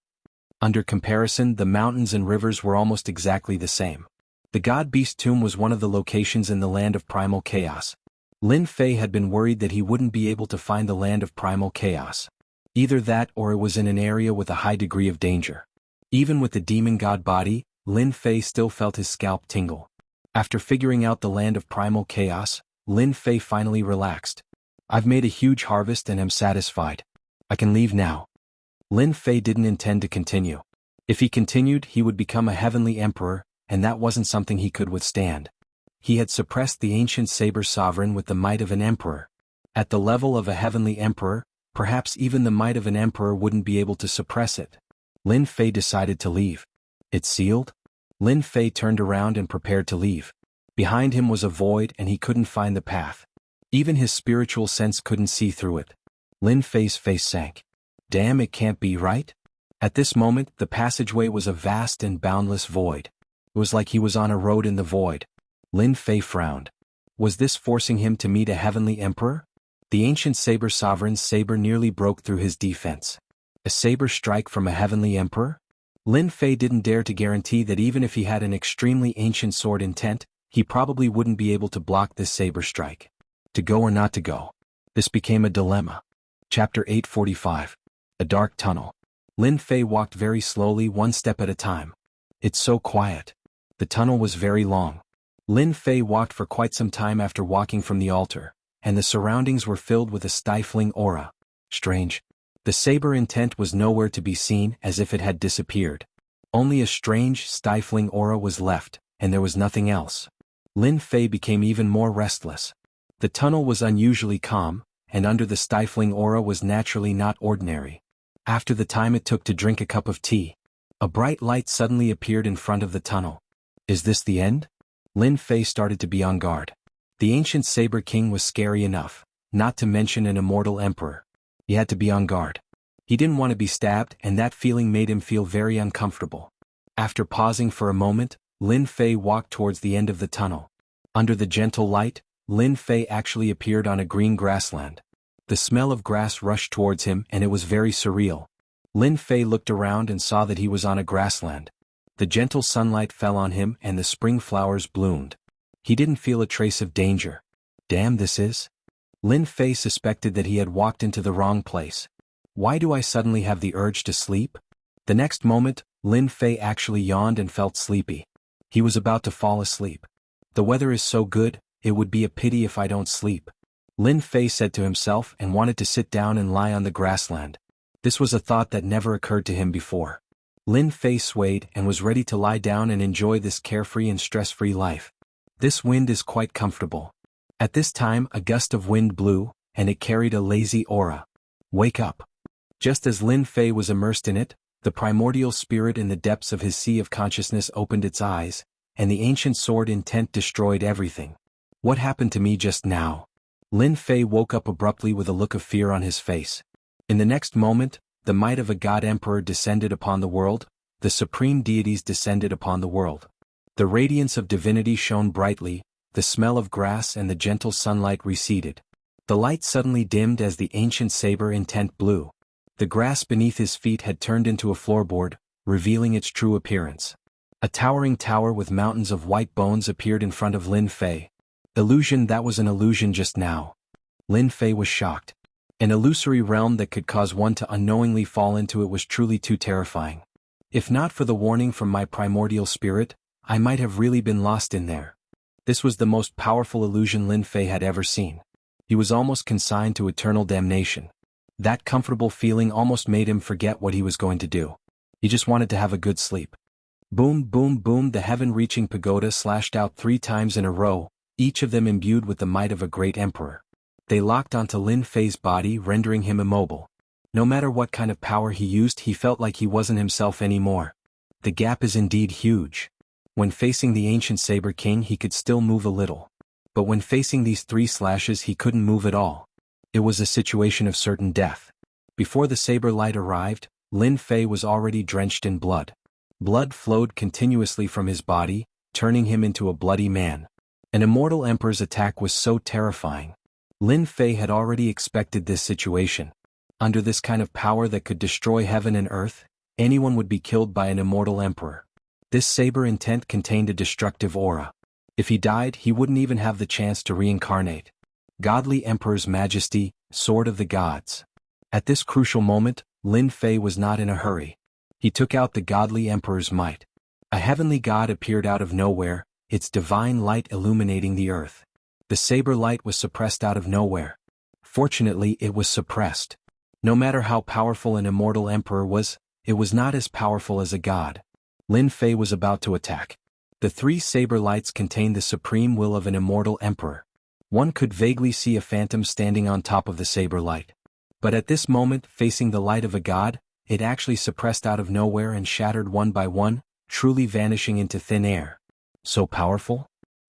Under comparison, the mountains and rivers were almost exactly the same. The God Beast Tomb was one of the locations in the land of primal chaos. Lin Fei had been worried that he wouldn't be able to find the land of primal chaos. Either that or it was in an area with a high degree of danger. Even with the demon god body, Lin Fei still felt his scalp tingle. After figuring out the land of primal chaos, Lin Fei finally relaxed. I've made a huge harvest and am satisfied. I can leave now. Lin Fei didn't intend to continue. If he continued, he would become a heavenly emperor, and that wasn't something he could withstand. He had suppressed the ancient saber sovereign with the might of an emperor. At the level of a heavenly emperor, perhaps even the might of an emperor wouldn't be able to suppress it. Lin Fei decided to leave. It's sealed? Lin Fei turned around and prepared to leave. Behind him was a void and he couldn't find the path. Even his spiritual sense couldn't see through it. Lin Fei's face sank. Damn, it can't be right? At this moment, the passageway was a vast and boundless void. It was like he was on a road in the void. Lin Fei frowned. Was this forcing him to meet a heavenly emperor? The ancient saber sovereign's saber nearly broke through his defense. A saber strike from a heavenly emperor? Lin Fei didn't dare to guarantee that even if he had an extremely ancient sword intent, he probably wouldn't be able to block this saber strike. To go or not to go? This became a dilemma. Chapter 845. A dark tunnel. Lin Fei walked very slowly, one step at a time. It's so quiet. The tunnel was very long. Lin Fei walked for quite some time after walking from the altar, and the surroundings were filled with a stifling aura. Strange. The saber intent was nowhere to be seen, as if it had disappeared. Only a strange, stifling aura was left, and there was nothing else. Lin Fei became even more restless. The tunnel was unusually calm, and under the stifling aura was naturally not ordinary. After the time it took to drink a cup of tea, a bright light suddenly appeared in front of the tunnel. Is this the end? Lin Fei started to be on guard. The ancient Saber King was scary enough, not to mention an immortal emperor. He had to be on guard. He didn't want to be stabbed, and that feeling made him feel very uncomfortable. After pausing for a moment, Lin Fei walked towards the end of the tunnel. Under the gentle light, Lin Fei actually appeared on a green grassland. The smell of grass rushed towards him, and it was very surreal. Lin Fei looked around and saw that he was on a grassland. The gentle sunlight fell on him and the spring flowers bloomed. He didn't feel a trace of danger. Damn, this is? Lin Fei suspected that he had walked into the wrong place. Why do I suddenly have the urge to sleep? The next moment, Lin Fei actually yawned and felt sleepy. He was about to fall asleep. The weather is so good, it would be a pity if I don't sleep. Lin Fei said to himself and wanted to sit down and lie on the grassland. This was a thought that never occurred to him before. Lin Fei swayed and was ready to lie down and enjoy this carefree and stress-free life. This wind is quite comfortable. At this time a gust of wind blew, and it carried a lazy aura. Wake up. Just as Lin Fei was immersed in it, the primordial spirit in the depths of his sea of consciousness opened its eyes, and the ancient sword intent destroyed everything. What happened to me just now? Lin Fei woke up abruptly with a look of fear on his face. In the next moment, the might of a god emperor descended upon the world, the supreme deities descended upon the world. The radiance of divinity shone brightly, the smell of grass and the gentle sunlight receded. The light suddenly dimmed as the ancient saber intent blew. The grass beneath his feet had turned into a floorboard, revealing its true appearance. A towering tower with mountains of white bones appeared in front of Lin Fei. Illusion, that was an illusion just now. Lin Fei was shocked. An illusory realm that could cause one to unknowingly fall into it was truly too terrifying. If not for the warning from my primordial spirit, I might have really been lost in there. This was the most powerful illusion Lin Fei had ever seen. He was almost consigned to eternal damnation. That comfortable feeling almost made him forget what he was going to do. He just wanted to have a good sleep. Boom, boom, boom, the heaven-reaching pagoda slashed out 3 times in a row, each of them imbued with the might of a great emperor. They locked onto Lin Fei's body, rendering him immobile. No matter what kind of power he used, he felt like he wasn't himself anymore. The gap is indeed huge. When facing the ancient Saber King he could still move a little. But when facing these 3 slashes he couldn't move at all. It was a situation of certain death. Before the saber light arrived, Lin Fei was already drenched in blood. Blood flowed continuously from his body, turning him into a bloody man. An immortal emperor's attack was so terrifying. Lin Fei had already expected this situation. Under this kind of power that could destroy heaven and earth, anyone would be killed by an immortal emperor. This saber intent contained a destructive aura. If he died, he wouldn't even have the chance to reincarnate. Godly Emperor's Majesty, Sword of the Gods. At this crucial moment, Lin Fei was not in a hurry. He took out the godly Emperor's might. A heavenly god appeared out of nowhere, its divine light illuminating the earth. The saber light was suppressed out of nowhere. Fortunately, it was suppressed. No matter how powerful an immortal emperor was, it was not as powerful as a god. Lin Fei was about to attack. The 3 saber lights contained the supreme will of an immortal emperor. One could vaguely see a phantom standing on top of the saber light. But at this moment, facing the light of a god, it actually suppressed out of nowhere and shattered one by one, truly vanishing into thin air. So powerful?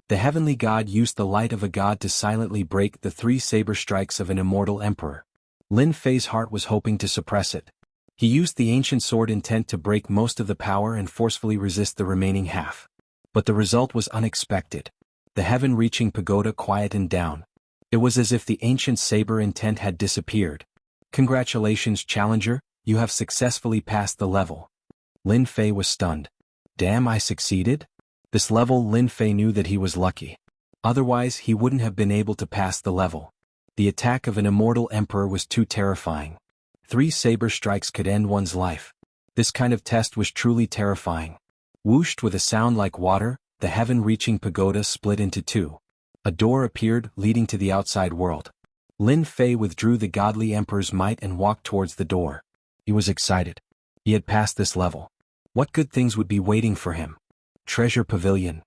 The heavenly god used the light of a god to silently break the 3 saber strikes of an immortal emperor. Lin Fei's heart was hoping to suppress it. He used the ancient sword intent to break most of the power and forcefully resist the remaining half. But the result was unexpected. The heaven-reaching pagoda quietened down. It was as if the ancient saber intent had disappeared. Congratulations, challenger, you have successfully passed the level. Lin Fei was stunned. Damn, I succeeded? This level, Lin Fei knew that he was lucky. Otherwise he wouldn't have been able to pass the level. The attack of an immortal emperor was too terrifying. 3 saber strikes could end one's life. This kind of test was truly terrifying. Whooshed with a sound like water, the heaven-reaching pagoda split into 2. A door appeared, leading to the outside world. Lin Fei withdrew the godly emperor's might and walked towards the door. He was excited. He had passed this level. What good things would be waiting for him? Treasure Pavilion.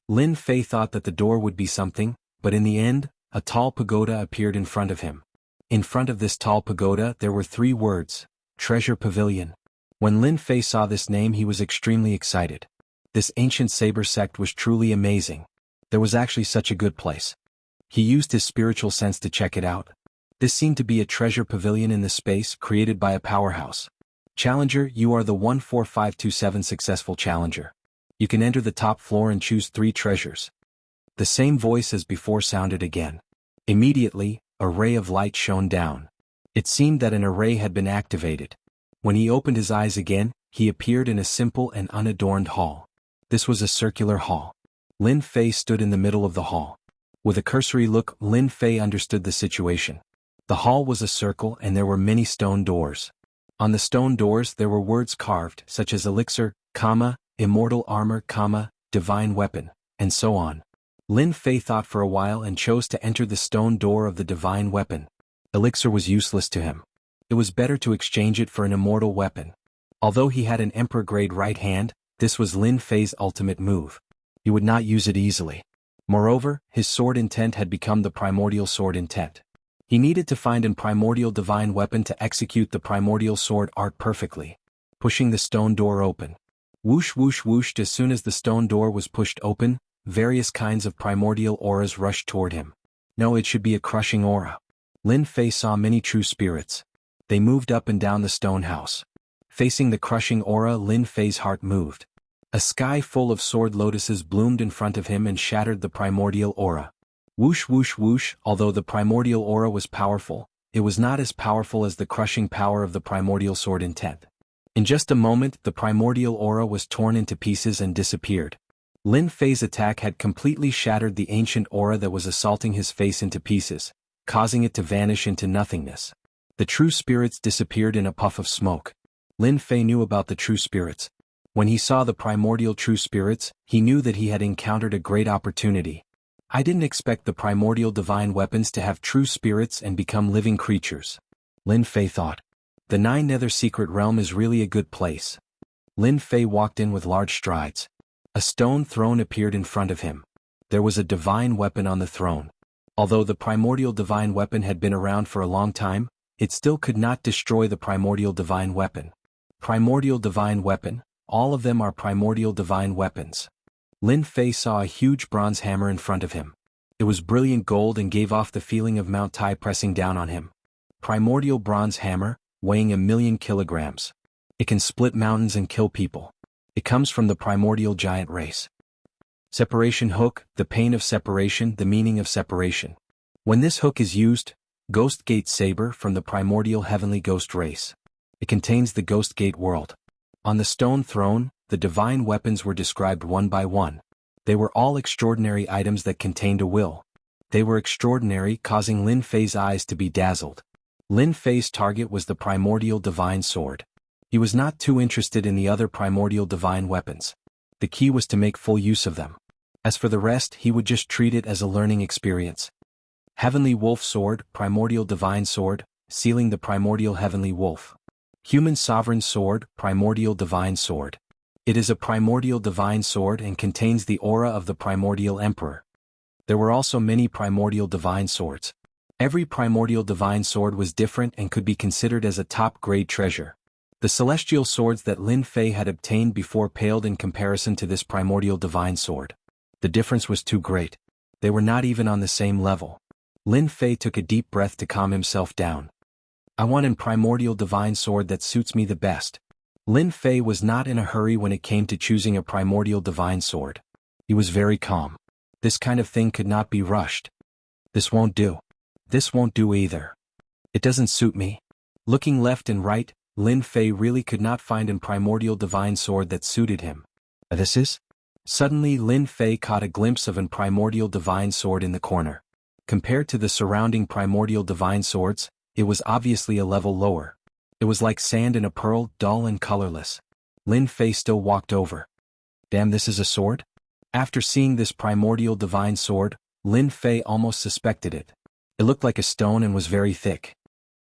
Lin Fei thought that the door would be something, but in the end, a tall pagoda appeared in front of him. In front of this tall pagoda there were 3 words, Treasure Pavilion. When Lin Fei saw this name he was extremely excited. This ancient saber sect was truly amazing. There was actually such a good place. He used his spiritual sense to check it out. This seemed to be a treasure pavilion in the space created by a powerhouse. Challenger, you are the 14527 successful challenger. You can enter the top floor and choose 3 treasures. The same voice as before sounded again. Immediately, a ray of light shone down. It seemed that an array had been activated. When he opened his eyes again, he appeared in a simple and unadorned hall. This was a circular hall. Lin Fei stood in the middle of the hall. With a cursory look, Lin Fei understood the situation. The hall was a circle and there were many stone doors. On the stone doors there were words carved such as elixir, immortal armor, divine weapon, and so on. Lin Fei thought for a while and chose to enter the stone door of the divine weapon. Elixir was useless to him. It was better to exchange it for an immortal weapon. Although he had an emperor-grade right hand, this was Lin Fei's ultimate move. He would not use it easily. Moreover, his sword intent had become the primordial sword intent. He needed to find an primordial divine weapon to execute the primordial sword art perfectly. Pushing the stone door open. Whoosh whoosh whoosh. As soon as the stone door was pushed open, various kinds of primordial auras rushed toward him. No, it should be a crushing aura. Lin Fei saw many true spirits. They moved up and down the stone house. Facing the crushing aura, Lin Fei's heart moved. A sky full of sword lotuses bloomed in front of him and shattered the primordial aura. Whoosh whoosh whoosh. Although the primordial aura was powerful, it was not as powerful as the crushing power of the primordial sword intent. In just a moment, the primordial aura was torn into pieces and disappeared. Lin Fei's attack had completely shattered the ancient aura that was assaulting his face into pieces, causing it to vanish into nothingness. The true spirits disappeared in a puff of smoke. Lin Fei knew about the true spirits. When he saw the primordial true spirits, he knew that he had encountered a great opportunity. I didn't expect the primordial divine weapons to have true spirits and become living creatures. Lin Fei thought. The Nine Nether Secret Realm is really a good place. Lin Fei walked in with large strides. A stone throne appeared in front of him. There was a divine weapon on the throne. Although the primordial divine weapon had been around for a long time, it still could not destroy the primordial divine weapon. Primordial divine weapon, all of them are primordial divine weapons. Lin Fei saw a huge bronze hammer in front of him. It was brilliant gold and gave off the feeling of Mount Tai pressing down on him. Primordial bronze hammer, weighing 1,000,000 kilograms. It can split mountains and kill people. It comes from the primordial giant race. Separation hook, the pain of separation, the meaning of separation. When this hook is used, Ghost Gate saber from the primordial heavenly ghost race. It contains the Ghost Gate world. On the stone throne, the divine weapons were described one by one. They were all extraordinary items that contained a will. They were extraordinary, causing Lin Fei's eyes to be dazzled. Lin Fei's target was the primordial divine sword. He was not too interested in the other primordial divine weapons. The key was to make full use of them. As for the rest, he would just treat it as a learning experience. Heavenly Wolf Sword, Primordial Divine Sword, sealing the Primordial Heavenly Wolf. Human Sovereign Sword, Primordial Divine Sword. It is a primordial divine sword and contains the aura of the primordial emperor. There were also many primordial divine swords. Every primordial divine sword was different and could be considered as a top-grade treasure. The celestial swords that Lin Fei had obtained before paled in comparison to this primordial divine sword. The difference was too great. They were not even on the same level. Lin Fei took a deep breath to calm himself down. I want a primordial divine sword that suits me the best. Lin Fei was not in a hurry when it came to choosing a primordial divine sword. He was very calm. This kind of thing could not be rushed. This won't do. This won't do either. It doesn't suit me. Looking left and right, Lin Fei really could not find a primordial divine sword that suited him. This is? Suddenly Lin Fei caught a glimpse of a primordial divine sword in the corner. Compared to the surrounding primordial divine swords, it was obviously a level lower. It was like sand in a pearl, dull and colorless. Lin Fei still walked over. Damn, this is a sword? After seeing this primordial divine sword, Lin Fei almost suspected it. It looked like a stone and was very thick.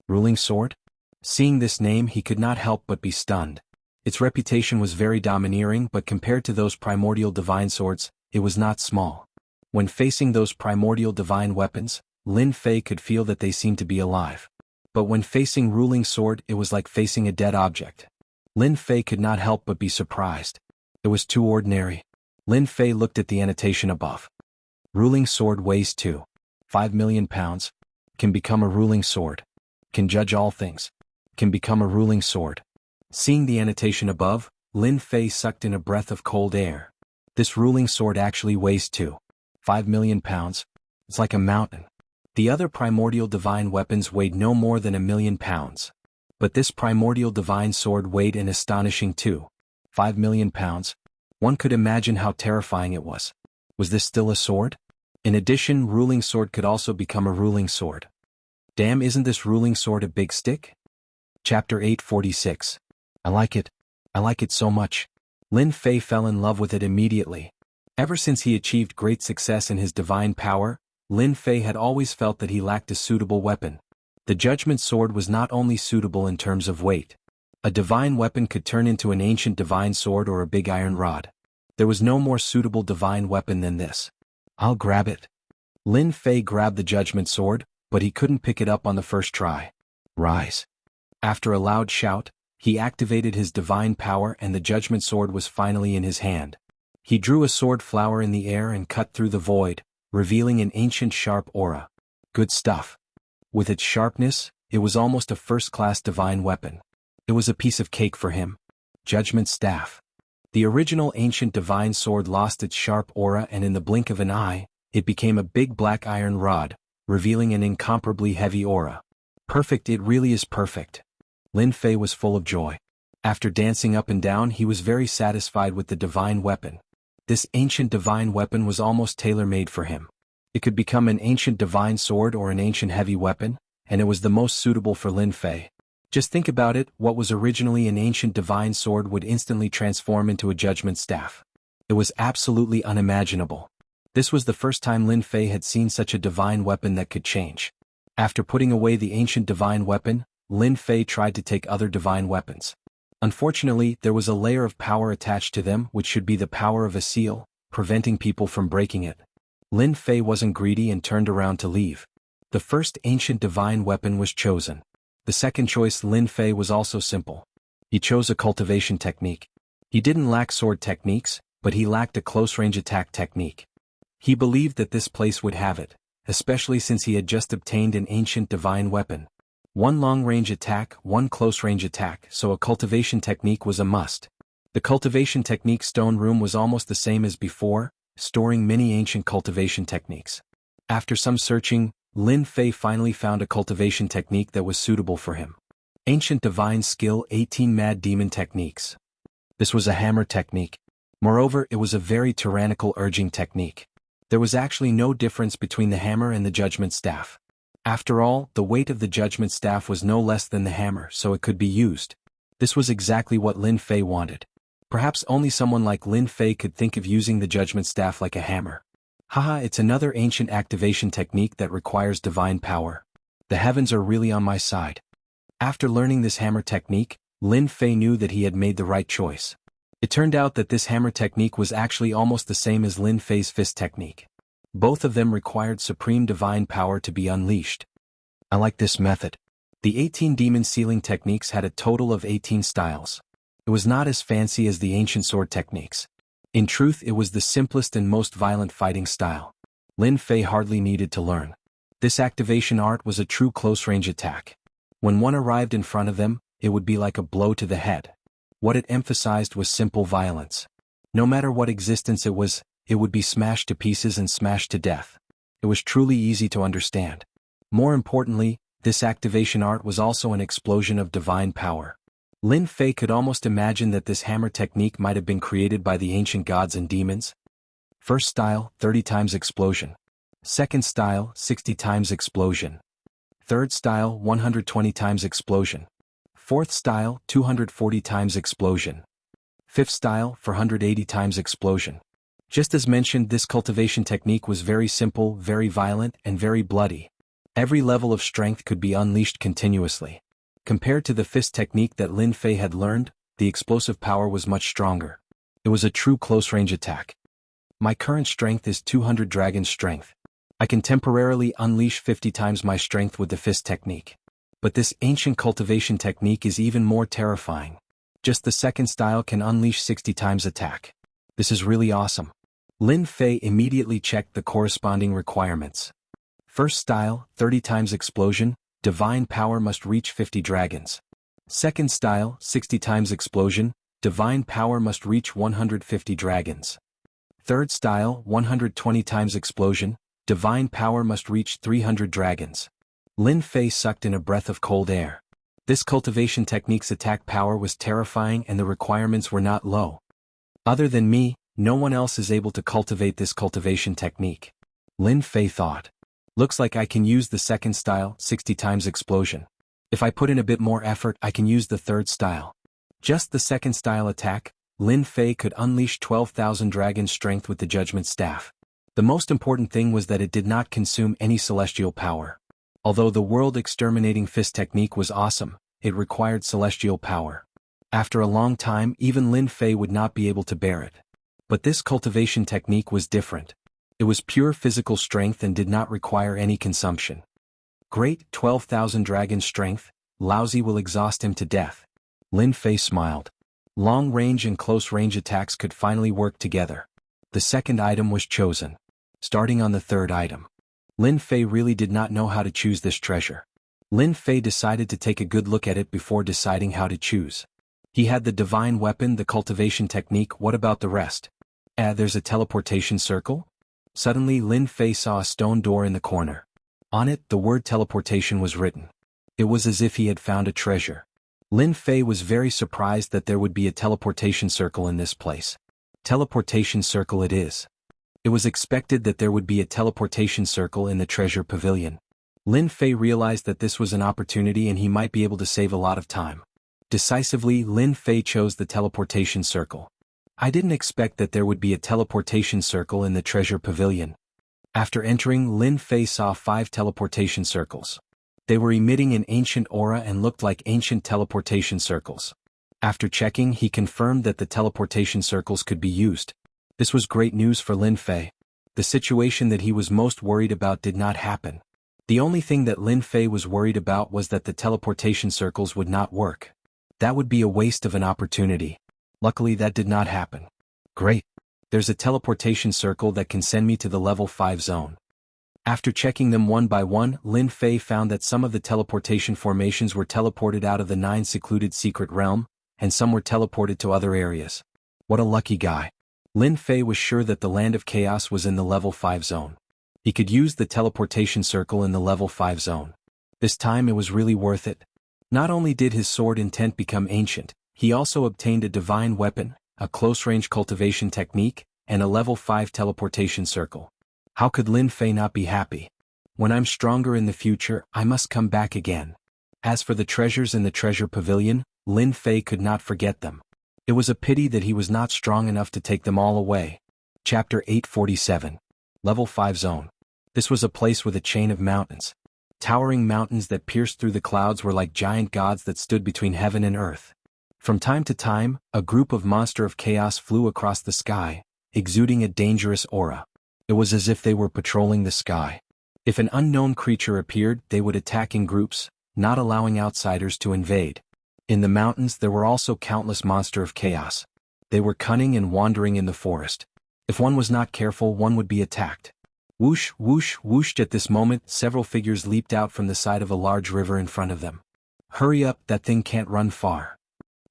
Ruling sword? Seeing this name, he could not help but be stunned. Its reputation was very domineering, but compared to those primordial divine swords, it was not small. When facing those primordial divine weapons, Lin Fei could feel that they seemed to be alive. But when facing ruling sword, it was like facing a dead object. Lin Fei could not help but be surprised. It was too ordinary. Lin Fei looked at the annotation above. Ruling sword weighs 2.5 million pounds. Can become a ruling sword. Can judge all things. Can become a ruling sword. Seeing the annotation above, Lin Fei sucked in a breath of cold air. This ruling sword actually weighs 2.5 million pounds. It's like a mountain. The other primordial divine weapons weighed no more than 1,000,000 pounds. But this primordial divine sword weighed an astonishing 2.5 million pounds. One could imagine how terrifying it was. Was this still a sword? In addition, ruling sword could also become a ruling sword. Damn, isn't this ruling sword a big stick? Chapter 846. I like it. I like it so much. Lin Fei fell in love with it immediately. Ever since he achieved great success in his divine power, Lin Fei had always felt that he lacked a suitable weapon. The Judgment Sword was not only suitable in terms of weight. A divine weapon could turn into an ancient divine sword or a big iron rod. There was no more suitable divine weapon than this. I'll grab it. Lin Fei grabbed the judgment sword, but he couldn't pick it up on the first try. Rise. After a loud shout, he activated his divine power and the judgment sword was finally in his hand. He drew a sword flower in the air and cut through the void, revealing an ancient sharp aura. Good stuff. With its sharpness, it was almost a first-class divine weapon. It was a piece of cake for him. Judgment Staff. The original ancient divine sword lost its sharp aura and in the blink of an eye, it became a big black iron rod, revealing an incomparably heavy aura. Perfect, it really is perfect. Lin Fei was full of joy. After dancing up and down, he was very satisfied with the divine weapon. This ancient divine weapon was almost tailor-made for him. It could become an ancient divine sword or an ancient heavy weapon, and it was the most suitable for Lin Fei. Just think about it, what was originally an ancient divine sword would instantly transform into a judgment staff. It was absolutely unimaginable. This was the first time Lin Fei had seen such a divine weapon that could change. After putting away the ancient divine weapon, Lin Fei tried to take other divine weapons. Unfortunately, there was a layer of power attached to them which should be the power of a seal, preventing people from breaking it. Lin Fei wasn't greedy and turned around to leave. The first ancient divine weapon was chosen. The second choice Lin Fei was also simple. He chose a cultivation technique. He didn't lack sword techniques, but he lacked a close-range attack technique. He believed that this place would have it, especially since he had just obtained an ancient divine weapon. One long-range attack, one close-range attack, so a cultivation technique was a must. The cultivation technique stone room was almost the same as before, storing many ancient cultivation techniques. After some searching, Lin Fei finally found a cultivation technique that was suitable for him. Ancient Divine Skill 18 Mad Demon Techniques. This was a hammer technique. Moreover, it was a very tyrannical urging technique. There was actually no difference between the hammer and the judgment staff. After all, the weight of the judgment staff was no less than the hammer, so it could be used. This was exactly what Lin Fei wanted. Perhaps only someone like Lin Fei could think of using the judgment staff like a hammer. Haha, it's another ancient activation technique that requires divine power. The heavens are really on my side. After learning this hammer technique, Lin Fei knew that he had made the right choice. It turned out that this hammer technique was actually almost the same as Lin Fei's fist technique. Both of them required supreme divine power to be unleashed. I like this method. The 18 demon sealing techniques had a total of 18 styles. It was not as fancy as the ancient sword techniques. In truth, it was the simplest and most violent fighting style. Lin Fei hardly needed to learn. This activation art was a true close-range attack. When one arrived in front of them, it would be like a blow to the head. What it emphasized was simple violence. No matter what existence it would be smashed to pieces and smashed to death. It was truly easy to understand. More importantly, this activation art was also an explosion of divine power. Lin Fei could almost imagine that this hammer technique might have been created by the ancient gods and demons. First style, 30 times explosion. Second style, 60 times explosion. Third style, 120 times explosion. Fourth style, 240 times explosion. Fifth style, 480 times explosion. Just as mentioned, this cultivation technique was very simple, very violent, and very bloody. Every level of strength could be unleashed continuously. Compared to the fist technique that Lin Fei had learned, the explosive power was much stronger. It was a true close-range attack. My current strength is 200 dragon strength. I can temporarily unleash 50 times my strength with the fist technique. But this ancient cultivation technique is even more terrifying. Just the second style can unleash 60 times attack. This is really awesome. Lin Fei immediately checked the corresponding requirements. First style, 30 times explosion, divine power must reach 50 dragons. Second style, 60 times explosion, divine power must reach 150 dragons. Third style, 120 times explosion, divine power must reach 300 dragons. Lin Fei sucked in a breath of cold air. This cultivation technique's attack power was terrifying and the requirements were not low. Other than me, no one else is able to cultivate this cultivation technique. Lin Fei thought. Looks like I can use the second style, 60 times explosion. If I put in a bit more effort, I can use the third style. Just the second style attack, Lin Fei could unleash 12,000 dragon strength with the judgment staff. The most important thing was that it did not consume any celestial power. Although the world exterminating fist technique was awesome, it required celestial power. After a long time, even Lin Fei would not be able to bear it. But this cultivation technique was different. It was pure physical strength and did not require any consumption. Great, 12,000 dragon strength, lousy will exhaust him to death. Lin Fei smiled. Long-range and close-range attacks could finally work together. The second item was chosen. Starting on the third item. Lin Fei really did not know how to choose this treasure. Lin Fei decided to take a good look at it before deciding how to choose. He had the divine weapon, the cultivation technique. What about the rest? There's a teleportation circle? Suddenly Lin Fei saw a stone door in the corner. On it, the word teleportation was written. It was as if he had found a treasure. Lin Fei was very surprised that there would be a teleportation circle in this place. Teleportation circle it is. It was expected that there would be a teleportation circle in the treasure pavilion. Lin Fei realized that this was an opportunity and he might be able to save a lot of time. Decisively, Lin Fei chose the teleportation circle. I didn't expect that there would be a teleportation circle in the treasure pavilion. After entering, Lin Fei saw 5 teleportation circles. They were emitting an ancient aura and looked like ancient teleportation circles. After checking, he confirmed that the teleportation circles could be used. This was great news for Lin Fei. The situation that he was most worried about did not happen. The only thing that Lin Fei was worried about was that the teleportation circles would not work. That would be a waste of an opportunity. Luckily that did not happen. Great. There's a teleportation circle that can send me to the level 5 zone. After checking them one by one, Lin Fei found that some of the teleportation formations were teleported out of the 9 secluded secret realm, and some were teleported to other areas. What a lucky guy. Lin Fei was sure that the Land of Chaos was in the level 5 zone. He could use the teleportation circle in the level 5 zone. This time it was really worth it. Not only did his sword intent become ancient, he also obtained a divine weapon, a close-range cultivation technique, and a level 5 teleportation circle. How could Lin Fei not be happy? When I'm stronger in the future, I must come back again. As for the treasures in the treasure pavilion, Lin Fei could not forget them. It was a pity that he was not strong enough to take them all away. Chapter 847. Level 5 Zone. This was a place with a chain of mountains. Towering mountains that pierced through the clouds were like giant gods that stood between heaven and earth. From time to time, a group of monster of chaos flew across the sky, exuding a dangerous aura. It was as if they were patrolling the sky. If an unknown creature appeared, they would attack in groups, not allowing outsiders to invade. In the mountains there were also countless monster of chaos. They were cunning and wandering in the forest. If one was not careful, one would be attacked. Whoosh, whoosh, whoosh. At this moment, several figures leaped out from the side of a large river in front of them. Hurry up, that thing can't run far.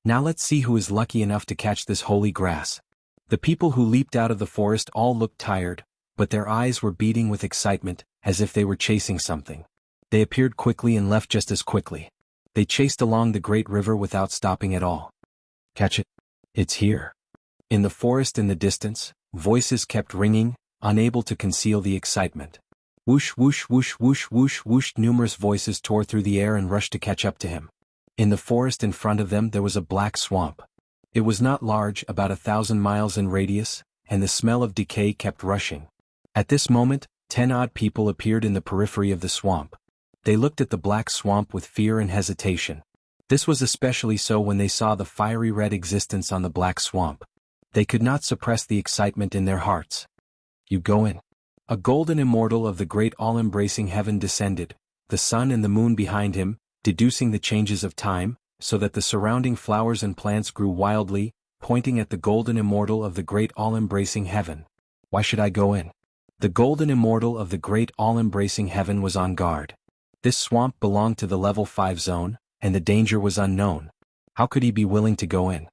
Now let's see who is lucky enough to catch this holy grass. The people who leaped out of the forest all looked tired, but their eyes were beating with excitement, as if they were chasing something. They appeared quickly and left just as quickly. They chased along the great river without stopping at all. Catch it. It's here. In the forest in the distance, voices kept ringing, unable to conceal the excitement. Whoosh, whoosh, whoosh, whoosh, whoosh, whoosh. Numerous voices tore through the air and rushed to catch up to him. In the forest in front of them there was a black swamp. It was not large, about 1,000 miles in radius, and the smell of decay kept rushing. At this moment, 10 odd people appeared in the periphery of the swamp. They looked at the black swamp with fear and hesitation. This was especially so when they saw the fiery red existence on the black swamp. They could not suppress the excitement in their hearts. You go in. A golden immortal of the great all-embracing heaven descended, the sun and the moon behind him, deducing the changes of time, so that the surrounding flowers and plants grew wildly, pointing at the golden immortal of the great all-embracing heaven. Why should I go in? The golden immortal of the great all-embracing heaven was on guard. This swamp belonged to the level 5 zone, and the danger was unknown. How could he be willing to go in?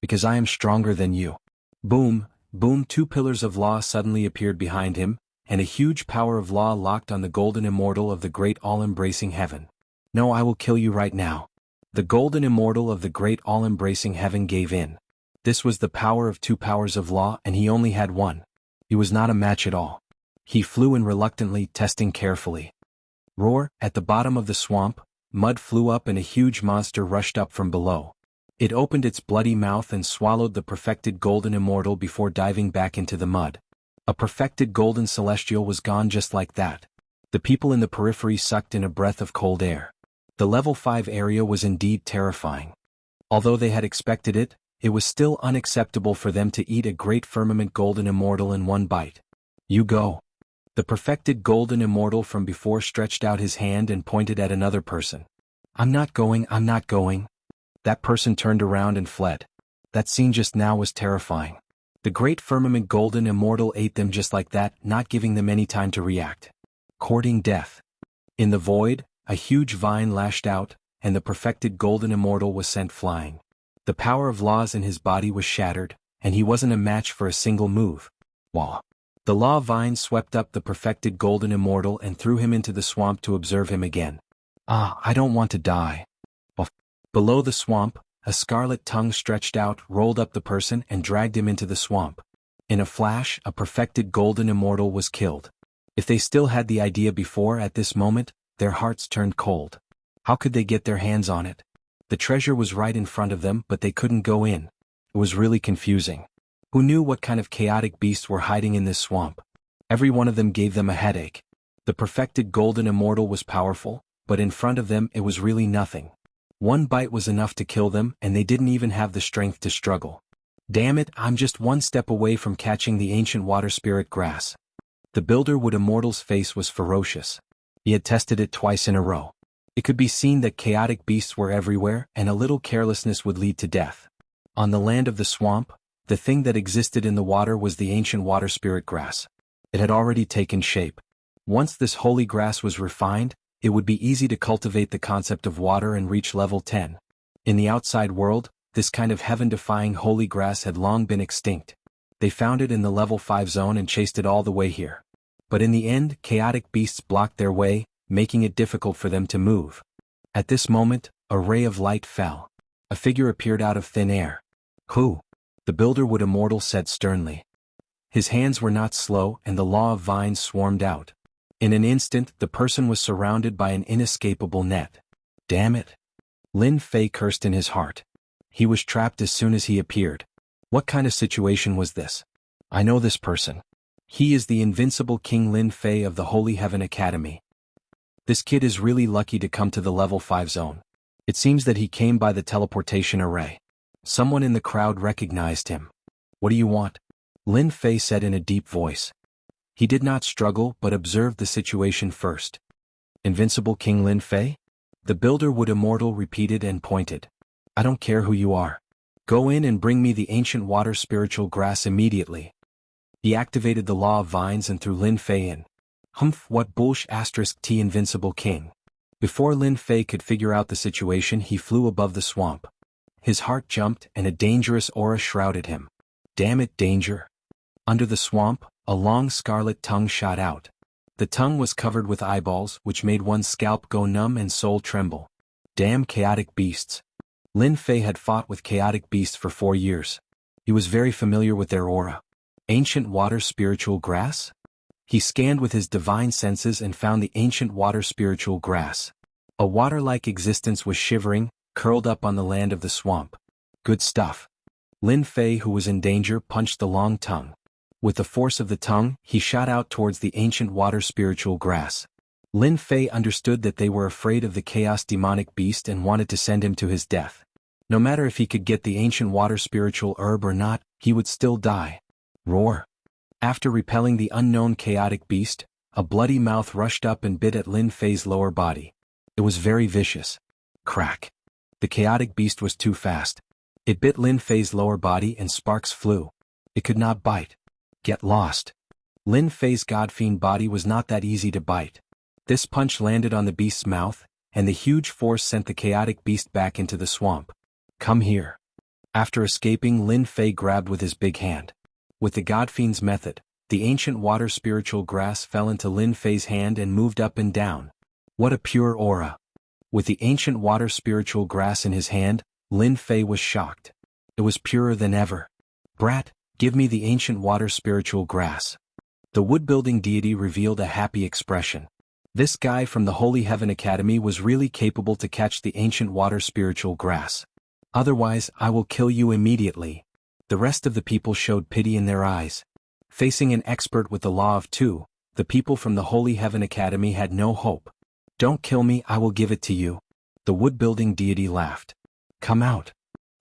Because I am stronger than you. Boom, boom. 2 pillars of law suddenly appeared behind him, and a huge power of law locked on the golden immortal of the great all-embracing heaven. No, I will kill you right now. The golden immortal of the great all-embracing heaven gave in. This was the power of 2 powers of law, and he only had 1. He was not a match at all. He flew in reluctantly, testing carefully. Roar! At the bottom of the swamp, mud flew up and a huge monster rushed up from below. It opened its bloody mouth and swallowed the perfected golden immortal before diving back into the mud. A perfected golden celestial was gone just like that. The people in the periphery sucked in a breath of cold air. The level 5 area was indeed terrifying. Although they had expected it, it was still unacceptable for them to eat a great firmament golden immortal in one bite. You go. The perfected golden immortal from before stretched out his hand and pointed at another person. I'm not going. That person turned around and fled. That scene just now was terrifying. The great firmament golden immortal ate them just like that, not giving them any time to react. Courting death. In the void, a huge vine lashed out, and the perfected golden immortal was sent flying. The power of laws in his body was shattered, and he wasn't a match for a single move. Wah! The law vine swept up the perfected golden immortal and threw him into the swamp to observe him again. I don't want to die. Below the swamp, a scarlet tongue stretched out, rolled up the person and dragged him into the swamp. In a flash, a perfected golden immortal was killed. If they still had the idea before at this moment, their hearts turned cold. How could they get their hands on it? The treasure was right in front of them, but they couldn't go in. It was really confusing. Who knew what kind of chaotic beasts were hiding in this swamp? Every one of them gave them a headache. The perfected golden immortal was powerful, but in front of them it was really nothing. One bite was enough to kill them, and they didn't even have the strength to struggle. Damn it, I'm just one step away from catching the ancient water spirit grass. The Builderwood Immortal's face was ferocious. He had tested it twice in a row. It could be seen that chaotic beasts were everywhere, and a little carelessness would lead to death. On the land of the swamp, the thing that existed in the water was the ancient water spirit grass. It had already taken shape. Once this holy grass was refined, it would be easy to cultivate the concept of water and reach level 10. In the outside world, this kind of heaven-defying holy grass had long been extinct. They found it in the level 5 zone and chased it all the way here. But in the end, chaotic beasts blocked their way, making it difficult for them to move. At this moment, a ray of light fell. A figure appeared out of thin air. Who? The Builderwood Immortal said sternly. His hands were not slow, and the law of vines swarmed out. In an instant, the person was surrounded by an inescapable net. Damn it! Lin Fei cursed in his heart. He was trapped as soon as he appeared. What kind of situation was this? I know this person. He is the invincible King Lin Fei of the Holy Heaven Academy. This kid is really lucky to come to the level 5 zone. It seems that he came by the teleportation array. Someone in the crowd recognized him. What do you want? Lin Fei said in a deep voice. He did not struggle but observed the situation first. Invincible King Lin Fei? The Builderwood Immortal repeated and pointed. I don't care who you are. Go in and bring me the ancient water spiritual grass immediately. He activated the law of vines and threw Lin Fei in. Humph, what bullsh *T invincible king. Before Lin Fei could figure out the situation, he flew above the swamp. His heart jumped and a dangerous aura shrouded him. Damn it, danger. Under the swamp, a long scarlet tongue shot out. The tongue was covered with eyeballs, which made one's scalp go numb and soul tremble. Damn chaotic beasts. Lin Fei had fought with chaotic beasts for 4 years. He was very familiar with their aura. Ancient water spiritual grass? He scanned with his divine senses and found the ancient water spiritual grass. A water-like existence was shivering, curled up on the land of the swamp. Good stuff. Lin Fei, who was in danger, punched the long tongue. With the force of the tongue, he shot out towards the ancient water spiritual grass. Lin Fei understood that they were afraid of the chaos demonic beast and wanted to send him to his death. No matter if he could get the ancient water spiritual herb or not, he would still die. Roar. After repelling the unknown chaotic beast, a bloody mouth rushed up and bit at Lin Fei's lower body. It was very vicious. Crack. The chaotic beast was too fast. It bit Lin Fei's lower body and sparks flew. It could not bite. Get lost. Lin Fei's godfiend body was not that easy to bite. This punch landed on the beast's mouth, and the huge force sent the chaotic beast back into the swamp. Come here. After escaping, Lin Fei grabbed with his big hand. With the godfiend's method, the ancient water spiritual grass fell into Lin Fei's hand and moved up and down. What a pure aura. With the ancient water spiritual grass in his hand, Lin Fei was shocked. It was purer than ever. Brat, give me the ancient water spiritual grass. The wood-building deity revealed a happy expression. This guy from the Holy Heaven Academy was really capable to catch the ancient water spiritual grass. Otherwise, I will kill you immediately. The rest of the people showed pity in their eyes. Facing an expert with the law of 2, the people from the Holy Heaven Academy had no hope. Don't kill me, I will give it to you. The wood-building deity laughed. Come out.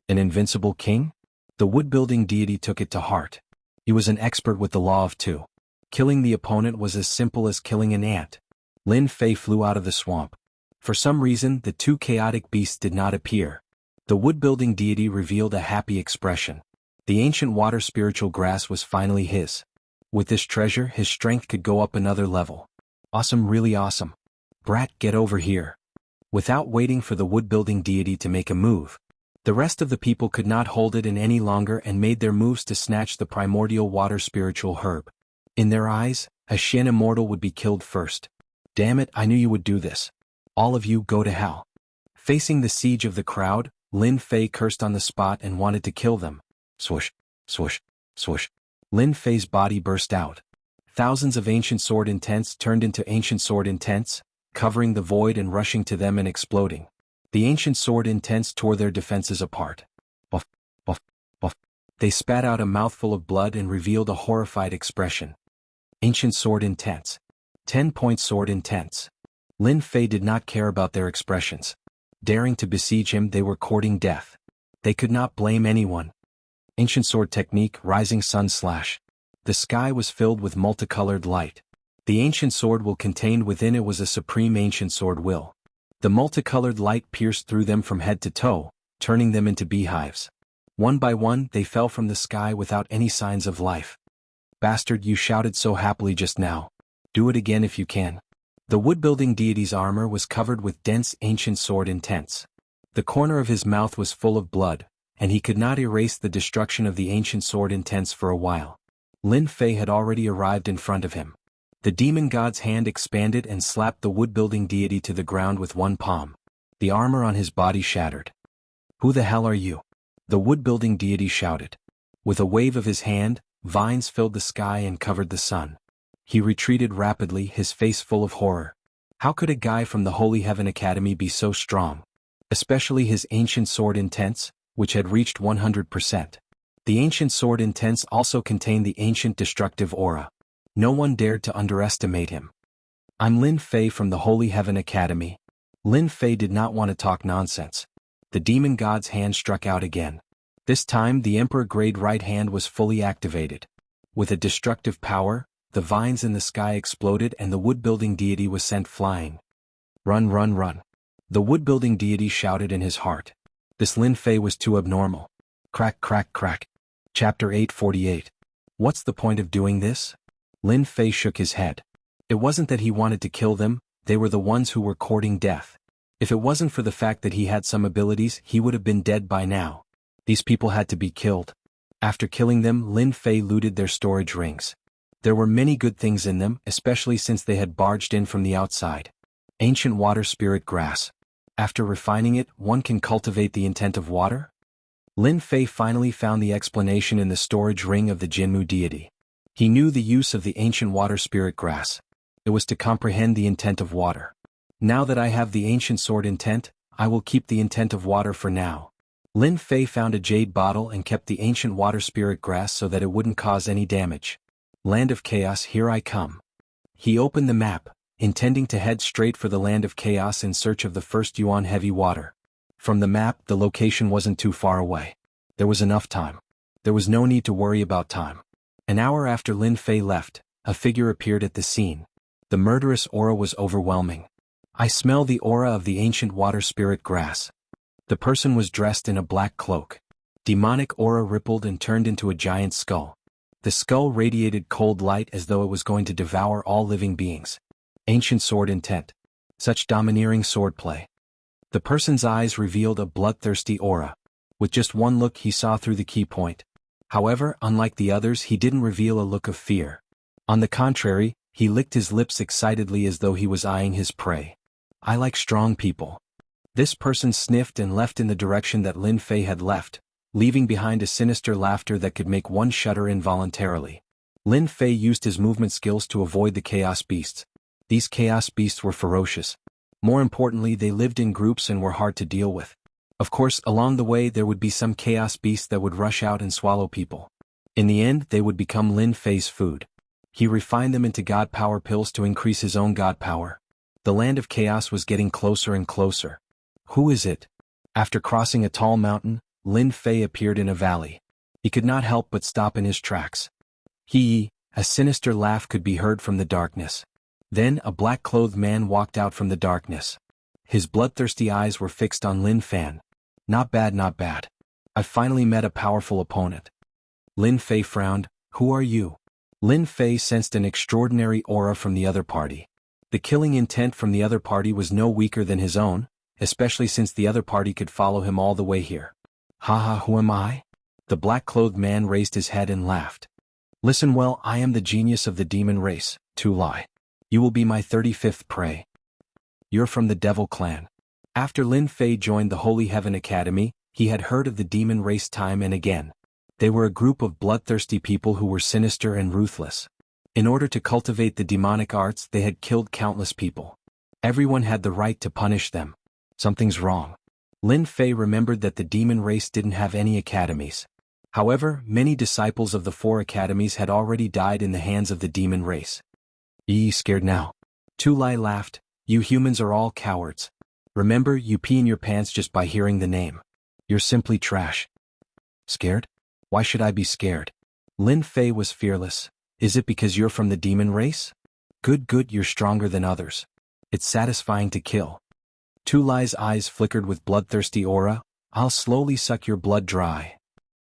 An invincible king? The wood-building deity took it to heart. He was an expert with the law of two. Killing the opponent was as simple as killing an ant. Lin Fei flew out of the swamp. For some reason, the two chaotic beasts did not appear. The wood-building deity revealed a happy expression. The ancient water spiritual grass was finally his. With this treasure, his strength could go up another level. Awesome, really awesome. Brat, get over here. Without waiting for the wood-building deity to make a move, the rest of the people could not hold it in any longer and made their moves to snatch the primordial water spiritual herb. In their eyes, a Shen immortal would be killed first. Damn it, I knew you would do this. All of you go to hell. Facing the siege of the crowd, Lin Fei cursed on the spot and wanted to kill them. Swoosh, swoosh, swoosh. Lin Fei's body burst out. Thousands of ancient sword intents turned into ancient sword intents, covering the void and rushing to them and exploding. The ancient sword intents tore their defenses apart. Buff, buff, buff. They spat out a mouthful of blood and revealed a horrified expression. Ancient sword intents. 10-point sword intents. Lin Fei did not care about their expressions. Daring to besiege him, they were courting death. They could not blame anyone. Ancient sword technique, rising sun slash. The sky was filled with multicolored light. The ancient sword will contained within it was a supreme ancient sword will. The multicolored light pierced through them from head to toe, turning them into beehives. One by one, they fell from the sky without any signs of life. Bastard, you shouted so happily just now. Do it again if you can. The wood-building deity's armor was covered with dense ancient sword intents. The corner of his mouth was full of blood, and he could not erase the destruction of the ancient sword intents for a while. Lin Fei had already arrived in front of him. The demon god's hand expanded and slapped the wood-building deity to the ground with one palm. The armor on his body shattered. Who the hell are you? The wood-building deity shouted. With a wave of his hand, vines filled the sky and covered the sun. He retreated rapidly, his face full of horror. How could a guy from the Holy Heaven Academy be so strong? Especially his ancient sword intents, which had reached 100%. The ancient sword intents also contained the ancient destructive aura. No one dared to underestimate him. I'm Lin Fei from the Holy Heaven Academy. Lin Fei did not want to talk nonsense. The demon god's hand struck out again. This time the emperor-grade right hand was fully activated. With a destructive power, the vines in the sky exploded and the wood-building deity was sent flying. Run, run, run. The wood-building deity shouted in his heart. This Lin Fei was too abnormal. Crack, crack, crack. Chapter 848. What's the point of doing this? Lin Fei shook his head. It wasn't that he wanted to kill them, they were the ones who were courting death. If it wasn't for the fact that he had some abilities, he would have been dead by now. These people had to be killed. After killing them, Lin Fei looted their storage rings. There were many good things in them, especially since they had barged in from the outside. Ancient water spirit grass. After refining it, one can cultivate the intent of water? Lin Fei finally found the explanation in the storage ring of the Jianghu deity. He knew the use of the ancient water spirit grass. It was to comprehend the intent of water. Now that I have the ancient sword intent, I will keep the intent of water for now. Lin Fei found a jade bottle and kept the ancient water spirit grass so that it wouldn't cause any damage. Land of Chaos, here I come. He opened the map, intending to head straight for the Land of Chaos in search of the first Yuan heavy water. From the map, the location wasn't too far away. There was enough time. There was no need to worry about time. An hour after Lin Fei left, a figure appeared at the scene. The murderous aura was overwhelming. I smell the aura of the ancient water spirit grass. The person was dressed in a black cloak. Demonic aura rippled and turned into a giant skull. The skull radiated cold light as though it was going to devour all living beings. Ancient sword intent. Such domineering swordplay. The person's eyes revealed a bloodthirsty aura. With just one look he saw through the key point. However, unlike the others, he didn't reveal a look of fear. On the contrary, he licked his lips excitedly as though he was eyeing his prey. I like strong people. This person sniffed and left in the direction that Lin Fei had left, leaving behind a sinister laughter that could make one shudder involuntarily. Lin Fei used his movement skills to avoid the chaos beasts. These chaos beasts were ferocious. More importantly, they lived in groups and were hard to deal with. Of course, along the way there would be some chaos beasts that would rush out and swallow people. In the end, they would become Lin Fei's food. He refined them into god power pills to increase his own god power. The Land of Chaos was getting closer and closer. Who is it? After crossing a tall mountain, Lin Fei appeared in a valley. He could not help but stop in his tracks. A sinister laugh could be heard from the darkness. Then a black-clothed man walked out from the darkness. His bloodthirsty eyes were fixed on Lin Fan. Not bad, not bad. I finally met a powerful opponent. Lin Fei frowned. Who are you? Lin Fei sensed an extraordinary aura from the other party. The killing intent from the other party was no weaker than his own, especially since the other party could follow him all the way here. Haha, who am I? The black-clothed man raised his head and laughed. Listen well, I am the genius of the demon race, Tu Lai. You will be my 35th prey. You're from the Devil Clan. After Lin Fei joined the Holy Heaven Academy, he had heard of the demon race time and again. They were a group of bloodthirsty people who were sinister and ruthless. In order to cultivate the demonic arts, they had killed countless people. Everyone had the right to punish them. Something's wrong. Lin Fei remembered that the demon race didn't have any academies. However, many disciples of the 4 academies had already died in the hands of the demon race. Scared now? Tu Lai laughed. You humans are all cowards. Remember, you pee in your pants just by hearing the name. You're simply trash. Scared? Why should I be scared? Lin Fei was fearless. Is it because you're from the demon race? Good, you're stronger than others. It's satisfying to kill. Tu Lai's eyes flickered with bloodthirsty aura. I'll slowly suck your blood dry.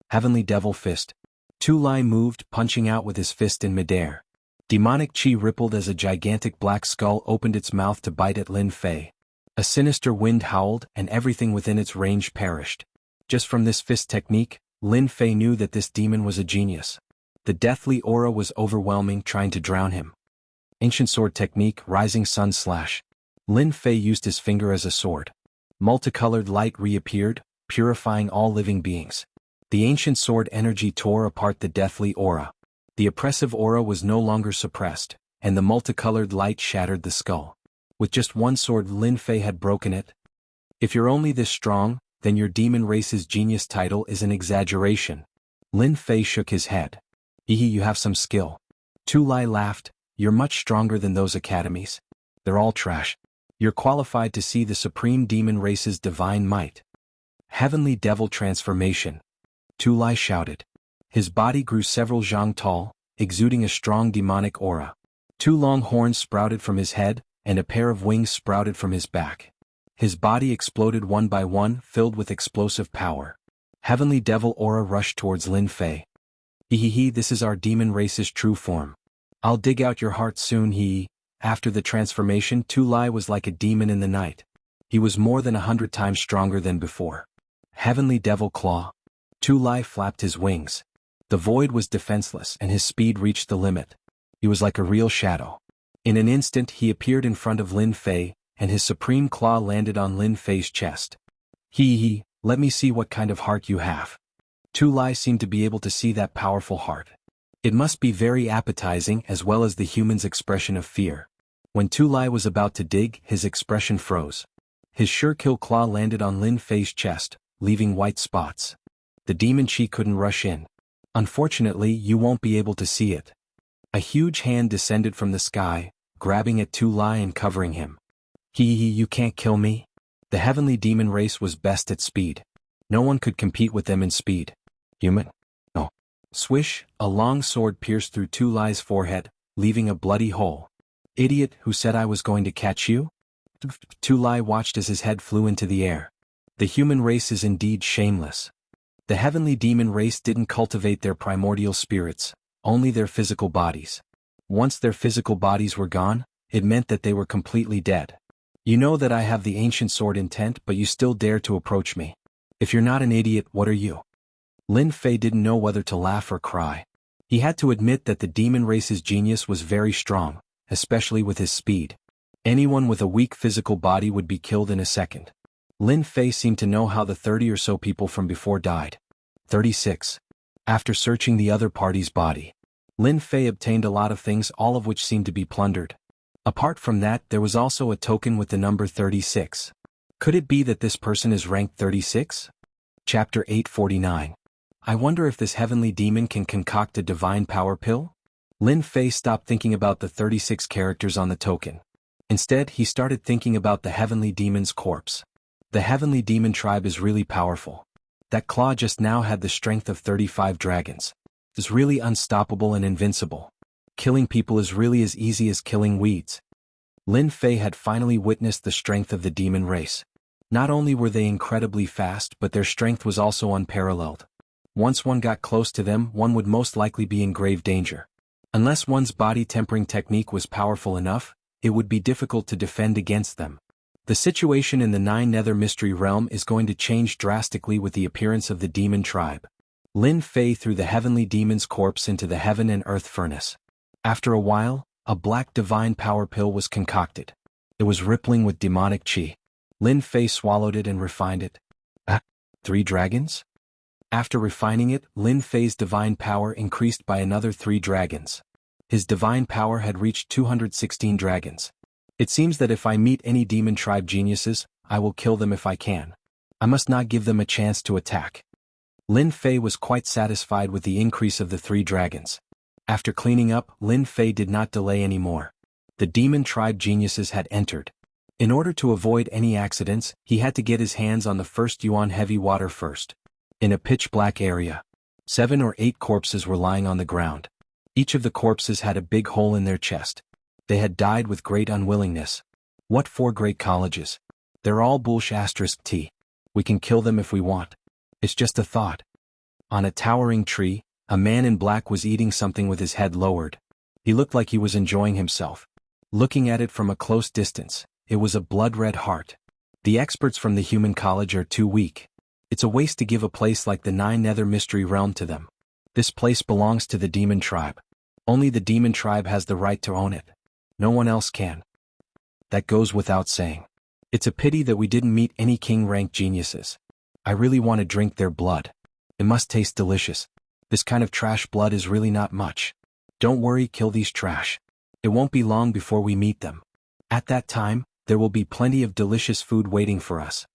Heavenly Devil Fist. Tu Lai moved, punching out with his fist in midair. Demonic chi rippled as a gigantic black skull opened its mouth to bite at Lin Fei. A sinister wind howled, and everything within its range perished. Just from this fist technique, Lin Fei knew that this demon was a genius. The deathly aura was overwhelming, trying to drown him. Ancient sword technique, Rising Sun Slash. Lin Fei used his finger as a sword. Multicolored light reappeared, purifying all living beings. The ancient sword energy tore apart the deathly aura. The oppressive aura was no longer suppressed, and the multicolored light shattered the skull. With just one sword, Lin Fei had broken it. If you're only this strong, then your demon race's genius title is an exaggeration. Lin Fei shook his head. You have some skill. Tu Lai laughed. You're much stronger than those academies. They're all trash. You're qualified to see the supreme demon race's divine might. Heavenly Devil Transformation. Tu Lai shouted. His body grew several zhang tall, exuding a strong demonic aura. 2 long horns sprouted from his head, and a pair of wings sprouted from his back. His body exploded one by one, filled with explosive power. Heavenly Devil aura rushed towards Lin Fei. This is our demon race's true form. I'll dig out your heart soon. After the transformation, Tu Lai was like a demon in the night. He was more than 100 times stronger than before. Heavenly Devil Claw. Tu Lai flapped his wings. The void was defenseless and his speed reached the limit. He was like a real shadow. In an instant he appeared in front of Lin Fei, and his supreme claw landed on Lin Fei's chest. Let me see what kind of heart you have. Tu Lai seemed to be able to see that powerful heart. It must be very appetizing as well as the human's expression of fear. When Tu Lai was about to dig, his expression froze. His sure-kill claw landed on Lin Fei's chest, leaving white spots. The demon chi couldn't rush in. Unfortunately, you won't be able to see it. A huge hand descended from the sky, grabbing at Tu Lai and covering him. You can't kill me? The heavenly demon race was best at speed. No one could compete with them in speed. Human? No. Swish, a long sword pierced through Tu Lai's forehead, leaving a bloody hole. Idiot, who said I was going to catch you? Tu Lai watched as his head flew into the air. The human race is indeed shameless. The heavenly demon race didn't cultivate their primordial spirits, only their physical bodies. Once their physical bodies were gone, it meant that they were completely dead. You know that I have the ancient sword intent, but you still dare to approach me. If you're not an idiot, what are you? Lin Fei didn't know whether to laugh or cry. He had to admit that the demon race's genius was very strong, especially with his speed. Anyone with a weak physical body would be killed in a second. Lin Fei seemed to know how the 30 or so people from before died. 36. After searching the other party's body, Lin Fei obtained a lot of things, all of which seemed to be plundered. Apart from that, there was also a token with the number 36. Could it be that this person is ranked 36? Chapter 849. I wonder if this heavenly demon can concoct a divine power pill? Lin Fei stopped thinking about the 36 characters on the token. Instead, he started thinking about the heavenly demon's corpse. The heavenly demon tribe is really powerful. That claw just now had the strength of 35 dragons. It's really unstoppable and invincible. Killing people is really as easy as killing weeds. Lin Fei had finally witnessed the strength of the demon race. Not only were they incredibly fast, but their strength was also unparalleled. Once one got close to them, one would most likely be in grave danger. Unless one's body tempering technique was powerful enough, it would be difficult to defend against them. The situation in the Nine Nether Mystery Realm is going to change drastically with the appearance of the demon tribe. Lin Fei threw the heavenly demon's corpse into the heaven and earth furnace. After a while, a black divine power pill was concocted. It was rippling with demonic chi. Lin Fei swallowed it and refined it. 3 dragons? After refining it, Lin Fei's divine power increased by another 3 dragons. His divine power had reached 216 dragons. It seems that if I meet any demon tribe geniuses, I will kill them if I can. I must not give them a chance to attack. Lin Fei was quite satisfied with the increase of the 3 dragons. After cleaning up, Lin Fei did not delay anymore. The demon tribe geniuses had entered. In order to avoid any accidents, he had to get his hands on the first yuan heavy water first. In a pitch-black area, 7 or 8 corpses were lying on the ground. Each of the corpses had a big hole in their chest. They had died with great unwillingness. What 4 great colleges? They're all *T. We can kill them if we want. It's just a thought. On a towering tree, a man in black was eating something with his head lowered. He looked like he was enjoying himself. Looking at it from a close distance, it was a blood-red heart. The experts from the human college are too weak. It's a waste to give a place like the Nine Nether Mystery Realm to them. This place belongs to the demon tribe. Only the demon tribe has the right to own it. No one else can. That goes without saying. It's a pity that we didn't meet any king-rank geniuses. I really want to drink their blood. It must taste delicious. This kind of trash blood is really not much. Don't worry, kill these trash. It won't be long before we meet them. At that time, there will be plenty of delicious food waiting for us.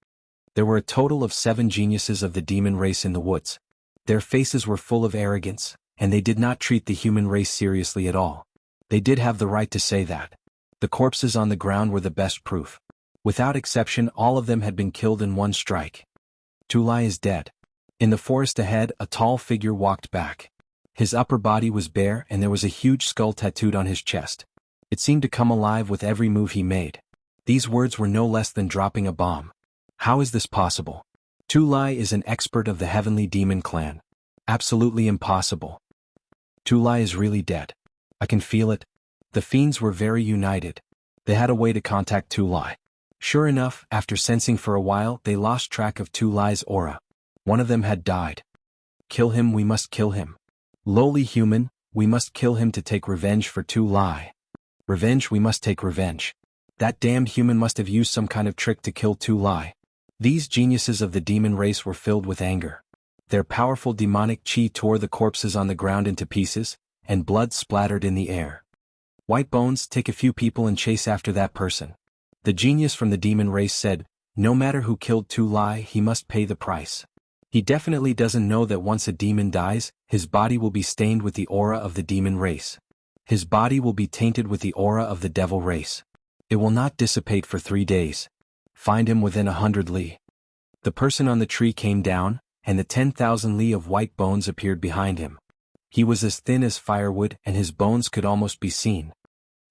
There were a total of 7 geniuses of the demon race in the woods. Their faces were full of arrogance, and they did not treat the human race seriously at all. They did have the right to say that. The corpses on the ground were the best proof. Without exception, all of them had been killed in one strike. Tu Lai is dead. In the forest ahead, a tall figure walked back. His upper body was bare and there was a huge skull tattooed on his chest. It seemed to come alive with every move he made. These words were no less than dropping a bomb. How is this possible? Tu Lai is an expert of the Heavenly Demon Clan. Absolutely impossible. Tu Lai is really dead. I can feel it. The fiends were very united. They had a way to contact Tu Lai. Sure enough, after sensing for a while, they lost track of Tu Lai's aura. One of them had died. Kill him, we must kill him. Lowly human, we must kill him to take revenge for Tu Lai. Revenge, we must take revenge. That damned human must have used some kind of trick to kill Tu Lai. These geniuses of the demon race were filled with anger. Their powerful demonic chi tore the corpses on the ground into pieces, and blood splattered in the air. White Bones, take a few people and chase after that person. The genius from the demon race said, no matter who killed Tu Lai, he must pay the price. He definitely doesn't know that once a demon dies, his body will be stained with the aura of the demon race. His body will be tainted with the aura of the devil race. It will not dissipate for 3 days. Find him within 100 li. The person on the tree came down, and the 10,000 li of White Bones appeared behind him. He was as thin as firewood and his bones could almost be seen.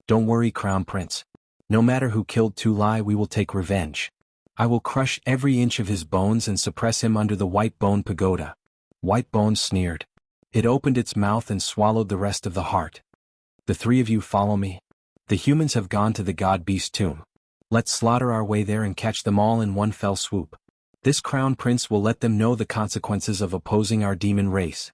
Don't worry, Crown Prince. No matter who killed Tu Lai, we will take revenge. I will crush every inch of his bones and suppress him under the White Bone Pagoda. White Bones sneered. It opened its mouth and swallowed the rest of the heart. The 3 of you follow me. The humans have gone to the God Beast tomb. Let's slaughter our way there and catch them all in one fell swoop. This Crown Prince will let them know the consequences of opposing our demon race.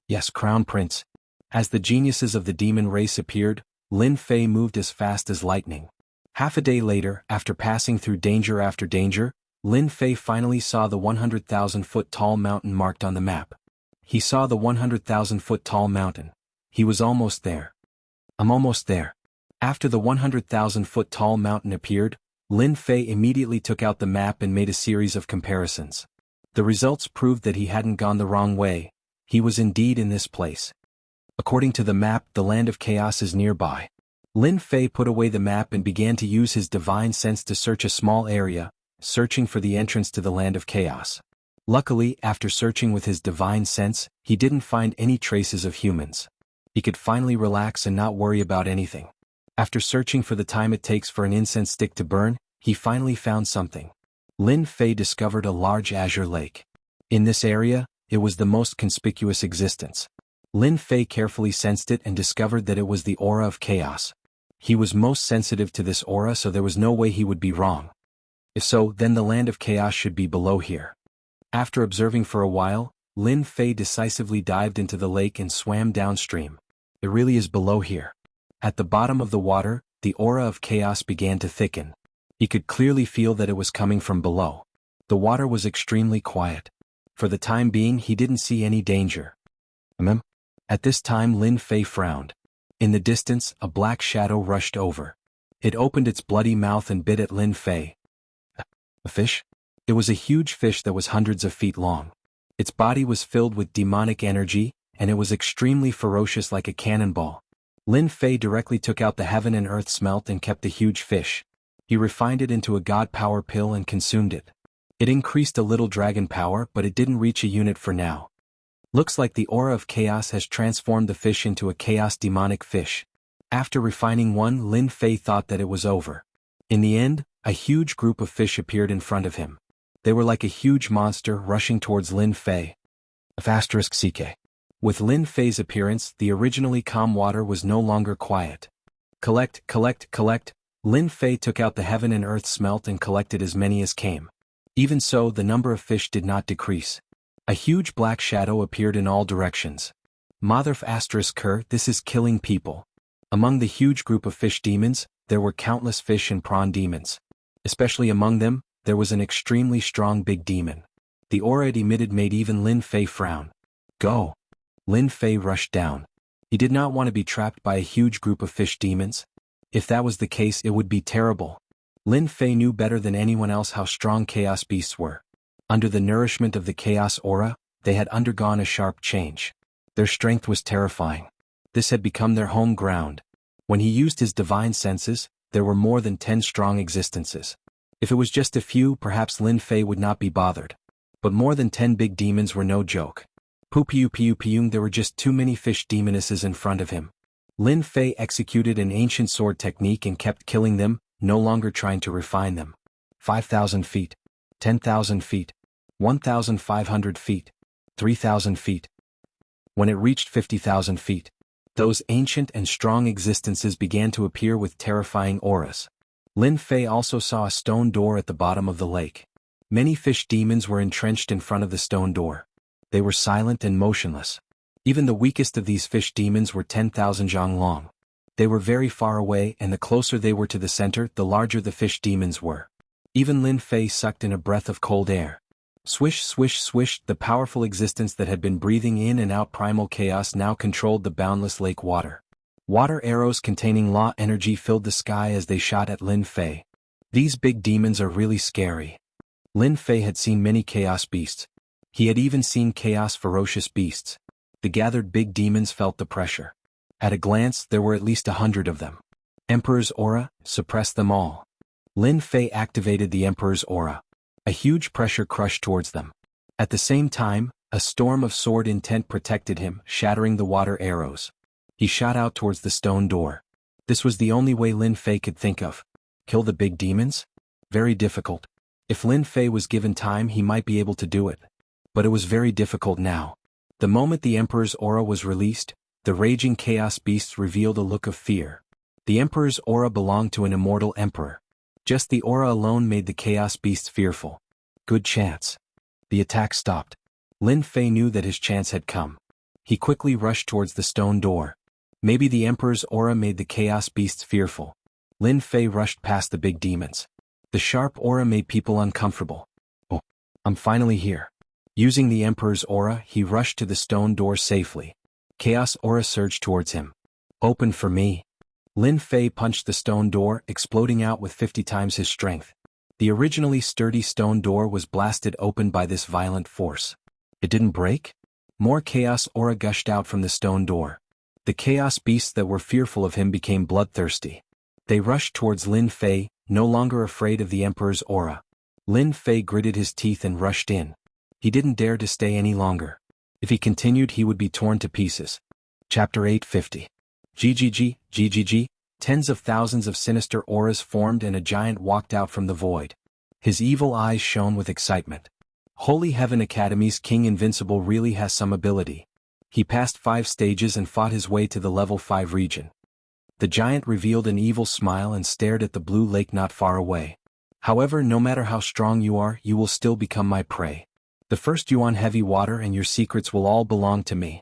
Yes, Crown Prince. As the geniuses of the demon race appeared, Lin Fei moved as fast as lightning. Half a day later, after passing through danger after danger, Lin Fei finally saw the 100,000-foot-tall mountain marked on the map. He saw the 100,000-foot-tall mountain. He was almost there. I'm almost there. After the 100,000-foot-tall mountain appeared, Lin Fei immediately took out the map and made a series of comparisons. The results proved that he hadn't gone the wrong way. He was indeed in this place. According to the map, the land of chaos is nearby. Lin Fei put away the map and began to use his divine sense to search a small area, searching for the entrance to the land of chaos. Luckily, after searching with his divine sense, he didn't find any traces of humans. He could finally relax and not worry about anything. After searching for the time it takes for an incense stick to burn, he finally found something. Lin Fei discovered a large azure lake. In this area, it was the most conspicuous existence. Lin Fei carefully sensed it and discovered that it was the aura of chaos. He was most sensitive to this aura, so there was no way he would be wrong. If so, then the land of chaos should be below here. After observing for a while, Lin Fei decisively dived into the lake and swam downstream. It really is below here. At the bottom of the water, the aura of chaos began to thicken. He could clearly feel that it was coming from below. The water was extremely quiet. For the time being, he didn't see any danger. At this time, Lin Fei frowned. In the distance, a black shadow rushed over. It opened its bloody mouth and bit at Lin Fei. A fish? It was a huge fish that was hundreds of feet long. Its body was filled with demonic energy, and it was extremely ferocious like a cannonball. Lin Fei directly took out the heaven and earth smelt and kept the huge fish. He refined it into a god power pill and consumed it. It increased a little dragon power, but it didn't reach a unit for now. Looks like the aura of chaos has transformed the fish into a chaos demonic fish. After refining one, Lin Fei thought that it was over. In the end, a huge group of fish appeared in front of him. They were like a huge monster rushing towards Lin Fei. *CK. With Lin Fei's appearance, the originally calm water was no longer quiet. Collect. Lin Fei took out the heaven and earth smelt and collected as many as came. Even so, the number of fish did not decrease. A huge black shadow appeared in all directions. **Cur, this is killing people. Among the huge group of fish demons, there were countless fish and prawn demons. Especially among them, there was an extremely strong big demon. The aura it emitted made even Lin Fei frown. Go! Lin Fei rushed down. He did not want to be trapped by a huge group of fish demons. If that was the case, it would be terrible. Lin Fei knew better than anyone else how strong chaos beasts were. Under the nourishment of the chaos aura, they had undergone a sharp change. Their strength was terrifying. This had become their home ground. When he used his divine senses, there were more than 10 strong existences. If it was just a few, perhaps Lin Fei would not be bothered. But more than 10 big demons were no joke. There were just too many fish demonesses in front of him. Lin Fei executed an ancient sword technique and kept killing them, no longer trying to refine them. 5,000 feet. 10,000 feet. 1,500 feet. 3,000 feet. When it reached 50,000 feet, those ancient and strong existences began to appear with terrifying auras. Lin Fei also saw a stone door at the bottom of the lake. Many fish demons were entrenched in front of the stone door. They were silent and motionless. Even the weakest of these fish demons were 10,000 zhang long. They were very far away, and the closer they were to the center, the larger the fish demons were. Even Lin Fei sucked in a breath of cold air. Swish, swish, swish, the powerful existence that had been breathing in and out primal chaos now controlled the boundless lake water. Water arrows containing law energy filled the sky as they shot at Lin Fei. These big demons are really scary. Lin Fei had seen many chaos beasts. He had even seen chaos ferocious beasts. The gathered big demons felt the pressure. At a glance, there were at least 100 of them. Emperor's aura, suppressed them all. Lin Fei activated the Emperor's aura. A huge pressure crushed towards them. At the same time, a storm of sword intent protected him, shattering the water arrows. He shot out towards the stone door. This was the only way Lin Fei could think of. Kill the big demons? Very difficult. If Lin Fei was given time, he might be able to do it. But it was very difficult now. The moment the Emperor's aura was released, the raging chaos beasts revealed a look of fear. The Emperor's aura belonged to an immortal emperor. Just the aura alone made the chaos beasts fearful. Good chance. The attack stopped. Lin Fei knew that his chance had come. He quickly rushed towards the stone door. Maybe the Emperor's aura made the chaos beasts fearful. Lin Fei rushed past the big demons. The sharp aura made people uncomfortable. Oh, I'm finally here. Using the Emperor's aura, he rushed to the stone door safely. Chaos aura surged towards him. Open for me. Lin Fei punched the stone door, exploding out with 50 times his strength. The originally sturdy stone door was blasted open by this violent force. It didn't break? More chaos aura gushed out from the stone door. The chaos beasts that were fearful of him became bloodthirsty. They rushed towards Lin Fei, no longer afraid of the Emperor's aura. Lin Fei gritted his teeth and rushed in. He didn't dare to stay any longer. If he continued he would be torn to pieces. Chapter 850. GGG. Tens of thousands of sinister auras formed and a giant walked out from the void. His evil eyes shone with excitement. Holy Heaven Academy's King Invincible really has some ability. He passed 5 stages and fought his way to the level 5 region. The giant revealed an evil smile and stared at the blue lake not far away. However, no matter how strong you are, you will still become my prey. The first Yuan heavy water and your secrets will all belong to me.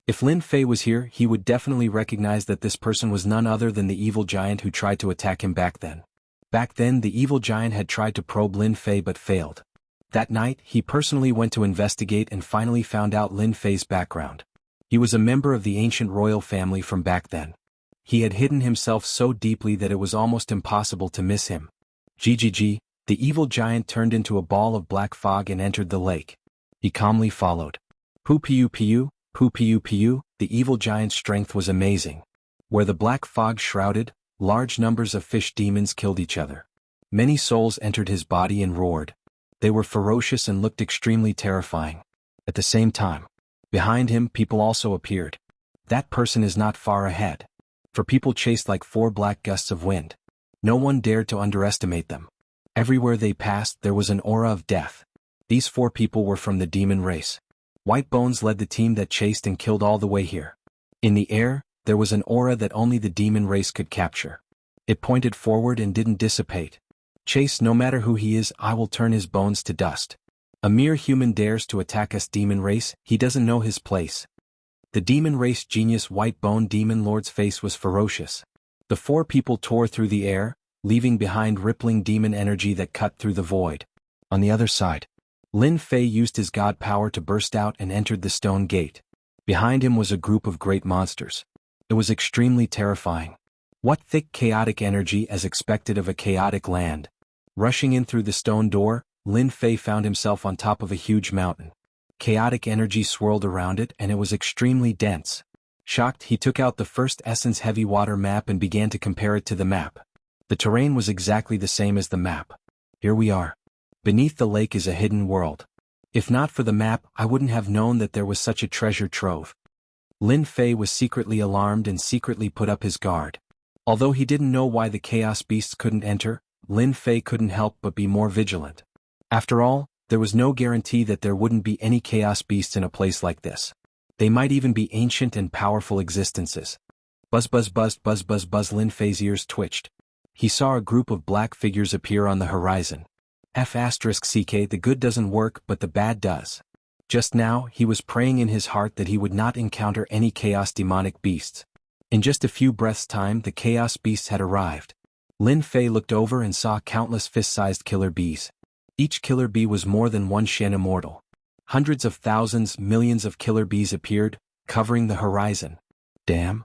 If Lin Fei was here, he would definitely recognize that this person was none other than the evil giant who tried to attack him back then. Back then, the evil giant had tried to probe Lin Fei but failed. That night, he personally went to investigate and finally found out Lin Fei's background. He was a member of the ancient royal family from back then. He had hidden himself so deeply that it was almost impossible to miss him. GGG, the evil giant turned into a ball of black fog and entered the lake. He calmly followed. Poo-poo-poo, poo-poo-poo, the evil giant's strength was amazing. Where the black fog shrouded, large numbers of fish demons killed each other. Many souls entered his body and roared. They were ferocious and looked extremely terrifying. At the same time, behind him people also appeared. That person is not far ahead. For people chased like 4 black gusts of wind. No one dared to underestimate them. Everywhere they passed there was an aura of death. These 4 people were from the demon race. White Bones led the team that chased and killed all the way here. In the air, there was an aura that only the demon race could capture. It pointed forward and didn't dissipate. Chase, no matter who he is, I will turn his bones to dust. A mere human dares to attack us demon race, he doesn't know his place. The demon race genius White Bone Demon Lord's face was ferocious. The 4 people tore through the air, leaving behind rippling demon energy that cut through the void. On the other side, Lin Fei used his god power to burst out and entered the stone gate. Behind him was a group of great monsters. It was extremely terrifying. What thick chaotic energy as expected of a chaotic land. Rushing in through the stone door, Lin Fei found himself on top of a huge mountain. Chaotic energy swirled around it and it was extremely dense. Shocked, he took out the first Essence Heavy Water map and began to compare it to the map. The terrain was exactly the same as the map. Here we are. Beneath the lake is a hidden world. If not for the map, I wouldn't have known that there was such a treasure trove. Lin Fei was secretly alarmed and secretly put up his guard. Although he didn't know why the chaos beasts couldn't enter, Lin Fei couldn't help but be more vigilant. After all, there was no guarantee that there wouldn't be any chaos beasts in a place like this. They might even be ancient and powerful existences. Buzz buzz buzzed buzz buzz buzz. Lin Fei's ears twitched. He saw a group of black figures appear on the horizon. F***ck, the good doesn't work but the bad does. Just now, he was praying in his heart that he would not encounter any chaos demonic beasts. In just a few breaths' time the chaos beasts had arrived. Lin Fei looked over and saw countless fist-sized killer bees. Each killer bee was more than 1 Shen immortal. Hundreds of thousands, millions of killer bees appeared, covering the horizon. Damn.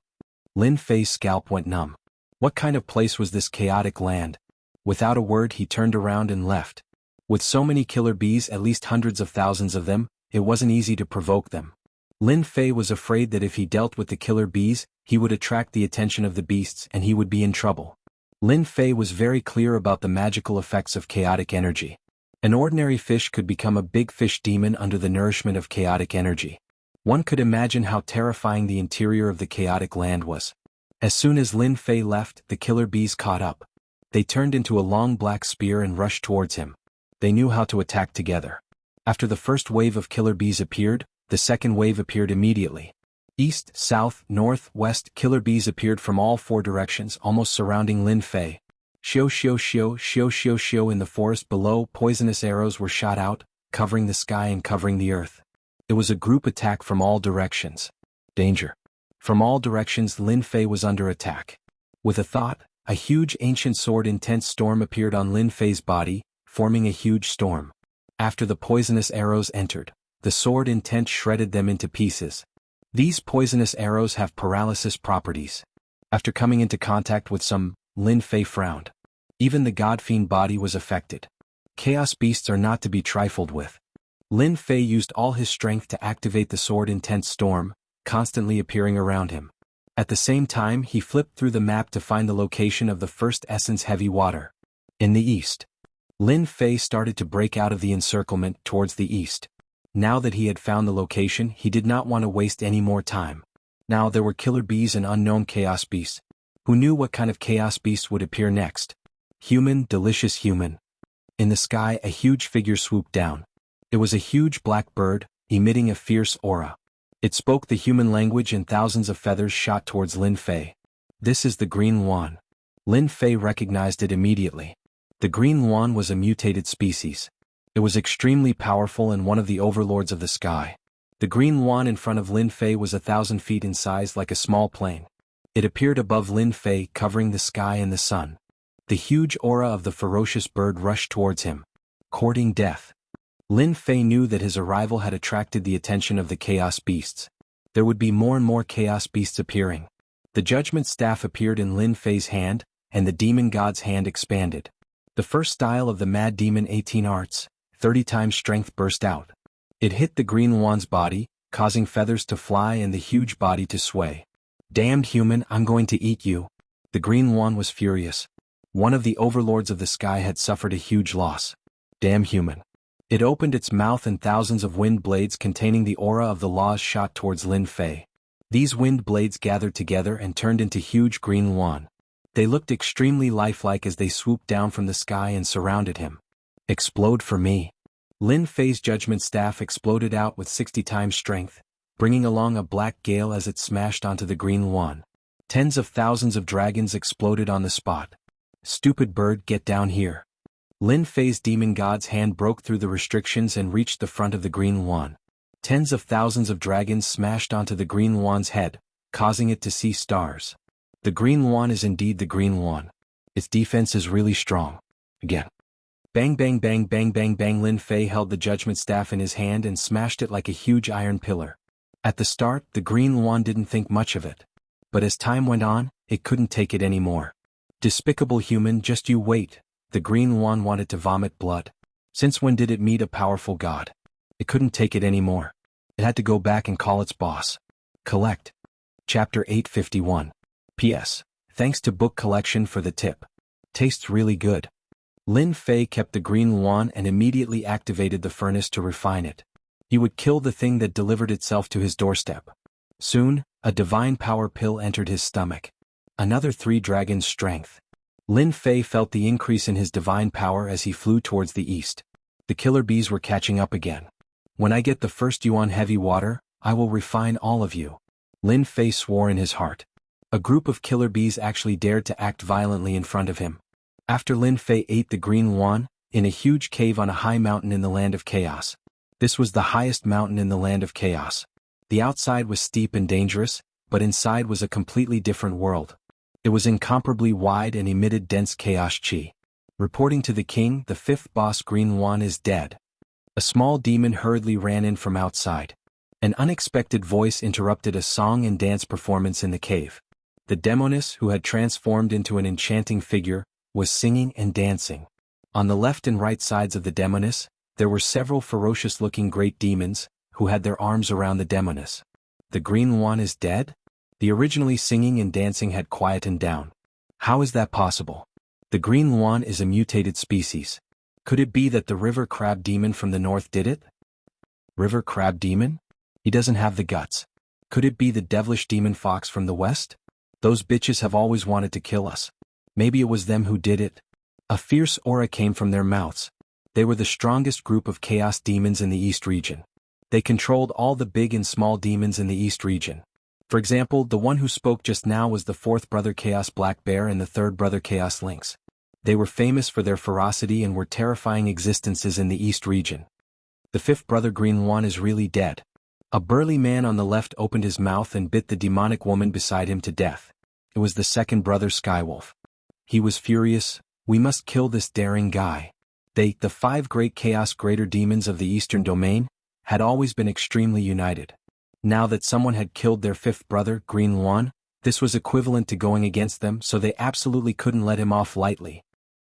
Lin Fei's scalp went numb. What kind of place was this chaotic land? Without a word he turned around and left. With so many killer bees, at least hundreds of thousands of them, it wasn't easy to provoke them. Lin Fei was afraid that if he dealt with the killer bees, he would attract the attention of the beasts and he would be in trouble. Lin Fei was very clear about the magical effects of chaotic energy. An ordinary fish could become a big fish demon under the nourishment of chaotic energy. One could imagine how terrifying the interior of the chaotic land was. As soon as Lin Fei left, the killer bees caught up. They turned into a long black spear and rushed towards him. They knew how to attack together. After the first wave of killer bees appeared, the second wave appeared immediately. East, south, north, west, killer bees appeared from all 4 directions, almost surrounding Lin Fei. Shio shio shio shio shio shio. In the forest below, poisonous arrows were shot out, covering the sky and covering the earth. It was a group attack from all directions. Danger. From all directions Lin Fei was under attack. With a thought, a huge ancient sword intense storm appeared on Lin Fei's body, forming a huge storm. After the poisonous arrows entered, the sword intent shredded them into pieces. These poisonous arrows have paralysis properties. After coming into contact with some, Lin Fei frowned. Even the god-fiend body was affected. Chaos beasts are not to be trifled with. Lin Fei used all his strength to activate the sword intense storm, constantly appearing around him. At the same time he flipped through the map to find the location of the first Essence Heavy Water. In the east. Lin Fei started to break out of the encirclement towards the east. Now that he had found the location, he did not want to waste any more time. Now there were killer bees and unknown chaos beasts. Who knew what kind of chaos beast would appear next? Human, delicious human. In the sky, a huge figure swooped down. It was a huge black bird, emitting a fierce aura. It spoke the human language and thousands of feathers shot towards Lin Fei. This is the green yuan. Lin Fei recognized it immediately. The green yuan was a mutated species. It was extremely powerful and one of the overlords of the sky. The green yuan in front of Lin Fei was 1,000 feet in size, like a small plane. It appeared above Lin Fei, covering the sky and the sun. The huge aura of the ferocious bird rushed towards him, courting death. Lin Fei knew that his arrival had attracted the attention of the chaos beasts. There would be more and more chaos beasts appearing. The judgment staff appeared in Lin Fei's hand, and the demon god's hand expanded. The first style of the mad demon 18 arts, 30 times strength burst out. It hit the green yuan's body, causing feathers to fly and the huge body to sway. Damned human, I'm going to eat you. The green yuan was furious. One of the overlords of the sky had suffered a huge loss. Damn human. It opened its mouth and thousands of wind blades containing the aura of the laws shot towards Lin Fei. These wind blades gathered together and turned into huge green yuan. They looked extremely lifelike as they swooped down from the sky and surrounded him. Explode for me. Lin Fei's judgment staff exploded out with 60 times strength, bringing along a black gale as it smashed onto the green yuan. Tens of thousands of dragons exploded on the spot. Stupid bird, get down here. Lin Fei's demon god's hand broke through the restrictions and reached the front of the green yuan. Tens of thousands of dragons smashed onto the green yuan's head, causing it to see stars. The green yuan is indeed the green yuan. Its defense is really strong. Again. Bang bang bang bang bang bang. Lin Fei held the judgment staff in his hand and smashed it like a huge iron pillar. At the start, the green yuan didn't think much of it. But as time went on, it couldn't take it anymore. Despicable human, just you wait. The green yuan wanted to vomit blood. Since when did it meet a powerful god? It couldn't take it anymore. It had to go back and call its boss. Collect. Chapter 851. P.S. Thanks to Book Collection for the tip. Tastes really good. Lin Fei kept the green yuan and immediately activated the furnace to refine it. He would kill the thing that delivered itself to his doorstep. Soon, a divine power pill entered his stomach. Another 3 dragons' strength. Lin Fei felt the increase in his divine power as he flew towards the east. The killer bees were catching up again. When I get the first yuan heavy water, I will refine all of you. Lin Fei swore in his heart. A group of killer bees actually dared to act violently in front of him. After Lin Fei ate the green yuan, in a huge cave on a high mountain in the land of chaos. This was the highest mountain in the land of chaos. The outside was steep and dangerous, but inside was a completely different world. It was incomparably wide and emitted dense chaos chi. Reporting to the king, the 5th boss green yuan is dead. A small demon hurriedly ran in from outside. An unexpected voice interrupted a song and dance performance in the cave. The demoness, who had transformed into an enchanting figure, was singing and dancing. On the left and right sides of the demoness, there were several ferocious-looking great demons, who had their arms around the demoness. The green yuan is dead? The originally singing and dancing had quietened down. How is that possible? The green yuan is a mutated species. Could it be that the river crab demon from the north did it? River crab demon? He doesn't have the guts. Could it be the devilish demon fox from the west? Those bitches have always wanted to kill us. Maybe it was them who did it. A fierce aura came from their mouths. They were the strongest group of chaos demons in the east region. They controlled all the big and small demons in the east region. For example, the one who spoke just now was the 4th brother Chaos Black Bear and the 3rd brother Chaos Lynx. They were famous for their ferocity and were terrifying existences in the east region. The 5th brother Green yuan is really dead. A burly man on the left opened his mouth and bit the demonic woman beside him to death. It was the 2nd brother Skywolf. He was furious. We must kill this daring guy. They, the 5 great chaos greater demons of the eastern domain, had always been extremely united. Now that someone had killed their 5th brother, Green yuan, this was equivalent to going against them, so they absolutely couldn't let him off lightly.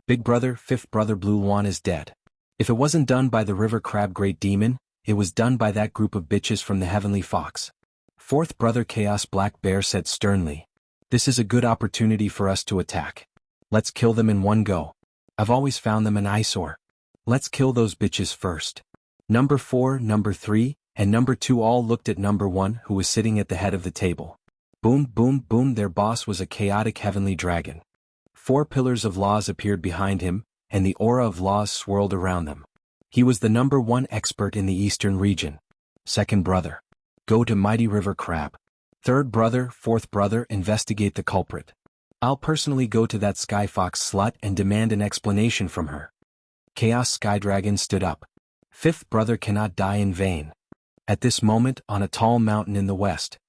Big brother, 5th brother Blue yuan is dead. If it wasn't done by the river crab great demon, it was done by that group of bitches from the heavenly fox. 4th brother Chaos Black Bear said sternly. This is a good opportunity for us to attack. Let's kill them in one go. I've always found them an eyesore. Let's kill those bitches first. Number 4, number 3, and number 2 all looked at number 1 who was sitting at the head of the table. Boom, boom, boom, their boss was a chaotic heavenly dragon. 4 pillars of laws appeared behind him, and the aura of laws swirled around them. He was the number 1 expert in the eastern region. Second brother. Go to Mighty River Crab. Third brother, fourth brother, investigate the culprit. I'll personally go to that Skyfox slut and demand an explanation from her. Chaos Sky Dragon stood up. Fifth brother cannot die in vain. At this moment, on a tall mountain in the west.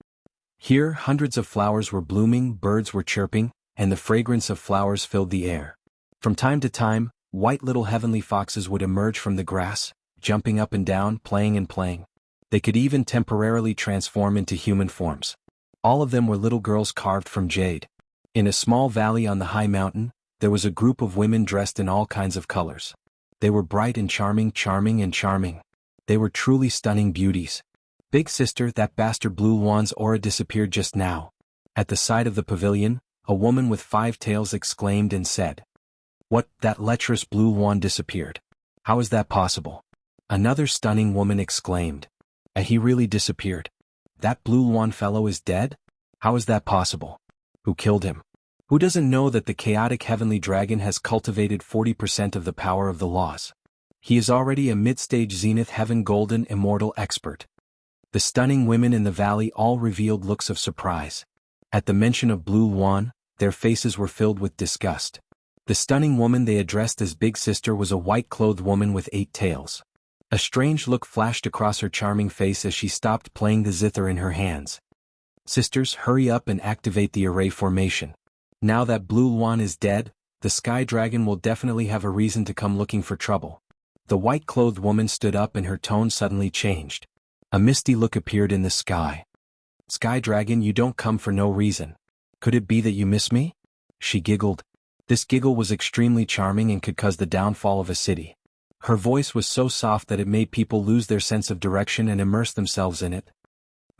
Here, hundreds of flowers were blooming, birds were chirping, and the fragrance of flowers filled the air. From time to time, white little heavenly foxes would emerge from the grass, jumping up and down, playing and playing. They could even temporarily transform into human forms. All of them were little girls carved from jade. In a small valley on the high mountain, there was a group of women dressed in all kinds of colors. They were bright and charming, charming and charming. They were truly stunning beauties. Big sister, that bastard Blue Wan's aura disappeared just now. At the side of the pavilion, a woman with 5 tails exclaimed and said, "What, that lecherous Blue Wan disappeared? How is that possible?" Another stunning woman exclaimed, "He really disappeared? That Blue Wan fellow is dead? How is that possible? Who killed him? Who doesn't know that the chaotic heavenly dragon has cultivated 40% of the power of the laws? He is already a mid-stage zenith heaven golden immortal expert." The stunning women in the valley all revealed looks of surprise. At the mention of Blue Wan, their faces were filled with disgust. The stunning woman they addressed as Big Sister was a white-clothed woman with 8 tails. A strange look flashed across her charming face as she stopped playing the zither in her hands. "Sisters, hurry up and activate the array formation. Now that Blue Wan is dead, the Sky Dragon will definitely have a reason to come looking for trouble." The white-clothed woman stood up and her tone suddenly changed. A misty look appeared in the sky. "Sky Dragon, you don't come for no reason. Could it be that you miss me?" She giggled. This giggle was extremely charming and could cause the downfall of a city. Her voice was so soft that it made people lose their sense of direction and immerse themselves in it.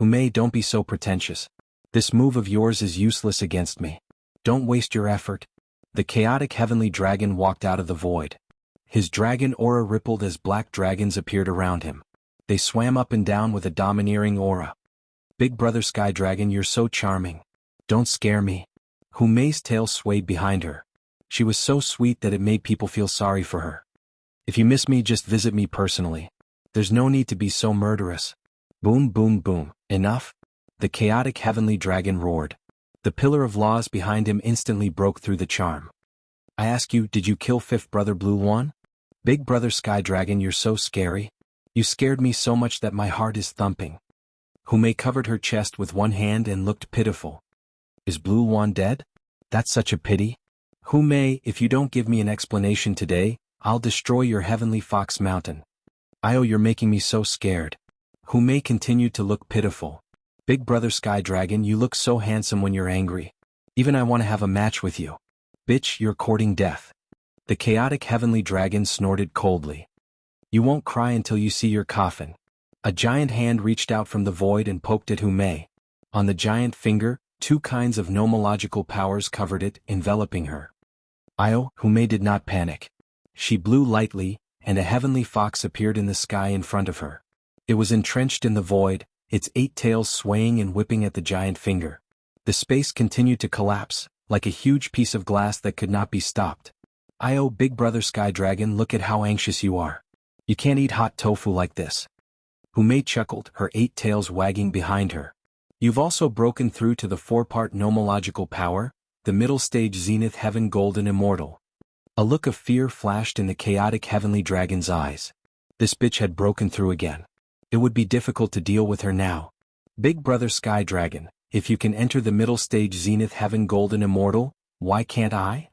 "Umei, don't be so pretentious. This move of yours is useless against me. Don't waste your effort." The chaotic heavenly dragon walked out of the void. His dragon aura rippled as black dragons appeared around him. They swam up and down with a domineering aura. "Big brother Sky Dragon, you're so charming. Don't scare me." Humei's tail swayed behind her. She was so sweet that it made people feel sorry for her. "If you miss me, just visit me personally. There's no need to be so murderous." Boom, boom, boom. Enough? The chaotic heavenly dragon roared. The pillar of laws behind him instantly broke through the charm. "I ask you, did you kill fifth brother Blue Wan? Big brother Sky Dragon, you're so scary. You scared me so much that my heart is thumping." Humei covered her chest with one hand and looked pitiful. "Is Blue Wan dead? That's such a pity. Humei, if you don't give me an explanation today, I'll destroy your heavenly fox mountain." You're making me so scared." Humei continued to look pitiful. "Big brother Sky Dragon, you look so handsome when you're angry. Even I want to have a match with you. Bitch, you're courting death." The chaotic heavenly dragon snorted coldly. "You won't cry until you see your coffin." A giant hand reached out from the void and poked at Humei. On the giant finger, 2 kinds of nomological powers covered it, enveloping her. Humei did not panic. She blew lightly, and a heavenly fox appeared in the sky in front of her. It was entrenched in the void, its 8 tails swaying and whipping at the giant finger. The space continued to collapse, like a huge piece of glass that could not be stopped. Big brother Sky Dragon, look at how anxious you are. You can't eat hot tofu like this." Humei chuckled, her 8 tails wagging behind her. "You've also broken through to the 4-part nomological power, the middle stage zenith heaven golden immortal." A look of fear flashed in the chaotic heavenly dragon's eyes. This bitch had broken through again. It would be difficult to deal with her now. "Big brother Sky Dragon, if you can enter the middle stage zenith heaven golden immortal, why can't I?"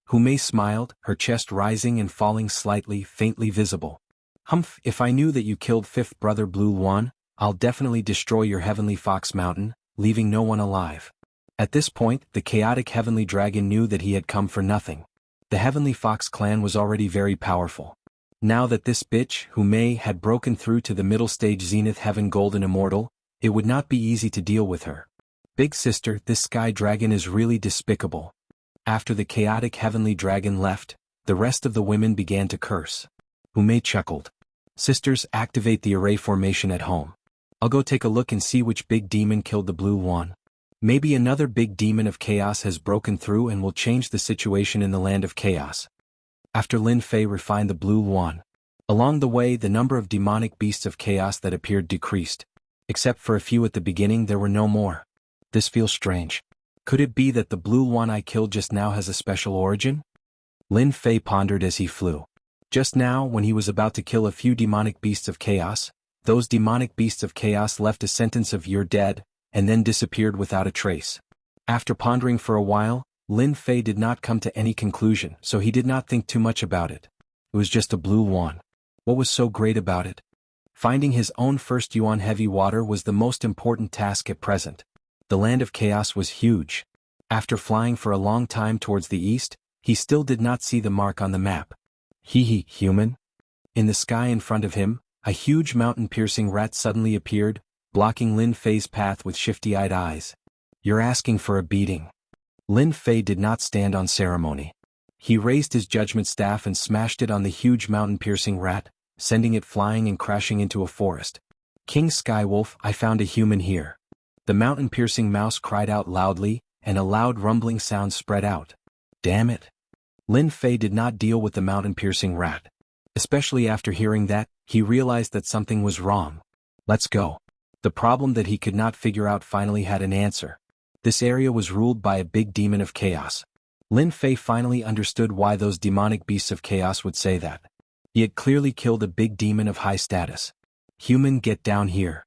Humei smiled, her chest rising and falling slightly, faintly visible. "Humph, if I knew that you killed fifth brother Blue Wan, I'll definitely destroy your heavenly fox mountain, leaving no one alive." At this point, the chaotic heavenly dragon knew that he had come for nothing. The heavenly fox clan was already very powerful. Now that this bitch, Humei, had broken through to the middle stage zenith heaven golden immortal, it would not be easy to deal with her. "Big sister, this sky dragon is really despicable." After the chaotic heavenly dragon left, the rest of the women began to curse. Humei chuckled. Sisters, activate the array formation at home. I'll go take a look and see which big demon killed the blue one. Maybe another big demon of chaos has broken through and will change the situation in the land of chaos. After Lin Fei refined the blue one, along the way the number of demonic beasts of chaos that appeared decreased. Except for a few at the beginning, there were no more. This feels strange. Could it be that the blue one I killed just now has a special origin? Lin Fei pondered as he flew. Just now, when he was about to kill a few demonic beasts of chaos, those demonic beasts of chaos left a sentence of "You're dead," and then disappeared without a trace. After pondering for a while, Lin Fei did not come to any conclusion, so he did not think too much about it. It was just a blue one. What was so great about it? Finding his own first yuan heavy water was the most important task at present. The land of chaos was huge. After flying for a long time towards the east, he still did not see the mark on the map. Human? In the sky in front of him, a huge mountain-piercing rat suddenly appeared, blocking Lin Fei's path with shifty-eyed eyes. You're asking for a beating. Lin Fei did not stand on ceremony. He raised his judgment staff and smashed it on the huge mountain-piercing rat, sending it flying and crashing into a forest. King Skywolf, I found a human here. The mountain-piercing mouse cried out loudly, and a loud rumbling sound spread out. Damn it. Lin Fei did not deal with the mountain-piercing rat. Especially after hearing that, he realized that something was wrong. Let's go. The problem that he could not figure out finally had an answer. This area was ruled by a big demon of chaos. Lin Fei finally understood why those demonic beasts of chaos would say that. He had clearly killed a big demon of high status. Human, get down here.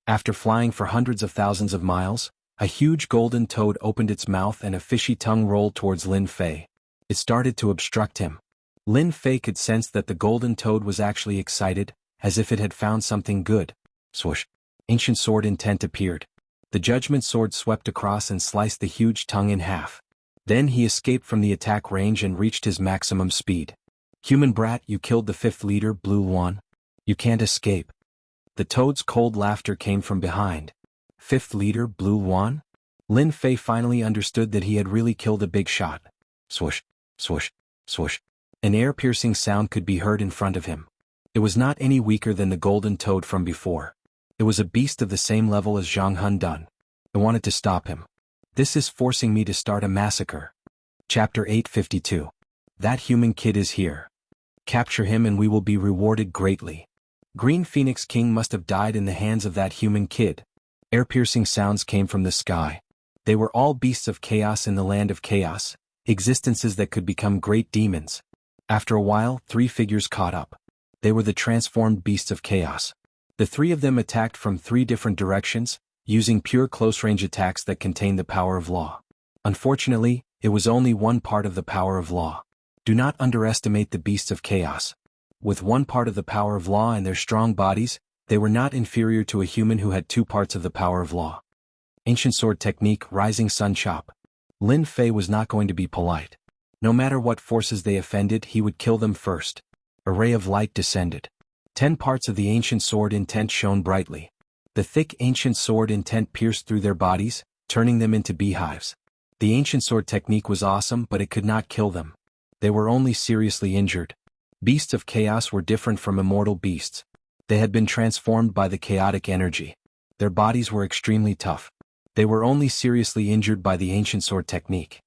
After flying for hundreds of thousands of miles, a huge golden toad opened its mouth and a fishy tongue rolled towards Lin Fei. It started to obstruct him. Lin Fei could sense that the golden toad was actually excited, as if it had found something good. Swoosh. Ancient sword intent appeared. The judgment sword swept across and sliced the huge tongue in half. Then he escaped from the attack range and reached his maximum speed. Human brat, you killed the fifth leader, Blue One. You can't escape. The toad's cold laughter came from behind. Fifth leader, Blue One? Lin Fei finally understood that he had really killed a big shot. Swoosh, swoosh, swoosh. An air-piercing sound could be heard in front of him. It was not any weaker than the golden toad from before. It was a beast of the same level as Jianghu done. I wanted to stop him. This is forcing me to start a massacre. Chapter 852. That human kid is here. Capture him and we will be rewarded greatly. Green Phoenix King must have died in the hands of that human kid. Air-piercing sounds came from the sky. They were all beasts of chaos in the land of chaos, existences that could become great demons. After a while, three figures caught up. They were the transformed beasts of chaos. The three of them attacked from three different directions, using pure close-range attacks that contained the power of law. Unfortunately, it was only one part of the power of law. Do not underestimate the beasts of chaos. With one part of the power of law and their strong bodies, they were not inferior to a human who had two parts of the power of law. Ancient sword technique, rising sun chop. Lin Fei was not going to be polite. No matter what forces they offended, he would kill them first. A ray of light descended. 10 parts of the ancient sword intent shone brightly. The thick ancient sword intent pierced through their bodies, turning them into beehives. The ancient sword technique was awesome, but it could not kill them. They were only seriously injured. Beasts of chaos were different from immortal beasts. They had been transformed by the chaotic energy. Their bodies were extremely tough. They were only seriously injured by the ancient sword technique.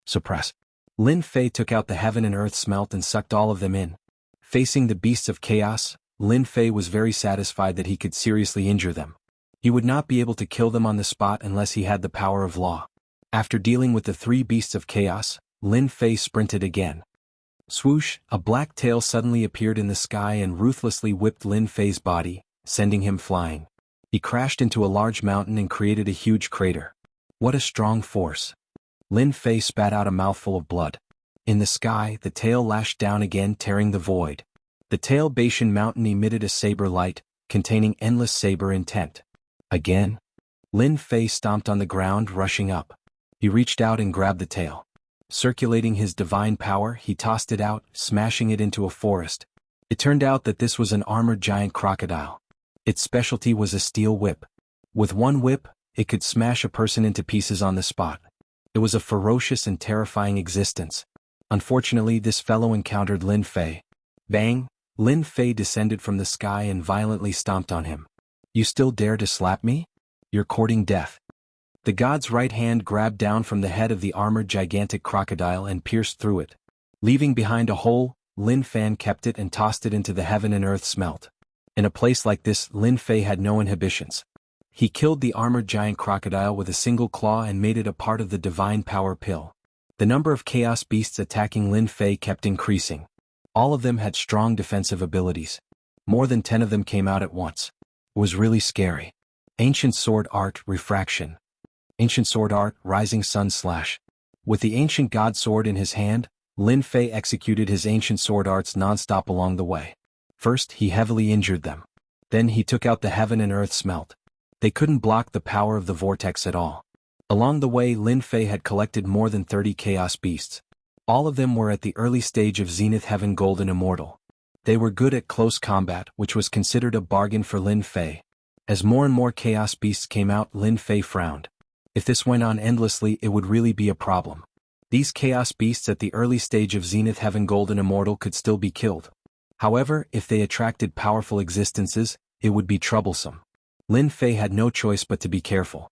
Suppress. Lin Fei took out the heaven and earth smelt and sucked all of them in. Facing the beasts of chaos, Lin Fei was very satisfied that he could seriously injure them. He would not be able to kill them on the spot unless he had the power of law. After dealing with the three beasts of chaos, Lin Fei sprinted again. Swoosh, a black tail suddenly appeared in the sky and ruthlessly whipped Lin Fei's body, sending him flying. He crashed into a large mountain and created a huge crater. What a strong force. Lin Fei spat out a mouthful of blood. In the sky, the tail lashed down again, tearing the void. The tail Bashan mountain emitted a saber light, containing endless saber intent. Again? Lin Fei stomped on the ground, rushing up. He reached out and grabbed the tail. Circulating his divine power, he tossed it out, smashing it into a forest. It turned out that this was an armored giant crocodile. Its specialty was a steel whip. With one whip, it could smash a person into pieces on the spot. It was a ferocious and terrifying existence. Unfortunately, this fellow encountered Lin Fei. Bang! Lin Fei descended from the sky and violently stomped on him. You still dare to slap me? You're courting death. The god's right hand grabbed down from the head of the armored gigantic crocodile and pierced through it. Leaving behind a hole, Lin Fan kept it and tossed it into the heaven and earth smelt. In a place like this, Lin Fei had no inhibitions. He killed the armored giant crocodile with a single claw and made it a part of the divine power pill. The number of chaos beasts attacking Lin Fei kept increasing. All of them had strong defensive abilities. More than 10 of them came out at once. It was really scary. Ancient Sword Art Refraction. Ancient Sword Art Rising Sun Slash. With the ancient god sword in his hand, Lin Fei executed his ancient sword arts non-stop along the way. First, he heavily injured them. Then he took out the heaven and earth smelt. They couldn't block the power of the vortex at all. Along the way, Lin Fei had collected more than 30 chaos beasts. All of them were at the early stage of Zenith Heaven Golden Immortal. They were good at close combat, which was considered a bargain for Lin Fei. As more and more chaos beasts came out, Lin Fei frowned. If this went on endlessly, it would really be a problem. These chaos beasts at the early stage of Zenith Heaven Golden Immortal could still be killed. However, if they attracted powerful existences, it would be troublesome. Lin Fei had no choice but to be careful.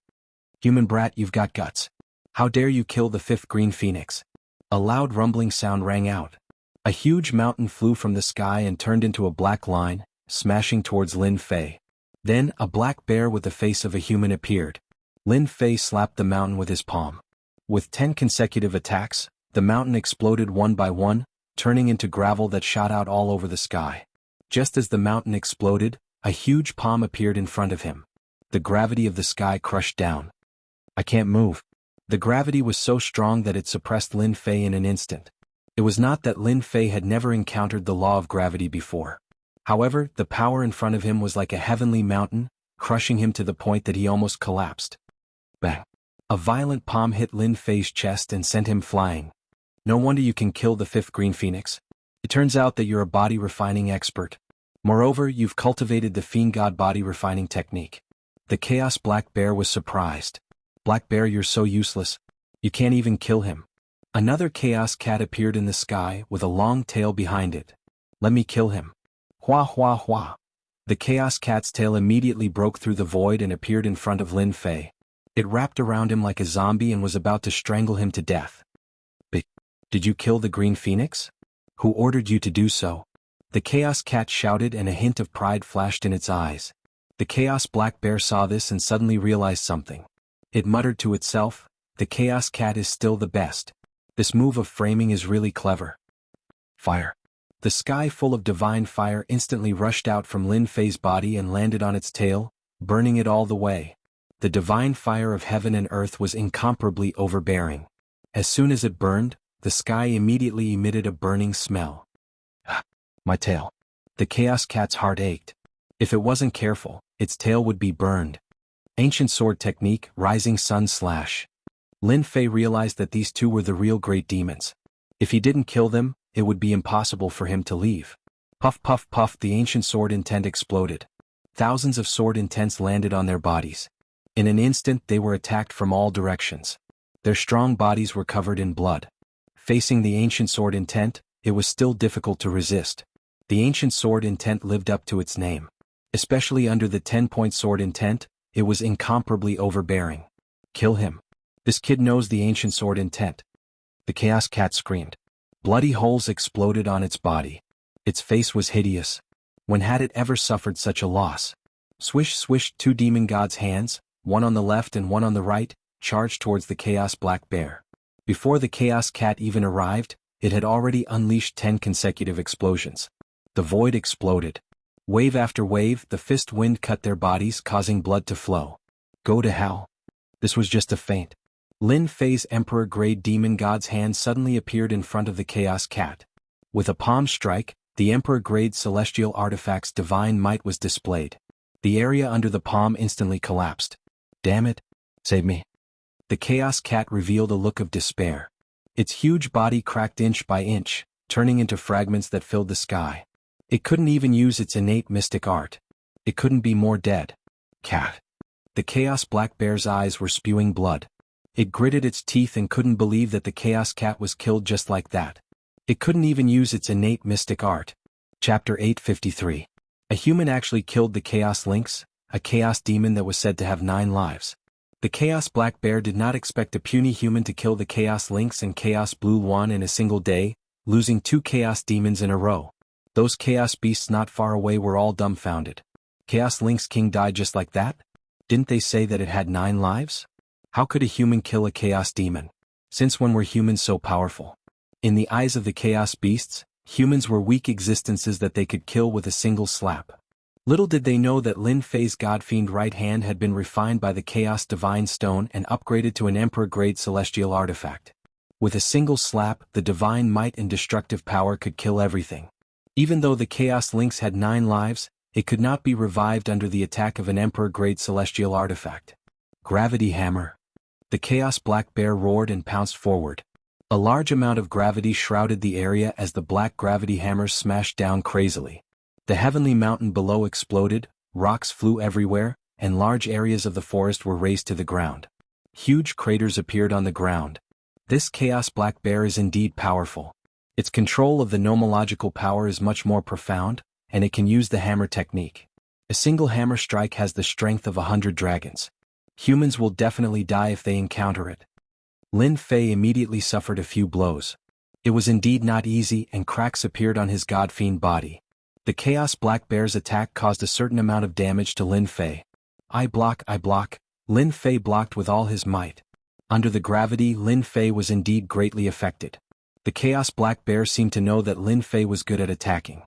Human brat, you've got guts. How dare you kill the 5th green phoenix? A loud rumbling sound rang out. A huge mountain flew from the sky and turned into a black line, smashing towards Lin Fei. Then, a black bear with the face of a human appeared. Lin Fei slapped the mountain with his palm. With 10 consecutive attacks, the mountain exploded one by one, turning into gravel that shot out all over the sky. Just as the mountain exploded, a huge palm appeared in front of him. The gravity of the sky crushed down. I can't move. The gravity was so strong that it suppressed Lin Fei in an instant. It was not that Lin Fei had never encountered the law of gravity before. However, the power in front of him was like a heavenly mountain, crushing him to the point that he almost collapsed. Bang! A violent palm hit Lin Fei's chest and sent him flying. No wonder you can kill the 5th green phoenix. It turns out that you're a body refining expert. Moreover, you've cultivated the fiend god body refining technique. The chaos black bear was surprised. Black bear, you're so useless. You can't even kill him. Another chaos cat appeared in the sky with a long tail behind it. Let me kill him. Hua hua hua. The chaos cat's tail immediately broke through the void and appeared in front of Lin Fei. It wrapped around him like a zombie and was about to strangle him to death. Did you kill the green phoenix? Who ordered you to do so? The chaos cat shouted and a hint of pride flashed in its eyes. The chaos black bear saw this and suddenly realized something. It muttered to itself, the chaos cat is still the best. This move of framing is really clever. Fire. The sky full of divine fire instantly rushed out from Lin Fei's body and landed on its tail, burning it all the way. The divine fire of heaven and earth was incomparably overbearing. As soon as it burned, the sky immediately emitted a burning smell. My tail. The chaos cat's heart ached. If it wasn't careful, its tail would be burned. Ancient Sword Technique, Rising Sun Slash. Lin Fei realized that these two were the real great demons. If he didn't kill them, it would be impossible for him to leave. Puff puff puff, the ancient sword intent exploded. Thousands of sword intents landed on their bodies. In an instant they were attacked from all directions. Their strong bodies were covered in blood. Facing the ancient sword intent, it was still difficult to resist. The ancient sword intent lived up to its name. Especially under the 10-point sword intent, it was incomparably overbearing. Kill him. This kid knows the ancient sword intent. The chaos cat screamed. Bloody holes exploded on its body. Its face was hideous. When had it ever suffered such a loss? Swish swish, 2 demon gods' hands, one on the left and one on the right, charged towards the chaos black bear. Before the chaos cat even arrived, it had already unleashed 10 consecutive explosions. The void exploded. Wave after wave, the fist wind cut their bodies, causing blood to flow. Go to hell. This was just a feint. Lin Fei's Emperor-grade demon god's hand suddenly appeared in front of the chaos cat. With a palm strike, the Emperor-grade celestial artifact's divine might was displayed. The area under the palm instantly collapsed. Damn it. Save me. The chaos cat revealed a look of despair. Its huge body cracked inch by inch, turning into fragments that filled the sky. It couldn't even use its innate mystic art. It couldn't be more dead. Cat. The chaos black bear's eyes were spewing blood. It gritted its teeth and couldn't believe that the chaos cat was killed just like that. It couldn't even use its innate mystic art. Chapter 853. A human actually killed the Chaos Lynx, a chaos demon that was said to have 9 lives. The Chaos Black Bear did not expect a puny human to kill the Chaos Lynx and Chaos Blue One in a single day, losing 2 chaos demons in a row. Those chaos beasts not far away were all dumbfounded. Chaos Lynx King died just like that? Didn't they say that it had 9 lives? How could a human kill a chaos demon? Since when were humans so powerful? In the eyes of the chaos beasts, humans were weak existences that they could kill with a single slap. Little did they know that Lin Fei's godfiend right hand had been refined by the Chaos Divine Stone and upgraded to an Emperor-grade celestial artifact. With a single slap, the divine might and destructive power could kill everything. Even though the Chaos Lynx had 9 lives, it could not be revived under the attack of an Emperor-grade celestial artifact. Gravity Hammer. The Chaos Black Bear roared and pounced forward. A large amount of gravity shrouded the area as the black gravity hammers smashed down crazily. The heavenly mountain below exploded, rocks flew everywhere, and large areas of the forest were razed to the ground. Huge craters appeared on the ground. This Chaos Black Bear is indeed powerful. Its control of the nomological power is much more profound, and it can use the hammer technique. A single hammer strike has the strength of 100 dragons. Humans will definitely die if they encounter it. Lin Fei immediately suffered a few blows. It was indeed not easy, and cracks appeared on his godfiend body. The Chaos Black Bear's attack caused a certain amount of damage to Lin Fei. I block. Lin Fei blocked with all his might. Under the gravity, Lin Fei was indeed greatly affected. The Chaos Black Bear seemed to know that Lin Fei was good at attacking.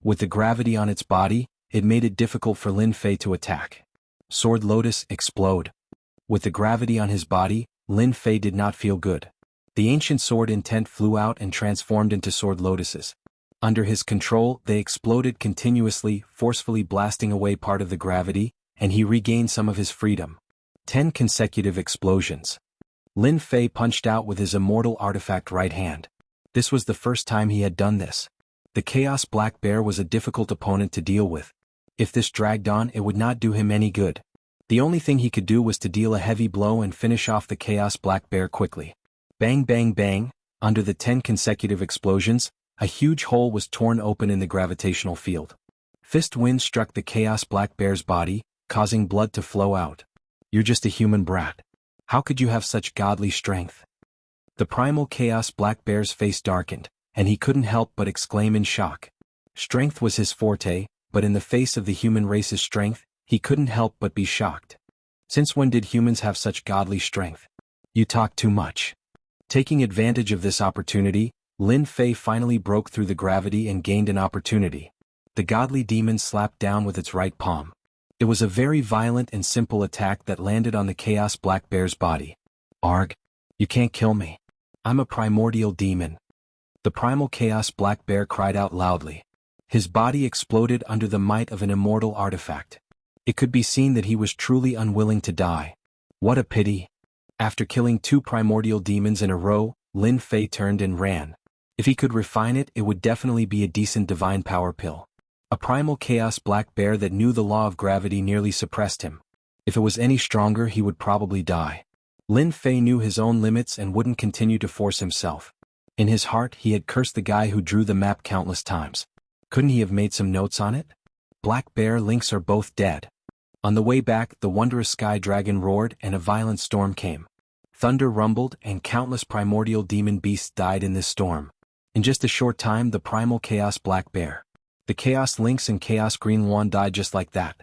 With the gravity on its body, it made it difficult for Lin Fei to attack. Sword Lotus explode. With the gravity on his body, Lin Fei did not feel good. The ancient sword intent flew out and transformed into sword lotuses. Under his control, they exploded continuously, forcefully blasting away part of the gravity, and he regained some of his freedom. 10 consecutive explosions. Lin Fei punched out with his immortal artifact right hand. This was the first time he had done this. The Chaos Black Bear was a difficult opponent to deal with. If this dragged on, it would not do him any good. The only thing he could do was to deal a heavy blow and finish off the Chaos Black Bear quickly. Bang bang bang, under the 10 consecutive explosions, a huge hole was torn open in the gravitational field. Fist wind struck the Chaos Black Bear's body, causing blood to flow out. You're just a human brat. How could you have such godly strength? The primal Chaos Black Bear's face darkened, and he couldn't help but exclaim in shock. Strength was his forte, but in the face of the human race's strength, he couldn't help but be shocked. Since when did humans have such godly strength? You talk too much. Taking advantage of this opportunity, Lin Fei finally broke through the gravity and gained an opportunity. The godly demon slapped down with its right palm. It was a very violent and simple attack that landed on the Chaos Black Bear's body. Arg! You can't kill me. I'm a primordial demon. The primal Chaos Black Bear cried out loudly. His body exploded under the might of an immortal artifact. It could be seen that he was truly unwilling to die. What a pity. After killing 2 primordial demons in a row, Lin Fei turned and ran. If he could refine it, it would definitely be a decent divine power pill. A primal Chaos Black Bear that knew the law of gravity nearly suppressed him. If it was any stronger, he would probably die. Lin Fei knew his own limits and wouldn't continue to force himself. In his heart, he had cursed the guy who drew the map countless times. Couldn't he have made some notes on it? Black Bear, Lynx are both dead. On the way back, the wondrous sky dragon roared and a violent storm came. Thunder rumbled and countless primordial demon beasts died in this storm. In just a short time, the primal Chaos Black Bear, the Chaos Lynx and Chaos Green One died just like that.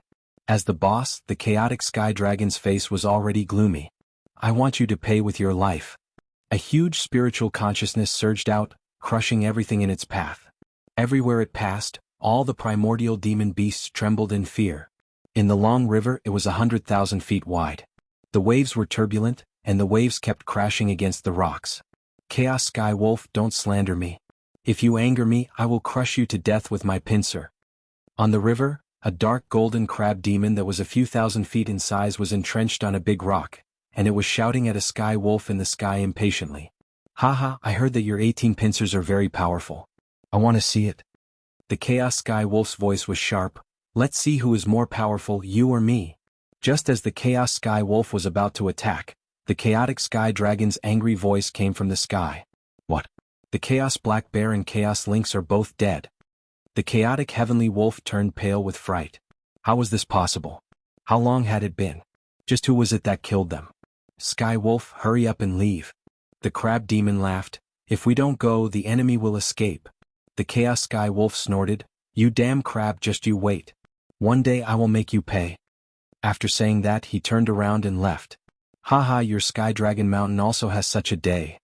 As the boss, the chaotic sky dragon's face was already gloomy. I want you to pay with your life. A huge spiritual consciousness surged out, crushing everything in its path. Everywhere it passed, all the primordial demon beasts trembled in fear. In the long river, it was 100,000 feet wide. The waves were turbulent, and the waves kept crashing against the rocks. Chaos Sky Wolf, don't slander me. If you anger me, I will crush you to death with my pincer. On the river, a dark golden crab demon that was a few thousand feet in size was entrenched on a big rock, and it was shouting at a sky wolf in the sky impatiently. Haha, I heard that your 18 pincers are very powerful. I want to see it. The Chaos Sky Wolf's voice was sharp. Let's see who is more powerful, you or me. Just as the Chaos Sky Wolf was about to attack, the chaotic sky dragon's angry voice came from the sky. What? The Chaos Black Bear and Chaos Lynx are both dead. The chaotic heavenly wolf turned pale with fright. How was this possible? How long had it been? Just who was it that killed them? Sky Wolf, hurry up and leave. The crab demon laughed. If we don't go, the enemy will escape. The Chaos Sky Wolf snorted. You damn crab, just you wait. One day I will make you pay. After saying that, he turned around and left. Haha, your Sky Dragon Mountain also has such a day.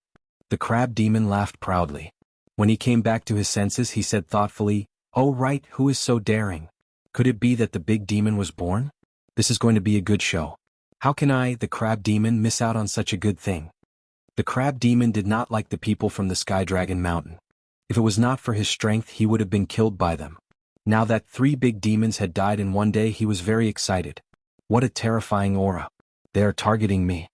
The crab demon laughed proudly. When he came back to his senses, he said thoughtfully, oh right, who is so daring? Could it be that the big demon was born? This is going to be a good show. How can I, the crab demon, miss out on such a good thing? The crab demon did not like the people from the Sky Dragon Mountain. If it was not for his strength, he would have been killed by them. Now that 3 big demons had died in one day, he was very excited. What a terrifying aura. They are targeting me.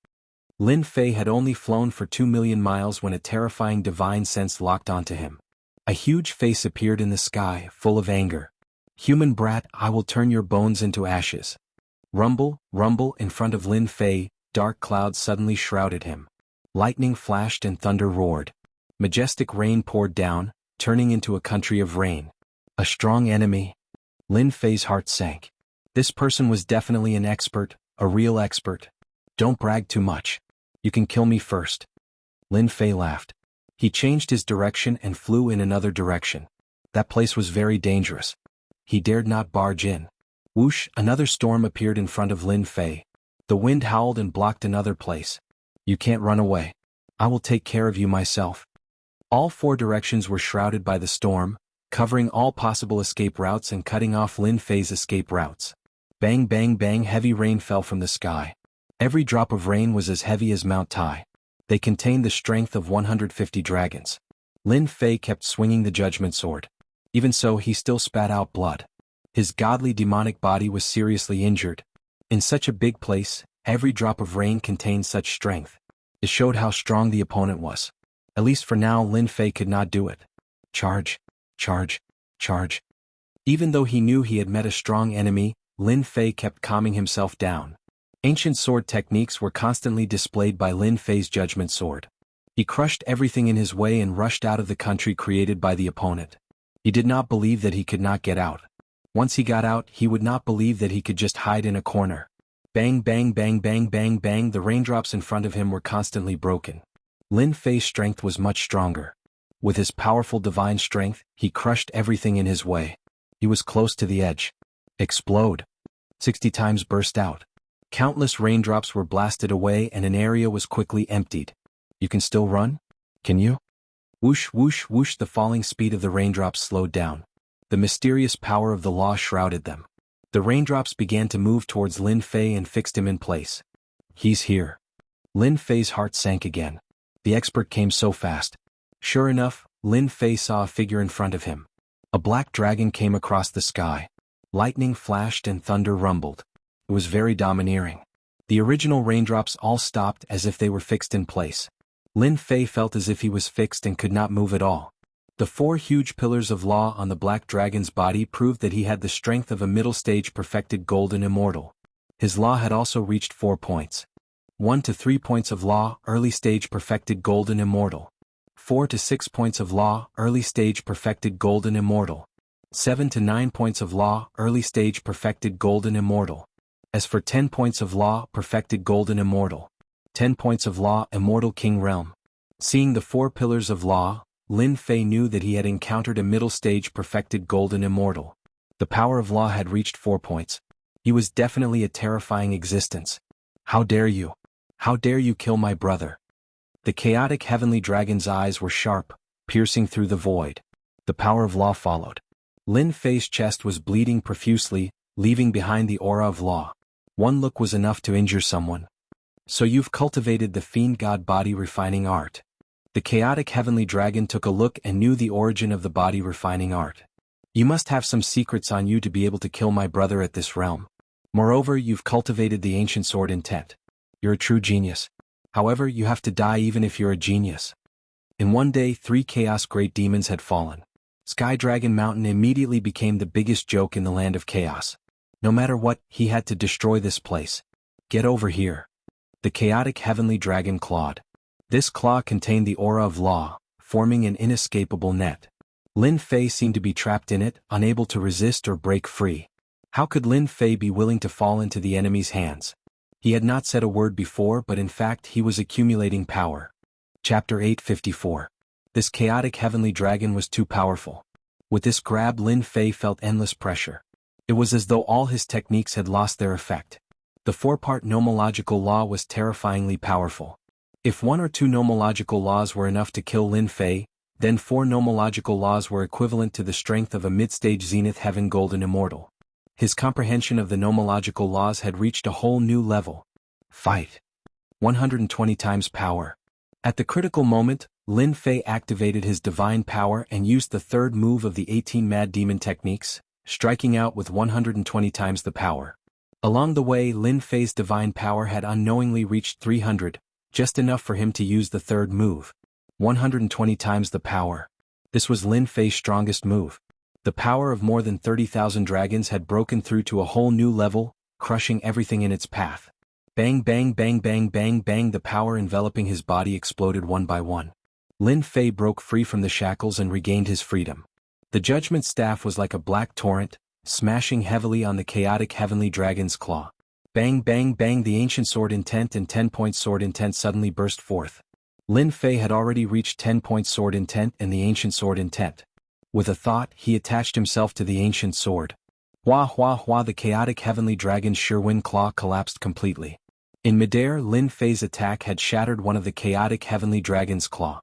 Lin Fei had only flown for 2 million miles when a terrifying divine sense locked onto him. A huge face appeared in the sky, full of anger. Human brat, I will turn your bones into ashes. Rumble, rumble, in front of Lin Fei, dark clouds suddenly shrouded him. Lightning flashed and thunder roared. Majestic rain poured down, turning into a country of rain. A strong enemy. Lin Fei's heart sank. This person was definitely an expert, a real expert. Don't brag too much. You can kill me first. Lin Fei laughed. He changed his direction and flew in another direction. That place was very dangerous. He dared not barge in. Whoosh, another storm appeared in front of Lin Fei. The wind howled and blocked another place. You can't run away. I will take care of you myself. All 4 directions were shrouded by the storm, covering all possible escape routes and cutting off Lin Fei's escape routes. Bang bang bang, heavy rain fell from the sky. Every drop of rain was as heavy as Mount Tai. They contained the strength of 150 dragons. Lin Fei kept swinging the judgment sword. Even so, he still spat out blood. His godly demonic body was seriously injured. In such a big place, every drop of rain contained such strength. It showed how strong the opponent was. At least for now, Lin Fei could not do it. Charge, charge, charge. Even though he knew he had met a strong enemy, Lin Fei kept calming himself down. Ancient sword techniques were constantly displayed by Lin Fei's judgment sword. He crushed everything in his way and rushed out of the country created by the opponent. He did not believe that he could not get out. Once he got out, he would not believe that he could just hide in a corner. Bang bang bang bang bang bang, the raindrops in front of him were constantly broken. Lin Fei's strength was much stronger. With his powerful divine strength, he crushed everything in his way. He was close to the edge. Explode. 60 times burst out. Countless raindrops were blasted away and an area was quickly emptied. You can still run? Can you? Whoosh whoosh whoosh, the falling speed of the raindrops slowed down. The mysterious power of the law shrouded them. The raindrops began to move towards Lin Fei and fixed him in place. He's here. Lin Fei's heart sank again. The expert came so fast. Sure enough, Lin Fei saw a figure in front of him. A black dragon came across the sky. Lightning flashed and thunder rumbled. It was very domineering. The original raindrops all stopped as if they were fixed in place. Lin Fei felt as if he was fixed and could not move at all. The 4 huge pillars of law on the black dragon's body proved that he had the strength of a middle-stage perfected golden immortal. His law had also reached 4 points. 1 to 3 points of law, early-stage perfected golden immortal. 4 to 6 points of law, early-stage perfected golden immortal. 7 to 9 points of law, early-stage perfected golden immortal. As for 10 points of law, perfected golden immortal. 10 points of law, immortal king realm. Seeing the 4 pillars of law, Lin Fei knew that he had encountered a middle-stage perfected golden immortal. The power of law had reached 4 points. He was definitely a terrifying existence. How dare you? How dare you kill my brother? The chaotic heavenly dragon's eyes were sharp, piercing through the void. The power of law followed. Lin Fei's chest was bleeding profusely, leaving behind the aura of law. One look was enough to injure someone. So you've cultivated the fiend god body refining art. The chaotic heavenly dragon took a look and knew the origin of the body refining art. You must have some secrets on you to be able to kill my brother at this realm. Moreover, you've cultivated the ancient sword intent. You're a true genius. However, you have to die even if you're a genius. In one day, 3 chaos great demons had fallen. Sky Dragon Mountain immediately became the biggest joke in the land of chaos. No matter what, he had to destroy this place. Get over here. The chaotic heavenly dragon clawed. This claw contained the aura of law, forming an inescapable net. Lin Fei seemed to be trapped in it, unable to resist or break free. How could Lin Fei be willing to fall into the enemy's hands? He had not said a word before, but in fact he was accumulating power. Chapter 854. This chaotic heavenly dragon was too powerful. With this grab, Lin Fei felt endless pressure. It was as though all his techniques had lost their effect. The four-part nomological law was terrifyingly powerful. If one or two nomological laws were enough to kill Lin Fei, then four nomological laws were equivalent to the strength of a mid-stage Zenith Heaven Golden Immortal. His comprehension of the nomological laws had reached a whole new level. Fight. 120 times power. At the critical moment, Lin Fei activated his divine power and used the third move of the 18 Mad Demon techniques, striking out with 120 times the power. Along the way, Lin Fei's divine power had unknowingly reached 300, just enough for him to use the third move. 120 times the power. This was Lin Fei's strongest move. The power of more than 30,000 dragons had broken through to a whole new level, crushing everything in its path. Bang bang bang bang bang bang, the power enveloping his body exploded one by one. Lin Fei broke free from the shackles and regained his freedom. The judgment staff was like a black torrent, smashing heavily on the chaotic heavenly dragon's claw. Bang bang bang, the ancient sword intent and 10-point sword intent suddenly burst forth. Lin Fei had already reached 10-point sword intent and the ancient sword intent. With a thought, he attached himself to the ancient sword. Hua hua hua, the chaotic heavenly dragon's Shirwin claw collapsed completely. In midair, Lin Fei's attack had shattered one of the chaotic heavenly dragon's claw.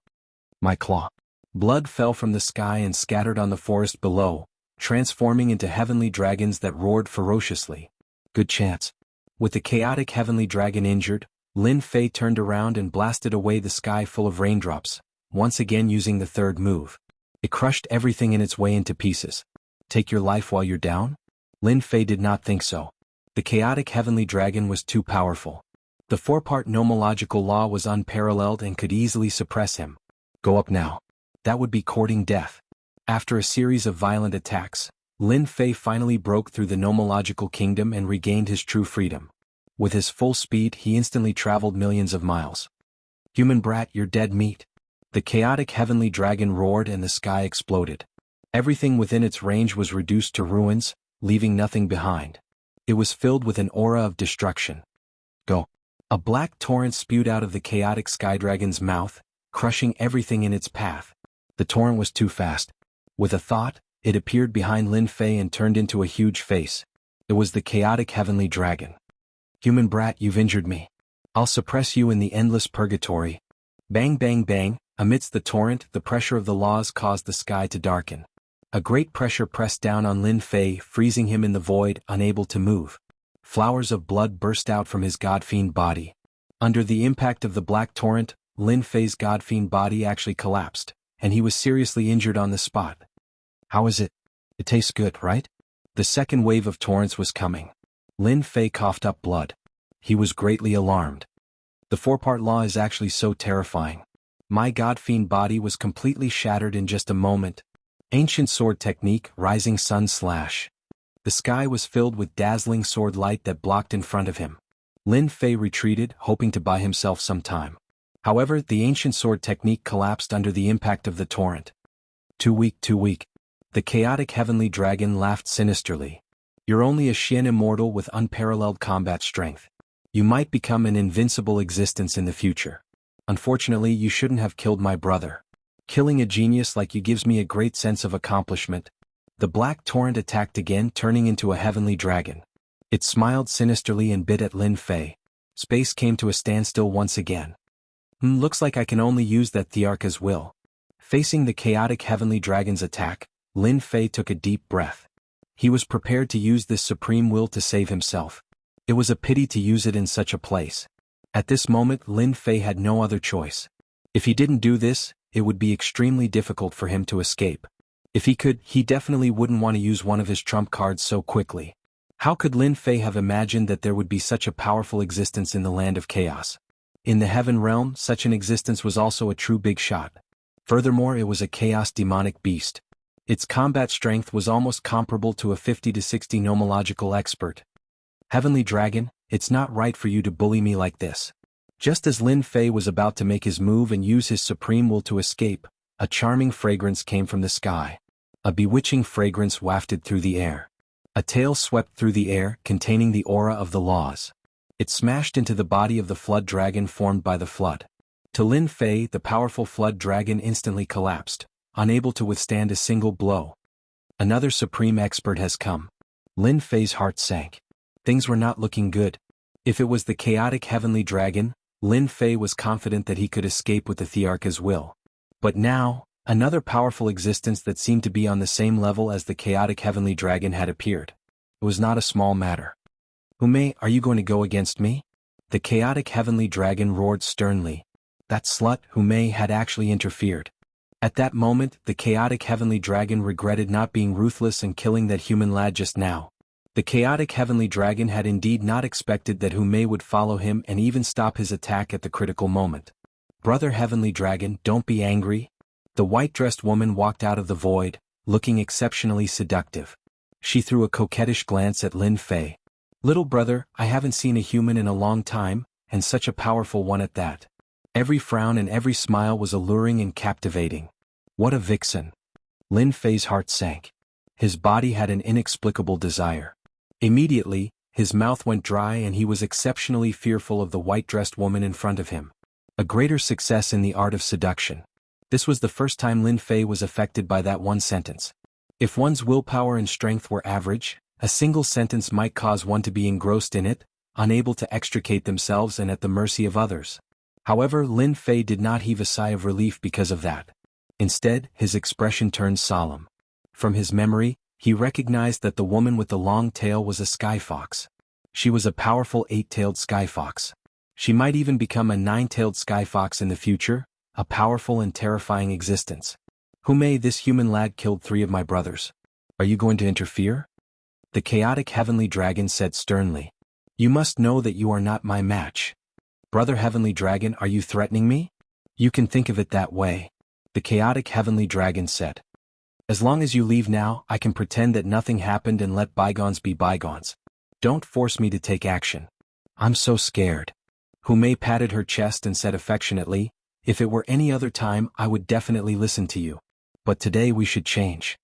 My claw. Blood fell from the sky and scattered on the forest below, transforming into heavenly dragons that roared ferociously. Good chance. With the chaotic heavenly dragon injured, Lin Fei turned around and blasted away the sky full of raindrops, once again using the third move. It crushed everything in its way into pieces. Take your life while you're down? Lin Fei did not think so. The chaotic heavenly dragon was too powerful. The four-part nomological law was unparalleled and could easily suppress him. Go up now. That would be courting death. After a series of violent attacks, Lin Fei finally broke through the nomological kingdom and regained his true freedom. With his full speed, he instantly traveled millions of miles. Human brat, you're dead meat. The chaotic heavenly dragon roared and the sky exploded. Everything within its range was reduced to ruins, leaving nothing behind. It was filled with an aura of destruction. Go. A black torrent spewed out of the chaotic sky dragon's mouth, crushing everything in its path. The torrent was too fast. With a thought, it appeared behind Lin Fei and turned into a huge face. It was the chaotic heavenly dragon. Human brat, you've injured me. I'll suppress you in the endless purgatory. Bang bang bang, amidst the torrent, the pressure of the laws caused the sky to darken. A great pressure pressed down on Lin Fei, freezing him in the void, unable to move. Flowers of blood burst out from his god-fiend body. Under the impact of the black torrent, Lin Fei's god-fiend body actually collapsed, and he was seriously injured on the spot. How is it? It tastes good, right? The second wave of torrents was coming. Lin Fei coughed up blood. He was greatly alarmed. The four-part law is actually so terrifying. My god-fiend body was completely shattered in just a moment. Ancient sword technique, rising sun slash. The sky was filled with dazzling sword light that blocked in front of him. Lin Fei retreated, hoping to buy himself some time. However, the ancient sword technique collapsed under the impact of the torrent. Too weak, too weak. The chaotic heavenly dragon laughed sinisterly. You're only a Xian immortal with unparalleled combat strength. You might become an invincible existence in the future. Unfortunately, you shouldn't have killed my brother. Killing a genius like you gives me a great sense of accomplishment. The black torrent attacked again, turning into a heavenly dragon. It smiled sinisterly and bit at Lin Fei. Space came to a standstill once again. Looks like I can only use that Thearka's will. Facing the chaotic heavenly dragon's attack, Lin Fei took a deep breath. He was prepared to use this supreme will to save himself. It was a pity to use it in such a place. At this moment, Lin Fei had no other choice. If he didn't do this, it would be extremely difficult for him to escape. If he could, he definitely wouldn't want to use one of his trump cards so quickly. How could Lin Fei have imagined that there would be such a powerful existence in the land of chaos? In the heaven realm, such an existence was also a true big shot. Furthermore, it was a chaos demonic beast. Its combat strength was almost comparable to a 50 to 60 nomological expert. Heavenly Dragon, it's not right for you to bully me like this. Just as Lin Fei was about to make his move and use his supreme will to escape, a charming fragrance came from the sky. A bewitching fragrance wafted through the air. A tail swept through the air, containing the aura of the laws. It smashed into the body of the flood dragon formed by the flood. To Lin Fei, the powerful flood dragon instantly collapsed, unable to withstand a single blow. Another supreme expert has come. Lin Fei's heart sank. Things were not looking good. If it was the chaotic heavenly dragon, Lin Fei was confident that he could escape with the Thearcha's will. But now, another powerful existence that seemed to be on the same level as the chaotic heavenly dragon had appeared. It was not a small matter. "Humei, are you going to go against me?" The chaotic heavenly dragon roared sternly. That slut, Humei, had actually interfered. At that moment, the chaotic heavenly dragon regretted not being ruthless and killing that human lad just now. The chaotic heavenly dragon had indeed not expected that Humei would follow him and even stop his attack at the critical moment. "Brother heavenly dragon, don't be angry." The white-dressed woman walked out of the void, looking exceptionally seductive. She threw a coquettish glance at Lin Fei. "Little brother, I haven't seen a human in a long time, and such a powerful one at that." Every frown and every smile was alluring and captivating. What a vixen! Lin Fei's heart sank. His body had an inexplicable desire. Immediately, his mouth went dry and he was exceptionally fearful of the white-dressed woman in front of him. A greater success in the art of seduction. This was the first time Lin Fei was affected by that one sentence. If one's willpower and strength were average, a single sentence might cause one to be engrossed in it, unable to extricate themselves and at the mercy of others. However, Lin Fei did not heave a sigh of relief because of that. Instead, his expression turned solemn. From his memory, he recognized that the woman with the long tail was a sky fox. She was a powerful 8-tailed sky fox. She might even become a 9-tailed sky fox in the future, a powerful and terrifying existence. "Humei, this human lad killed 3 of my brothers. Are you going to interfere?" The chaotic heavenly dragon said sternly. "You must know that you are not my match." "Brother heavenly dragon, are you threatening me?" "You can think of it that way," the chaotic heavenly dragon said. "As long as you leave now, I can pretend that nothing happened and let bygones be bygones. Don't force me to take action. I'm so scared." Humei patted her chest and said affectionately, "If it were any other time, I would definitely listen to you. But today we should change."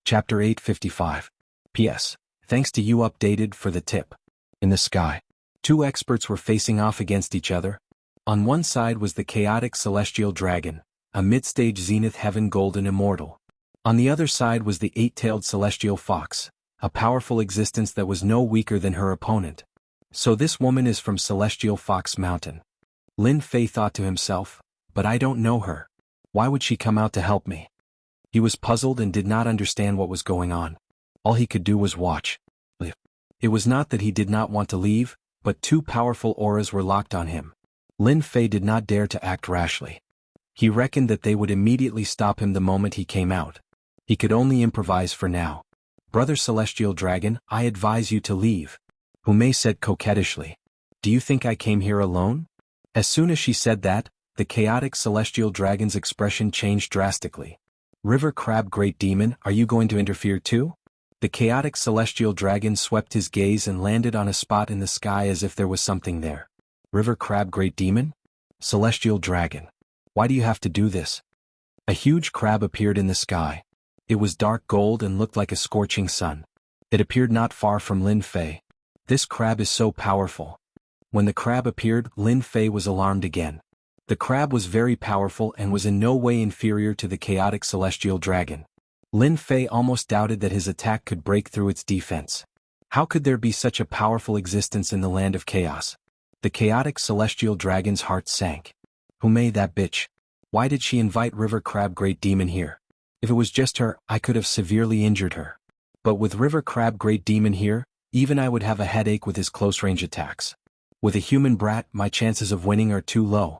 Chapter 855. P.S. Thanks to you updated for the tip. In the sky, 2 experts were facing off against each other. On one side was the chaotic celestial dragon, a mid-stage zenith heaven golden immortal. On the other side was the 8-tailed celestial fox, a powerful existence that was no weaker than her opponent. So this woman is from Celestial Fox Mountain. Lin Fei thought to himself, but I don't know her. Why would she come out to help me? He was puzzled and did not understand what was going on. All he could do was watch. It was not that he did not want to leave, but 2 powerful auras were locked on him. Lin Fei did not dare to act rashly. He reckoned that they would immediately stop him the moment he came out. He could only improvise for now. "Brother Celestial Dragon, I advise you to leave," Humei said coquettishly. "Do you think I came here alone?" As soon as she said that, the chaotic celestial dragon's expression changed drastically. "River Crab Great Demon, are you going to interfere too?" The chaotic celestial dragon swept his gaze and landed on a spot in the sky as if there was something there. "River Crab Great Demon? Celestial Dragon. Why do you have to do this?" A huge crab appeared in the sky. It was dark gold and looked like a scorching sun. It appeared not far from Lin Fei. This crab is so powerful. When the crab appeared, Lin Fei was alarmed again. The crab was very powerful and was in no way inferior to the chaotic celestial dragon. Lin Fei almost doubted that his attack could break through its defense. How could there be such a powerful existence in the land of chaos? The chaotic celestial dragon's heart sank. Humei, that bitch. Why did she invite River Crab Great Demon here? If it was just her, I could have severely injured her. But with River Crab Great Demon here, even I would have a headache with his close-range attacks. With a human brat, my chances of winning are too low.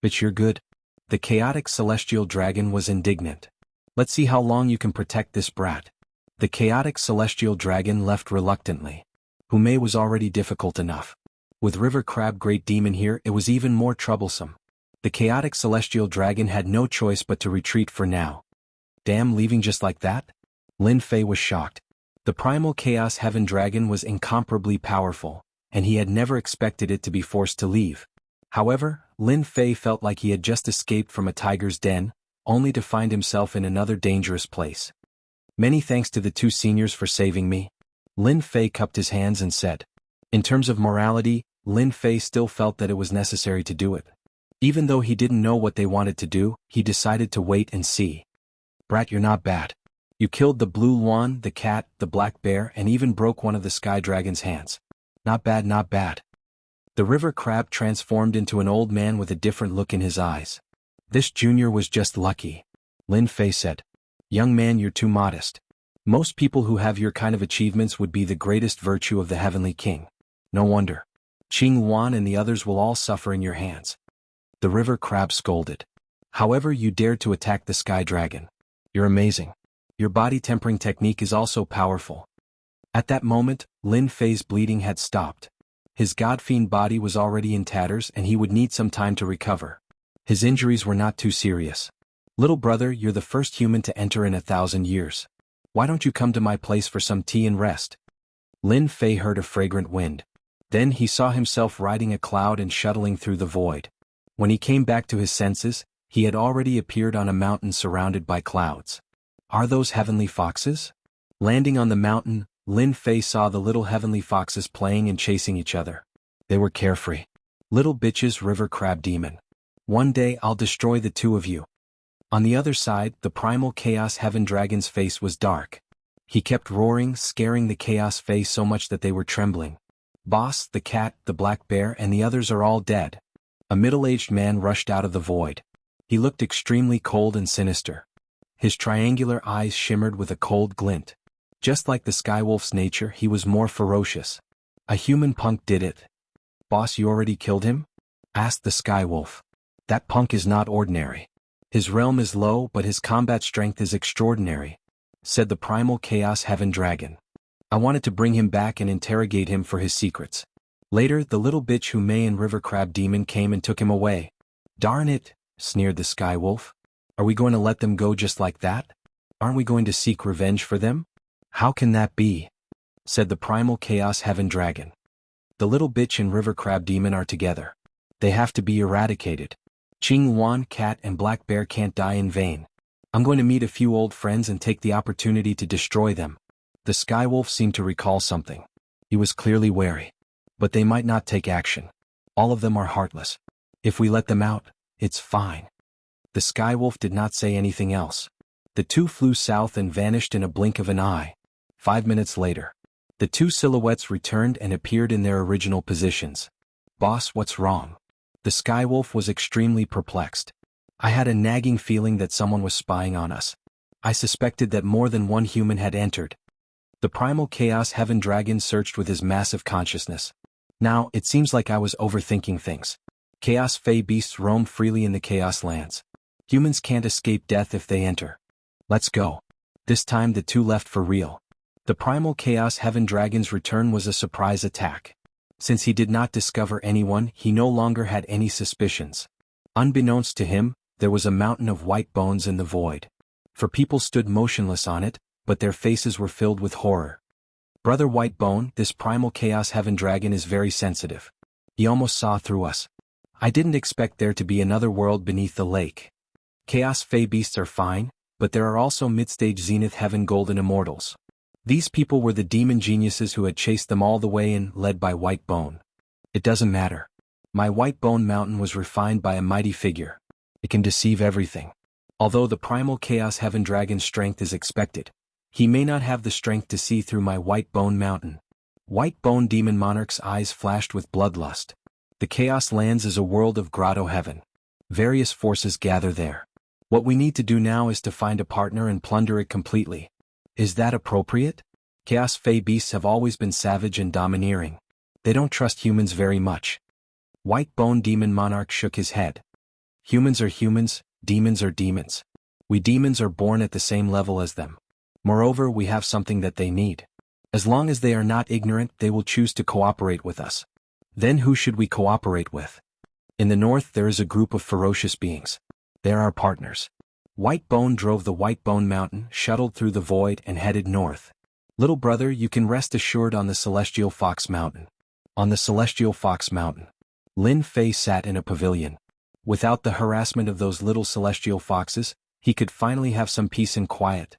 Bitch, you're good. The chaotic celestial dragon was indignant. Let's see how long you can protect this brat. The chaotic celestial dragon left reluctantly. Humei was already difficult enough. With River Crab Great Demon here, it was even more troublesome. The chaotic celestial dragon had no choice but to retreat for now. Damn, leaving just like that? Lin Fei was shocked. The primal chaos heaven dragon was incomparably powerful, and he had never expected it to be forced to leave. However, Lin Fei felt like he had just escaped from a tiger's den, only to find himself in another dangerous place. Many thanks to the two seniors for saving me. Lin Fei cupped his hands and said. In terms of morality, Lin Fei still felt that it was necessary to do it. Even though he didn't know what they wanted to do, he decided to wait and see. Brat, you're not bad. You killed the blue Luan, the cat, the black bear, and even broke one of the sky dragon's hands. Not bad, not bad. The river crab transformed into an old man with a different look in his eyes. This junior was just lucky. Lin Fei said. Young man, you're too modest. Most people who have your kind of achievements would be the greatest virtue of the Heavenly King. No wonder. Qing Wan and the others will all suffer in your hands. The river crab scolded. However, you dared to attack the sky dragon. You're amazing. Your body tempering technique is also powerful. At that moment, Lin Fei's bleeding had stopped. His god-fiend body was already in tatters and he would need some time to recover. His injuries were not too serious. Little brother, you're the first human to enter in 1,000 years. Why don't you come to my place for some tea and rest? Lin Fei heard a fragrant wind. Then he saw himself riding a cloud and shuttling through the void. When he came back to his senses, he had already appeared on a mountain surrounded by clouds. Are those heavenly foxes? Landing on the mountain, Lin Fei saw the little heavenly foxes playing and chasing each other. They were carefree. Little bitches, river crab demon. One day I'll destroy the two of you. On the other side, the primal chaos heaven dragon's face was dark. He kept roaring, scaring the chaos face so much that they were trembling. Boss, the cat, the black bear, and the others are all dead. A middle-aged man rushed out of the void. He looked extremely cold and sinister. His triangular eyes shimmered with a cold glint. Just like the skywolf's nature, he was more ferocious. A human punk did it. Boss, you already killed him? Asked the skywolf. That punk is not ordinary. His realm is low, but his combat strength is extraordinary, said the primal chaos heaven dragon. I wanted to bring him back and interrogate him for his secrets. Later, the little bitch who may and river crab demon came and took him away. Darn it, sneered the skywolf. Are we going to let them go just like that? Aren't we going to seek revenge for them? How can that be? Said the primal chaos heaven dragon. The little bitch and river crab demon are together. They have to be eradicated. Qing Wan, cat, and black bear can't die in vain. I'm going to meet a few old friends and take the opportunity to destroy them. The skywolf seemed to recall something. He was clearly wary. But they might not take action. All of them are heartless. If we let them out, it's fine. The skywolf did not say anything else. The two flew south and vanished in a blink of an eye. 5 minutes later, the two silhouettes returned and appeared in their original positions. Boss, what's wrong? The skywolf was extremely perplexed. I had a nagging feeling that someone was spying on us. I suspected that more than one human had entered. The primal chaos heaven dragon searched with his massive consciousness. Now, it seems like I was overthinking things. Chaos Fey beasts roam freely in the chaos lands. Humans can't escape death if they enter. Let's go. This time the two left for real. The primal chaos heaven dragon's return was a surprise attack. Since he did not discover anyone, he no longer had any suspicions. Unbeknownst to him, there was a mountain of white bones in the void. For people stood motionless on it, but their faces were filled with horror. Brother White Bone, this primal chaos heaven dragon is very sensitive. He almost saw through us. I didn't expect there to be another world beneath the lake. Chaos Fey beasts are fine, but there are also mid-stage Zenith Heaven Golden Immortals. These people were the demon geniuses who had chased them all the way in, led by White Bone. It doesn't matter. My White Bone Mountain was refined by a mighty figure. It can deceive everything. Although the primal chaos heaven dragon's strength is expected, he may not have the strength to see through my White Bone Mountain. White Bone Demon Monarch's eyes flashed with bloodlust. The Chaos Lands is a world of grotto heaven. Various forces gather there. What we need to do now is to find a partner and plunder it completely. Is that appropriate? Chaos Fey beasts have always been savage and domineering. They don't trust humans very much. White Bone Demon Monarch shook his head. Humans are humans, demons are demons. We demons are born at the same level as them. Moreover, we have something that they need. As long as they are not ignorant, they will choose to cooperate with us. Then who should we cooperate with? In the north there is a group of ferocious beings. They are our partners. White Bone drove the White Bone Mountain, shuttled through the void, and headed north. Little brother, you can rest assured on the Celestial Fox Mountain. On the Celestial Fox Mountain. Lin Fei sat in a pavilion. Without the harassment of those little celestial foxes, he could finally have some peace and quiet.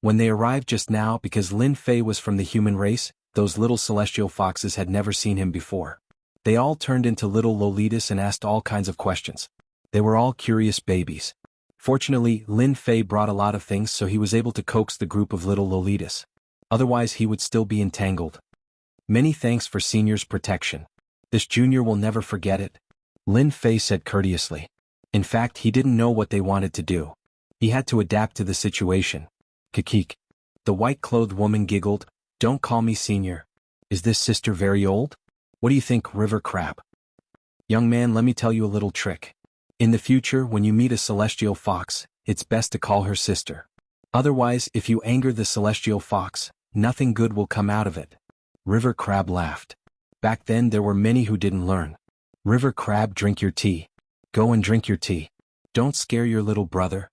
When they arrived just now, because Lin Fei was from the human race, those little celestial foxes had never seen him before. They all turned into little Lolitas and asked all kinds of questions. They were all curious babies. Fortunately, Lin Fei brought a lot of things, so he was able to coax the group of little Lolitas. Otherwise he would still be entangled. Many thanks for Senior's protection. This junior will never forget it, Lin Fei said courteously. In fact, he didn't know what they wanted to do. He had to adapt to the situation. Kikik. The white-clothed woman giggled. Don't call me senior. Is this sister very old? What do you think, River Crab? Young man, let me tell you a little trick. In the future, when you meet a celestial fox, it's best to call her sister. Otherwise, if you anger the celestial fox, nothing good will come out of it. River Crab laughed. Back then there were many who didn't learn. River Crab, drink your tea. Go and drink your tea. Don't scare your little brother.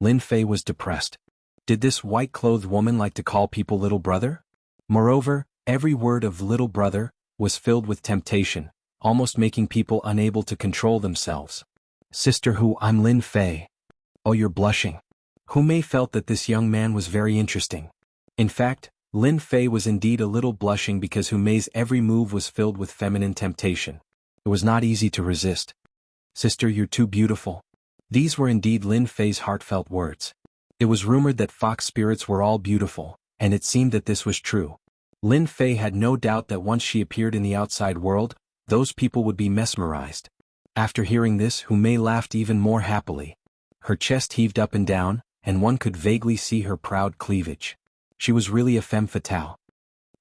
Lin Fei was depressed. Did this white-clothed woman like to call people little brother? Moreover, every word of little brother was filled with temptation, almost making people unable to control themselves. Sister Hu, I'm Lin Fei. Oh, you're blushing. Hu Mei felt that this young man was very interesting. In fact, Lin Fei was indeed a little blushing because Hu Mei's every move was filled with feminine temptation. It was not easy to resist. Sister, you're too beautiful. These were indeed Lin Fei's heartfelt words. It was rumored that fox spirits were all beautiful, and it seemed that this was true. Lin Fei had no doubt that once she appeared in the outside world, those people would be mesmerized. After hearing this, Hu Mei laughed even more happily. Her chest heaved up and down, and one could vaguely see her proud cleavage. She was really a femme fatale.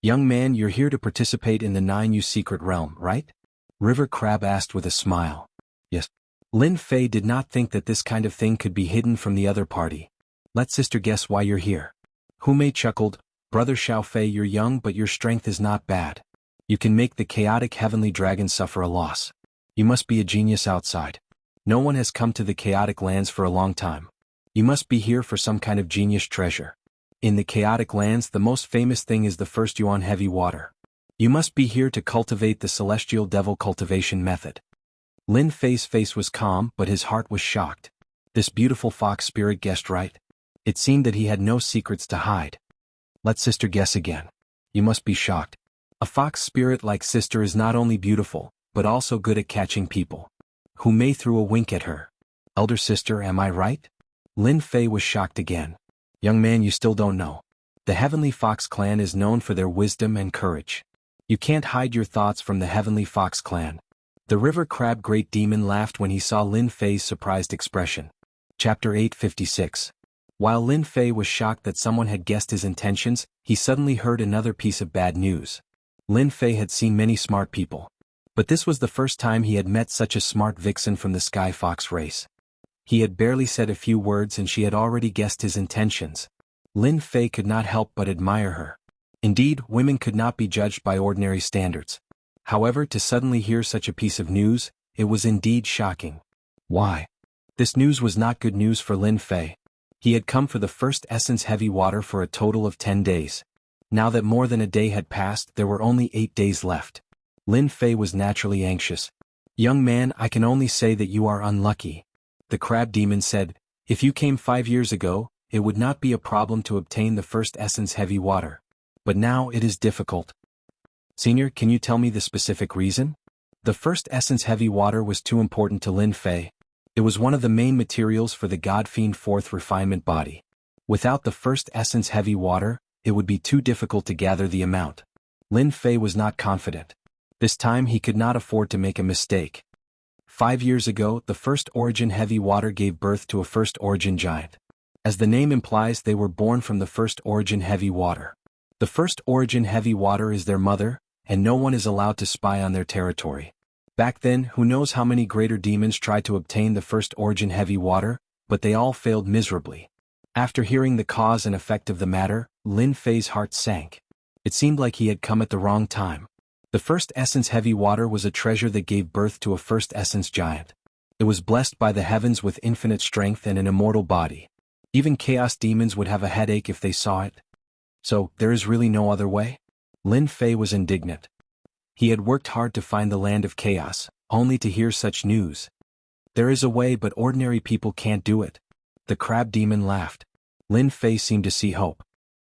Young man, you're here to participate in the 9U secret realm, right? River Crab asked with a smile. Yes. Lin Fei did not think that this kind of thing could be hidden from the other party. Let sister guess why you're here. Hu Mei chuckled. Brother Xiao Fei, you're young but your strength is not bad. You can make the chaotic heavenly dragon suffer a loss. You must be a genius outside. No one has come to the chaotic lands for a long time. You must be here for some kind of genius treasure. In the chaotic lands, the most famous thing is the first yuan heavy water. You must be here to cultivate the celestial devil cultivation method. Lin Fei's face was calm, but his heart was shocked. This beautiful fox spirit guessed right. It seemed that he had no secrets to hide. Let sister guess again. You must be shocked. A fox spirit like sister is not only beautiful, but also good at catching people. Hu Mei threw a wink at her. Elder sister, am I right? Lin Fei was shocked again. Young man, you still don't know. The Heavenly Fox clan is known for their wisdom and courage. You can't hide your thoughts from the Heavenly Fox clan. The River Crab Great Demon laughed when he saw Lin Fei's surprised expression. Chapter 856. While Lin Fei was shocked that someone had guessed his intentions, he suddenly heard another piece of bad news. Lin Fei had seen many smart people. But this was the first time he had met such a smart vixen from the Sky Fox race. He had barely said a few words and she had already guessed his intentions. Lin Fei could not help but admire her. Indeed, women could not be judged by ordinary standards. However, to suddenly hear such a piece of news, it was indeed shocking. Why? This news was not good news for Lin Fei. He had come for the first essence heavy water for a total of 10 days. Now that more than a day had passed, there were only 8 days left. Lin Fei was naturally anxious. Young man, I can only say that you are unlucky. The crab demon said, if you came 5 years ago, it would not be a problem to obtain the first essence heavy water. But now it is difficult. Senior, can you tell me the specific reason? The first essence heavy water was too important to Lin Fei. It was one of the main materials for the God-Fiend fourth refinement body. Without the first essence heavy water, it would be too difficult to gather the amount. Lin Fei was not confident. This time he could not afford to make a mistake. 5 years ago, the first origin heavy water gave birth to a first origin giant. As the name implies, they were born from the first origin heavy water. The first origin heavy water is their mother, and no one is allowed to spy on their territory. Back then, who knows how many greater demons tried to obtain the first origin heavy water, but they all failed miserably. After hearing the cause and effect of the matter, Lin Fei's heart sank. It seemed like he had come at the wrong time. The first essence heavy water was a treasure that gave birth to a first essence giant. It was blessed by the heavens with infinite strength and an immortal body. Even chaos demons would have a headache if they saw it. So, there is really no other way? Lin Fei was indignant. He had worked hard to find the land of chaos, only to hear such news. There is a way, but ordinary people can't do it. The crab demon laughed. Lin Fei seemed to see hope.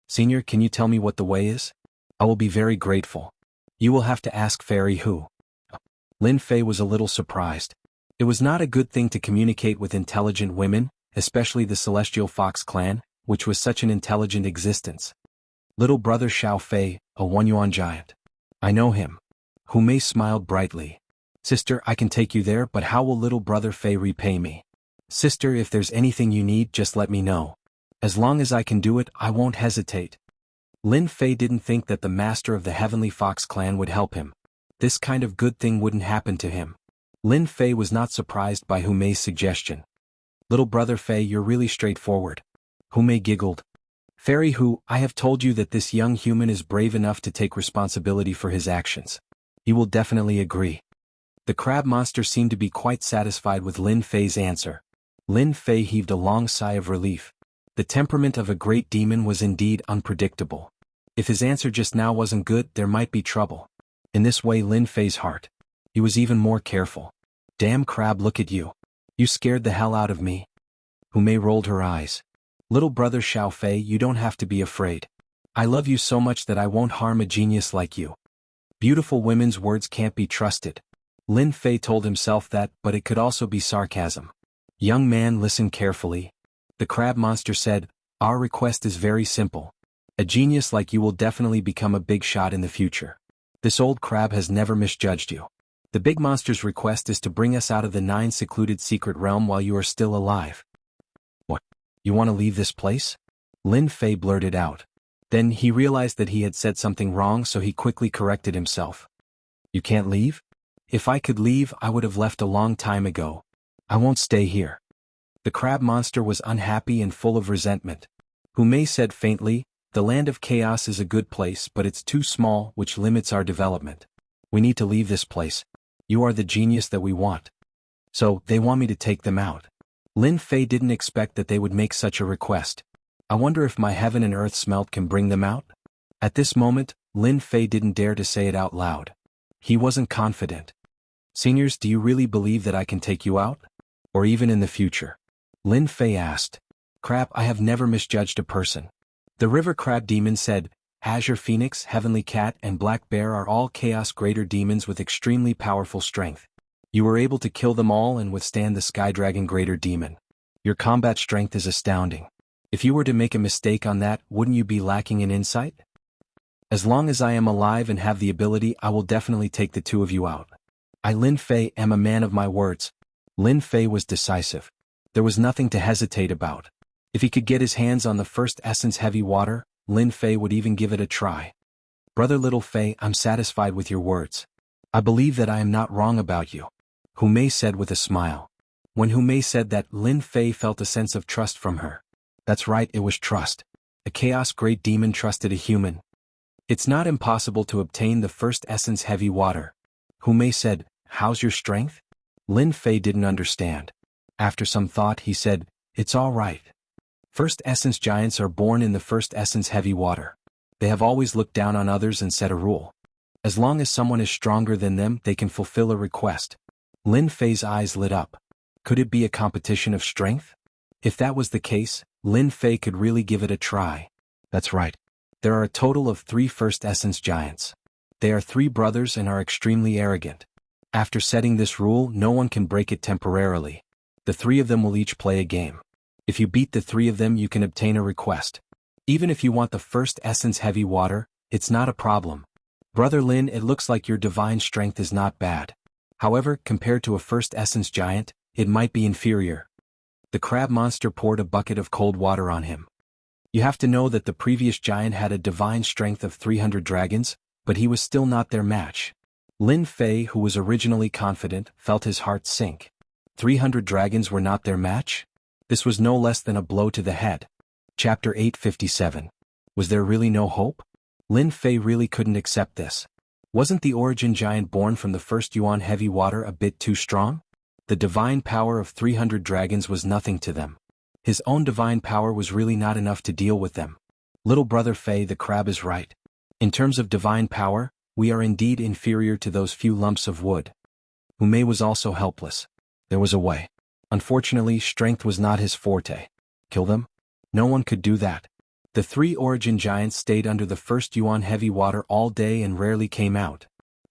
Senior, can you tell me what the way is? I will be very grateful. You will have to ask Fairy Hu. Lin Fei was a little surprised. It was not a good thing to communicate with intelligent women, especially the Celestial Fox clan, which was such an intelligent existence. Little brother Xiao Fei, a one-yuan giant. I know him. Hu Mei smiled brightly. Sister, I can take you there, but how will little brother Fei repay me? Sister, if there's anything you need, just let me know. As long as I can do it, I won't hesitate. Lin Fei didn't think that the master of the Heavenly Fox clan would help him. This kind of good thing wouldn't happen to him. Lin Fei was not surprised by Hu Mei's suggestion. Little brother Fei, you're really straightforward. Hu Mei giggled. Fairy Hu, I have told you that this young human is brave enough to take responsibility for his actions. He will definitely agree. The crab monster seemed to be quite satisfied with Lin Fei's answer. Lin Fei heaved a long sigh of relief. The temperament of a great demon was indeed unpredictable. If his answer just now wasn't good, there might be trouble. In this way, Lin Fei's heart. He was even more careful. Damn crab, look at you. You scared the hell out of me. Hu Mei rolled her eyes. Little brother Xiao Fei, you don't have to be afraid. I love you so much that I won't harm a genius like you. Beautiful women's words can't be trusted. Lin Fei told himself that, but it could also be sarcasm. Young man, listen carefully. The crab monster said, our request is very simple. A genius like you will definitely become a big shot in the future. This old crab has never misjudged you. The big monster's request is to bring us out of the 9 secluded secret realm while you are still alive. What? You want to leave this place? Lin Fei blurted out. Then he realized that he had said something wrong, so he quickly corrected himself. You can't leave? If I could leave, I would have left a long time ago. I won't stay here. The crab monster was unhappy and full of resentment. Hu Mei said faintly, the land of chaos is a good place, but it's too small, which limits our development. We need to leave this place. You are the genius that we want. So, they want me to take them out. Lin Fei didn't expect that they would make such a request. I wonder if my heaven and earth smelt can bring them out? At this moment, Lin Fei didn't dare to say it out loud. He wasn't confident. Seniors, do you really believe that I can take you out? Or even in the future? Lin Fei asked. Crab, I have never misjudged a person. The river crab demon said, Azure Phoenix, Heavenly Cat, and Black Bear are all Chaos Greater demons with extremely powerful strength. You were able to kill them all and withstand the Sky Dragon Greater Demon. Your combat strength is astounding. If you were to make a mistake on that, wouldn't you be lacking in insight? As long as I am alive and have the ability, I will definitely take the 2 of you out. I, Lin Fei, am a man of my words. Lin Fei was decisive. There was nothing to hesitate about. If he could get his hands on the first essence heavy water, Lin Fei would even give it a try. Brother Little Fei, I'm satisfied with your words. I believe that I am not wrong about you. Hu Mei said with a smile. When Hu Mei said that, Lin Fei felt a sense of trust from her. That's right, it was trust. A chaos great demon trusted a human. It's not impossible to obtain the first essence heavy water. Hu Mei said, how's your strength? Lin Fei didn't understand. After some thought, he said, it's all right. First essence giants are born in the first essence heavy water. They have always looked down on others and set a rule. As long as someone is stronger than them, they can fulfill a request. Lin Fei's eyes lit up. Could it be a competition of strength? If that was the case, Lin Fei could really give it a try. That's right. There are a total of 3 first essence giants. They are 3 brothers and are extremely arrogant. After setting this rule, no one can break it temporarily. The 3 of them will each play a game. If you beat the 3 of them, you can obtain a request. Even if you want the first essence heavy water, it's not a problem. Brother Lin, it looks like your divine strength is not bad. However, compared to a first essence giant, it might be inferior. The crab monster poured a bucket of cold water on him. You have to know that the previous giant had a divine strength of 300 dragons, but he was still not their match. Lin Fei, who was originally confident, felt his heart sink. 300 dragons were not their match? This was no less than a blow to the head. Chapter 857. Was there really no hope? Lin Fei really couldn't accept this. Wasn't the origin giant born from the first Yuan heavy water a bit too strong? The divine power of 300 dragons was nothing to them. His own divine power was really not enough to deal with them. Little brother Fei, the crab is right. In terms of divine power, we are indeed inferior to those few lumps of wood. Hu Mei was also helpless. There was a way. Unfortunately, strength was not his forte. Kill them? No one could do that. The three origin giants stayed under the first Yuan heavy water all day and rarely came out.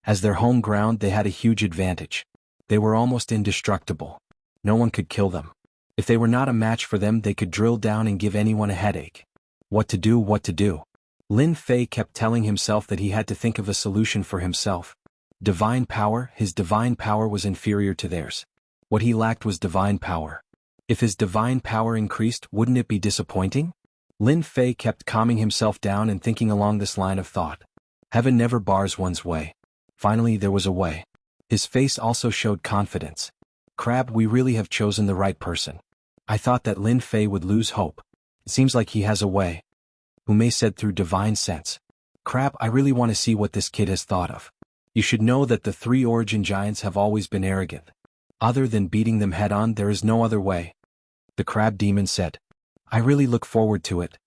As their home ground, they had a huge advantage. They were almost indestructible. No one could kill them. If they were not a match for them, they could drill down and give anyone a headache. What to do, what to do? Lin Fei kept telling himself that he had to think of a solution for himself. Divine power, his divine power was inferior to theirs. What he lacked was divine power. If his divine power increased, wouldn't it be disappointing? Lin Fei kept calming himself down and thinking along this line of thought. Heaven never bars one's way. Finally, there was a way. His face also showed confidence. Crab, we really have chosen the right person. I thought that Lin Fei would lose hope. It seems like he has a way. Umei said through divine sense. Crab, I really want to see what this kid has thought of. You should know that the three origin giants have always been arrogant. Other than beating them head-on, there is no other way. The crab demon said. I really look forward to it.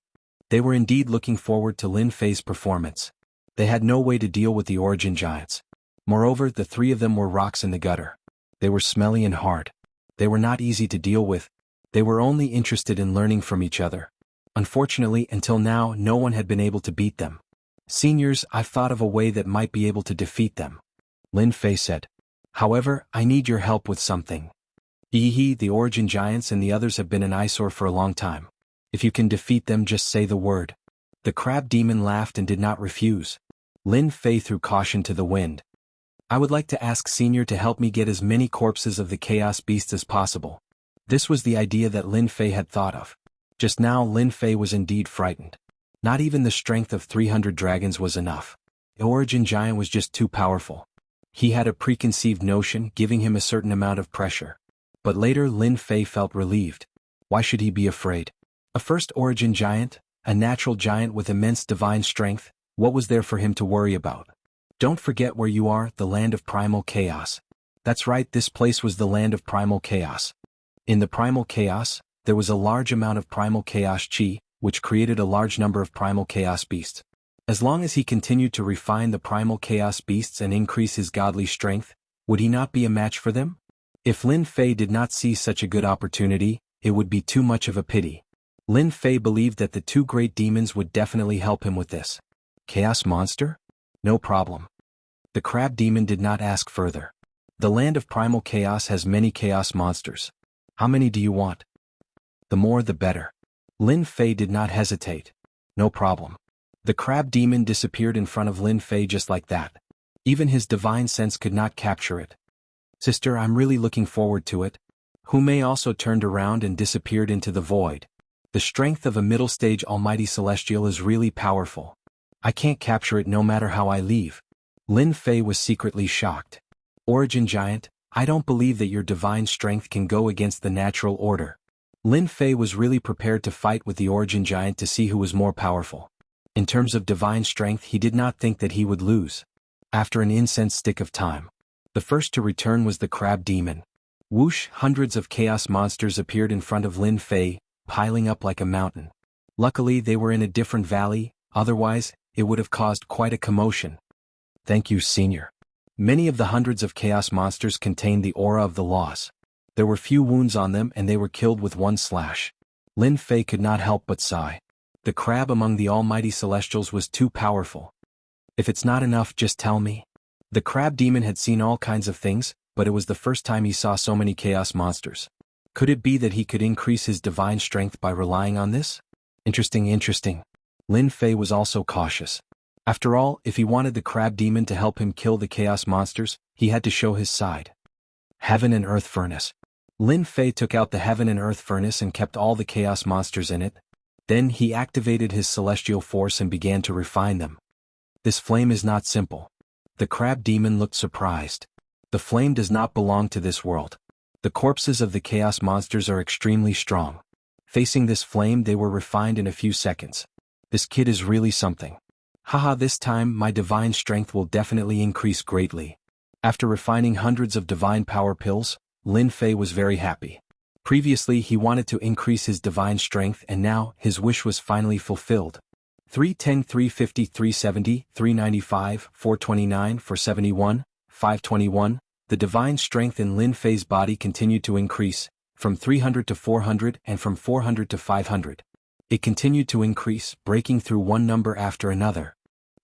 They were indeed looking forward to Lin Fei's performance. They had no way to deal with the origin giants. Moreover, the three of them were rocks in the gutter. They were smelly and hard. They were not easy to deal with. They were only interested in learning from each other. Unfortunately, until now, no one had been able to beat them. Seniors, I've thought of a way that might be able to defeat them. Lin Fei said. However, I need your help with something. The origin giants and the others have been an eyesore for a long time. If you can defeat them, just say the word. The crab demon laughed and did not refuse. Lin Fei threw caution to the wind. I would like to ask Senior to help me get as many corpses of the chaos beasts as possible. This was the idea that Lin Fei had thought of. Just now Lin Fei was indeed frightened. Not even the strength of 300 dragons was enough. The origin giant was just too powerful. He had a preconceived notion, giving him a certain amount of pressure. But later Lin Fei felt relieved. Why should he be afraid? A first origin giant, a natural giant with immense divine strength, what was there for him to worry about? Don't forget where you are, the land of primal chaos. That's right, this place was the land of primal chaos. In the primal chaos, there was a large amount of primal chaos chi, which created a large number of primal chaos beasts. As long as he continued to refine the primal chaos beasts and increase his godly strength, would he not be a match for them? If Lin Fei did not see such a good opportunity, it would be too much of a pity. Lin Fei believed that the two great demons would definitely help him with this. Chaos monster? No problem. The crab demon did not ask further. The land of primal chaos has many chaos monsters. How many do you want? The more the better. Lin Fei did not hesitate. No problem. The crab demon disappeared in front of Lin Fei just like that. Even his divine sense could not capture it. Sister, I'm really looking forward to it. Humei also turned around and disappeared into the void. The strength of a middle-stage almighty celestial is really powerful. I can't capture it no matter how I leave. Lin Fei was secretly shocked. Origin giant, I don't believe that your divine strength can go against the natural order. Lin Fei was really prepared to fight with the origin giant to see who was more powerful. In terms of divine strength, he did not think that he would lose. After an incense stick of time, the first to return was the crab demon. Whoosh, hundreds of chaos monsters appeared in front of Lin Fei, piling up like a mountain. Luckily they were in a different valley, otherwise, it would have caused quite a commotion. Thank you, Senior. Many of the hundreds of chaos monsters contained the aura of the laws. There were few wounds on them and they were killed with one slash. Lin Fei could not help but sigh. The crab among the almighty celestials was too powerful. If it's not enough, just tell me. The crab demon had seen all kinds of things, but it was the first time he saw so many chaos monsters. Could it be that he could increase his divine strength by relying on this? Interesting. Lin Fei was also cautious. After all, if he wanted the crab demon to help him kill the chaos monsters, he had to show his side. Heaven and Earth Furnace. Lin Fei took out the Heaven and Earth Furnace and kept all the chaos monsters in it. Then he activated his celestial force and began to refine them. This flame is not simple. The crab demon looked surprised. The flame does not belong to this world. The corpses of the chaos monsters are extremely strong. Facing this flame, they were refined in a few seconds. This kid is really something. Haha, this time my divine strength will definitely increase greatly. After refining hundreds of divine power pills, Lin Fei was very happy. Previously he wanted to increase his divine strength and now his wish was finally fulfilled. 310, 350, 370, 395, 429, 471, 521, the divine strength in Lin Fei's body continued to increase, from 300 to 400 and from 400 to 500. It continued to increase, breaking through one number after another.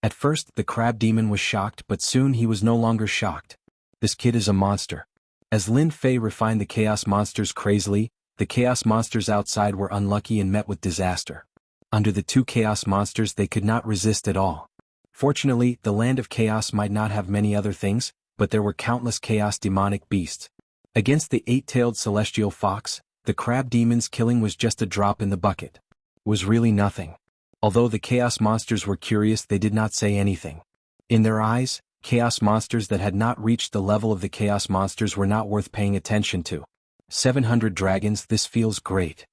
At first, the crab demon was shocked, but soon he was no longer shocked. This kid is a monster. As Lin Fei refined the chaos monsters crazily, the chaos monsters outside were unlucky and met with disaster. Under the two chaos monsters they could not resist at all. Fortunately, the land of chaos might not have many other things, but there were countless chaos demonic beasts. Against the eight-tailed celestial fox, the crab demon's killing was just a drop in the bucket. It was really nothing. Although the chaos monsters were curious, they did not say anything. In their eyes, chaos monsters that had not reached the level of the chaos monsters were not worth paying attention to. 700 dragons, this feels great.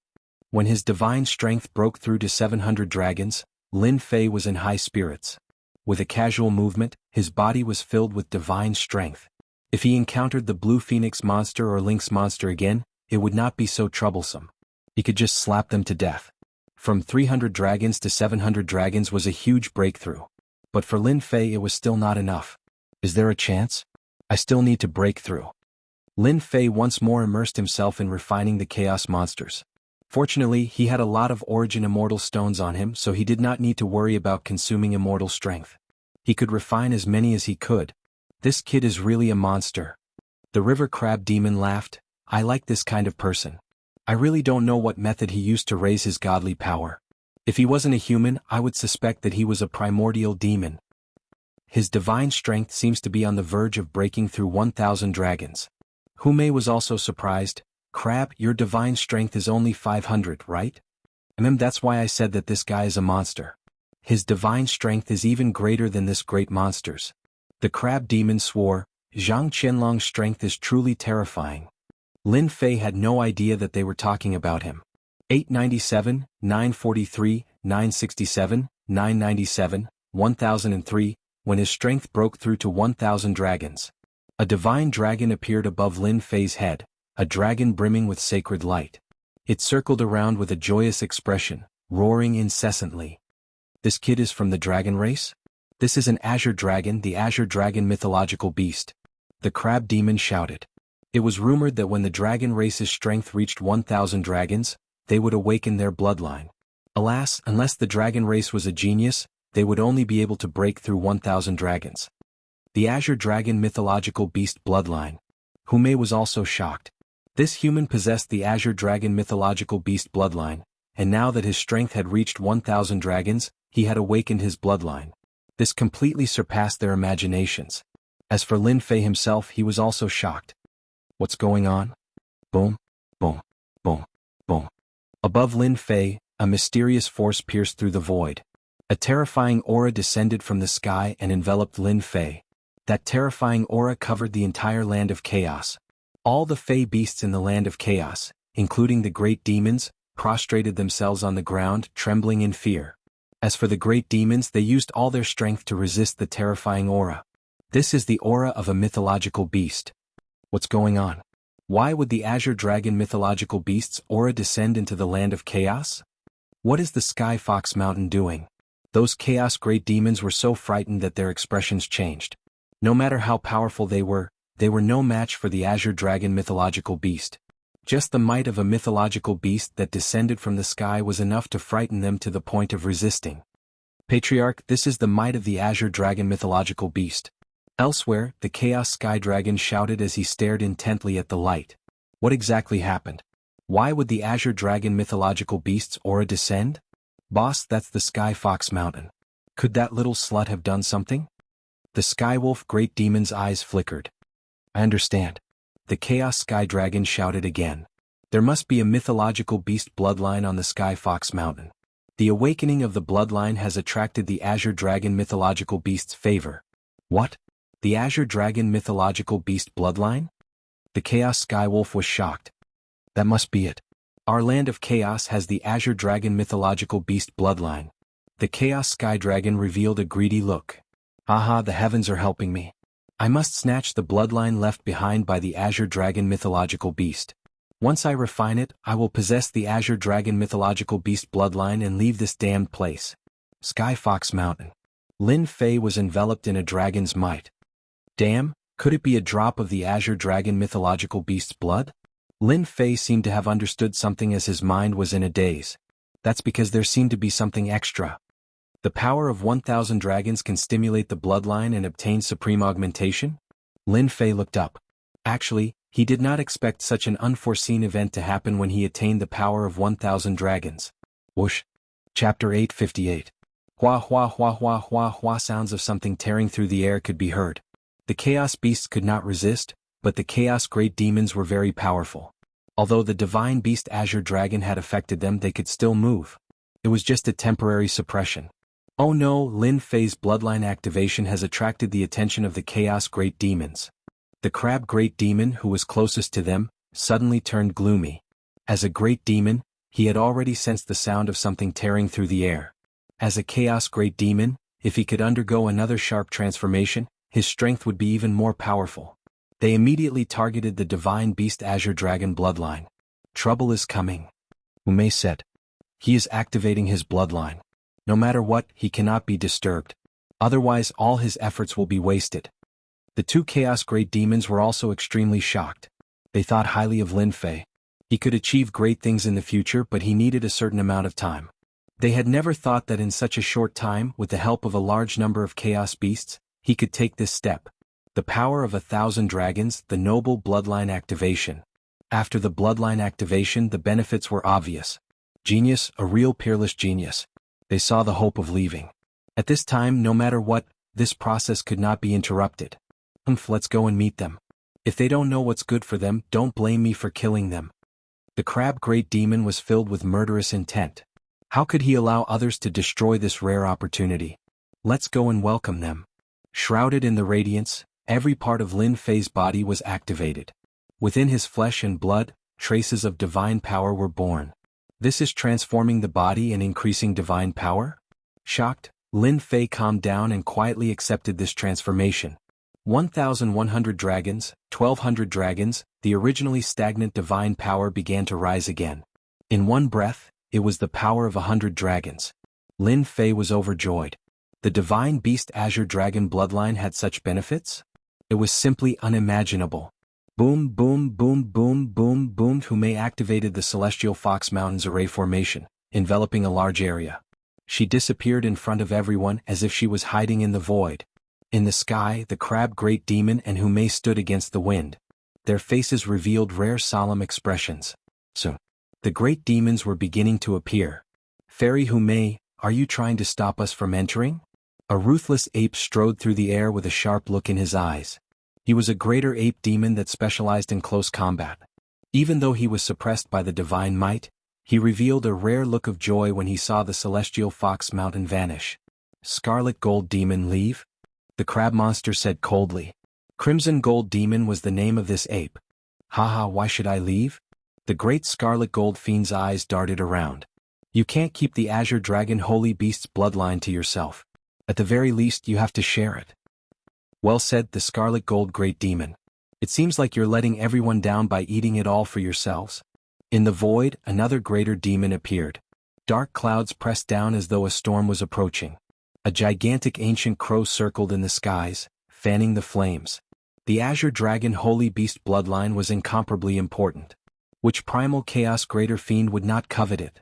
When his divine strength broke through to 700 dragons, Lin Fei was in high spirits. With a casual movement, his body was filled with divine strength. If he encountered the blue phoenix monster or lynx monster again, it would not be so troublesome. He could just slap them to death. From 300 dragons to 700 dragons was a huge breakthrough. But for Lin Fei it was still not enough. Is there a chance? I still need to break through. Lin Fei once more immersed himself in refining the chaos monsters. Fortunately, he had a lot of origin immortal stones on him, so he did not need to worry about consuming immortal strength. He could refine as many as he could. This kid is really a monster. The river crab demon laughed. I like this kind of person. I really don't know what method he used to raise his godly power. If he wasn't a human, I would suspect that he was a primordial demon. His divine strength seems to be on the verge of breaking through 1,000 dragons. Humei was also surprised. Crab, your divine strength is only 500, right? That's why I said that this guy is a monster. His divine strength is even greater than this great monster's. The crab demon swore, Zhang Qianlong's strength is truly terrifying. Lin Fei had no idea that they were talking about him. 897, 943, 967, 997, 1003, when his strength broke through to 1,000 dragons. A divine dragon appeared above Lin Fei's head. A dragon brimming with sacred light. It circled around with a joyous expression, roaring incessantly. This kid is from the dragon race? This is an azure dragon, the azure dragon mythological beast. The crab demon shouted. It was rumored that when the dragon race's strength reached 1,000 dragons, they would awaken their bloodline. Alas, unless the dragon race was a genius, they would only be able to break through 1,000 dragons. The azure dragon mythological beast bloodline. Humei was also shocked. This human possessed the azure dragon mythological beast bloodline, and now that his strength had reached 1,000 dragons, he had awakened his bloodline. This completely surpassed their imaginations. As for Lin Fei himself, he was also shocked. What's going on? Boom, boom, boom, boom. Above Lin Fei, a mysterious force pierced through the void. A terrifying aura descended from the sky and enveloped Lin Fei. That terrifying aura covered the entire land of chaos. All the Fey beasts in the land of chaos, including the great demons, prostrated themselves on the ground, trembling in fear. As for the great demons, they used all their strength to resist the terrifying aura. This is the aura of a mythological beast. What's going on? Why would the azure dragon mythological beast's aura descend into the land of chaos? What is the Sky Fox Mountain doing? Those chaos great demons were so frightened that their expressions changed. No matter how powerful they were no match for the azure dragon mythological beast. Just the might of a mythological beast that descended from the sky was enough to frighten them to the point of resisting. Patriarch, this is the might of the azure dragon mythological beast. Elsewhere, the chaos sky dragon shouted as he stared intently at the light. What exactly happened? Why would the azure dragon mythological beast's aura descend? Boss, that's the Sky Fox Mountain. Could that little slut have done something? The Skywolf great demon's eyes flickered. I understand. The Chaos Sky Dragon shouted again. There must be a mythological beast bloodline on the Sky Fox Mountain. The awakening of the bloodline has attracted the Azure Dragon mythological beast's favor. What? The Azure Dragon mythological beast bloodline? The Chaos Skywolf was shocked. That must be it. Our land of chaos has the Azure Dragon mythological beast bloodline. The Chaos Sky Dragon revealed a greedy look. Aha, the heavens are helping me. I must snatch the bloodline left behind by the Azure Dragon mythological beast. Once I refine it, I will possess the Azure Dragon mythological beast bloodline and leave this damned place. Sky Fox Mountain. Lin Fei was enveloped in a dragon's might. Damn, could it be a drop of the Azure Dragon mythological beast's blood? Lin Fei seemed to have understood something as his mind was in a daze. That's because there seemed to be something extra. The power of 1,000 dragons can stimulate the bloodline and obtain supreme augmentation? Lin Fei looked up. Actually, he did not expect such an unforeseen event to happen when he attained the power of 1,000 dragons. Whoosh. Chapter 858. Hua hua hua hua hua hua. Sounds of something tearing through the air could be heard. The chaos beasts could not resist, but the chaos great demons were very powerful. Although the divine beast Azure Dragon had affected them, they could still move. It was just a temporary suppression. Oh no, Lin Fei's bloodline activation has attracted the attention of the chaos great demons. The crab great demon, who was closest to them, suddenly turned gloomy. As a great demon, he had already sensed the sound of something tearing through the air. As a chaos great demon, if he could undergo another sharp transformation, his strength would be even more powerful. They immediately targeted the divine beast Azure Dragon bloodline. Trouble is coming. Umei said. He is activating his bloodline. No matter what, he cannot be disturbed. Otherwise all his efforts will be wasted. The two chaos great demons were also extremely shocked. They thought highly of Lin Fei. He could achieve great things in the future, but he needed a certain amount of time. They had never thought that in such a short time, with the help of a large number of chaos beasts, he could take this step. The power of 1,000 dragons, the noble bloodline activation. After the bloodline activation, the benefits were obvious. Genius, a real peerless genius. They saw the hope of leaving. At this time, no matter what, this process could not be interrupted. Let's go and meet them. If they don't know what's good for them, don't blame me for killing them. The crab great demon was filled with murderous intent. How could he allow others to destroy this rare opportunity? Let's go and welcome them. Shrouded in the radiance, every part of Lin Fei's body was activated. Within his flesh and blood, traces of divine power were born. This is transforming the body and increasing divine power? Shocked, Lin Fei calmed down and quietly accepted this transformation. 1,100 dragons, 1,200 dragons, the originally stagnant divine power began to rise again. In one breath, it was the power of 100 dragons. Lin Fei was overjoyed. The divine beast Azure Dragon bloodline had such benefits? It was simply unimaginable. Boom boom boom boom boom boom. Humei activated the Celestial Fox Mountains array formation, enveloping a large area. She disappeared in front of everyone as if she was hiding in the void. In the sky, the crab great demon and Humei stood against the wind. Their faces revealed rare solemn expressions. Soon, the great demons were beginning to appear. Fairy Humei, are you trying to stop us from entering? A ruthless ape strode through the air with a sharp look in his eyes. He was a greater ape demon that specialized in close combat. Even though he was suppressed by the divine might, he revealed a rare look of joy when he saw the Celestial Fox Mountain vanish. Scarlet Gold Demon leave? The crab monster said coldly. Crimson Gold Demon was the name of this ape. Haha, why should I leave? The great Scarlet Gold Fiend's eyes darted around. You can't keep the Azure Dragon Holy Beast's bloodline to yourself. At the very least, you have to share it. Well said, the Scarlet Gold Great Demon. It seems like you're letting everyone down by eating it all for yourselves. In the void, another greater demon appeared. Dark clouds pressed down as though a storm was approaching. A gigantic ancient crow circled in the skies, fanning the flames. The Azure Dragon Holy Beast bloodline was incomparably important. Which primal chaos greater fiend would not covet it?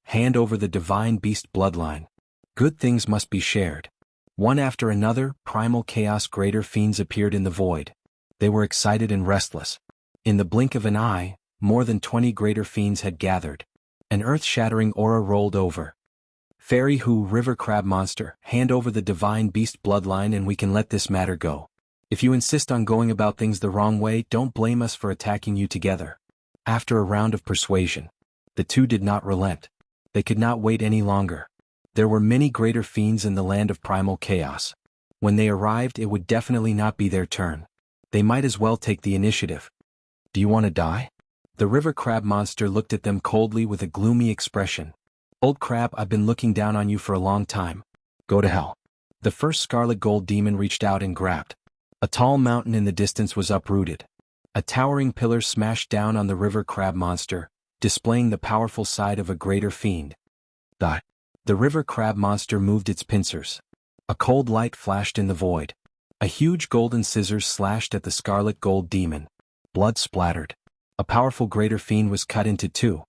Hand over the divine beast bloodline. Good things must be shared. One after another, primal chaos greater fiends appeared in the void. They were excited and restless. In the blink of an eye, more than 20 greater fiends had gathered. An earth-shattering aura rolled over. Fairy Hu River Crab Monster, hand over the divine beast bloodline and we can let this matter go. If you insist on going about things the wrong way, don't blame us for attacking you together. After a round of persuasion, the two did not relent. They could not wait any longer. There were many greater fiends in the land of primal chaos. When they arrived, it would definitely not be their turn. They might as well take the initiative. Do you want to die? The river crab monster looked at them coldly with a gloomy expression. Old crab, I've been looking down on you for a long time. Go to hell. The first Scarlet Gold Demon reached out and grabbed. A tall mountain in the distance was uprooted. A towering pillar smashed down on the river crab monster, displaying the powerful side of a greater fiend. Die. The river crab monster moved its pincers. A cold light flashed in the void. A huge golden scissors slashed at the Scarlet Gold Demon. Blood splattered. A powerful greater fiend was cut into two.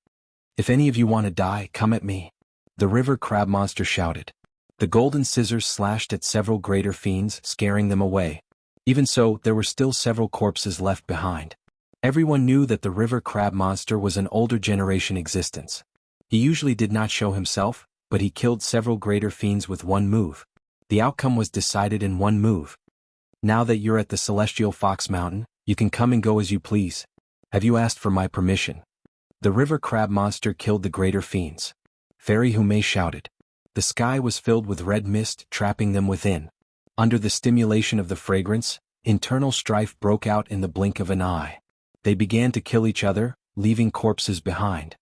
If any of you want to die, come at me. The river crab monster shouted. The golden scissors slashed at several greater fiends, scaring them away. Even so, there were still several corpses left behind. Everyone knew that the river crab monster was an older generation existence. He usually did not show himself, but he killed several greater fiends with one move. The outcome was decided in one move. Now that you're at the Celestial Fox Mountain, you can come and go as you please. Have you asked for my permission? The river crab monster killed the greater fiends. Fairy Hume shouted. The sky was filled with red mist, trapping them within. Under the stimulation of the fragrance, internal strife broke out in the blink of an eye. They began to kill each other, leaving corpses behind.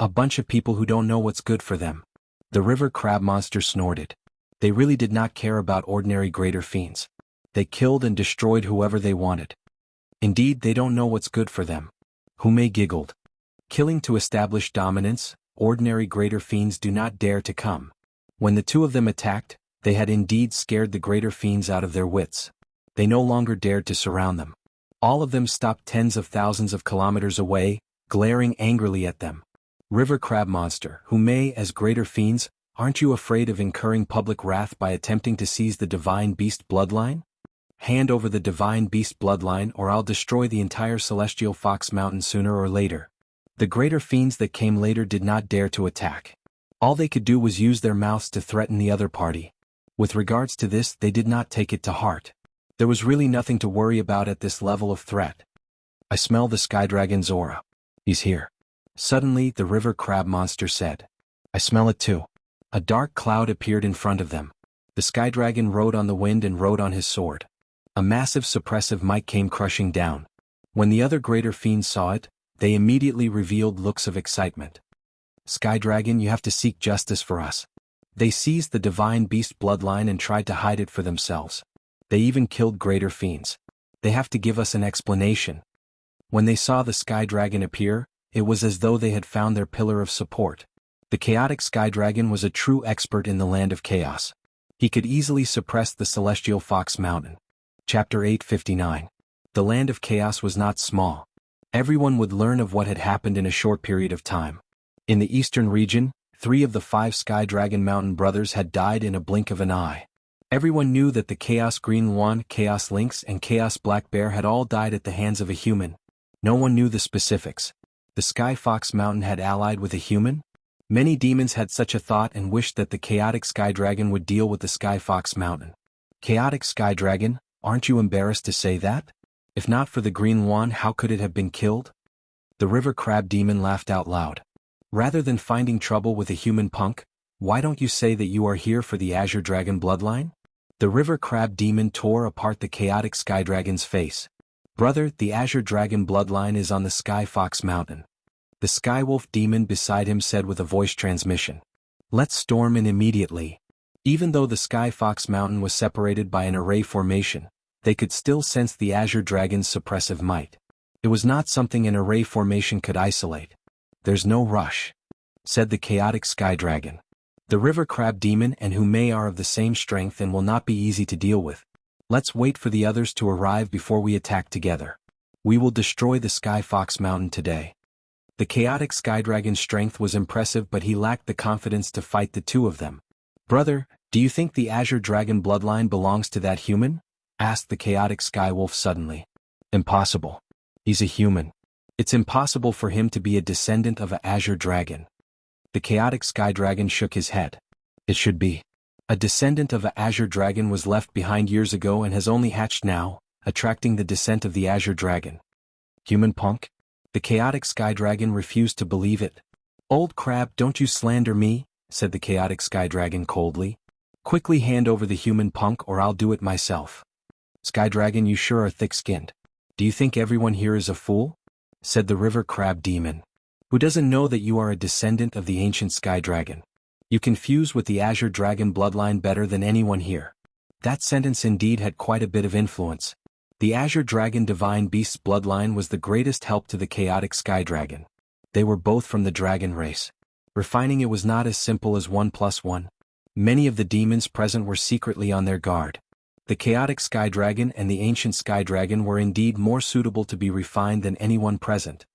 A bunch of people who don't know what's good for them. The river crab monster snorted. They really did not care about ordinary greater fiends. They killed and destroyed whoever they wanted. Indeed, they don't know what's good for them. Hume giggled. Killing to establish dominance, ordinary greater fiends do not dare to come. When the two of them attacked, they had indeed scared the greater fiends out of their wits. They no longer dared to surround them. All of them stopped tens of thousands of kilometers away, glaring angrily at them. River crab monster, Hume, as greater fiends, aren't you afraid of incurring public wrath by attempting to seize the divine beast bloodline? Hand over the divine beast bloodline or I'll destroy the entire Celestial Fox Mountain sooner or later. The greater fiends that came later did not dare to attack. All they could do was use their mouths to threaten the other party. With regards to this, they did not take it to heart. There was really nothing to worry about at this level of threat. I smell the sky dragon's aura. He's here. Suddenly, the river crab monster said. I smell it too. A dark cloud appeared in front of them. The sky dragon rode on the wind and rode on his sword. A massive suppressive might came crushing down. When the other greater fiends saw it, they immediately revealed looks of excitement. Sky dragon, you have to seek justice for us. They seized the divine beast bloodline and tried to hide it for themselves. They even killed greater fiends. They have to give us an explanation. When they saw the sky dragon appear, it was as though they had found their pillar of support. The chaotic sky dragon was a true expert in the land of chaos. He could easily suppress the Celestial Fox Mountain. Chapter 859. The land of chaos was not small. Everyone would learn of what had happened in a short period of time. In the eastern region, 3 of the 5 Sky Dragon Mountain brothers had died in a blink of an eye. Everyone knew that the Chaos Green One, Chaos Lynx, and Chaos Black Bear had all died at the hands of a human. No one knew the specifics. The Sky Fox Mountain had allied with a human? Many demons had such a thought and wished that the Chaotic Sky Dragon would deal with the Sky Fox Mountain. Chaotic Sky Dragon, aren't you embarrassed to say that? If not for the Green One, how could it have been killed? The River Crab Demon laughed out loud. Rather than finding trouble with a human punk, why don't you say that you are here for the Azure Dragon bloodline? The River Crab Demon tore apart the Chaotic Sky Dragon's face. Brother, the Azure Dragon bloodline is on the Sky Fox Mountain. The Skywolf Demon beside him said with a voice transmission. Let's storm in immediately. Even though the Sky Fox Mountain was separated by an array formation, they could still sense the Azure Dragon's suppressive might. It was not something an array formation could isolate. There's no rush, said the Chaotic Sky Dragon. The River Crab Demon and Hume are of the same strength and will not be easy to deal with. Let's wait for the others to arrive before we attack together. We will destroy the Sky Fox Mountain today. The Chaotic Sky Dragon's strength was impressive, but he lacked the confidence to fight the two of them. Brother, do you think the Azure Dragon bloodline belongs to that human? Asked the Chaotic Skywolf suddenly. Impossible. He's a human. It's impossible for him to be a descendant of an Azure Dragon. The Chaotic Sky Dragon shook his head. It should be. A descendant of an Azure Dragon was left behind years ago and has only hatched now, attracting the descent of the Azure Dragon. Human punk? The Chaotic Sky Dragon refused to believe it. Old crab, don't you slander me, said the Chaotic Sky Dragon coldly. Quickly hand over the human punk or I'll do it myself. Sky Dragon, you sure are thick-skinned. Do you think everyone here is a fool? Said the River Crab Demon. Who doesn't know that you are a descendant of the ancient Sky Dragon? You confuse with the Azure Dragon bloodline better than anyone here. That sentence indeed had quite a bit of influence. The Azure Dragon Divine Beast's bloodline was the greatest help to the Chaotic Sky Dragon. They were both from the dragon race. Refining it was not as simple as 1 + 1. Many of the demons present were secretly on their guard. The Chaotic Sky Dragon and the Ancient Sky Dragon were indeed more suitable to be refined than anyone present.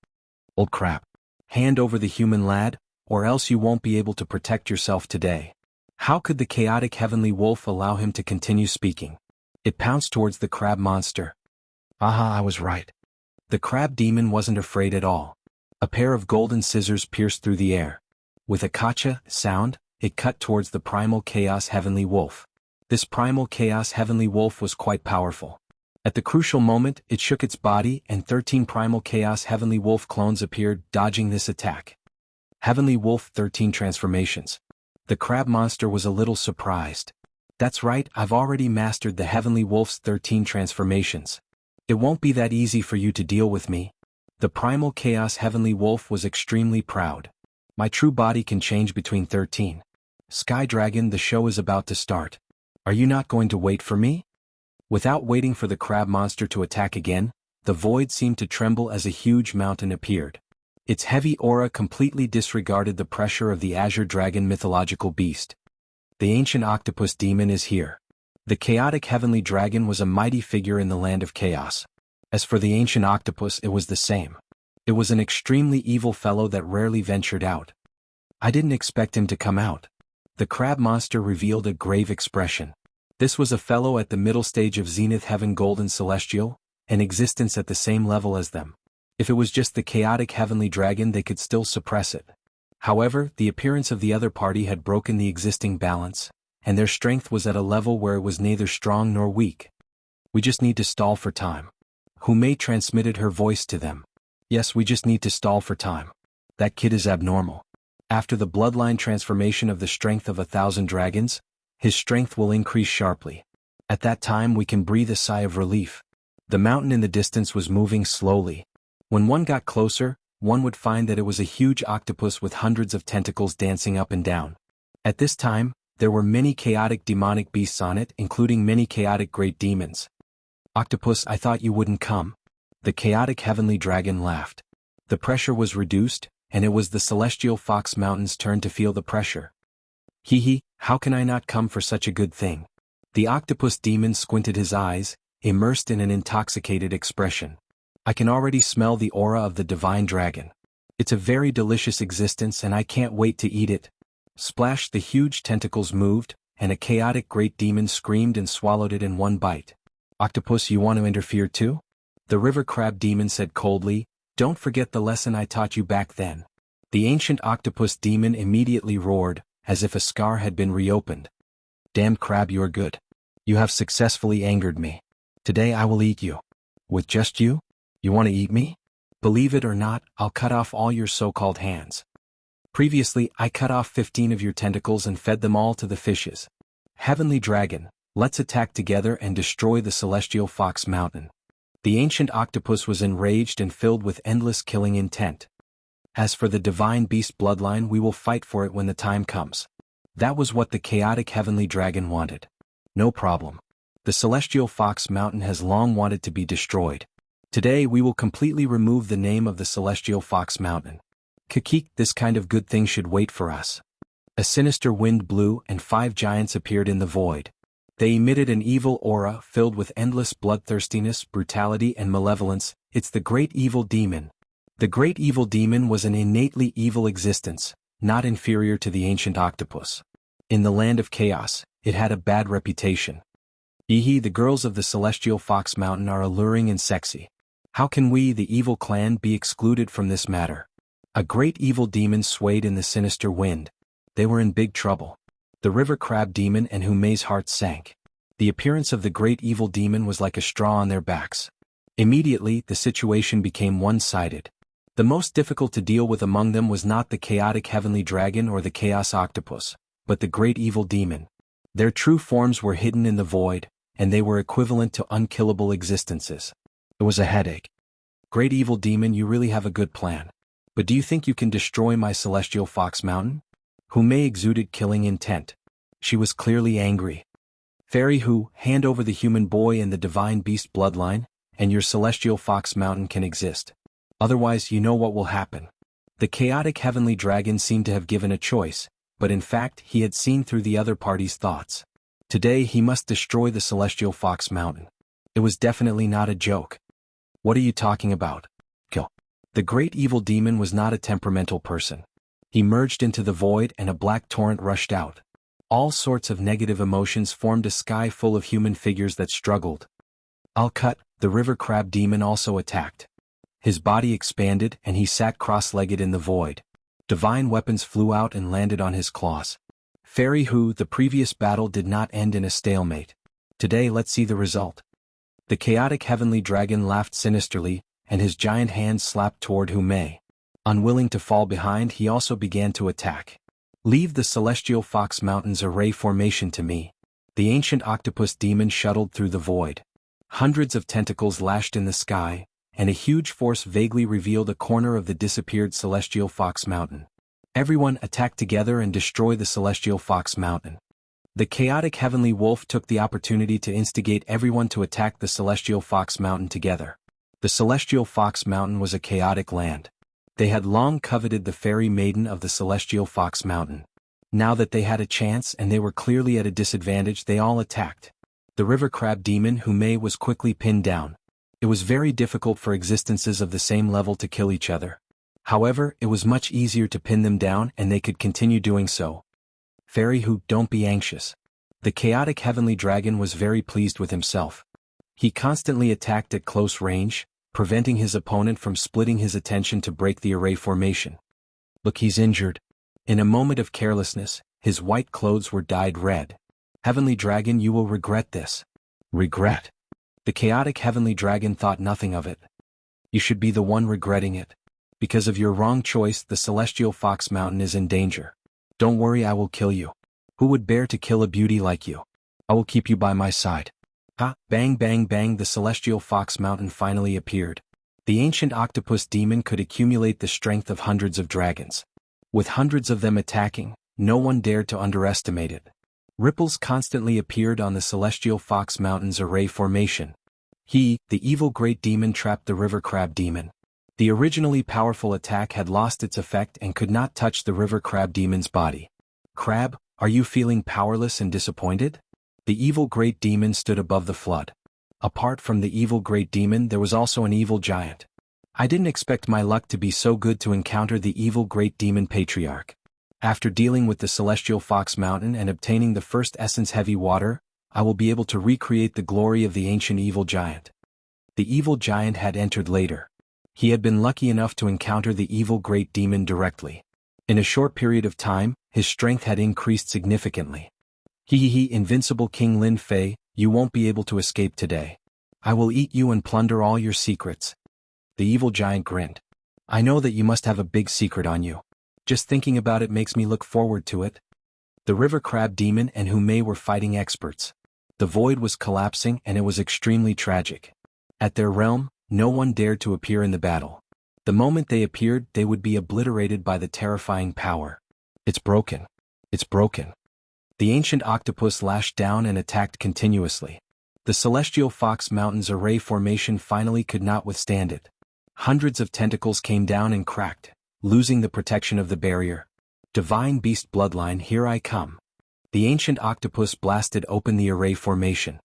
Old crap. Hand over the human lad, or else you won't be able to protect yourself today. How could the chaotic heavenly wolf allow him to continue speaking? It pounced towards the crab monster. Aha, I was right. The crab demon wasn't afraid at all. A pair of golden scissors pierced through the air. With a kacha sound, it cut towards the primal chaos heavenly wolf. This primal chaos heavenly wolf was quite powerful. At the crucial moment, it shook its body and 13 primal chaos heavenly wolf clones appeared, dodging this attack. Heavenly Wolf 13 transformations. The crab monster was a little surprised. That's right, I've already mastered the Heavenly Wolf's 13 transformations. It won't be that easy for you to deal with me. The primal chaos Heavenly Wolf was extremely proud. My true body can change between 13. Sky Dragon, the show is about to start. Are you not going to wait for me? Without waiting for the crab monster to attack again, the void seemed to tremble as a huge mountain appeared. Its heavy aura completely disregarded the pressure of the azure dragon mythological beast. The ancient octopus demon is here. The chaotic heavenly dragon was a mighty figure in the land of chaos. As for the ancient octopus, it was the same. It was an extremely evil fellow that rarely ventured out. I didn't expect him to come out. The crab monster revealed a grave expression. This was a fellow at the middle stage of Zenith Heaven Golden Celestial, an existence at the same level as them. If it was just the chaotic heavenly dragon, they could still suppress it. However, the appearance of the other party had broken the existing balance, and their strength was at a level where it was neither strong nor weak. We just need to stall for time. Humei transmitted her voice to them. Yes, we just need to stall for time. That kid is abnormal. After the bloodline transformation of the strength of 1,000 dragons, his strength will increase sharply. At that time we can breathe a sigh of relief. The mountain in the distance was moving slowly. When one got closer, one would find that it was a huge octopus with hundreds of tentacles dancing up and down. At this time, there were many chaotic demonic beasts on it, including many chaotic great demons. Octopus, I thought you wouldn't come. The chaotic heavenly dragon laughed. The pressure was reduced, and it was the celestial fox mountain's turn to feel the pressure. Hee hee, how can I not come for such a good thing? The octopus demon squinted his eyes, immersed in an intoxicated expression. I can already smell the aura of the divine dragon. It's a very delicious existence and I can't wait to eat it. Splash, the huge tentacles moved, and a chaotic great demon screamed and swallowed it in one bite. Octopus, you want to interfere too? The river crab demon said coldly, don't forget the lesson I taught you back then. The ancient octopus demon immediately roared, as if a scar had been reopened. Damn crab, you're good. You have successfully angered me. Today I will eat you. With just you? You want to eat me? Believe it or not, I'll cut off all your so-called hands. Previously, I cut off 15 of your tentacles and fed them all to the fishes. Heavenly Dragon, let's attack together and destroy the celestial fox mountain. The ancient octopus was enraged and filled with endless killing intent. As for the divine beast bloodline, we will fight for it when the time comes. That was what the chaotic heavenly dragon wanted. No problem. The celestial fox mountain has long wanted to be destroyed. Today we will completely remove the name of the celestial fox mountain. Kikik, this kind of good thing should wait for us. A sinister wind blew and 5 giants appeared in the void. They emitted an evil aura filled with endless bloodthirstiness, brutality and malevolence. It's the great evil demon. The great evil demon was an innately evil existence, not inferior to the ancient octopus. In the land of chaos, it had a bad reputation. Ehe, the girls of the celestial fox mountain are alluring and sexy. How can we, the evil clan, be excluded from this matter? A great evil demon swayed in the sinister wind. They were in big trouble. The river crab demon and Humei's heart sank. The appearance of the great evil demon was like a straw on their backs. Immediately, the situation became one-sided. The most difficult to deal with among them was not the chaotic heavenly dragon or the chaos octopus, but the great evil demon. Their true forms were hidden in the void, and they were equivalent to unkillable existences. It was a headache. Great evil demon, you really have a good plan. But do you think you can destroy my celestial fox mountain? Humei exuded killing intent. She was clearly angry. Fairy Hu, hand over the human boy and the divine beast bloodline, and your celestial fox mountain can exist. Otherwise, you know what will happen. The chaotic heavenly dragon seemed to have given a choice, but in fact he had seen through the other party's thoughts. Today he must destroy the celestial fox mountain. It was definitely not a joke. What are you talking about? Kill. The great evil demon was not a temperamental person. He merged into the void and a black torrent rushed out. All sorts of negative emotions formed a sky full of human figures that struggled. Al-Kut, the river crab demon, also attacked. His body expanded and he sat cross-legged in the void. Divine weapons flew out and landed on his claws. Fairy Hu, the previous battle did not end in a stalemate. Today let's see the result. The chaotic heavenly dragon laughed sinisterly, and his giant hand slapped toward Hu Mei. Unwilling to fall behind, he also began to attack. Leave the celestial fox mountains array formation to me. The ancient octopus demon shuttled through the void. Hundreds of tentacles lashed in the sky, and a huge force vaguely revealed a corner of the disappeared celestial fox mountain. Everyone attack together and destroy the celestial fox mountain. The chaotic heavenly wolf took the opportunity to instigate everyone to attack the celestial fox mountain together. The celestial fox mountain was a chaotic land. They had long coveted the fairy maiden of the celestial fox mountain. Now that they had a chance and they were clearly at a disadvantage, they all attacked. The river crab demon Hu Mei was quickly pinned down. It was very difficult for existences of the same level to kill each other. However, it was much easier to pin them down and they could continue doing so. Fairy Hu, don't be anxious. The chaotic heavenly dragon was very pleased with himself. He constantly attacked at close range, preventing his opponent from splitting his attention to break the array formation. Look, he's injured. In a moment of carelessness, his white clothes were dyed red. Heavenly dragon, you will regret this. Regret? The chaotic heavenly dragon thought nothing of it. You should be the one regretting it. Because of your wrong choice, the celestial fox mountain is in danger. Don't worry, I will kill you. Who would bear to kill a beauty like you? I will keep you by my side. Ha! Bang bang bang, the celestial fox mountain finally appeared. The ancient octopus demon could accumulate the strength of hundreds of dragons. With hundreds of them attacking, no one dared to underestimate it. Ripples constantly appeared on the celestial fox mountain's array formation. He, the evil great demon, trapped the river crab demon. The originally powerful attack had lost its effect and could not touch the river crab demon's body. Crab, are you feeling powerless and disappointed? The evil great demon stood above the flood. Apart from the evil great demon, there was also an evil giant. I didn't expect my luck to be so good to encounter the evil great demon patriarch. After dealing with the celestial fox mountain and obtaining the first essence heavy water, I will be able to recreate the glory of the ancient evil giant. The evil giant had entered later. He had been lucky enough to encounter the evil great demon directly. In a short period of time, his strength had increased significantly. Invincible King Lin Fei, you won't be able to escape today. I will eat you and plunder all your secrets. The evil giant grinned. I know that you must have a big secret on you. Just thinking about it makes me look forward to it. The river crab demon and Hu Mei were fighting experts. The void was collapsing and it was extremely tragic. At their realm, no one dared to appear in the battle. The moment they appeared, they would be obliterated by the terrifying power. It's broken. It's broken. The ancient octopus lashed down and attacked continuously. The celestial fox mountain's array formation finally could not withstand it. Hundreds of tentacles came down and cracked, losing the protection of the barrier. Divine beast bloodline, here I come. The ancient octopus blasted open the array formation.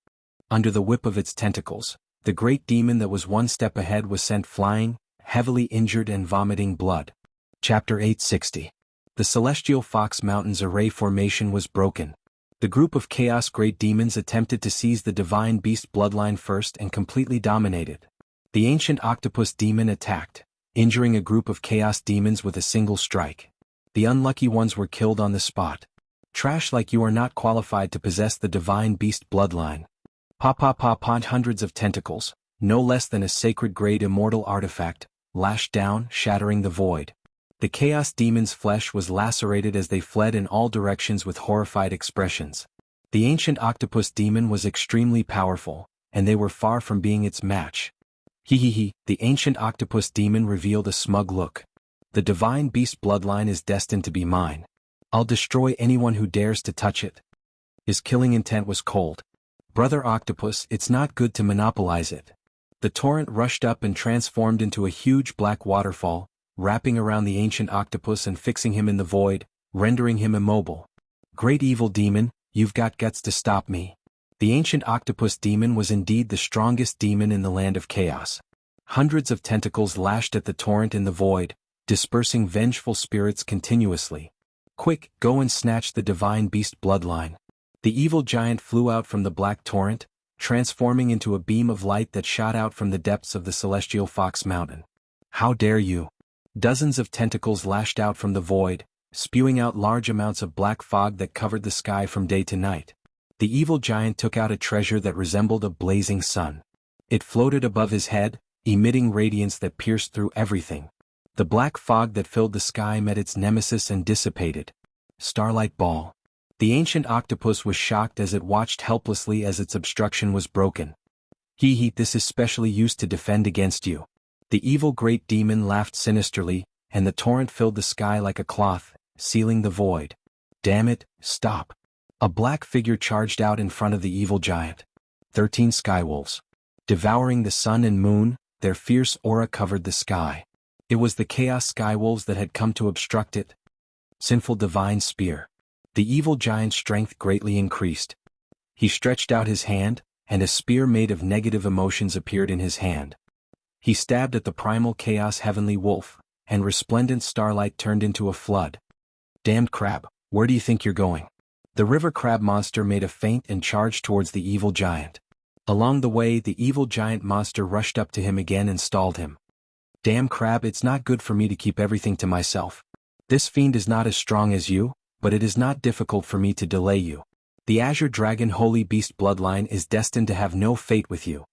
Under the whip of its tentacles, the great demon that was one step ahead was sent flying, heavily injured and vomiting blood. Chapter 860. The celestial fox mountain's array formation was broken. The group of chaos great demons attempted to seize the divine beast bloodline first and completely dominated. The ancient octopus demon attacked, injuring a group of chaos demons with a single strike. The unlucky ones were killed on the spot. Trash, like you are not qualified to possess the divine beast bloodline. Hundreds of tentacles, no less than a sacred grade immortal artifact, lashed down, shattering the void. The chaos demon's flesh was lacerated as they fled in all directions with horrified expressions. The ancient octopus demon was extremely powerful, and they were far from being its match. The ancient octopus demon revealed a smug look. The divine beast bloodline is destined to be mine. I'll destroy anyone who dares to touch it. His killing intent was cold. Brother Octopus, it's not good to monopolize it. The torrent rushed up and transformed into a huge black waterfall, wrapping around the ancient octopus and fixing him in the void, rendering him immobile. Great evil demon, you've got guts to stop me. The ancient octopus demon was indeed the strongest demon in the land of chaos. Hundreds of tentacles lashed at the torrent in the void, dispersing vengeful spirits continuously. Quick, go and snatch the divine beast bloodline. The evil giant flew out from the black torrent, transforming into a beam of light that shot out from the depths of the celestial fox mountain. How dare you! Dozens of tentacles lashed out from the void, spewing out large amounts of black fog that covered the sky from day to night. The evil giant took out a treasure that resembled a blazing sun. It floated above his head, emitting radiance that pierced through everything. The black fog that filled the sky met its nemesis and dissipated. Starlight Ball. The ancient octopus was shocked as it watched helplessly as its obstruction was broken. This is specially used to defend against you. The evil great demon laughed sinisterly, and the torrent filled the sky like a cloth, sealing the void. Damn it, stop. A black figure charged out in front of the evil giant. 13 skywolves. Devouring the sun and moon, their fierce aura covered the sky. It was the chaos skywolves that had come to obstruct it. Sinful divine spear. The evil giant's strength greatly increased. He stretched out his hand, and a spear made of negative emotions appeared in his hand. He stabbed at the primal chaos heavenly wolf, and resplendent starlight turned into a flood. Damned crab, where do you think you're going? The river crab monster made a feint and charged towards the evil giant. Along the way, the evil giant monster rushed up to him again and stalled him. Damn crab, it's not good for me to keep everything to myself. This fiend is not as strong as you, but it is not difficult for me to delay you. The Azure Dragon Holy Beast bloodline is destined to have no fate with you.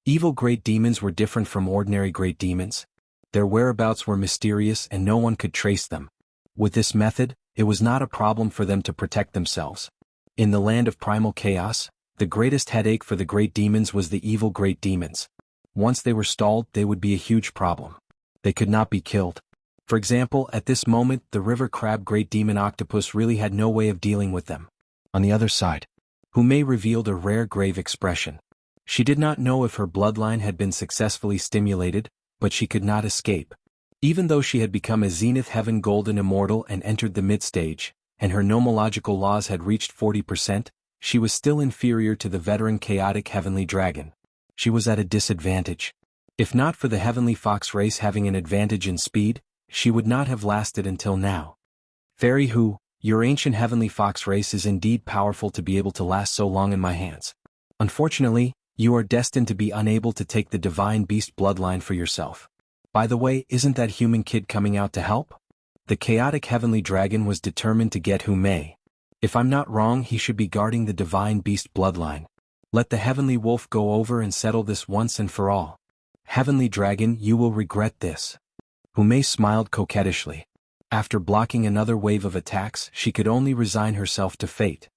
Evil great demons were different from ordinary great demons. Their whereabouts were mysterious and no one could trace them. With this method, it was not a problem for them to protect themselves. In the land of primal chaos, the greatest headache for the great demons was the evil great demons. Once they were stalled, they would be a huge problem. They could not be killed. For example, at this moment, the river crab great demon octopus really had no way of dealing with them. On the other side, Hume revealed a rare grave expression. She did not know if her bloodline had been successfully stimulated, but she could not escape. Even though she had become a Zenith Heaven Golden Immortal and entered the mid-stage, and her nomological laws had reached 40%, she was still inferior to the veteran chaotic Heavenly Dragon. She was at a disadvantage. If not for the Heavenly Fox race having an advantage in speed, she would not have lasted until now. Fairy Hu, your ancient Heavenly Fox race is indeed powerful to be able to last so long in my hands. Unfortunately, you are destined to be unable to take the Divine Beast bloodline for yourself. By the way, isn't that human kid coming out to help? The chaotic Heavenly Dragon was determined to get Hume. If I'm not wrong, he should be guarding the Divine Beast bloodline. Let the Heavenly Wolf go over and settle this once and for all. Heavenly Dragon, you will regret this. Hume smiled coquettishly. After blocking another wave of attacks, she could only resign herself to fate.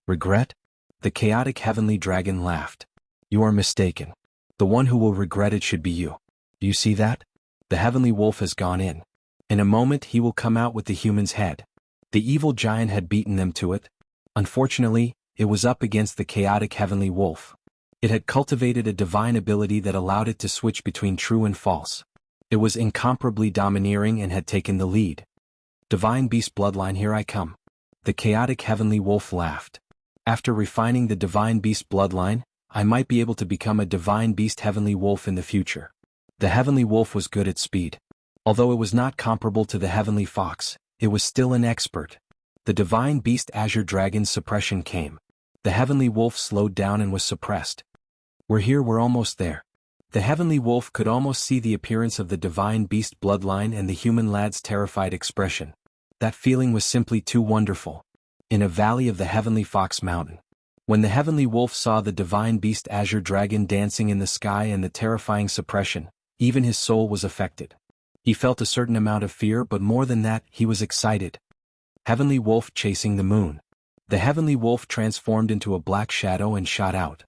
Regret? The chaotic Heavenly Dragon laughed. You are mistaken. The one who will regret it should be you. Do you see that? The Heavenly Wolf has gone in. In a moment he will come out with the human's head. The evil giant had beaten them to it. Unfortunately, it was up against the chaotic Heavenly Wolf. It had cultivated a divine ability that allowed it to switch between true and false. It was incomparably domineering and had taken the lead. Divine Beast bloodline, here I come. The chaotic Heavenly Wolf laughed. After refining the Divine Beast bloodline, I might be able to become a Divine Beast Heavenly Wolf in the future. The Heavenly Wolf was good at speed. Although it was not comparable to the Heavenly Fox, it was still an expert. The Divine Beast Azure Dragon's suppression came. The Heavenly Wolf slowed down and was suppressed. We're here, we're almost there. The Heavenly Wolf could almost see the appearance of the Divine Beast bloodline and the human lad's terrified expression. That feeling was simply too wonderful. In a valley of the Heavenly Fox Mountain. When the Heavenly Wolf saw the Divine Beast Azure Dragon dancing in the sky and the terrifying suppression, even his soul was affected. He felt a certain amount of fear, but more than that, he was excited. Heavenly Wolf chasing the moon. The Heavenly Wolf transformed into a black shadow and shot out.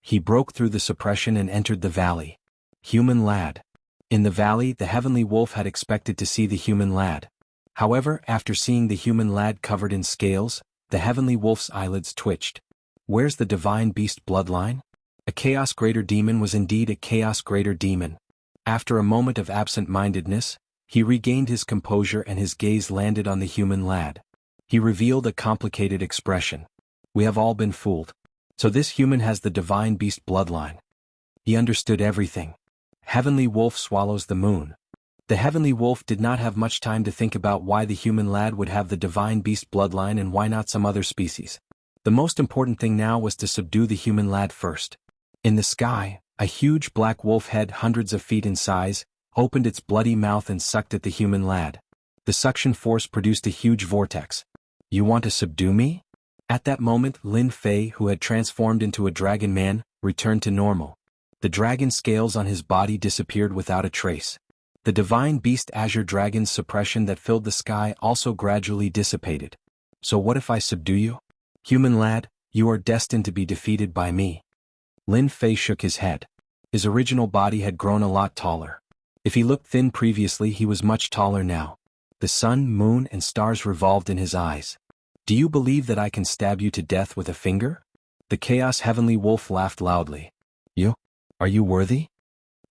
He broke through the suppression and entered the valley. Human lad. In the valley, the Heavenly Wolf had expected to see the human lad. However, after seeing the human lad covered in scales, the Heavenly Wolf's eyelids twitched. Where's the Divine Beast bloodline? A Chaos Greater Demon was indeed a Chaos Greater Demon. After a moment of absent-mindedness, he regained his composure and his gaze landed on the human lad. He revealed a complicated expression. We have all been fooled. So this human has the Divine Beast bloodline. He understood everything. Heavenly Wolf swallows the moon. The Heavenly Wolf did not have much time to think about why the human lad would have the divine beast bloodline and why not some other species. The most important thing now was to subdue the human lad first. In the sky, a huge black wolf head hundreds of feet in size, opened its bloody mouth and sucked at the human lad. The suction force produced a huge vortex. You want to subdue me? At that moment, Lin Fei, who had transformed into a dragon man, returned to normal. The dragon scales on his body disappeared without a trace. The divine beast azure dragon's suppression that filled the sky also gradually dissipated. So what if I subdue you? Human lad, you are destined to be defeated by me. Lin Fei shook his head. His original body had grown a lot taller. If he looked thin previously, he was much taller now. The sun, moon, and stars revolved in his eyes. Do you believe that I can stab you to death with a finger? The Chaos Heavenly Wolf laughed loudly. You? Are you worthy?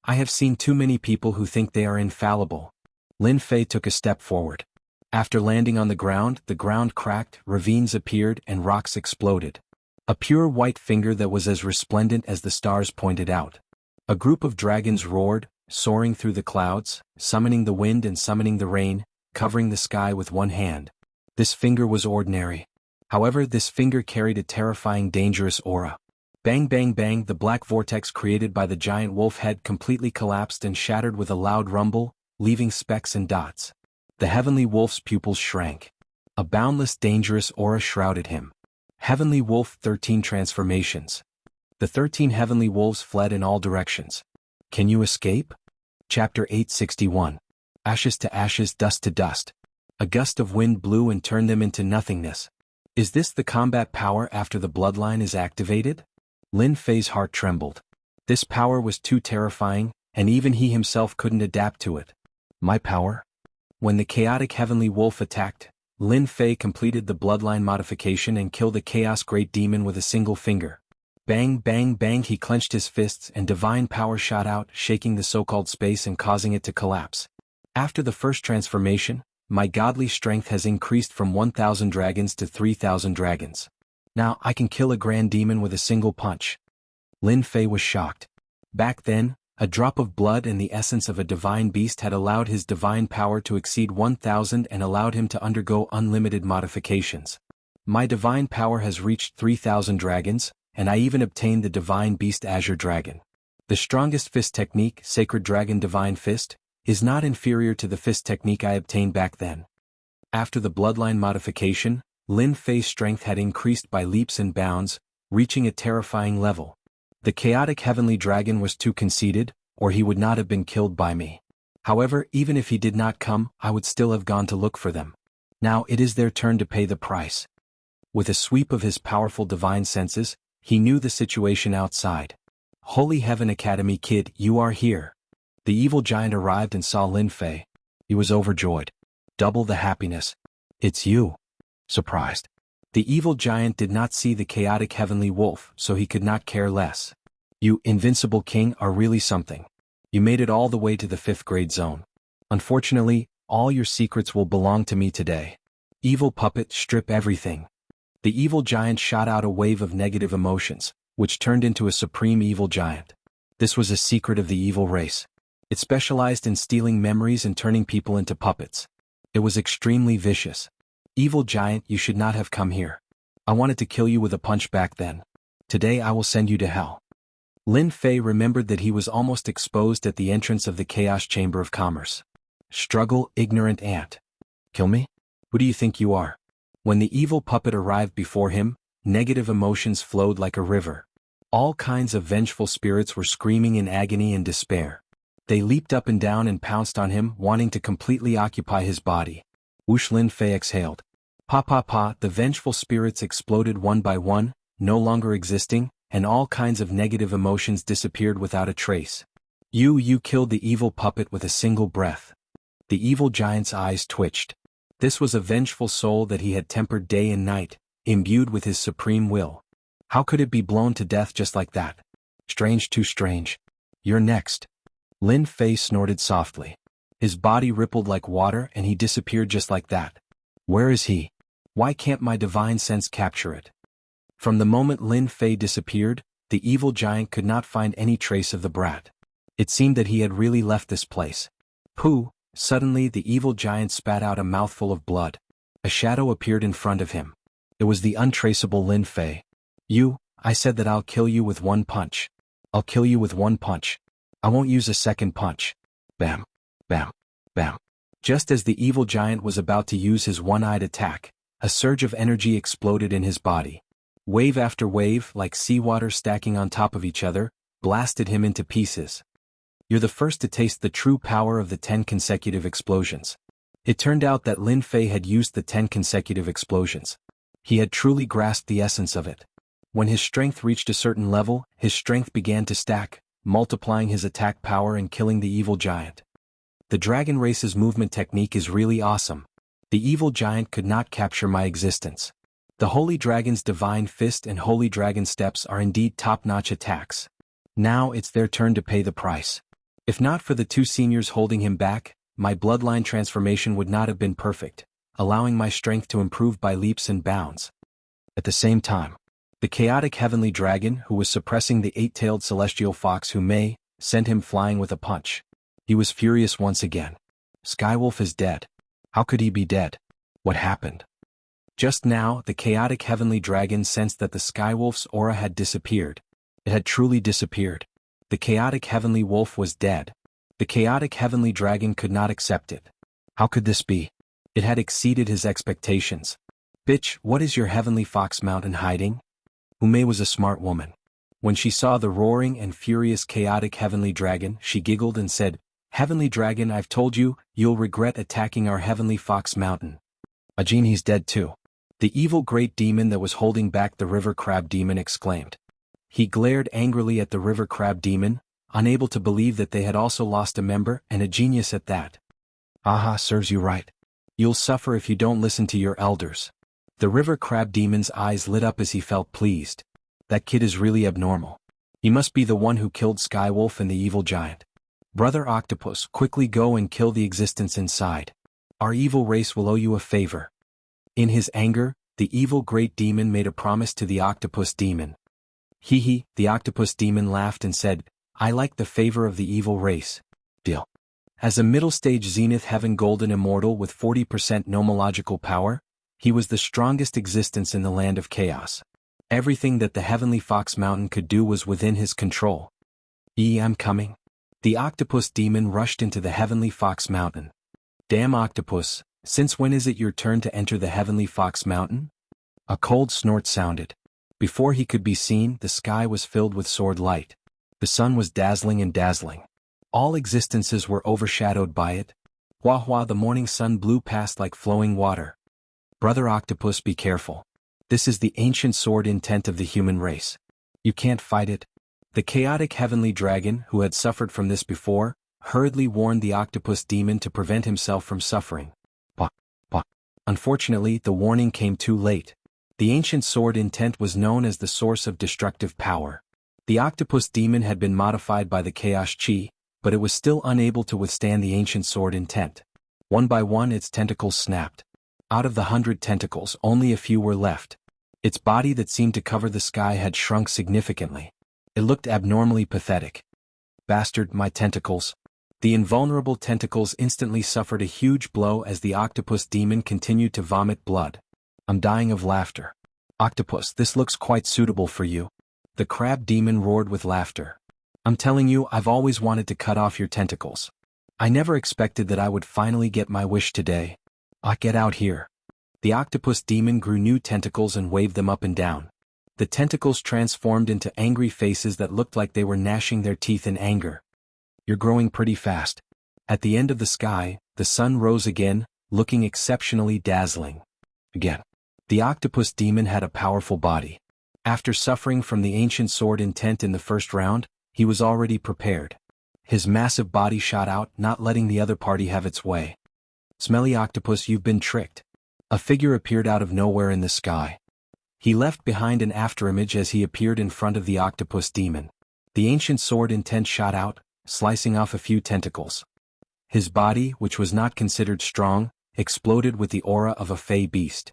I have seen too many people who think they are infallible. Lin Fei took a step forward. After landing on the ground cracked, ravines appeared, and rocks exploded. A pure white finger that was as resplendent as the stars pointed out. A group of dragons roared, soaring through the clouds, summoning the wind and summoning the rain, covering the sky with one hand. This finger was ordinary. However, this finger carried a terrifying, dangerous aura. Bang bang bang, the black vortex created by the giant wolf head completely collapsed and shattered with a loud rumble, leaving specks and dots. The Heavenly Wolf's pupils shrank. A boundless, dangerous aura shrouded him. Heavenly Wolf 13 transformations. The 13 Heavenly Wolves fled in all directions. Can you escape? Chapter 861. Ashes to ashes, dust to dust. A gust of wind blew and turned them into nothingness. Is this the combat power after the bloodline is activated? Lin Fei's heart trembled. This power was too terrifying, and even he himself couldn't adapt to it. My power? When the chaotic Heavenly Wolf attacked, Lin Fei completed the bloodline modification and killed the Chaos Great Demon with a single finger. Bang bang bang, he clenched his fists and divine power shot out, shaking the so-called space and causing it to collapse. After the first transformation, my godly strength has increased from 1,000 dragons to 3,000 dragons. Now I can kill a grand demon with a single punch. Lin Fei was shocked. Back then, a drop of blood and the essence of a divine beast had allowed his divine power to exceed 1,000 and allowed him to undergo unlimited modifications. My divine power has reached 3,000 dragons, and I even obtained the divine beast azure dragon. The strongest fist technique, Sacred Dragon Divine Fist, is not inferior to the fist technique I obtained back then. After the bloodline modification, Lin Fei's strength had increased by leaps and bounds, reaching a terrifying level. The chaotic heavenly dragon was too conceited, or he would not have been killed by me. However, even if he did not come, I would still have gone to look for them. Now it is their turn to pay the price. With a sweep of his powerful divine senses, he knew the situation outside. Holy Heaven Academy kid, you are here. The evil giant arrived and saw Lin Fei. He was overjoyed. Double the happiness. It's you. Surprised. The evil giant did not see the chaotic heavenly wolf, so he could not care less. You, invincible king, are really something. You made it all the way to the 5th grade zone. Unfortunately, all your secrets will belong to me today. Evil puppet, strip everything. The evil giant shot out a wave of negative emotions, which turned into a supreme evil giant. This was a secret of the evil race. It specialized in stealing memories and turning people into puppets. It was extremely vicious. Evil giant, you should not have come here. I wanted to kill you with a punch back then. Today I will send you to hell. Lin Fei remembered that he was almost exposed at the entrance of the Chaos Chamber of Commerce. Struggle, ignorant ant. Kill me? Who do you think you are? When the evil puppet arrived before him, negative emotions flowed like a river. All kinds of vengeful spirits were screaming in agony and despair. They leaped up and down and pounced on him, wanting to completely occupy his body. Whoosh, Lin Fei exhaled. Pa pa pa, the vengeful spirits exploded one by one, no longer existing, and all kinds of negative emotions disappeared without a trace. You killed the evil puppet with a single breath. The evil giant's eyes twitched. This was a vengeful soul that he had tempered day and night, imbued with his supreme will. How could it be blown to death just like that? Strange, too strange. You're next. Lin Fei snorted softly. His body rippled like water and he disappeared just like that. Where is he? Why can't my divine sense capture it? From the moment Lin Fei disappeared, the evil giant could not find any trace of the brat. It seemed that he had really left this place. Pooh! Suddenly the evil giant spat out a mouthful of blood. A shadow appeared in front of him. It was the untraceable Lin Fei. I said that I'll kill you with one punch. I'll kill you with one punch. I won't use a second punch. Bam! Bam! Bam! Just as the evil giant was about to use his one-eyed attack, a surge of energy exploded in his body. Wave after wave, like seawater stacking on top of each other, blasted him into pieces. You're the first to taste the true power of the 10 consecutive explosions. It turned out that Lin Fei had used the 10 consecutive explosions. He had truly grasped the essence of it. When his strength reached a certain level, his strength began to stack, multiplying his attack power and killing the evil giant. The dragon race's movement technique is really awesome. The evil giant could not capture my existence. The Holy Dragon's Divine Fist and Holy Dragon Steps are indeed top-notch attacks. Now it's their turn to pay the price. If not for the two seniors holding him back, my bloodline transformation would not have been perfect, allowing my strength to improve by leaps and bounds. At the same time, the chaotic heavenly dragon who was suppressing the eight-tailed celestial fox sent him flying with a punch. He was furious once again. Skywolf is dead. How could he be dead? What happened? Just now, the chaotic heavenly dragon sensed that the Skywolf's aura had disappeared. It had truly disappeared. The chaotic heavenly wolf was dead. The chaotic heavenly dragon could not accept it. How could this be? It had exceeded his expectations. Bitch, what is your heavenly fox mountain hiding? Umei was a smart woman. When she saw the roaring and furious chaotic heavenly dragon, she giggled and said, Heavenly dragon, I've told you, you'll regret attacking our heavenly fox mountain. Ajin, he's dead too. The evil great demon that was holding back the river crab demon exclaimed. He glared angrily at the river crab demon, unable to believe that they had also lost a member and a genius at that. Aha, serves you right. You'll suffer if you don't listen to your elders. The river crab demon's eyes lit up as he felt pleased. That kid is really abnormal. He must be the one who killed Skywolf and the evil giant. Brother Octopus, quickly go and kill the existence inside. Our evil race will owe you a favor. In his anger, the evil great demon made a promise to the octopus demon. The octopus demon laughed and said, I like the favor of the evil race. Deal. As a middle-stage Zenith Heaven Golden Immortal with 40% nomological power, he was the strongest existence in the land of chaos. Everything that the Heavenly Fox Mountain could do was within his control. I'm coming. The octopus demon rushed into the Heavenly Fox Mountain. Damn octopus, since when is it your turn to enter the Heavenly Fox Mountain? A cold snort sounded. Before he could be seen, the sky was filled with sword light. The sun was dazzling and dazzling. All existences were overshadowed by it. Hua, the morning sun blew past like flowing water. Brother Octopus, be careful. This is the ancient sword intent of the human race. You can't fight it. The chaotic heavenly dragon, who had suffered from this before, hurriedly warned the octopus demon to prevent himself from suffering. Unfortunately, the warning came too late. The ancient sword intent was known as the source of destructive power. The octopus demon had been modified by the chaos chi, but it was still unable to withstand the ancient sword intent. One by one its tentacles snapped. Out of the 100 tentacles, only a few were left. Its body that seemed to cover the sky had shrunk significantly. It looked abnormally pathetic. Bastard, my tentacles. The invulnerable tentacles instantly suffered a huge blow as the octopus demon continued to vomit blood. I'm dying of laughter. Octopus, this looks quite suitable for you. The crab demon roared with laughter. I'm telling you, I've always wanted to cut off your tentacles. I never expected that I would finally get my wish today. Get out here. The octopus demon grew new tentacles and waved them up and down. The tentacles transformed into angry faces that looked like they were gnashing their teeth in anger. You're growing pretty fast. At the end of the sky, the sun rose again, looking exceptionally dazzling. Again. The octopus demon had a powerful body. After suffering from the ancient sword intent in the first round, he was already prepared. His massive body shot out, not letting the other party have its way. Smelly octopus, you've been tricked. A figure appeared out of nowhere in the sky. He left behind an afterimage as he appeared in front of the octopus demon. The ancient sword intent shot out, slicing off a few tentacles. His body, which was not considered strong, exploded with the aura of a fey beast.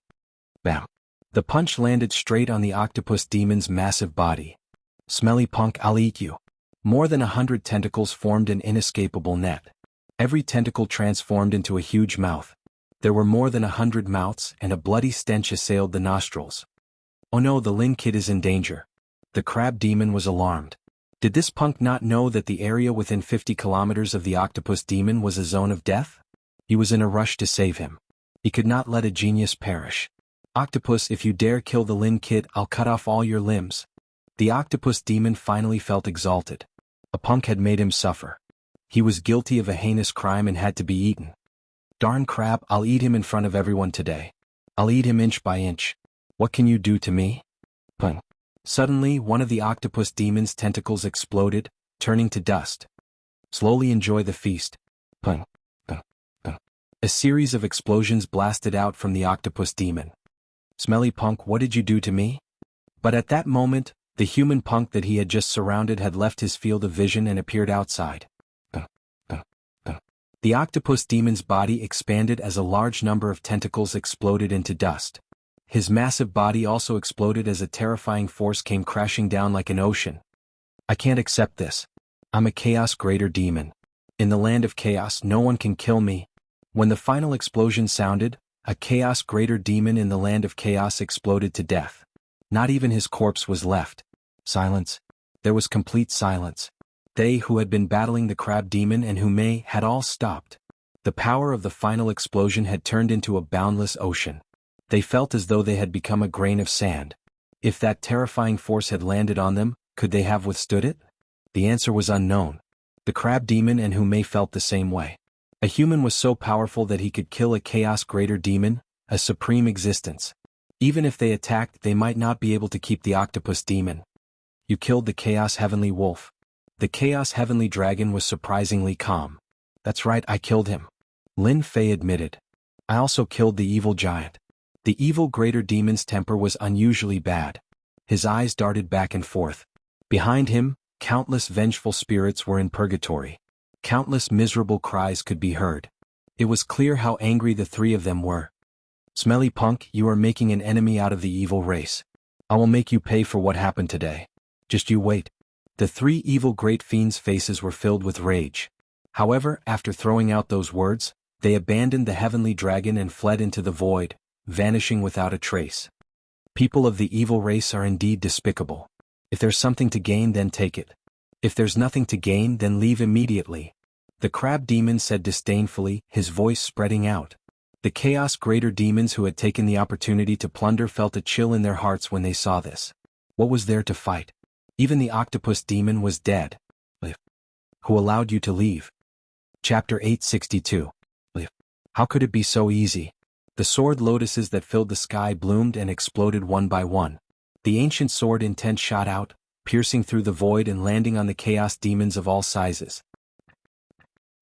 Bam. The punch landed straight on the octopus demon's massive body. Smelly punk, I'll eat you. More than 100 tentacles formed an inescapable net. Every tentacle transformed into a huge mouth. There were more than 100 mouths, and a bloody stench assailed the nostrils. Oh no, the Lin kid is in danger. The crab demon was alarmed. Did this punk not know that the area within 50 kilometers of the octopus demon was a zone of death? He was in a rush to save him. He could not let a genius perish. Octopus, if you dare kill the Lin kid, I'll cut off all your limbs. The octopus demon finally felt exalted. A punk had made him suffer. He was guilty of a heinous crime and had to be eaten. Darn crab, I'll eat him in front of everyone today. I'll eat him inch by inch. What can you do to me? Pung. Suddenly, one of the octopus demon's tentacles exploded, turning to dust. Slowly enjoy the feast. Pung. Pung. Pung. A series of explosions blasted out from the octopus demon. Smelly punk, what did you do to me? But at that moment, the human punk that he had just surrounded had left his field of vision and appeared outside. The octopus demon's body expanded as a large number of tentacles exploded into dust. His massive body also exploded as a terrifying force came crashing down like an ocean. I can't accept this. I'm a chaos greater demon. In the land of chaos, no one can kill me. When the final explosion sounded, a chaos greater demon in the land of chaos exploded to death. Not even his corpse was left. Silence. There was complete silence. They who had been battling the crab demon and Hume had all stopped. The power of the final explosion had turned into a boundless ocean. They felt as though they had become a grain of sand. If that terrifying force had landed on them, could they have withstood it? The answer was unknown. The crab demon and Hume felt the same way. A human was so powerful that he could kill a chaos greater demon, a supreme existence. Even if they attacked, they might not be able to keep the octopus demon. You killed the chaos heavenly wolf. The chaos heavenly dragon was surprisingly calm. That's right, I killed him. Lin Fei admitted. I also killed the evil giant. The evil greater demon's temper was unusually bad. His eyes darted back and forth. Behind him, countless vengeful spirits were in purgatory. Countless miserable cries could be heard. It was clear how angry the three of them were. Smelly punk, you are making an enemy out of the evil race. I will make you pay for what happened today. Just you wait. The three evil great fiends' faces were filled with rage. However, after throwing out those words, they abandoned the heavenly dragon and fled into the void, vanishing without a trace. People of the evil race are indeed despicable. If there's something to gain, then take it. If there's nothing to gain, then leave immediately. The crab demon said disdainfully, his voice spreading out. The chaos greater demons who had taken the opportunity to plunder felt a chill in their hearts when they saw this. What was there to fight? Even the octopus demon was dead. Who allowed you to leave? Chapter 862. How could it be so easy? The sword lotuses that filled the sky bloomed and exploded one by one. The ancient sword intent shot out, piercing through the void and landing on the chaos demons of all sizes.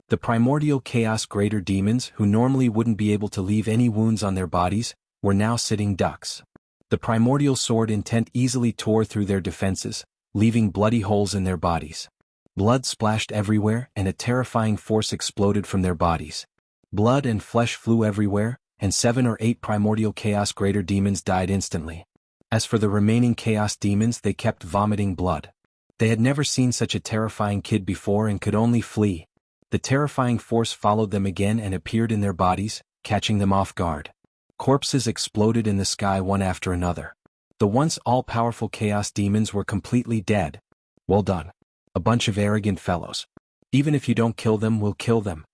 The primordial chaos greater demons, who normally wouldn't be able to leave any wounds on their bodies, were now sitting ducks. The primordial sword intent easily tore through their defenses, leaving bloody holes in their bodies. Blood splashed everywhere, and a terrifying force exploded from their bodies. Blood and flesh flew everywhere, and 7 or 8 primordial chaos greater demons died instantly. As for the remaining chaos demons, they kept vomiting blood. They had never seen such a terrifying kid before and could only flee. The terrifying force followed them again and appeared in their bodies, catching them off guard. Corpses exploded in the sky one after another. The once all-powerful chaos demons were completely dead. Well done. A bunch of arrogant fellows. Even if you don't kill them, we'll kill them.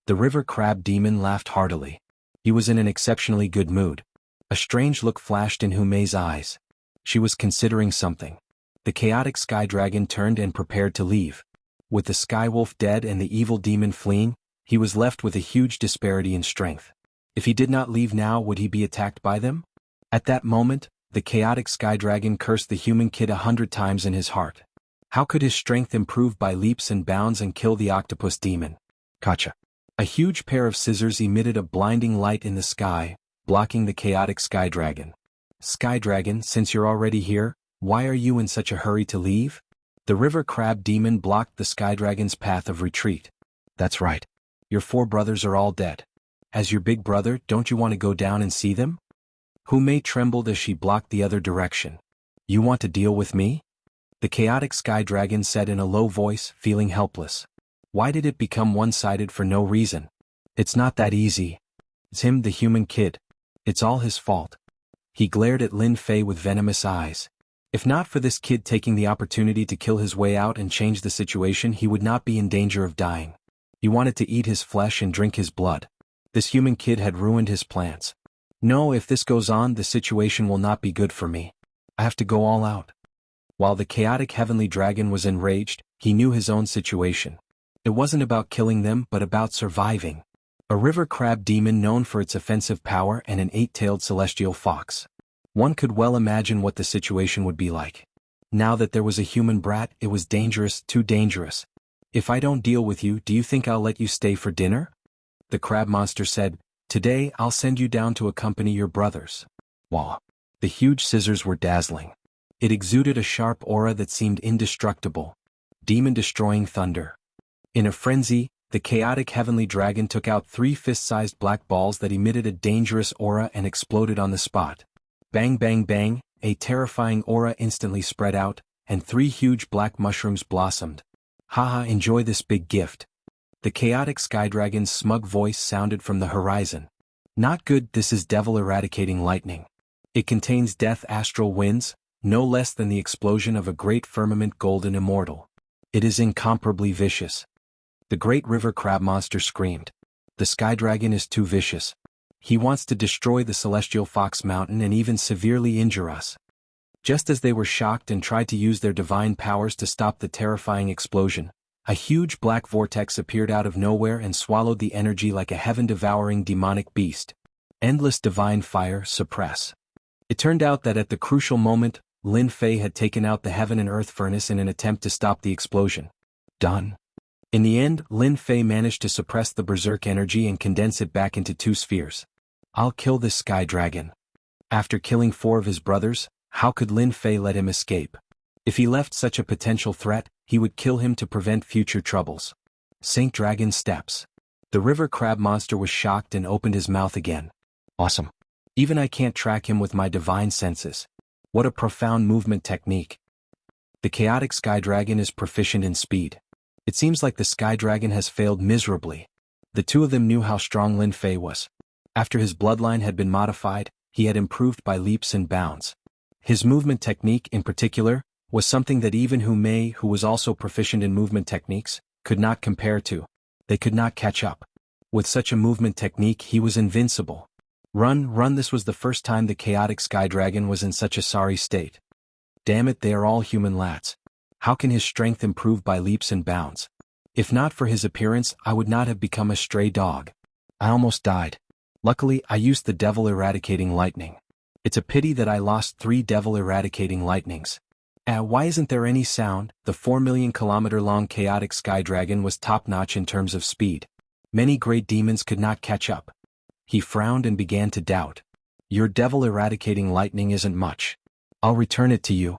The river crab demon laughed heartily. He was in an exceptionally good mood. A strange look flashed in Hume's eyes. She was considering something. The chaotic sky dragon turned and prepared to leave. With the sky wolf dead and the evil demon fleeing, he was left with a huge disparity in strength. If he did not leave now, would he be attacked by them? At that moment, the chaotic sky dragon cursed the human kid 100 times in his heart. How could his strength improve by leaps and bounds and kill the octopus demon? Gotcha. A huge pair of scissors emitted a blinding light in the sky, blocking the chaotic sky dragon. Sky dragon, since you're already here, why are you in such a hurry to leave? The river crab demon blocked the sky dragon's path of retreat. That's right. Your 4 brothers are all dead. As your big brother, don't you want to go down and see them? Hume trembled as she blocked the other direction. You want to deal with me? The chaotic sky dragon said in a low voice, feeling helpless. Why did it become one-sided for no reason? It's not that easy. It's him, the human kid. It's all his fault. He glared at Lin Fei with venomous eyes. If not for this kid taking the opportunity to kill his way out and change the situation, he would not be in danger of dying. He wanted to eat his flesh and drink his blood. This human kid had ruined his plans. No, if this goes on, the situation will not be good for me. I have to go all out. While the chaotic heavenly dragon was enraged, he knew his own situation. It wasn't about killing them, but about surviving. A river crab demon known for its offensive power and an 8-tailed celestial fox. One could well imagine what the situation would be like. Now that there was a human brat, it was dangerous, too dangerous. If I don't deal with you, do you think I'll let you stay for dinner? The crab monster said, today I'll send you down to accompany your brothers. Wah! The huge scissors were dazzling. It exuded a sharp aura that seemed indestructible. Demon-destroying thunder. In a frenzy, the chaotic heavenly dragon took out 3 fist-sized black balls that emitted a dangerous aura and exploded on the spot. Bang bang bang, a terrifying aura instantly spread out, and 3 huge black mushrooms blossomed. Haha, enjoy this big gift. The chaotic sky dragon's smug voice sounded from the horizon. Not good, this is devil-eradicating lightning. It contains death astral winds, no less than the explosion of a great firmament golden immortal. It is incomparably vicious. The great river crab monster screamed. The sky dragon is too vicious. He wants to destroy the celestial fox mountain and even severely injure us. Just as they were shocked and tried to use their divine powers to stop the terrifying explosion, a huge black vortex appeared out of nowhere and swallowed the energy like a heaven-devouring demonic beast. Endless divine fire, suppress. It turned out that at the crucial moment, Lin Fei had taken out the heaven and earth furnace in an attempt to stop the explosion. Done. In the end, Lin Fei managed to suppress the berserk energy and condense it back into 2 spheres. I'll kill this sky dragon. After killing 4 of his brothers, how could Lin Fei let him escape? If he left such a potential threat, he would kill him to prevent future troubles. Saint Dragon steps. The river crab monster was shocked and opened his mouth again. Awesome. Even I can't track him with my divine senses. What a profound movement technique. The chaotic sky dragon is proficient in speed. It seems like the sky dragon has failed miserably. The 2 of them knew how strong Lin Fei was. After his bloodline had been modified, he had improved by leaps and bounds. His movement technique, in particular, was something that even Hu Mei, who was also proficient in movement techniques, could not compare to. They could not catch up. With such a movement technique, he was invincible. Run, run! This was the first time the chaotic sky dragon was in such a sorry state. Damn it, they are all human lats. How can his strength improve by leaps and bounds? If not for his appearance, I would not have become a stray dog. I almost died. Luckily, I used the devil-eradicating lightning. It's a pity that I lost 3 devil-eradicating lightnings. Why isn't there any sound? The 4 million kilometer-long chaotic sky dragon was top-notch in terms of speed. Many great demons could not catch up. He frowned and began to doubt. Your devil-eradicating lightning isn't much. I'll return it to you.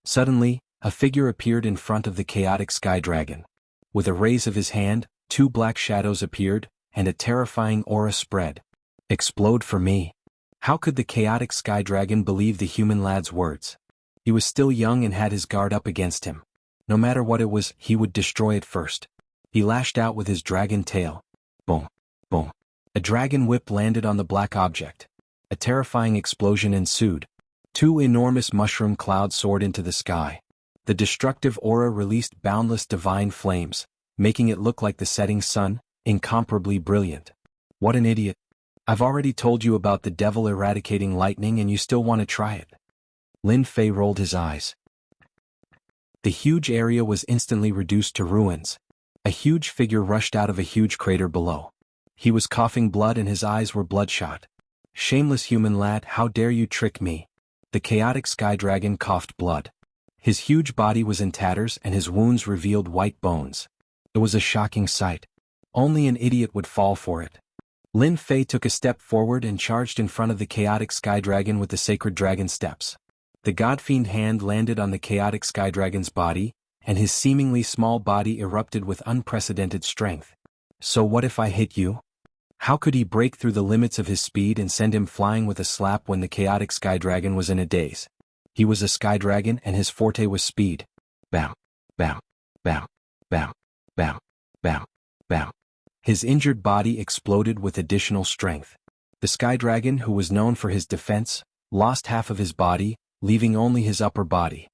Suddenly, a figure appeared in front of the chaotic sky dragon. With a raise of his hand, 2 black shadows appeared, and a terrifying aura spread. Explode for me. How could the chaotic sky dragon believe the human lad's words? He was still young and had his guard up against him. No matter what it was, he would destroy it first. He lashed out with his dragon tail. Boom, boom. A dragon whip landed on the black object. A terrifying explosion ensued. 2 enormous mushroom clouds soared into the sky. The destructive aura released boundless divine flames, making it look like the setting sun, incomparably brilliant. What an idiot. I've already told you about the devil-eradicating lightning and you still want to try it. Lin Fei rolled his eyes. The huge area was instantly reduced to ruins. A huge figure rushed out of a huge crater below. He was coughing blood and his eyes were bloodshot. Shameless human lad, how dare you trick me? The chaotic sky dragon coughed blood. His huge body was in tatters and his wounds revealed white bones. It was a shocking sight. Only an idiot would fall for it. Lin Fei took a step forward and charged in front of the chaotic sky dragon with the sacred dragon steps. The god-fiend hand landed on the chaotic sky dragon's body, and his seemingly small body erupted with unprecedented strength. So what if I hit you? How could he break through the limits of his speed and send him flying with a slap when the chaotic sky dragon was in a daze? He was a sky dragon and his forte was speed. Bow, bow, bow, bow, bow, bow, bow. His injured body exploded with additional strength. The Sky Dragon, who was known for his defense, lost half of his body, leaving only his upper body.